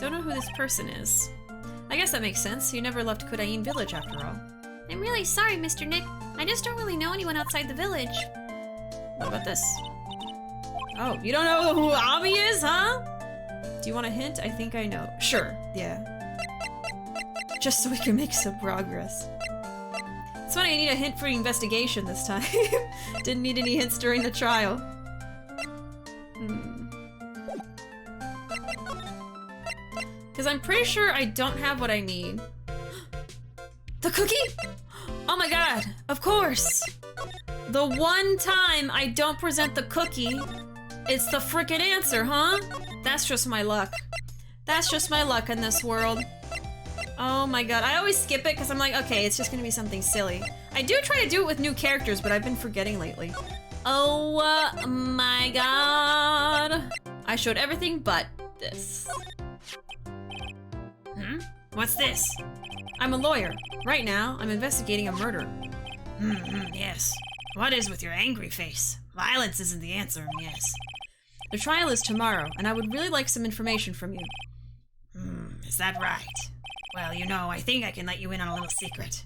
Don't know who this person is. I guess that makes sense. You never left Kodain village after all. I'm really sorry, Mr. Nick. I just don't really know anyone outside the village. What about this? Oh, you don't know who Ami is, huh? Do you want a hint? I think I know. Sure, yeah. Just so we can make some progress. It's funny, I need a hint for the investigation this time. Didn't need any hints during the trial. Because I'm pretty sure I don't have what I need. The cookie? Oh my god, of course! The one time I don't present the cookie, it's the frickin' answer, huh? That's just my luck. That's just my luck in this world. Oh my god, I always skip it because I'm like, okay, it's just gonna be something silly. I do try to do it with new characters, but I've been forgetting lately. Oh my god. I showed everything but this. What's this? I'm a lawyer. Right now, I'm investigating a murder. Yes. What is with your angry face? Violence isn't the answer, yes. The trial is tomorrow, and I would really like some information from you. Is that right? Well, you know, I think I can let you in on a little secret.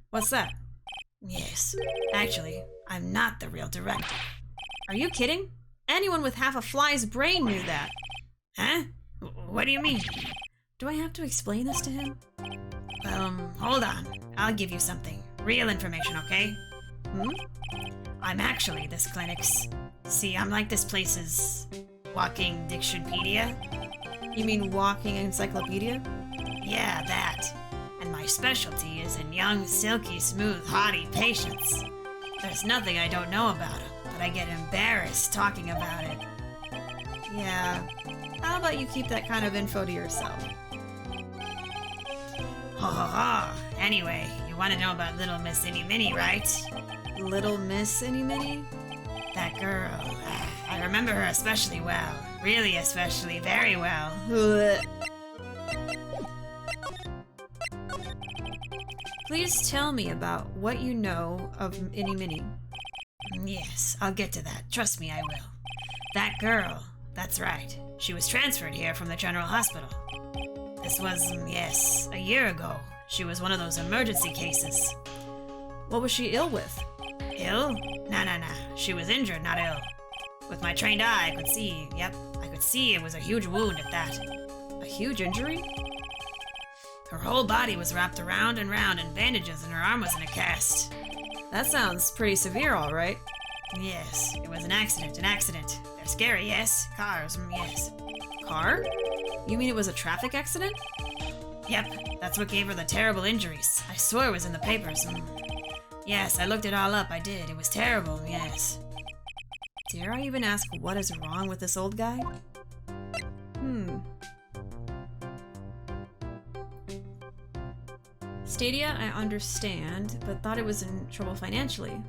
What's that? Yes. Actually, I'm not the real director. Are you kidding? Anyone with half a fly's brain knew that. Huh? What do you mean? Do I have to explain this to him? Hold on. I'll give you something. Real information, okay? I'm actually this clinic's... See, I'm like this place's... walking dictionpedia. You mean walking encyclopedia? Yeah, that. And my specialty is in young, silky, smooth, haughty patients. There's nothing I don't know about them, but I get embarrassed talking about it. Yeah. How about you keep that kind of info to yourself? Anyway, you want to know about little Miss Ini Miney, right? Little Miss Ini Miney? That girl. I remember her especially well. Really especially, very well. Please tell me about what you know of Ini Miney. Yes, I'll get to that. Trust me, I will. That girl, that's right. She was transferred here from the general hospital. This was, yes, a year ago. She was one of those emergency cases. What was she ill with? Ill? Nah. She was injured, not ill. With my trained eye, I could see, yep, I could see it was a huge wound at that. A huge injury? Her whole body was wrapped around and round in bandages and her arm was in a cast. That sounds pretty severe, all right. Yes, it was an accident. They're scary, yes. Cars, yes. Car? You mean it was a traffic accident? Yep, that's what gave her the terrible injuries. I swore it was in the papers. Yes, I looked it all up, I did. It was terrible, yes. Dare I even ask what is wrong with this old guy? Stadia, I understand, but thought it was in trouble financially.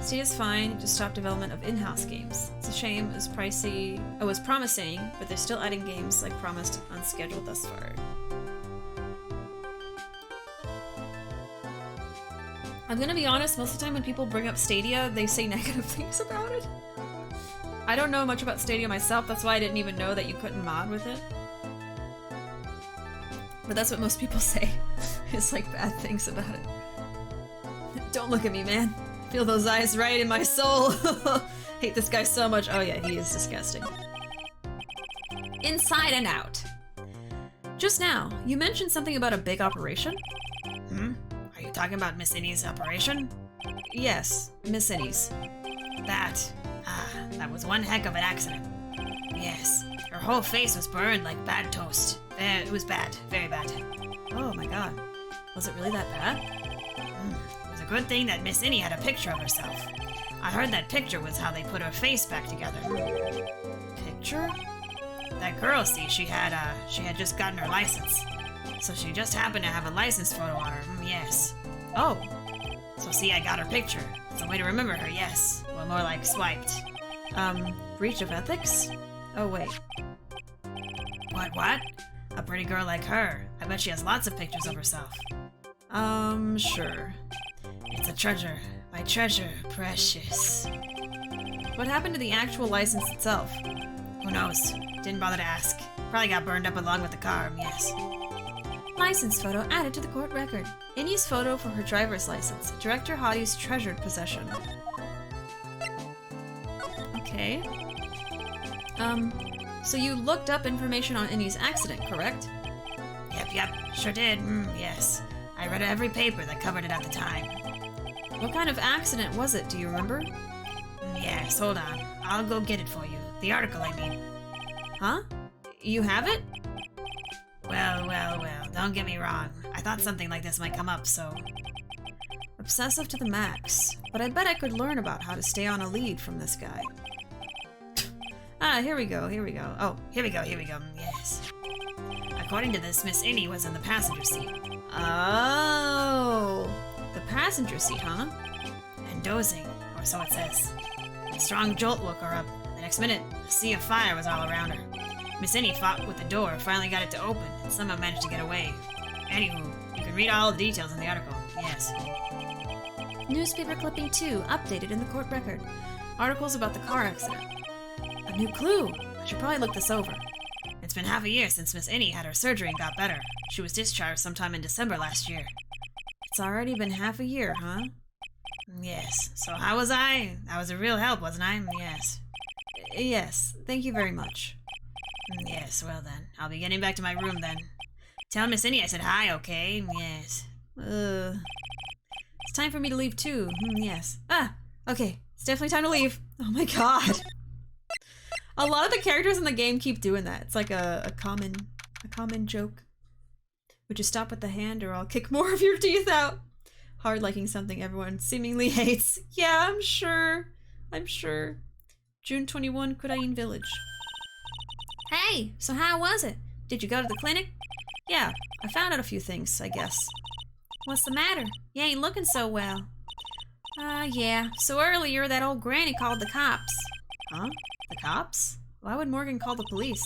Stadia's fine, just stopped development of in-house games. It's a shame, it was pricey. Oh, it was promising, but they're still adding games like promised on schedule thus far. I'm gonna be honest, most of the time when people bring up Stadia, they say negative things about it. I don't know much about Stadia myself, that's why I didn't even know that you couldn't mod with it. But that's what most people say. It's like bad things about it. Don't look at me, man. Feel those eyes right in my soul. Hate this guy so much. Oh yeah, he is disgusting. Inside and out. Just now, you mentioned something about a big operation? Are you talking about Miss Ini's operation? Yes, Miss Inni's. That was one heck of an accident. Yes, her whole face was burned like bad toast. It was bad, very bad. Oh my god. Was it really that bad? It was a good thing that Miss Ini had a picture of herself. I heard that picture was how they put her face back together. Picture? That girl, see, she had just gotten her license. So she just happened to have a license photo on her, yes. Oh. So see, I got her picture. It's a way to remember her, yes. Well, more like swiped. Breach of ethics? Oh wait. What? A pretty girl like her. I bet she has lots of pictures of herself. Sure. It's a treasure. My treasure, precious. What happened to the actual license itself? Who knows? Didn't bother to ask. Probably got burned up along with the car, yes. License photo added to the court record. Ini's photo for her driver's license. Director Hottie's treasured possession. Okay. So you looked up information on Ini's accident, correct? Yep, sure did, yes. I read every paper that covered it at the time. What kind of accident was it, do you remember? Yes, hold on. I'll go get it for you. The article, I mean. Huh? You have it? Well, don't get me wrong. I thought something like this might come up, so... Obsessive to the max. But I bet I could learn about how to stay on a lead from this guy. Here we go. Oh, here we go, yes. According to this, Miss Ini was in the passenger seat. Oh, the passenger seat, huh? And dozing, or so it says. A strong jolt woke her up. The next minute, a sea of fire was all around her. Miss Ini fought with the door, finally got it to open, and somehow managed to get away. Anywho, you can read all the details in the article, yes. Newspaper clipping 2, updated in the court record. Articles about the car accident. A new clue! I should probably look this over. It's been half a year since Miss Ini had her surgery and got better. She was discharged sometime in December last year. It's already been half a year, huh? Yes. So how was I? I was a real help, wasn't I? Yes. Yes. Thank you very much. Yes, well then. I'll be getting back to my room then. Tell Miss Ini I said hi, okay? Yes. It's time for me to leave too. Yes. Okay. It's definitely time to leave. Oh my god. A lot of the characters in the game keep doing that. It's like a common joke. Would you stop with the hand or I'll kick more of your teeth out? Hard liking something everyone seemingly hates. Yeah, I'm sure. June 21, Kudain Village. Hey, so how was it? Did you go to the clinic? Yeah, I found out a few things, I guess. What's the matter? You ain't looking so well. Yeah. So earlier that old granny called the cops. Huh? The cops? Why would Morgan call the police?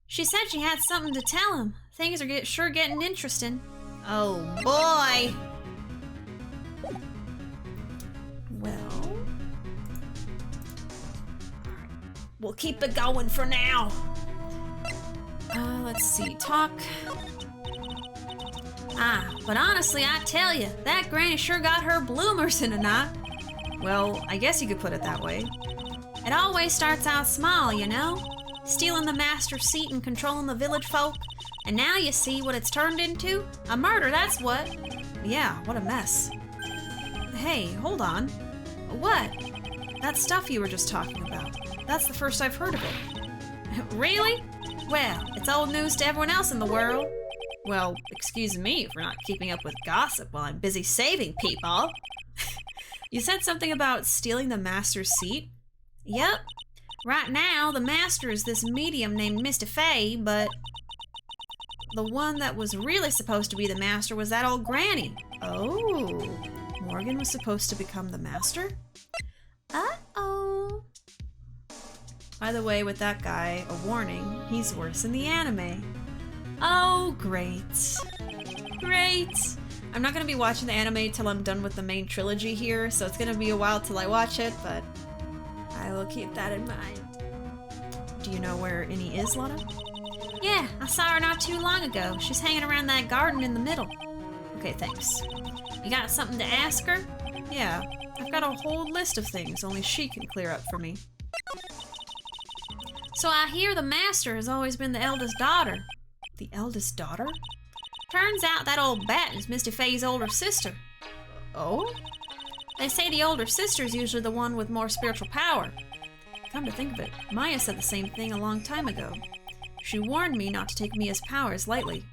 She said she had something to tell him. Things are sure getting interesting. Oh boy! Well... we'll keep it going for now. Let's see. Talk. But honestly, I tell you, that granny sure got her bloomers in a knot. Well, I guess you could put it that way. It always starts out small, you know? Stealing the master's seat and controlling the village folk. And now you see what it's turned into? A murder, that's what. Yeah, what a mess. Hey, hold on. What? That stuff you were just talking about. That's the first I've heard of it. Really? Well, it's old news to everyone else in the world. Well, excuse me for not keeping up with gossip while I'm busy saving people. You said something about stealing the master's seat? Yep. Right now, the master is this medium named Mr. Fay, but the one that was really supposed to be the master was that old granny. Oh, Morgan was supposed to become the master? Uh-oh. By the way, with that guy, a warning, he's worse in the anime. Oh, great. Great! I'm not gonna be watching the anime till I'm done with the main trilogy here, so it's gonna be a while till I watch it, but I will keep that in mind. Do you know where Ini is, Lotta? Yeah, I saw her not too long ago. She's hanging around that garden in the middle. Okay, thanks. You got something to ask her? Yeah, I've got a whole list of things only she can clear up for me. So I hear the master has always been the eldest daughter. The eldest daughter? Turns out that old bat is Misty Faye's older sister. Oh? They say the older sister's usually the one with more spiritual power. Come to think of it, Maya said the same thing a long time ago. She warned me not to take Mia's powers lightly.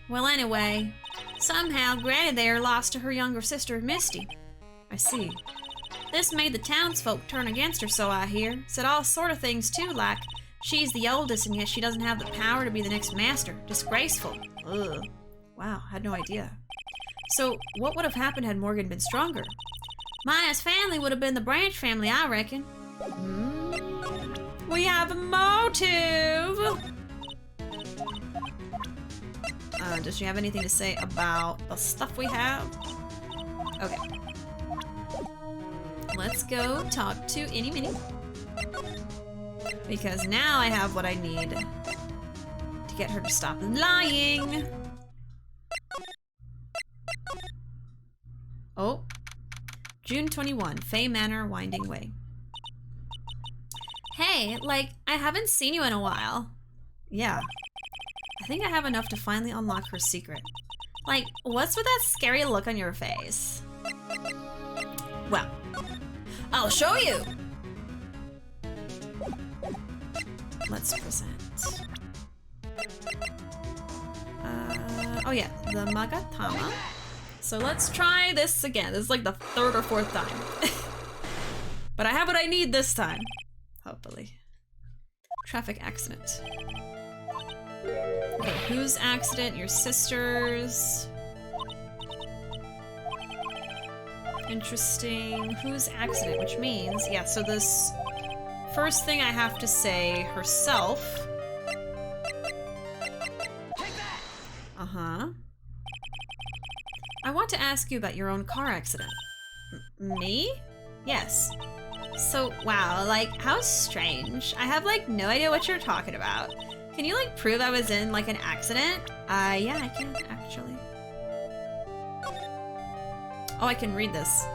Well, anyway, somehow Granny there lost to her younger sister, Misty. I see. This made the townsfolk turn against her, so I hear. Said all sort of things too, like she's the oldest and yet she doesn't have the power to be the next master. Disgraceful. Ugh. Wow, had no idea. So, what would have happened had Morgan been stronger? Maya's family would have been the Branch family, I reckon. We have a motive! Does she have anything to say about the stuff we have? Okay. Let's go talk to Ini Miney. Because now I have what I need to get her to stop lying. Oh. June 21, Faye Manor, Winding Way. Hey, like, I haven't seen you in a while. Yeah. I think I have enough to finally unlock her secret. Like, what's with that scary look on your face? Well, I'll show you! Let's present. Oh yeah, the Magatama. So let's try this again. This is like the third or fourth time. But I have what I need this time. Hopefully. Traffic accident. Okay, whose accident? Your sister's. Interesting. Whose accident? Which means, yeah, so this first thing I have to say, herself. Uh-huh. I want to ask you about your own car accident. Me? Yes. So, wow, like, how strange. I have, like, no idea what you're talking about. Can you, like, prove I was in, like, an accident? Yeah, I can, actually. Oh, I can read this.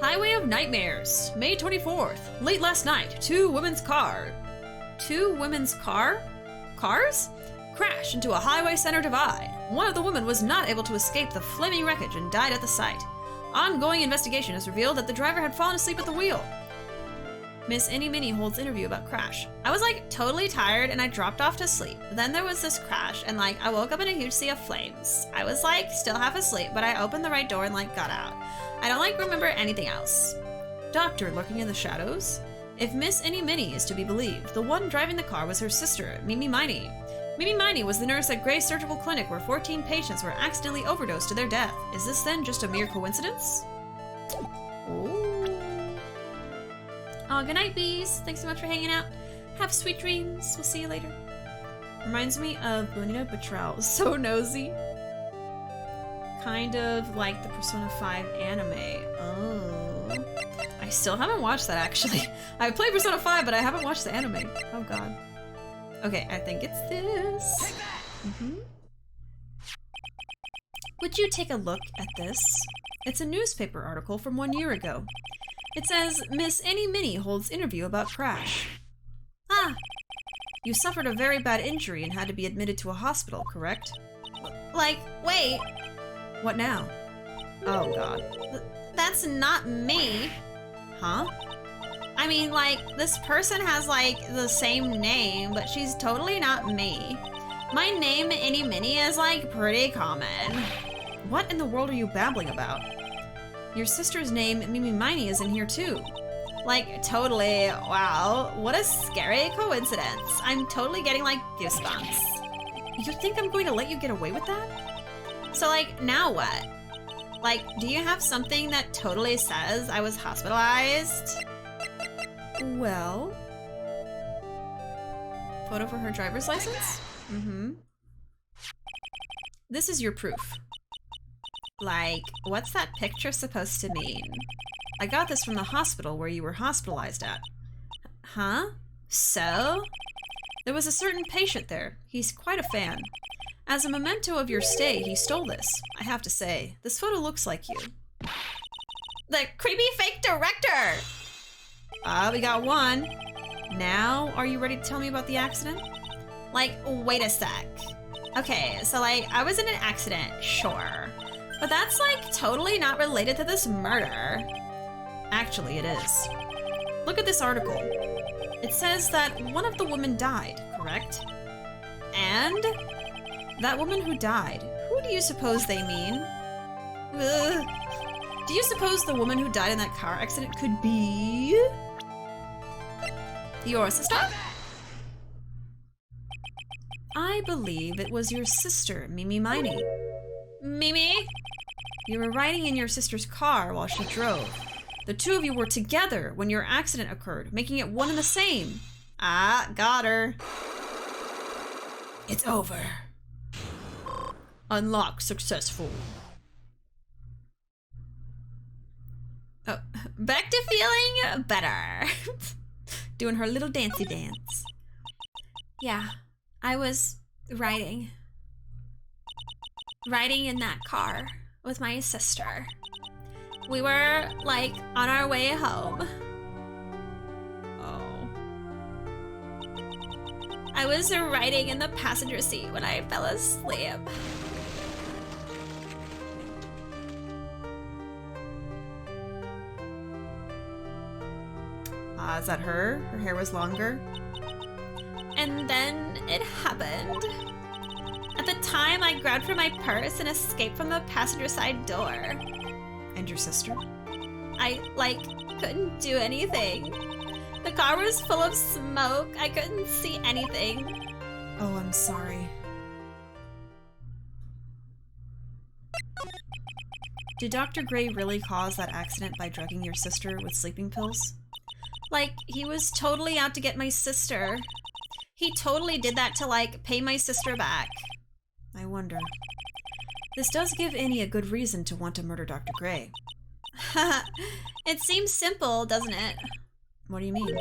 Highway of Nightmares, May 24th. Late last night, two women's cars crashed into a highway center divide. One of the women was not able to escape the flaming wreckage and died at the site. Ongoing investigation has revealed that the driver had fallen asleep at the wheel. Miss Ini Miney holds interview about crash. I was like totally tired and I dropped off to sleep. Then there was this crash and like I woke up in a huge sea of flames. I was like still half asleep, but I opened the right door and like got out. I don't like remember anything else. Doctor lurking in the shadows? If Miss Ini Miney is to be believed, the one driving the car was her sister, Ini Miney. Ini Miney was the nurse at Gray's Surgical Clinic where 14 patients were accidentally overdosed to their death. Is this then just a mere coincidence? Ooh. Oh, good night, bees. Thanks so much for hanging out. Have sweet dreams. We'll see you later. Reminds me of Bonita Betrayal. So nosy. Kind of like the Persona 5 anime. Oh. I still haven't watched that, actually. I played Persona 5, but I haven't watched the anime. Oh, God. Okay, I think it's this. Would you take a look at this? It's a newspaper article from 1 year ago. It says, Miss Ini Miney holds interview about crash. Ah, you suffered a very bad injury and had to be admitted to a hospital, correct? like, wait. What now? Oh, God. That's not me. Huh? I mean, like, this person has, like, the same name, but she's totally not me. My name, Ini Miney, is, like, pretty common. What in the world are you babbling about? Your sister's name, Ini Miney, is in here, too. Like, totally. Wow. What a scary coincidence. I'm totally getting, like, goosebumps. You think I'm going to let you get away with that? So, like, now what? Like, do you have something that totally says I was hospitalized? Well... Photo for her driver's license? Mm-hmm. This is your proof. Like, what's that picture supposed to mean? I got this from the hospital where you were hospitalized at. Huh? So? There was a certain patient there. He's quite a fan. As a memento of your stay, he stole this. I have to say, this photo looks like you. The creepy fake director! We got one. Now, are you ready to tell me about the accident? Like, wait a sec. Okay, so like, I was in an accident, sure. But that's like totally not related to this murder. Actually, it is. Look at this article. It says that one of the women died, correct? And that woman who died, who do you suppose they mean? Do you suppose the woman who died in that car accident could be... your sister? I believe it was your sister, Ini Miney. Mimi? You were riding in your sister's car while she drove. The two of you were together when your accident occurred, making it one and the same. Ah, got her. It's over. Unlock successful. Oh, back to feeling better. Doing her little dancey dance. Yeah, I was riding in that car with my sister. We were, like, on our way home. Oh. I was riding in the passenger seat when I fell asleep. Is that her? Her hair was longer? And then it happened. At the time, I grabbed for my purse and escaped from the passenger side door. And your sister? I, like, couldn't do anything. The car was full of smoke. I couldn't see anything. Oh, I'm sorry. Did Dr. Gray really cause that accident by drugging your sister with sleeping pills? Like, he was totally out to get my sister. He totally did that to, like, pay my sister back. I wonder. This does give Ini a good reason to want to murder Dr. Gray. It seems simple, doesn't it? What do you mean?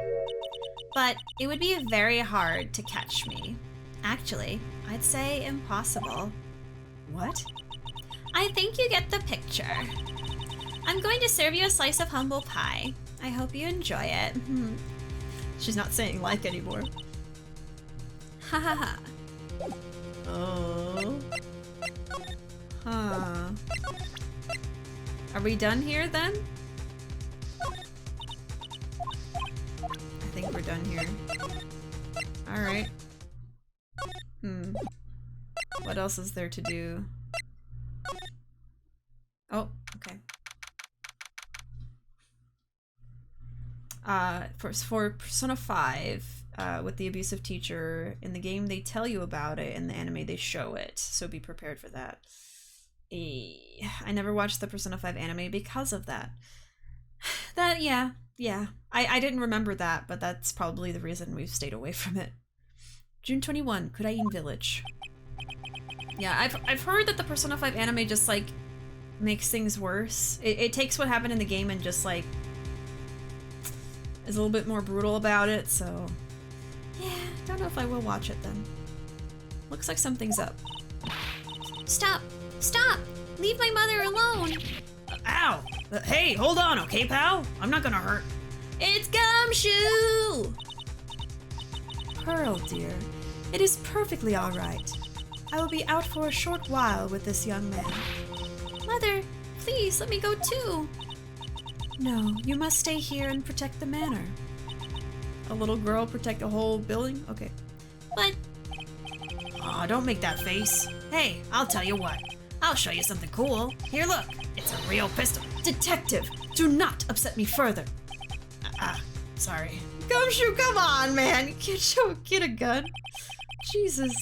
But it would be very hard to catch me. Actually, I'd say impossible. What? I think you get the picture. I'm going to serve you a slice of humble pie. I hope you enjoy it. She's not saying like anymore. Ha ha ha. Oh. Huh. Are we done here then? I think we're done here. Alright. What else is there to do? Oh, okay. For Persona 5, with the abusive teacher, in the game they tell you about it, in the anime they show it, so be prepared for that. I never watched the Persona 5 anime because of that. Yeah. I didn't remember that, but that's probably the reason we've stayed away from it. June 21, Kurain Village. Yeah, I've heard that the Persona 5 anime just, like, makes things worse. It takes what happened in the game and just, like, is a little bit more brutal about it, so... yeah, don't know if I will watch it then. Looks like something's up. Stop! Stop! Leave my mother alone! Ow! Hey, hold on, okay, pal? I'm not gonna hurt. It's Gumshoe! Pearl, dear. It is perfectly alright. I will be out for a short while with this young man. Mother, please let me go too. No, you must stay here and protect the manor. A little girl protect a whole building? Okay. But... aw, don't make that face. Hey, I'll tell you what. I'll show you something cool. Here, look. It's a real pistol. Detective, do not upset me further. Sorry. Gumshoe, come on, man. You can't show a kid a gun. Jesus.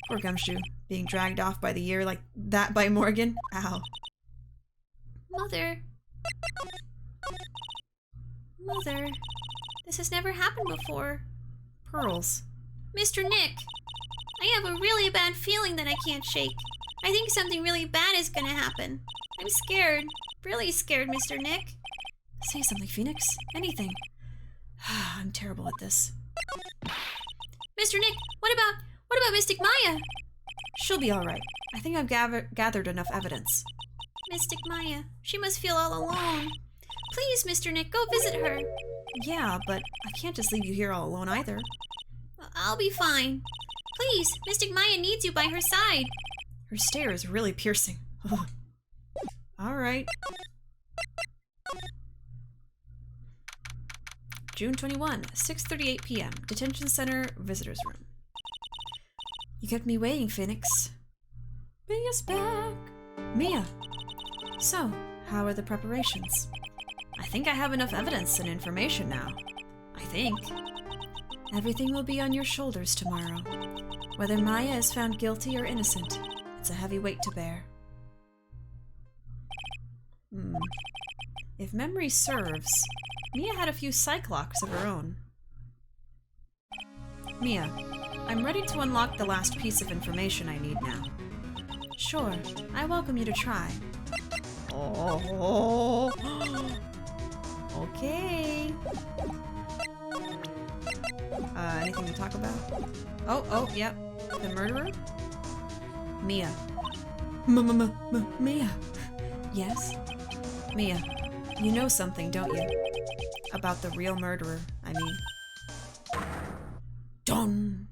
Poor Gumshoe, being dragged off by the ear like that by Morgan. Ow. Mother. Mother, this has never happened before. Pearls. Mr. Nick, I have a really bad feeling that I can't shake. I think something really bad is gonna happen. I'm scared. Really scared, Mr. Nick. Say something, Phoenix. Anything. I'm terrible at this. Mr. Nick, what about Mystic Maya? She'll be alright. I think I've gathered enough evidence. Mystic Maya, she must feel all alone. Please, Mr. Nick, go visit her. Yeah, but I can't just leave you here all alone either. I'll be fine. Please, Mystic Maya needs you by her side. Her stare is really piercing. Alright. June 21, 6:38 p.m. Detention Center, Visitors Room. You kept me waiting, Phoenix. Mia's back. Mia. So, how are the preparations? I think I have enough evidence and information now. I think. Everything will be on your shoulders tomorrow. Whether Maya is found guilty or innocent, it's a heavy weight to bear. If memory serves, Mia had a few Cyclocks of her own. Mia, I'm ready to unlock the last piece of information I need now. Sure, I welcome you to try. Oh. Okay. Anything to talk about? Oh, yep. The murderer? Mia. Mia. Yes? Mia, you know something, don't you? About the real murderer, I mean. Done.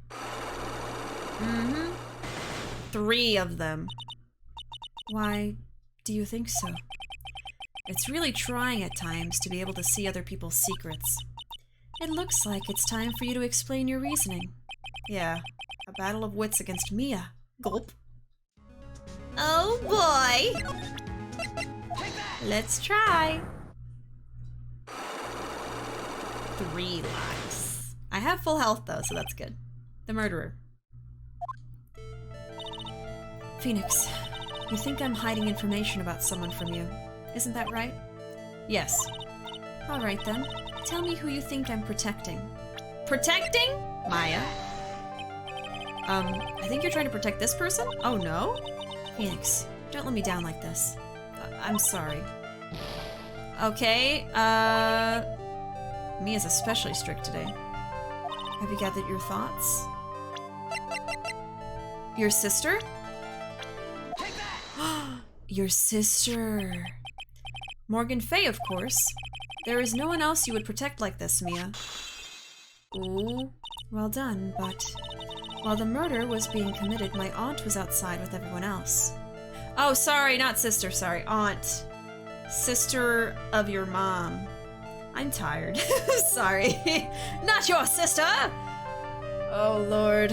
3 of them. Why do you think so? It's really trying at times to be able to see other people's secrets. It looks like it's time for you to explain your reasoning. Yeah, a battle of wits against Mia. Gulp. Oh boy! Let's try. 3 lives. I have full health though, so that's good. The murderer. Phoenix, you think I'm hiding information about someone from you. Isn't that right? Yes. Alright then. Tell me who you think I'm protecting. Protecting? Maya. I think you're trying to protect this person? Oh no? Phoenix, don't let me down like this. I'm sorry. Okay, Mia's especially strict today. Have you gathered your thoughts? Your sister? Your sister. Morgan Fay, of course. There is no one else you would protect like this, Mia. Ooh, well done, but while the murder was being committed, my aunt was outside with everyone else. Oh, sorry, not sister, sorry, aunt. Sister of your mom. I'm tired. Sorry. Not your sister! Oh, Lord.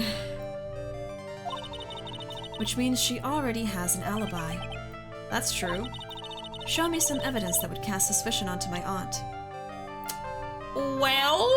Which means she already has an alibi. That's true. Show me some evidence that would cast suspicion onto my aunt. Well?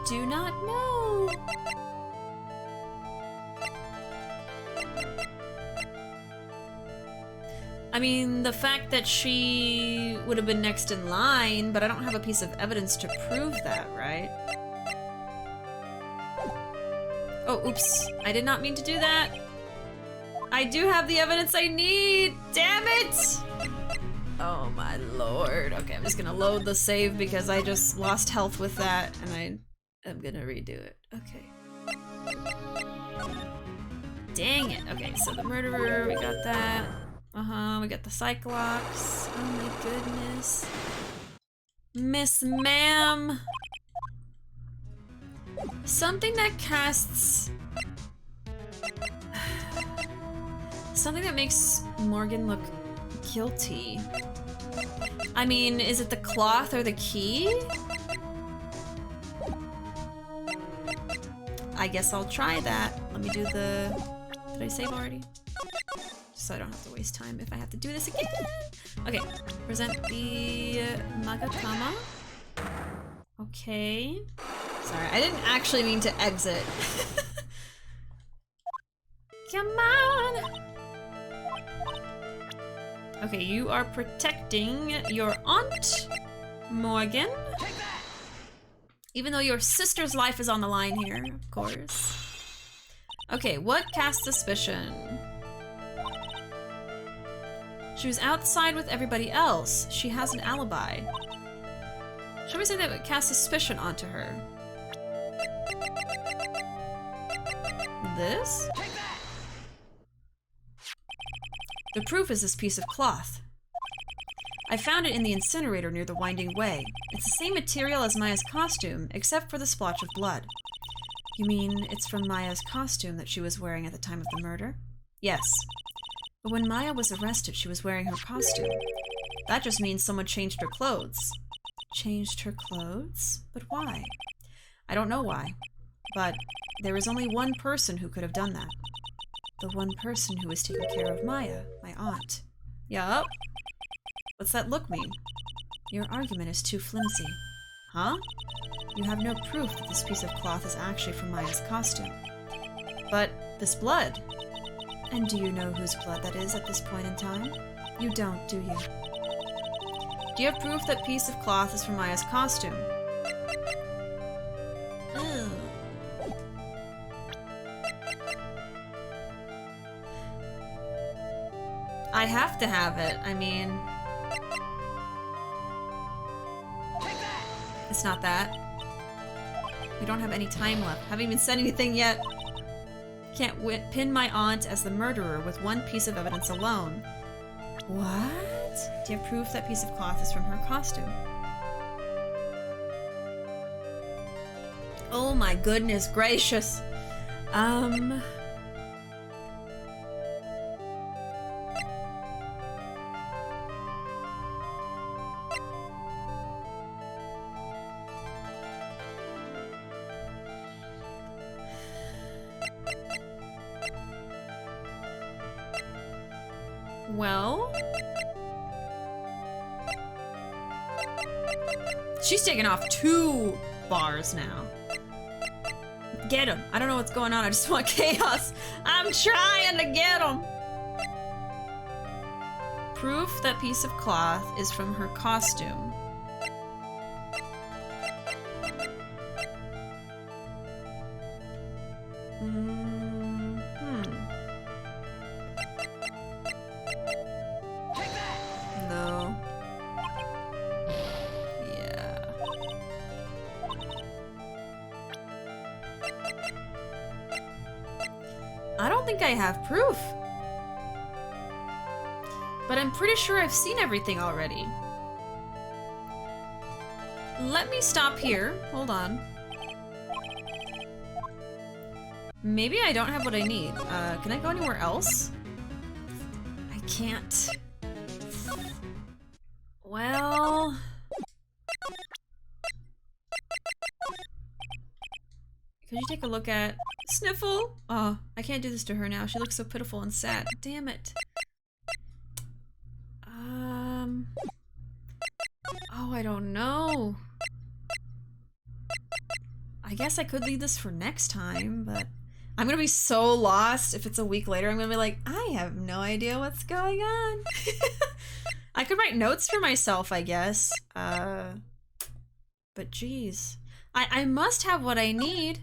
Do not know. I mean, the fact that she would have been next in line, but I don't have a piece of evidence to prove that, right? Oh, oops. I did not mean to do that. I do have the evidence I need. Damn it! Oh my lord. Okay, I'm just gonna load the save because I just lost health with that, and I'm gonna redo it. Okay. Dang it. Okay, so the murderer, we got that. We got the Cyclops. Oh my goodness. Miss Ma'am. Something that casts... something that makes Morgan look guilty. I mean, is it the cloth or the key? I guess I'll try that. Let me do the... Did I save already? So I don't have to waste time if I have to do this again. Okay, present the Magatama. Okay. Sorry, I didn't actually mean to exit. Come on! Okay, you are protecting your aunt, Morgan. Even though your sister's life is on the line here, of course. Okay, what casts suspicion? She was outside with everybody else. She has an alibi. Shall we say that would cast suspicion onto her? This? The proof is this piece of cloth. I found it in the incinerator near the Winding Way. It's the same material as Maya's costume, except for the splotch of blood. You mean it's from Maya's costume that she was wearing at the time of the murder? Yes. But when Maya was arrested, she was wearing her costume. That just means someone changed her clothes. Changed her clothes? But why? I don't know why. But there is only one person who could have done that. The one person who was taking care of Maya, my aunt. Yup. What's that look mean? Your argument is too flimsy. Huh? You have no proof that this piece of cloth is actually from Maya's costume. But this blood... And do you know whose blood that is at this point in time? You don't, do you? Do you have proof that piece of cloth is from Maya's costume? Ugh. I have to have it. I mean... It's not that. We don't have any time left. Haven't even said anything yet. Can't pin my aunt as the murderer with one piece of evidence alone. What? Do you have proof that piece of cloth is from her costume? Oh my goodness gracious. Well... She's taking off 2 bars now. Get him. I don't know what's going on. I just want chaos. I'm trying to get him. Proof that piece of cloth is from her costume. No. Yeah. I don't think I have proof. But I'm pretty sure I've seen everything already. Let me stop here. Hold on. Maybe I don't have what I need. Can I go anywhere else? I can't. Well... Could you take a look at... Sniffle? Oh, I can't do this to her now. She looks so pitiful and sad. Damn it. Oh, I don't know. I guess I could leave this for next time, but... I'm gonna be so lost if it's a week later. I'm gonna be like, I have no idea what's going on. I could write notes for myself, I guess. But geez. I must have what I need.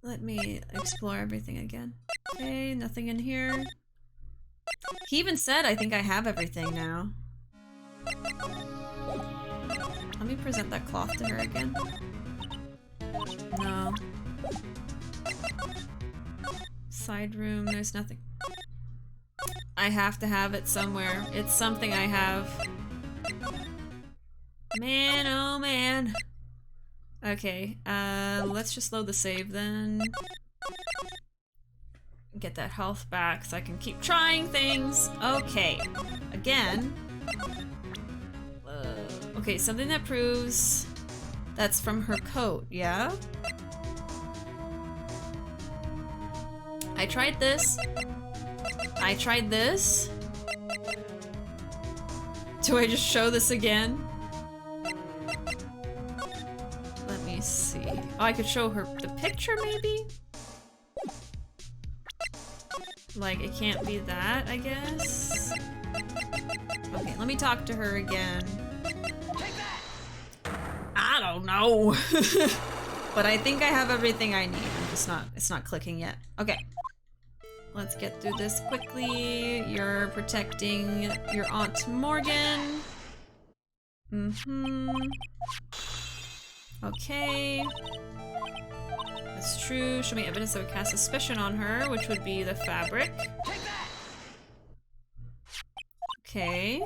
Let me explore everything again. Okay, nothing in here. He even said, I think I have everything now. Let me present that cloth to her again. No. Side room, there's nothing. I have to have it somewhere. It's something I have. Man, oh man. Okay, let's just load the save then. Get that health back so I can keep trying things. Okay, again. Okay, something that proves that's from her coat, yeah? I tried this. I tried this. Do I just show this again? Let me see. Oh, I could show her the picture, maybe? Like, it can't be that, I guess? Okay, let me talk to her again. I don't know. But I think I have everything I need. I'm just not, it's not clicking yet. Okay. Let's get through this quickly. You're protecting your Aunt Morgan. Okay. That's true. Show me evidence that would cast suspicion on her, which would be the fabric. Okay.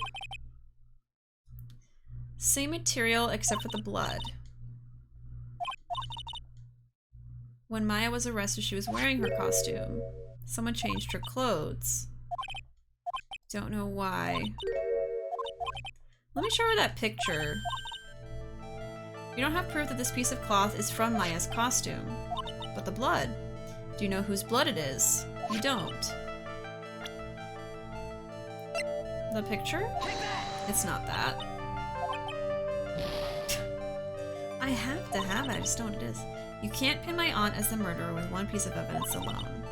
Same material except for the blood. When Maya was arrested, she was wearing her costume. Someone changed her clothes. Don't know why. Let me show her that picture. You don't have proof that this piece of cloth is from Maya's costume. But the blood. Do you know whose blood it is? You don't. The picture? It's not that. I have to have it, I just don't know what it is. You can't pin my aunt as the murderer with one piece of evidence alone.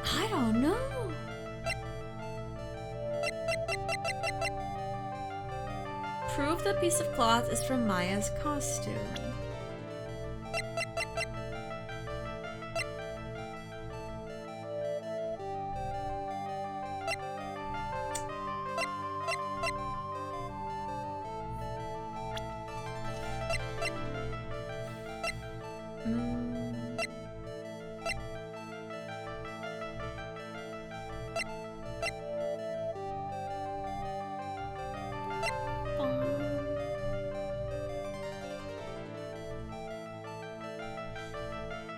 I don't know. Prove the piece of cloth is from Maya's costume.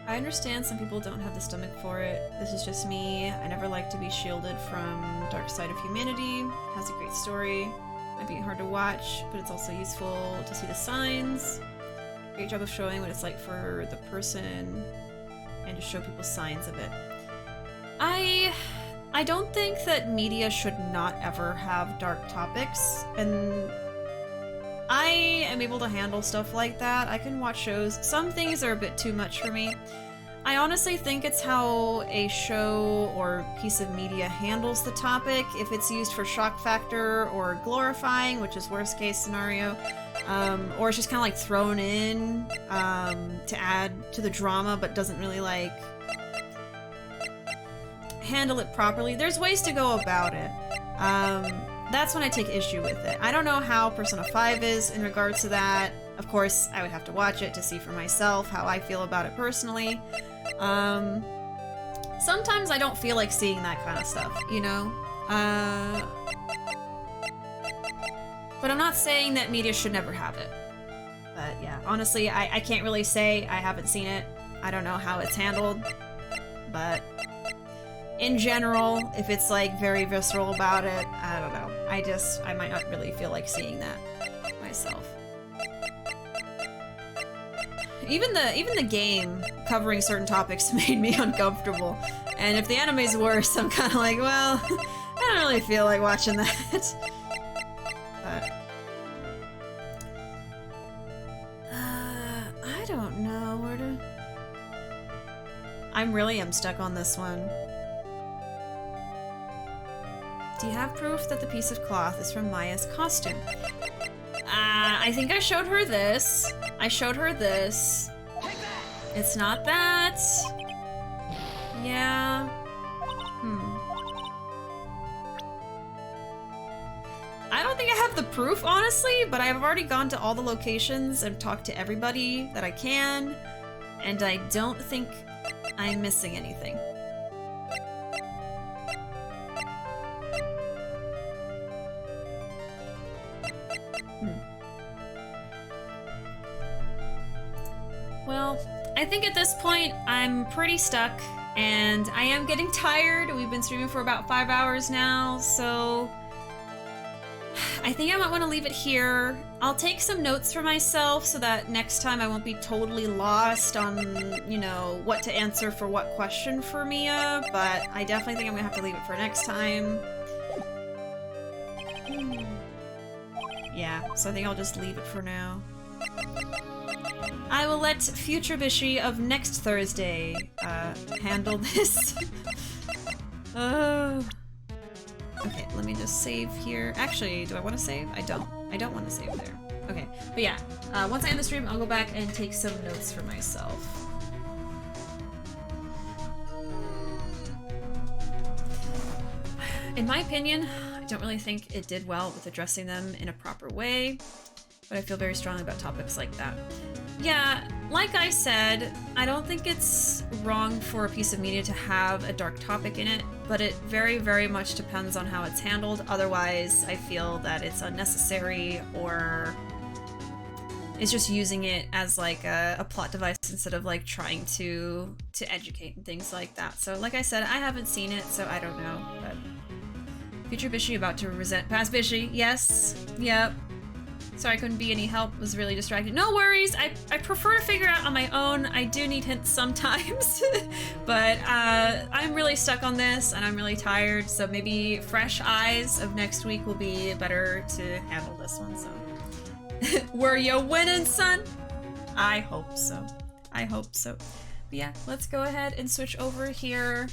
I understand some people don't have the stomach for it. This is just me. I never like to be shielded from dark side of humanity. It has a great story. Might be hard to watch, but it's also useful to see the signs. Great job of showing what it's like for the person and to show people signs of it. I don't think that media should not ever have dark topics, and I am able to handle stuff like that. I can watch shows. Some things are a bit too much for me. I honestly think it's how a show or piece of media handles the topic. If it's used for shock factor or glorifying, which is worst case scenario, or it's just kind of like thrown in to add to the drama but doesn't really like handle it properly. There's ways to go about it. That's when I take issue with it. I don't know how Persona 5 is in regards to that. Of course, I would have to watch it to see for myself how I feel about it personally. Sometimes I don't feel like seeing that kind of stuff, you know? But I'm not saying that media should never have it. But yeah, honestly, I can't really say. I haven't seen it. I don't know how it's handled. But in general, if it's like very visceral about it, I don't know. I might not really feel like seeing that myself. Even the game covering certain topics made me uncomfortable. And if the anime's worse, I'm kind of like, well, I don't really feel like watching that. But I don't know where to. I really am stuck on this one. Do you have proof that the piece of cloth is from Maya's costume? I think I showed her this. I showed her this. It's not that. Yeah. I don't think I have the proof, honestly, but I've already gone to all the locations and talked to everybody that I can, and I don't think I'm missing anything. think at this point I'm pretty stuck, and I am getting tired. We've been streaming for about 5 hours now, so I think I might want to leave it here. I'll take some notes for myself so that next time I won't be totally lost on, you know, what to answer for what question for Mia, but I definitely think I'm gonna have to leave it for next time. Yeah, so I think I'll just leave it for now. I will let future Bishi of next Thursday handle this. Okay, let me just save here. Actually, do I want to save? I don't. I don't want to save there. Okay, but yeah, once I end the stream, I'll go back and take some notes for myself. In my opinion, I don't really think it did well with addressing them in a proper way, but I feel very strongly about topics like that. Yeah, like I said, I don't think it's wrong for a piece of media to have a dark topic in it, but it very, very much depends on how it's handled. Otherwise, I feel that it's unnecessary, or it's just using it as like a plot device instead of like trying to educate and things like that. So like I said, I haven't seen it, so I don't know, but future Bishi about to resent past Bishi. Yes, yep. Sorry I couldn't be any help, was really distracted. No worries, I prefer to figure out on my own. I do need hints sometimes, but I'm really stuck on this and I'm really tired, so maybe fresh eyes of next week will be better to handle this one, so. Were you winning, son? I hope so. I hope so. But yeah, let's go ahead and switch over here.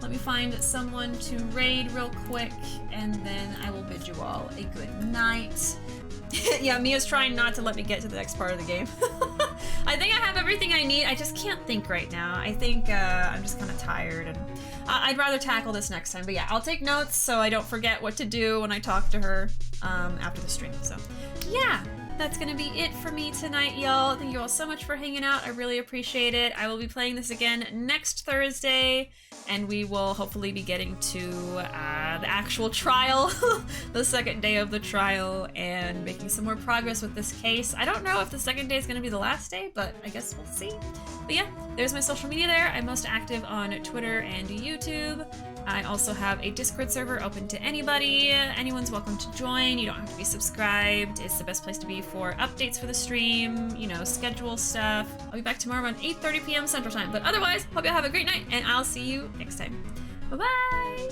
Let me find someone to raid real quick, and then I will bid you all a good night. Yeah, Mia's trying not to let me get to the next part of the game. I think I have everything I need. I just can't think right now. I think I'm just kind of tired, and I'd rather tackle this next time. But yeah, I'll take notes so I don't forget what to do when I talk to her after the stream. So yeah, that's gonna be it for me tonight, y'all. Thank you all so much for hanging out. I really appreciate it. I will be playing this again next Thursday, and we will hopefully be getting to the actual trial, the second day of the trial, and making some more progress with this case. I don't know if the second day is going to be the last day, but I guess we'll see. But yeah, there's my social media there. I'm most active on Twitter and YouTube. I also have a Discord server open to anybody. Anyone's welcome to join. You don't have to be subscribed. It's the best place to be for updates for the stream, you know, schedule stuff. I'll be back tomorrow around 8:30 p.m. Central Time. But otherwise, hope y'all have a great night, and I'll see you next time. Bye-bye!